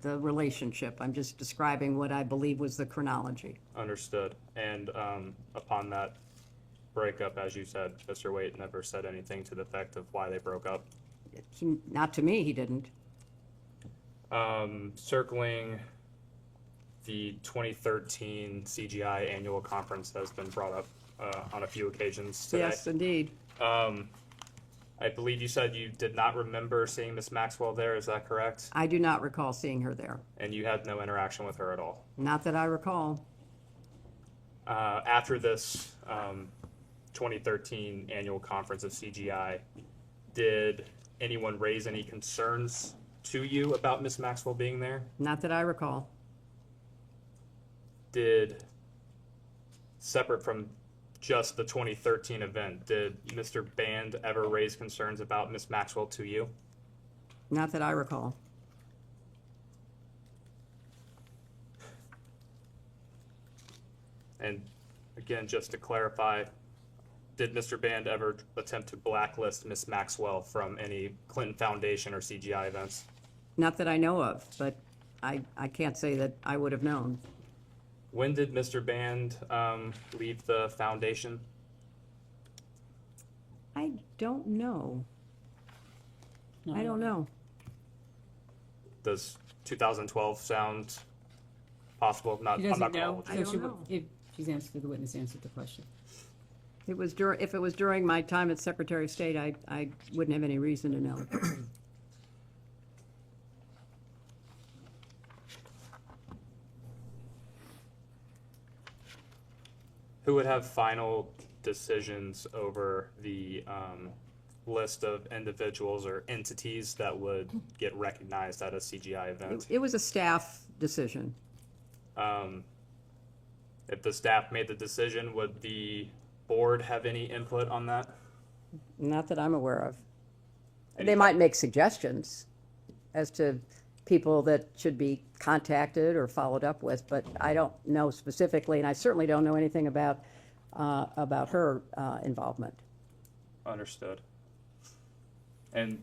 the relationship. I'm just describing what I believe was the chronology. Understood. And upon that breakup, as you said, Mr. Waite never said anything to the effect of why they broke up? Not to me, he didn't. Circling the 2013 CGI annual conference that has been brought up on a few occasions today. Yes, indeed. I believe you said you did not remember seeing Miss Maxwell there, is that correct? I do not recall seeing her there. And you had no interaction with her at all? Not that I recall. After this 2013 annual conference of CGI, did anyone raise any concerns to you about Miss Maxwell being there? Not that I recall. Separate from just the 2013 event, did Mr. Band ever raise concerns about Miss Maxwell to you? Not that I recall. And again, just to clarify, did Mr. Band ever attempt to blacklist Miss Maxwell from any Clinton Foundation or CGI events? Not that I know of, but I can't say that I would have known. When did Mr. Band leave the foundation? I don't know. I don't know. Does 2012 sound possible? She I'm doesn't not know. gonna- So she would- if she's answered, the witness answered the question. If it was during my time as Secretary of State, I wouldn't have any reason to know. Who would have final decisions over the list of individuals or entities that would get recognized at a CGI event? It was a staff decision. If the staff made the decision, would the board have any input on that? Not that I'm aware of. They might make suggestions as to people that should be contacted or followed up with, but I don't know specifically, and I certainly don't know anything about her involvement. Understood. And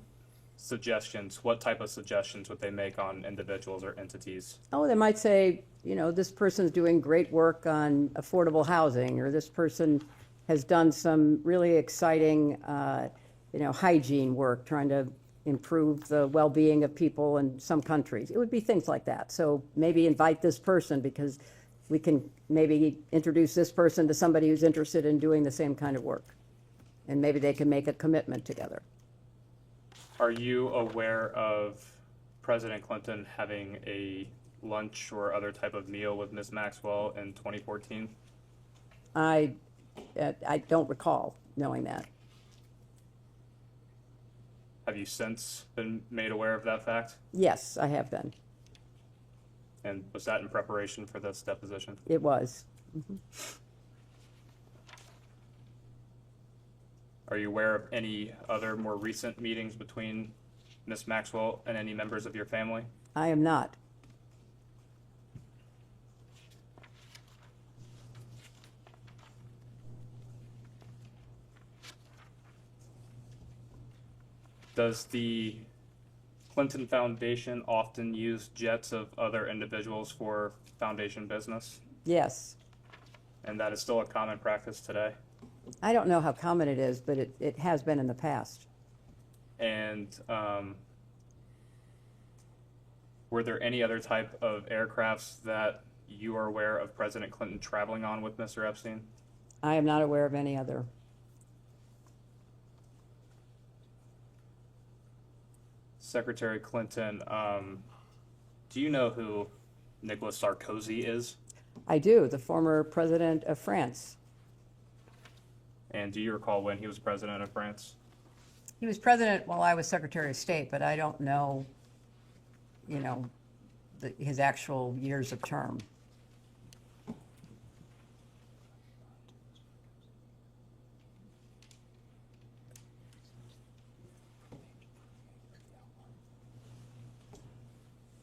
suggestions, what type of suggestions would they make on individuals or entities? Oh, they might say, you know, this person's doing great work on affordable housing, or this person has done some really exciting, you know, hygiene work, trying to improve the well-being of people in some countries. It would be things like that. So maybe invite this person because we can maybe introduce this person to somebody who's interested in doing the same kind of work. And maybe they can make a commitment together. Are you aware of President Clinton having a lunch or other type of meal with Ms. Maxwell in 2014? I don't recall knowing that. Have you since been made aware of that fact? Yes, I have been. And was that in preparation for this deposition? It was. Mm-hmm. Are you aware of any other more recent meetings between Ms. Maxwell and any members of your family? I am not. Does the Clinton Foundation often use jets of other individuals for foundation business? Yes. And that is still a common practice today? I don't know how common it is, but it has been in the past. And were there any other type of aircrafts that you are aware of President Clinton traveling on with Mr. Epstein? I am not aware of any other. Secretary Clinton, do you know who Nicolas Sarkozy is? I do, the former president of France. And do you recall when he was president of France? He was president while I was Secretary of State, but I don't know, you know, his actual years of term.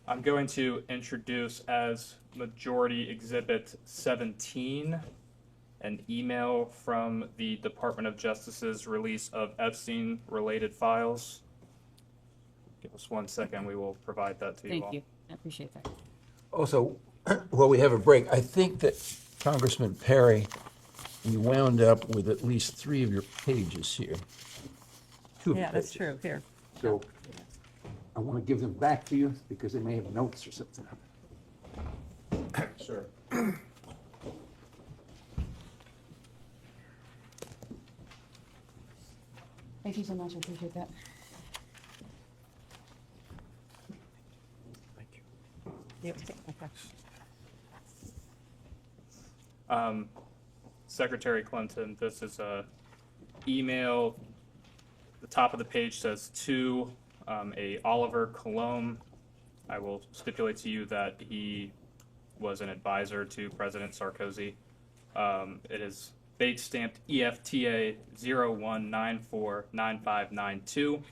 I'm going to introduce as Majority Exhibit 17 an email from the Department of Justice's release of Epstein-related files. Give us 1 second, we will provide that to you all. Thank you. I appreciate that. Also, while we have a break, I think that Congressman Perry, you wound up with at least 3 of your pages here. 2 of your Yeah, that's pages. true. Here. So I want to give them back to you because they may have notes or something. Sure. Thank you so much. I appreciate that. Thank you. Yep, okay. Secretary Clinton, this is a email. The top of the page says to a Oliver Colomb. I will stipulate to you that he was an advisor to President Sarkozy. It is date stamped EFTA 01949592.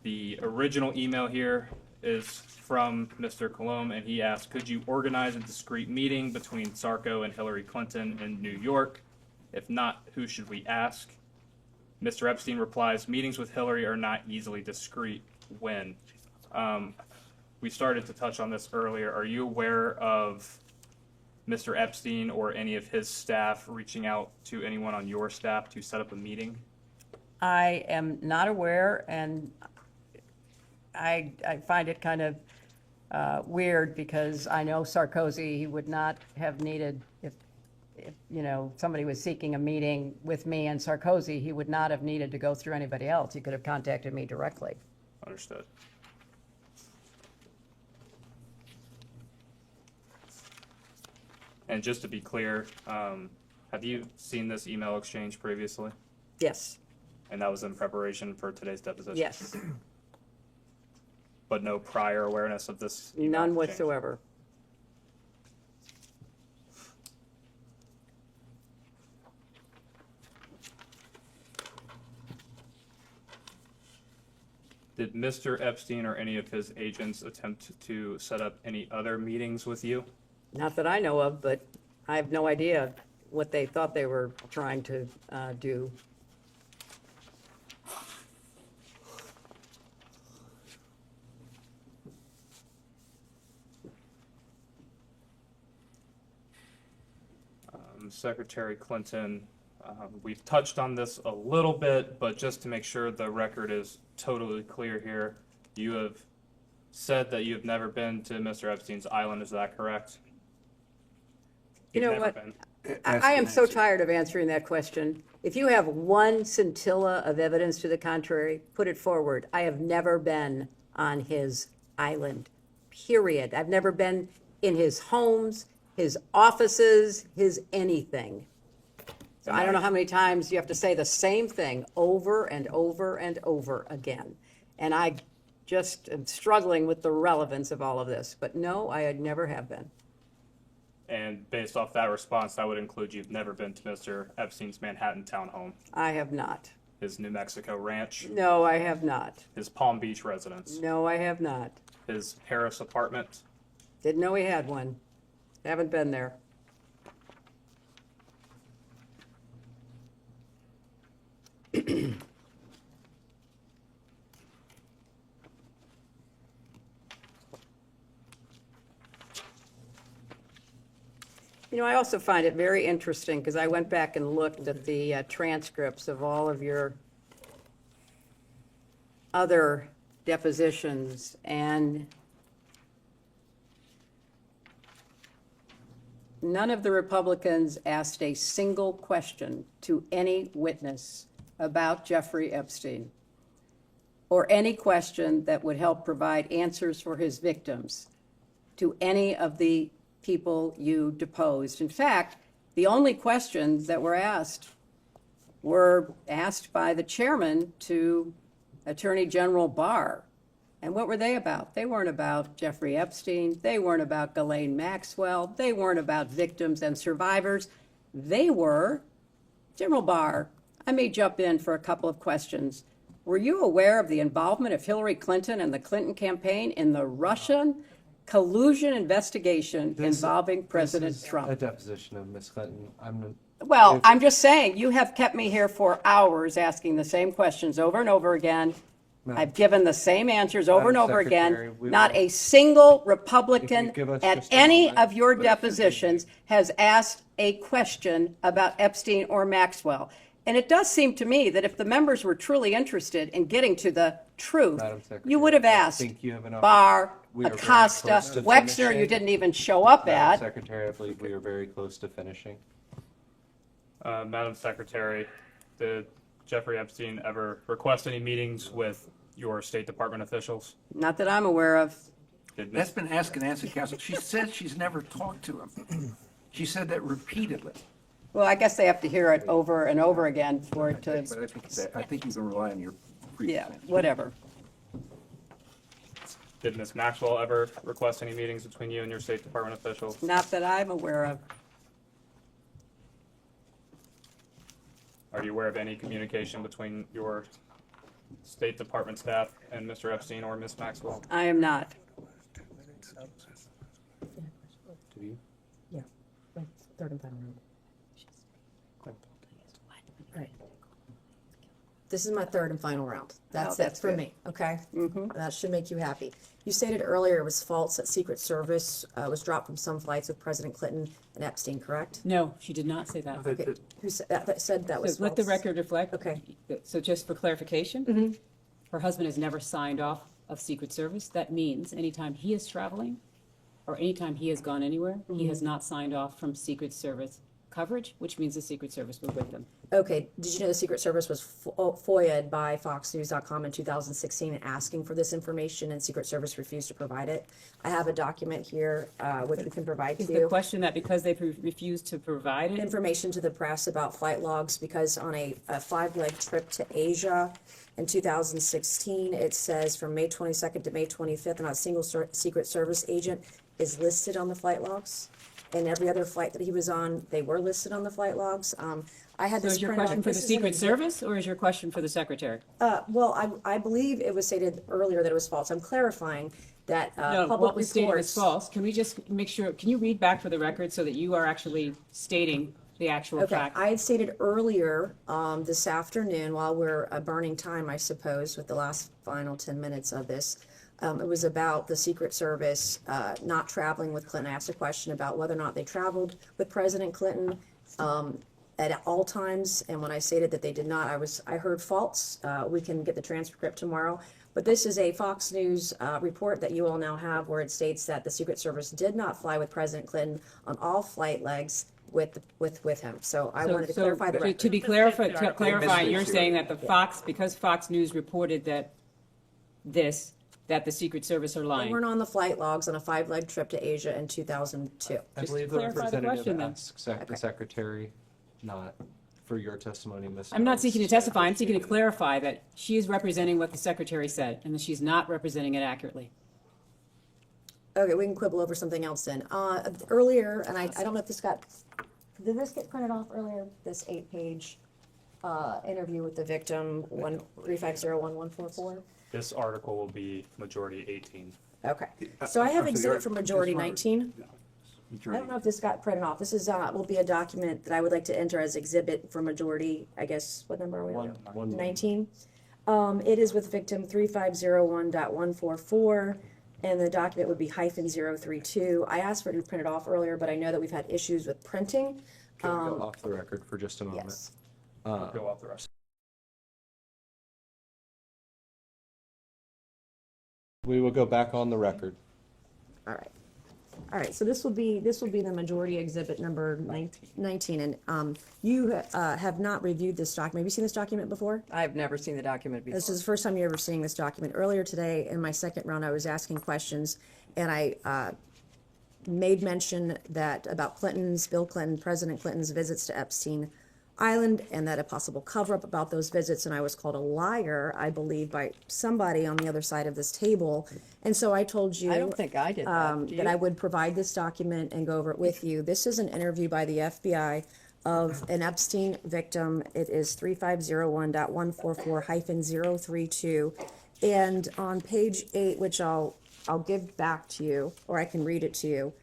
The original email here is from Mr. Colomb, and he asked, could you organize a discreet meeting between Sarko and Hillary Clinton in New York? If not, who should we ask? Mr. Epstein replies, meetings with Hillary are not easily discreet. When? We started to touch on this earlier. Are you aware of Mr. Epstein or any of his staff reaching out to anyone on your staff to set up a meeting? I am not aware, and I find it kind of weird because I know Sarkozy, he would not have needed, if you know, somebody was seeking a meeting with me and Sarkozy, he would not have needed to go through anybody else. He could have contacted me directly. Understood. And just to be clear, have you seen this email exchange previously? Yes. And that was in preparation for today's deposition? Yes. But no prior awareness of this email None exchange? whatsoever. Did Mr. Epstein or any of his agents attempt to set up any other meetings with you? Not that I know of, but I have no idea what they thought they were trying to do. Secretary Clinton, we've touched on this a little bit, but just to make sure the record is totally clear here, you have said that you have never been to Mr. Epstein's island. Is that correct? You You've know never what? been. I am so tired of answering that question. If you have one scintilla of evidence to the contrary, put it forward. I have never been on his island, period. I've never been in his homes, his offices, his anything. So I don't know how many times you have to say the same thing over and over and over again. And I just am struggling with the relevance of all of this. But no, I had never have been. And based off that response, that would include you've never been to Mr. Epstein's Manhattan townhome, I have not. his New Mexico ranch, No, I have not. his Palm Beach residence, No, I have not. his Paris apartment. Didn't know he had one. Haven't been there. You know, I also find it very interesting because I went back and looked at the transcripts of all of your other depositions, and none of the Republicans asked a single question to any witness about Jeffrey Epstein, or any question that would help provide answers for his victims to any of the people you deposed. In fact, the only questions that were asked by the chairman to Attorney General Barr. And what were they about? They weren't about Jeffrey Epstein. They weren't about Ghislaine Maxwell. They weren't about victims and survivors. They were General Barr. I may jump in for a couple of questions. Were you aware of the involvement of Hillary Clinton and the Clinton campaign in the Russian collusion investigation involving President A Trump? deposition of Ms. Clinton. Well, I'm just saying, you have kept me here for hours asking the same questions over and over again. I've given the same answers over and over again. Not a single Republican at any of your depositions has asked a question about Epstein or Maxwell. And it does seem to me that if the members were truly interested in getting to the truth, you would have asked Barr, Acosta, Wexner, you didn't even show up Madam at. Secretary, I believe we are very close to finishing. Madam Secretary, did Jeffrey Epstein ever request any meetings with your State Department officials? Not that I'm aware of. That's been asked and answered, Counsel. She said she's never talked to him. She said that repeatedly. Well, I guess they have to hear it over and over again for it to, But I think you can rely on your previous yeah, answer. whatever. Did Ms. Maxwell ever request any meetings between you and your State Department officials? Not that I'm aware of. Are you aware of any communication between your State Department staff and Mr. Epstein or Ms. Maxwell? I am not. Do you? Yeah, like third and final round. Right. This is my third and final round. That's that's it for good. me, okay? Mhm. That should make you happy. You stated earlier it was false that Secret Service was dropped from some flights with President Clinton and Epstein, correct? No, she did not say that. Okay. Who said that was So let the false? record reflect. Okay. So just for clarification, her husband has never signed off of Secret Service. That means anytime he is traveling or anytime he has gone anywhere, he has not signed off from Secret Service coverage, which means the Secret Service was with him. Okay, did you know the Secret Service was FOIA'd by FoxNews.com in 2016 asking for this information, and Secret Service refused to provide it? I have a document here, which we can provide to Is you. the question that because they refused to provide it? Information to the press about flight logs, because on a 5-leg trip to Asia in 2016, it says from May 22nd to May 25th, not a single Secret Service agent is listed on the flight logs. and every other flight that he was on, they were listed on the flight logs. I had So this is your printed question off. for the This is an Secret exhibit. Service, or is your question for the Secretary? Well, I believe it was stated earlier that it was false. I'm clarifying that No, public what was stated reports. is false. Can we just make sure, can you read back for the record so that you are actually stating the actual Okay, fact? I had stated earlier this afternoon, while we're burning time, I suppose, with the last final 10 minutes of this, it was about the Secret Service not traveling with Clinton. I asked a question about whether or not they traveled with President Clinton at all times, and when I stated that they did not, I heard false. We can get the transcript tomorrow. But this is a Fox News report that you all now have, where it states that the Secret Service did not fly with President Clinton on all flight legs with him. So I wanted to clarify the record. To be clarified, to clarify, you're saying that because Fox News reported that that the Secret Service are They lying. weren't on the flight logs on a 5-leg trip to Asia in 2002. I Just believe the clarify the representative question, then. asked the secretary, not for your testimony, Ms. I'm not Ellis. seeking to testify, I'm seeking to clarify that she is representing what the Secretary said, and that she's not representing it accurately. Okay, we can quibble over something else then. Earlier, and I don't know if did this get printed off earlier? This 8-page interview with the victim, 135011144? This article will be majority 18. Okay, so I have So exhibit for majority this one- 19. I don't know if this got printed off. This is, will be a document that I would like to enter as exhibit for majority, I guess, what number are we on? 19. It is with victim 3501.144, and the document would be -032. I asked for it to be printed off earlier, but I know that we've had issues with printing. Can we go off the record for just a moment? Yes. Go off the rest. We will go back on the record. All right. All right, so this will be the majority exhibit number 19, and you have not reviewed this document. Have you seen this document before? I've never seen the document before. This is the first time you're ever seeing this document. Earlier today, in my second round, I was asking questions, and I made mention that about Bill Clinton, President Clinton's visits to Epstein Island, and that a possible cover-up about those visits, and I was called a liar, I believe, by somebody on the other side of this table. And so I told you I don't think I did that. Do that you? I would provide this document and go over it with you. This is an interview by the FBI of an Epstein victim. It is 3501.144-032. And on page 8, which I'll give back to you, or I can read it to you.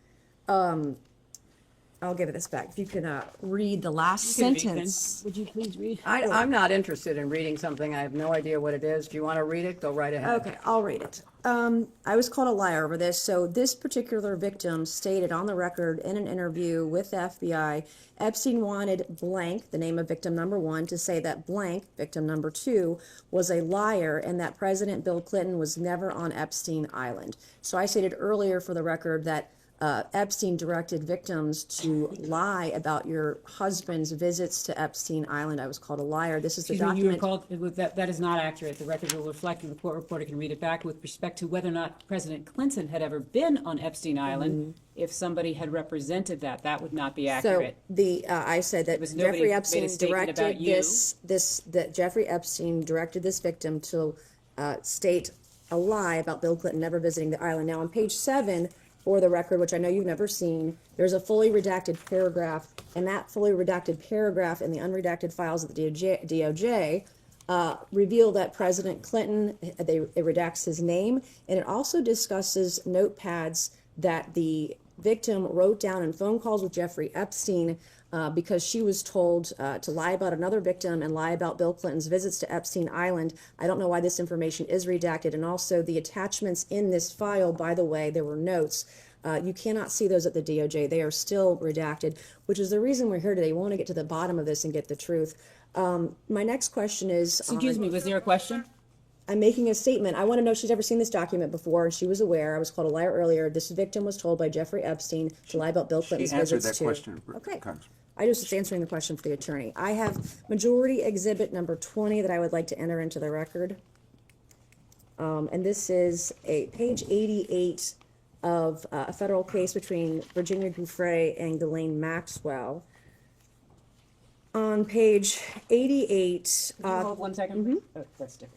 I'll give it this back. If you can read the last You can read, then. sentence. Would you please read? I'm not interested in reading something. I have no idea what it is. Do you want to read it? Go right ahead. Okay, I'll read it. I was called a liar over this. So this particular victim stated on the record in an interview with the FBI, Epstein wanted blank, the name of victim number 1, to say that blank, victim number 2, was a liar and that President Bill Clinton was never on Epstein Island. So I stated earlier for the record that Epstein directed victims to lie about your husband's visits to Epstein Island. I was called a liar. This is the Excuse me, you were document. called, that is not accurate. The record will reflect, and the court reporter can read it back with respect to whether or not President Clinton had ever been on Epstein Island. If somebody had represented that would not be accurate. So I said that was nobody Jeffrey made a Epstein statement about directed you. that Jeffrey Epstein directed this victim to state a lie about Bill Clinton never visiting the island. Now on page 7, for the record, which I know you've never seen, there's a fully redacted paragraph, and that fully redacted paragraph in the unredacted files of the DOJ reveal that President Clinton, it redacts his name, and it also discusses notepads that the victim wrote down in phone calls with Jeffrey Epstein because she was told to lie about another victim and lie about Bill Clinton's visits to Epstein Island. I don't know why this information is redacted. And also the attachments in this file, by the way, there were notes. You cannot see those at the DOJ. They are still redacted, which is the reason we're here today. We want to get to the bottom of this and get the truth. My next question is... Excuse me, was there a question? I'm making a statement. I want to know if she's ever seen this document before, and she was aware. I was called a liar earlier. This victim was told by Jeffrey Epstein to lie about Bill Clinton's She answered visits that to... question, Okay. Congressman. I was just answering the question for the attorney. I have majority exhibit number 20 that I would like to enter into the record. And this is page 88 of a federal case between Virginia Giuffre and Ghislaine Maxwell. On page 88... Can you hold 1 second? Oh, that's different.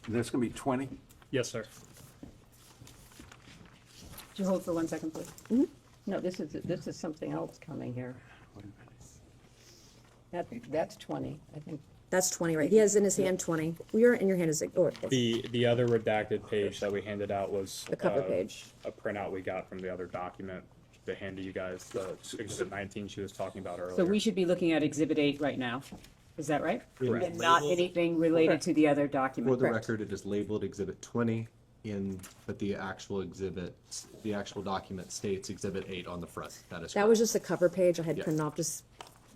That's going to be 20? Yes, sir. Could you hold for 1 second, please? No, this is something else coming here. That's 20, I think. That's 20, right? He has in his hand 20. Well, in your hand is it? Or The other redacted page that we handed out was the cover page. a printout we got from the other document to hand to you guys, the Exhibit 19 she was talking about earlier. So we should be looking at Exhibit 8 right now. Is that right? Correct. And not anything related to the other document? For the Correct. record, it is labeled Exhibit 20 but the actual document states Exhibit 8 on the front. That is That was just the cover page. I had Yeah. printed off just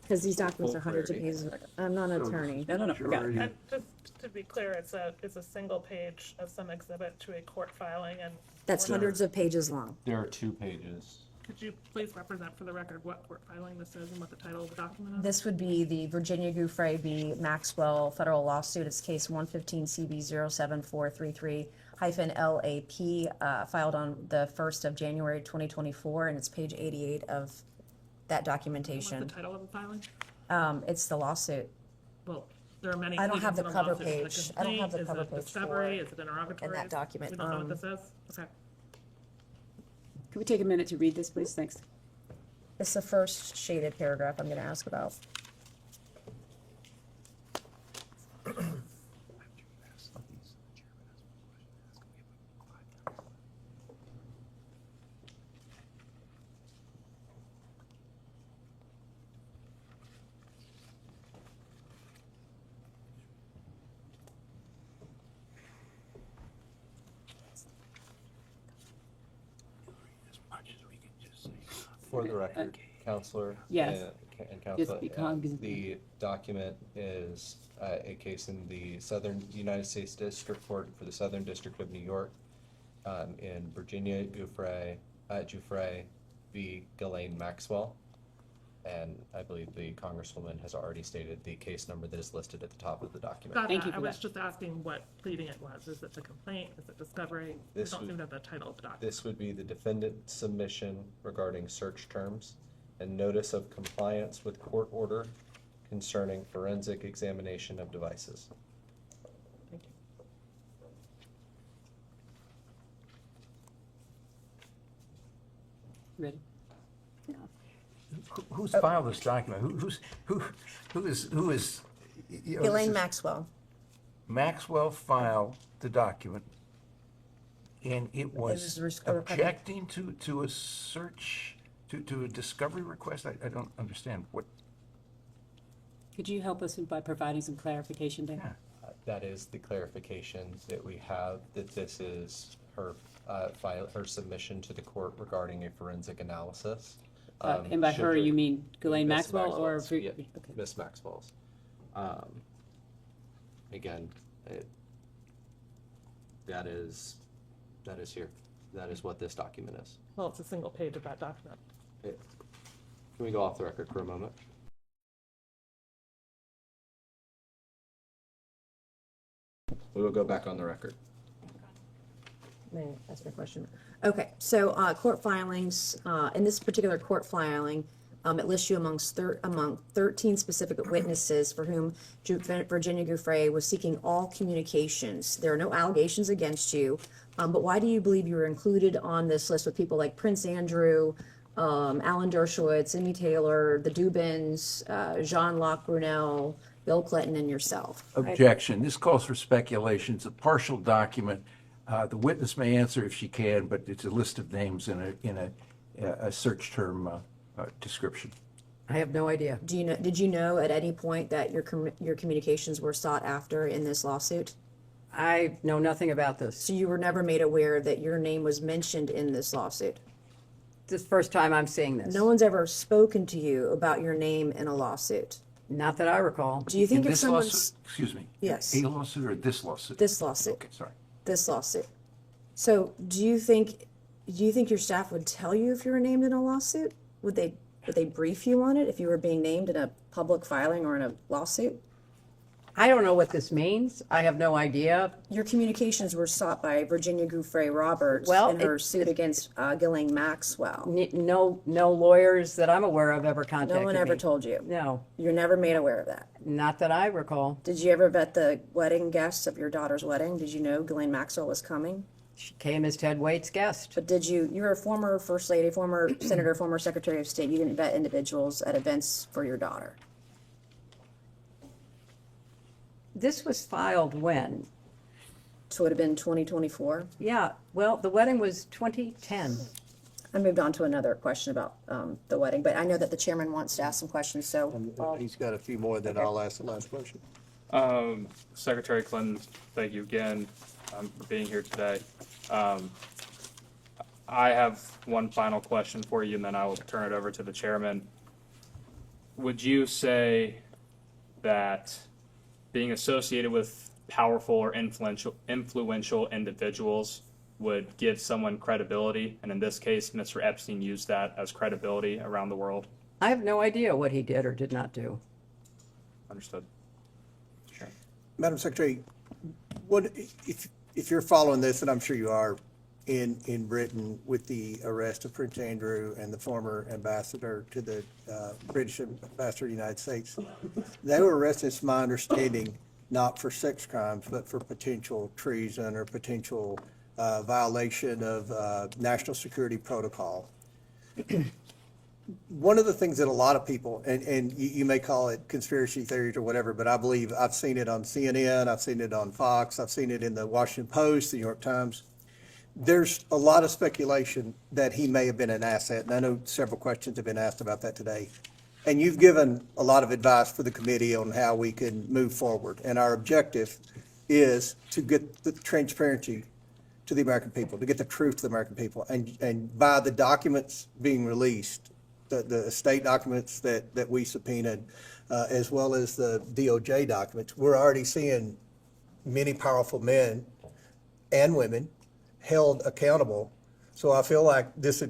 because these documents Full are hundreds of clarity. pages. I'm not an attorney. No, got it. And just to be clear, it's a single page of some exhibit to a court filing, and That's hundreds of pages long. There are 2 pages. could you please represent for the record what court filing this is and what the title of the document is? This would be the Virginia Gouffre v. Maxwell federal lawsuit. It's case 115 CB 07433-LAP, filed on the 1st of January 2024, and it's page 88 of that What's documentation. the title of the filing? It's the lawsuit. Well, there are many. I don't have the pleadings in cover lawsuit. Is it a page. I don't have the complaint? cover Is page it discovery? for- Is it interrogatory? in that document. We don't know what this is? Okay. Could we take a minute to read this, please? Thanks. It's the first shaded paragraph I'm going to ask about. For the record, Counselor. Yes. And Counselor, be cognizant. the document is a case in the Southern United States District Court for the Southern District of New York, in Virginia Gouffre v. Ghislaine Maxwell. And I believe the Congresswoman has already stated the case number that is listed at the top of the document. Got Thank that. you for I was that. just asking what pleading it was. Is it the complaint? Is it discovery? We This don't would- seem to have the title of the document. This would be the defendant submission regarding search terms and notice of compliance with court order concerning forensic examination of devices. Thank you. Ready? Who's filed this document? Who is, you know, this Elaine is- Maxwell. Maxwell filed the document, and it was a recovery. objecting to a search, to a discovery request? I don't understand what, Could you help us by providing some clarification, Dan? That is the clarification that we have, that this is her her submission to the court regarding a forensic analysis. And by her, you mean Ghislaine Miss Maxwell or? Maxwell's, yeah, Okay. Miss Maxwell's. Again, that is here. That is what this document is. Well, it's a single page of that document. Can we go off the record for a moment? We will go back on the record. May I ask my question? Okay, so court filings, in this particular court filing, it lists you among 13 specific witnesses for whom Virginia Gouffre was seeking all communications. There are no allegations against you, but why do you believe you were included on this list with people like Prince Andrew, Alan Dershowitz, Amy Taylor, the Dubins, Jean-Luc Brunel, Bill Clinton, and yourself? objection. This calls for speculation. It's a partial document. The witness may answer if she can, but it's a list of names in a search term description. I have no idea. Did you know at any point that your communications were sought after in this lawsuit? I know nothing about this. So you were never made aware that your name was mentioned in this lawsuit? This is the first time I'm seeing this. No one's ever spoken to you about your name in a lawsuit? Not that I recall. Do you think In if this lawsuit, someone's... excuse me. Yes. A lawsuit or this lawsuit? This lawsuit. Okay, sorry. This lawsuit. So do you think your staff would tell you if you were named in a lawsuit? Would they brief you on it if you were being named in a public filing or in a lawsuit? I don't know what this means. I have no idea. Your communications were sought by Virginia Gouffre Roberts Well, in her suit against Ghislaine Maxwell. No lawyers that I'm aware of ever contacted me. No one ever told you? No. You're never made aware of that? Not that I recall. Did you ever vet the wedding guests of your daughter's wedding? Did you know Ghislaine Maxwell was coming? She came as Ted Waite's guest. But you're a former First Lady, former Senator, former Secretary of State. You didn't vet individuals at events for your daughter. This was filed when? So it would have been 2024. Yeah, well, the wedding was 2010. I moved on to another question about the wedding, but I know that the chairman wants to ask some questions, so. He's got a few more, then I'll ask the last question. Secretary Clinton, thank you again for being here today. I have one final question for you, and then I will turn it over to the chairman. Would you say that being associated with powerful or influential individuals would give someone credibility? And in this case, Mr. Epstein used that as credibility around the world. I have no idea what he did or did not do. Understood. Sure. Madam Secretary, what if you're following this, and I'm sure you are, in Britain with the arrest of Prince Andrew and the former ambassador to the British ambassador to the United States, they were arrested, it's my understanding, not for sex crimes, but for potential treason or potential violation of national security protocol. One of the things that a lot of people, and you may call it conspiracy theories or whatever, but I believe I've seen it on CNN, I've seen it on Fox, I've seen it in the Washington Post, the New York Times. There's a lot of speculation that he may have been an asset, and I know several questions have been asked about that today. And you've given a lot of advice for the committee on how we can move forward. And our objective is to get the transparency to the American people, to get the truth to the American people. And by the documents being released, the state documents that we subpoenaed, as well as the DOJ documents, we're already seeing many powerful men and women held accountable. So I feel like this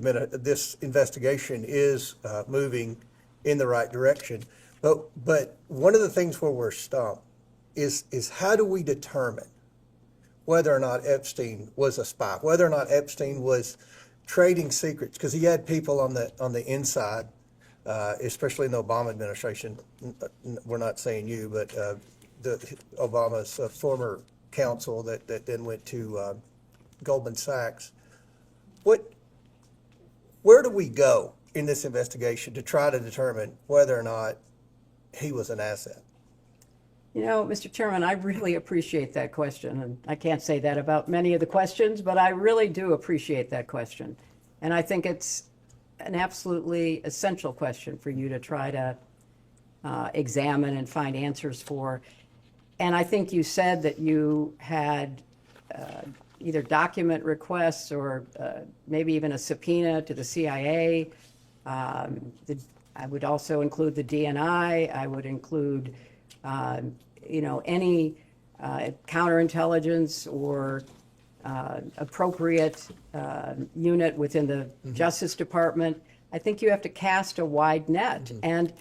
investigation is moving in the right direction. But one of the things where we're stumped is how do we determine whether or not Epstein was a spy, whether or not Epstein was trading secrets, because he had people on the inside, especially in the Obama administration. We're not saying you, but Obama's former counsel that then went to Goldman Sachs. Where do we go in this investigation to try to determine whether or not he was an asset? You know, Mr. Chairman, I really appreciate that question, and I can't say that about many of the questions, but I really do appreciate that question. And I think it's an absolutely essential question for you to try to examine and find answers for. And I think you said that you had either document requests or maybe even a subpoena to the CIA. I would also include the DNI. I would include any counterintelligence or appropriate unit within the Justice Department. I think you have to cast a wide net. And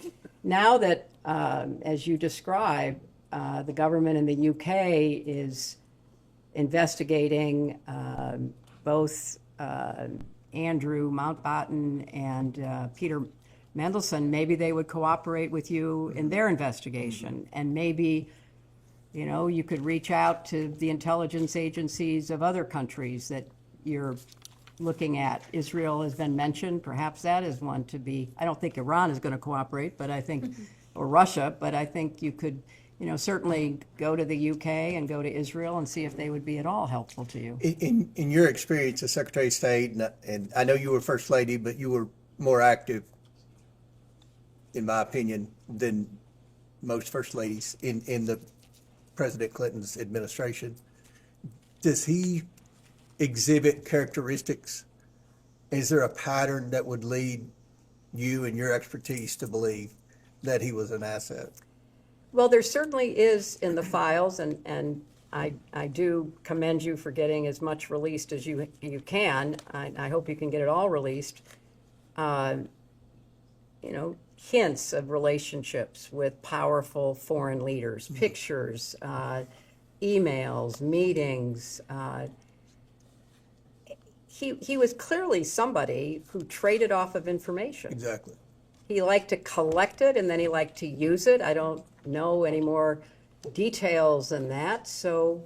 now that, as you describe, the government in the UK is investigating both Andrew Mountbatten and Peter Mendelsohn, maybe they would cooperate with you in their investigation. And maybe, you could reach out to the intelligence agencies of other countries that you're looking at. Israel has been mentioned. Perhaps that is one to be. I don't think Iran is going to cooperate, but I think, or Russia, but I think you could, certainly go to the UK and go to Israel and see if they would be at all helpful to you. In your experience as Secretary of State, and I know you were First Lady, but you were more active, in my opinion, than most First Ladies in the President Clinton's administration. Does he exhibit characteristics? Is there a pattern that would lead you and your expertise to believe that he was an asset? Well, there certainly is in the files, and I do commend you for getting as much released as you can. I hope you can get it all released. Hints of relationships with powerful foreign leaders, pictures, emails, meetings. He was clearly somebody who traded off of information. Exactly. He liked to collect it, and then he liked to use it. I don't know any more details than that. So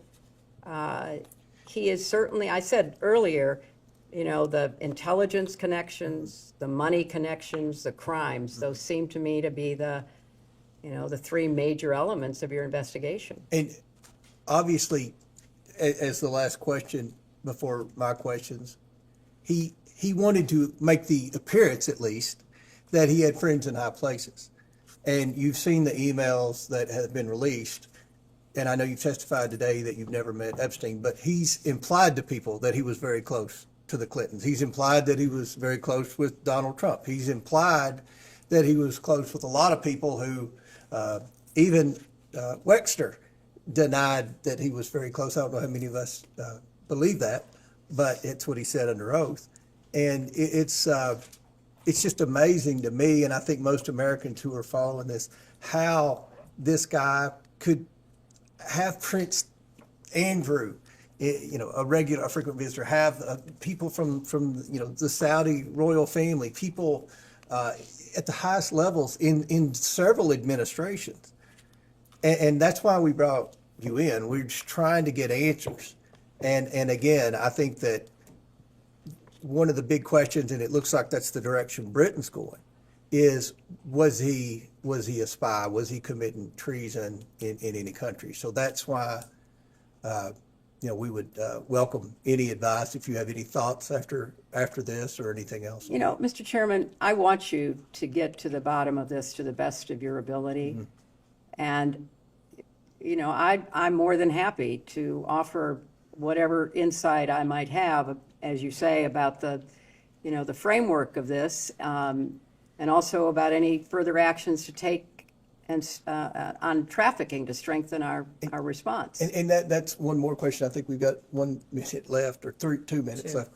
he is certainly, I said earlier, you know, the intelligence connections, the money connections, the crimes, those seem to me to be the, you know, the three major elements of your investigation. And obviously, as the last question before my questions, he wanted to make the appearance, at least, that he had friends in high places. And you've seen the emails that have been released, and I know you've testified today that you've never met Epstein, but he's implied to people that he was very close to the Clintons. He's implied that he was very close with Donald Trump. He's implied that he was close with a lot of people who, even Wexner denied that he was very close. I don't know how many of us believe that, but it's what he said under oath. And it's just amazing to me, and I think most Americans who are following this, how this guy could have Prince Andrew, you know, a frequent visitor, have people from you know, the Saudi royal family, people at the highest levels in several administrations. And that's why we brought you in. We're just trying to get answers. And again, I think that one of the big questions, and it looks like that's the direction Britain's going, is was he a spy? Was he committing treason in any country? So that's why, you know, we would welcome any advice if you have any thoughts after this or anything else. You know, Mr. Chairman, I want you to get to the bottom of this to the best of your ability. Mm-hmm. And, you know, I'm more than happy to offer whatever insight I might have, as you say, about the, you know, the framework of this, and also about any further actions to take and on trafficking to strengthen our response. And that's one more question. I think we've got 1 minute left, or 2 minutes left.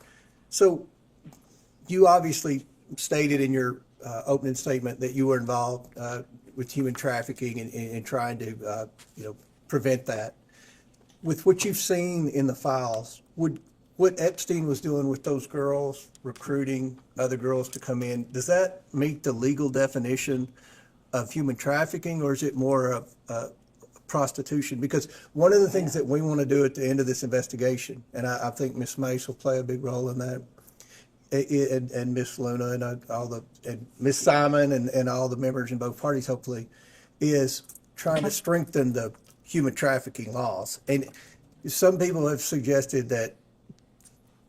So you obviously stated in your opening statement that you were involved with human trafficking and trying to, you know, prevent that. With what you've seen in the files, what Epstein was doing with those girls, recruiting other girls to come in, does that meet the legal definition of human trafficking, or is it more of prostitution? Because one of the things that we want to do at the end of this investigation, and I think Ms. Mace will play a big role in that, and Ms. Luna and Ms. Simon and all the members in both parties, hopefully, is trying to strengthen the human trafficking laws. And some people have suggested that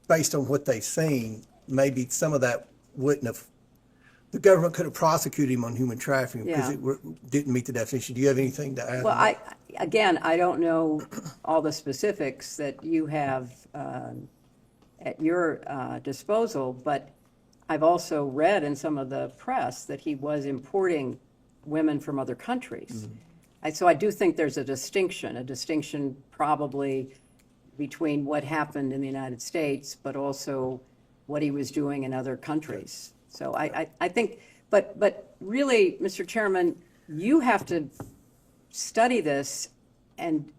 based on what they've seen, maybe some of that wouldn't have, the government could have prosecuted him on human trafficking because it didn't meet the definition. Do you have anything to add? Well, I don't know all the specifics that you have at your disposal, but I've also read in some of the press that he was importing women from other countries. So I do think there's a distinction probably between what happened in the United States, but also what he was doing in other countries. So I think, but really, Mr. Chairman, you have to study this and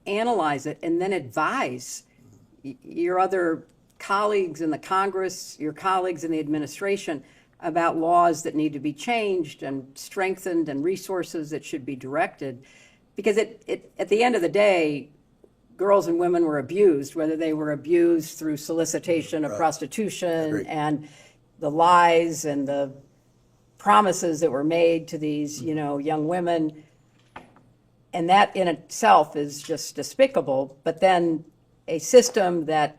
analyze it and then advise your other colleagues in the Congress, your colleagues in the administration about laws that need to be changed and strengthened and resources that should be directed. Because at the end of the day, girls and women were abused, whether they were abused through solicitation of prostitution and the lies and the promises that were made to these, you know, young women. And that in itself is just despicable. But then a system that,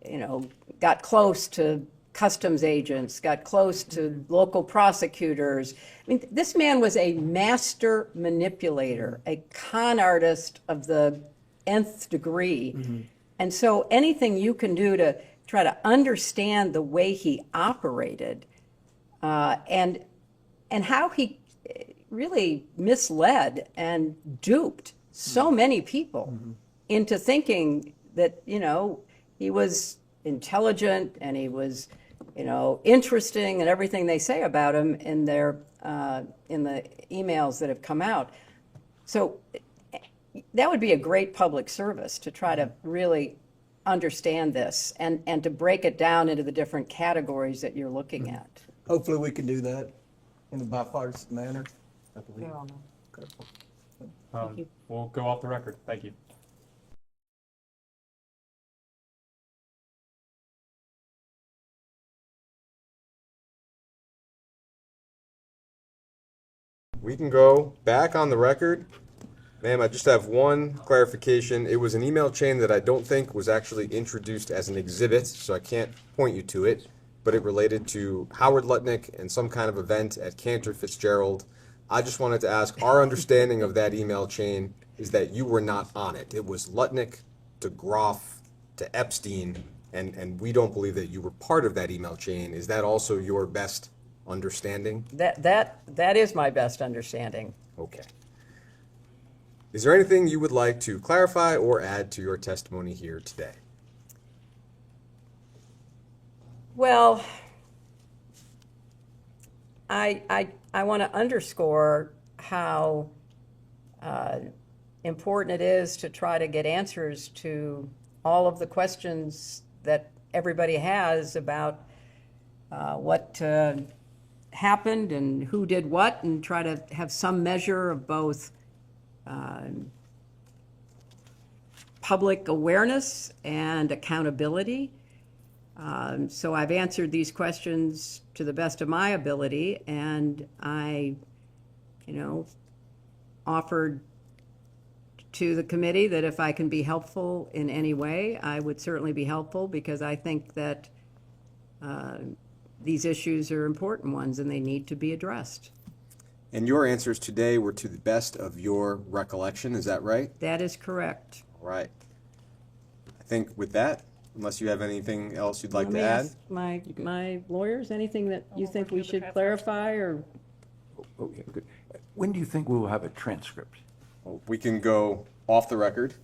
you know, got close to customs agents, got close to local prosecutors. I mean, this man was a master manipulator, a con artist of the nth degree. And so anything you can do to try to understand the way he operated and how he really misled and duped so many people into thinking that, you know, he was intelligent and he was, you know, interesting and everything they say about him in their in the emails that have come out. So that would be a great public service to try to really understand this and to break it down into the different categories that you're looking at. Hopefully we can do that in a bipartisan manner. I believe. We'll go off the record. Thank you. We can go back on the record. Ma'am, I just have one clarification. It was an email chain that I don't think was actually introduced as an exhibit, so I can't point you to it, but it related to Howard Lutnick and some kind of event at Cantor Fitzgerald. I just wanted to ask, our understanding of that email chain is that you were not on it. It was Lutnick to Groff to Epstein, and we don't believe that you were part of that email chain. Is that also your best understanding? That is my best understanding. Okay. Is there anything you would like to clarify or add to your testimony here today? Well, I want to underscore how important it is to try to get answers to all of the questions that everybody has about what happened and who did what, and try to have some measure of both public awareness and accountability. So I've answered these questions to the best of my ability, and I, offered to the committee that if I can be helpful in any way, I would certainly be helpful, because I think that these issues are important ones and they need to be addressed. And your answers today were to the best of your recollection, is that right? That is correct. All right. I think with that, unless you have anything else you'd like Let me to add? ask my lawyers, anything that you think we should clarify, or? Okay, good. When do you think we will have a transcript? We can go off the record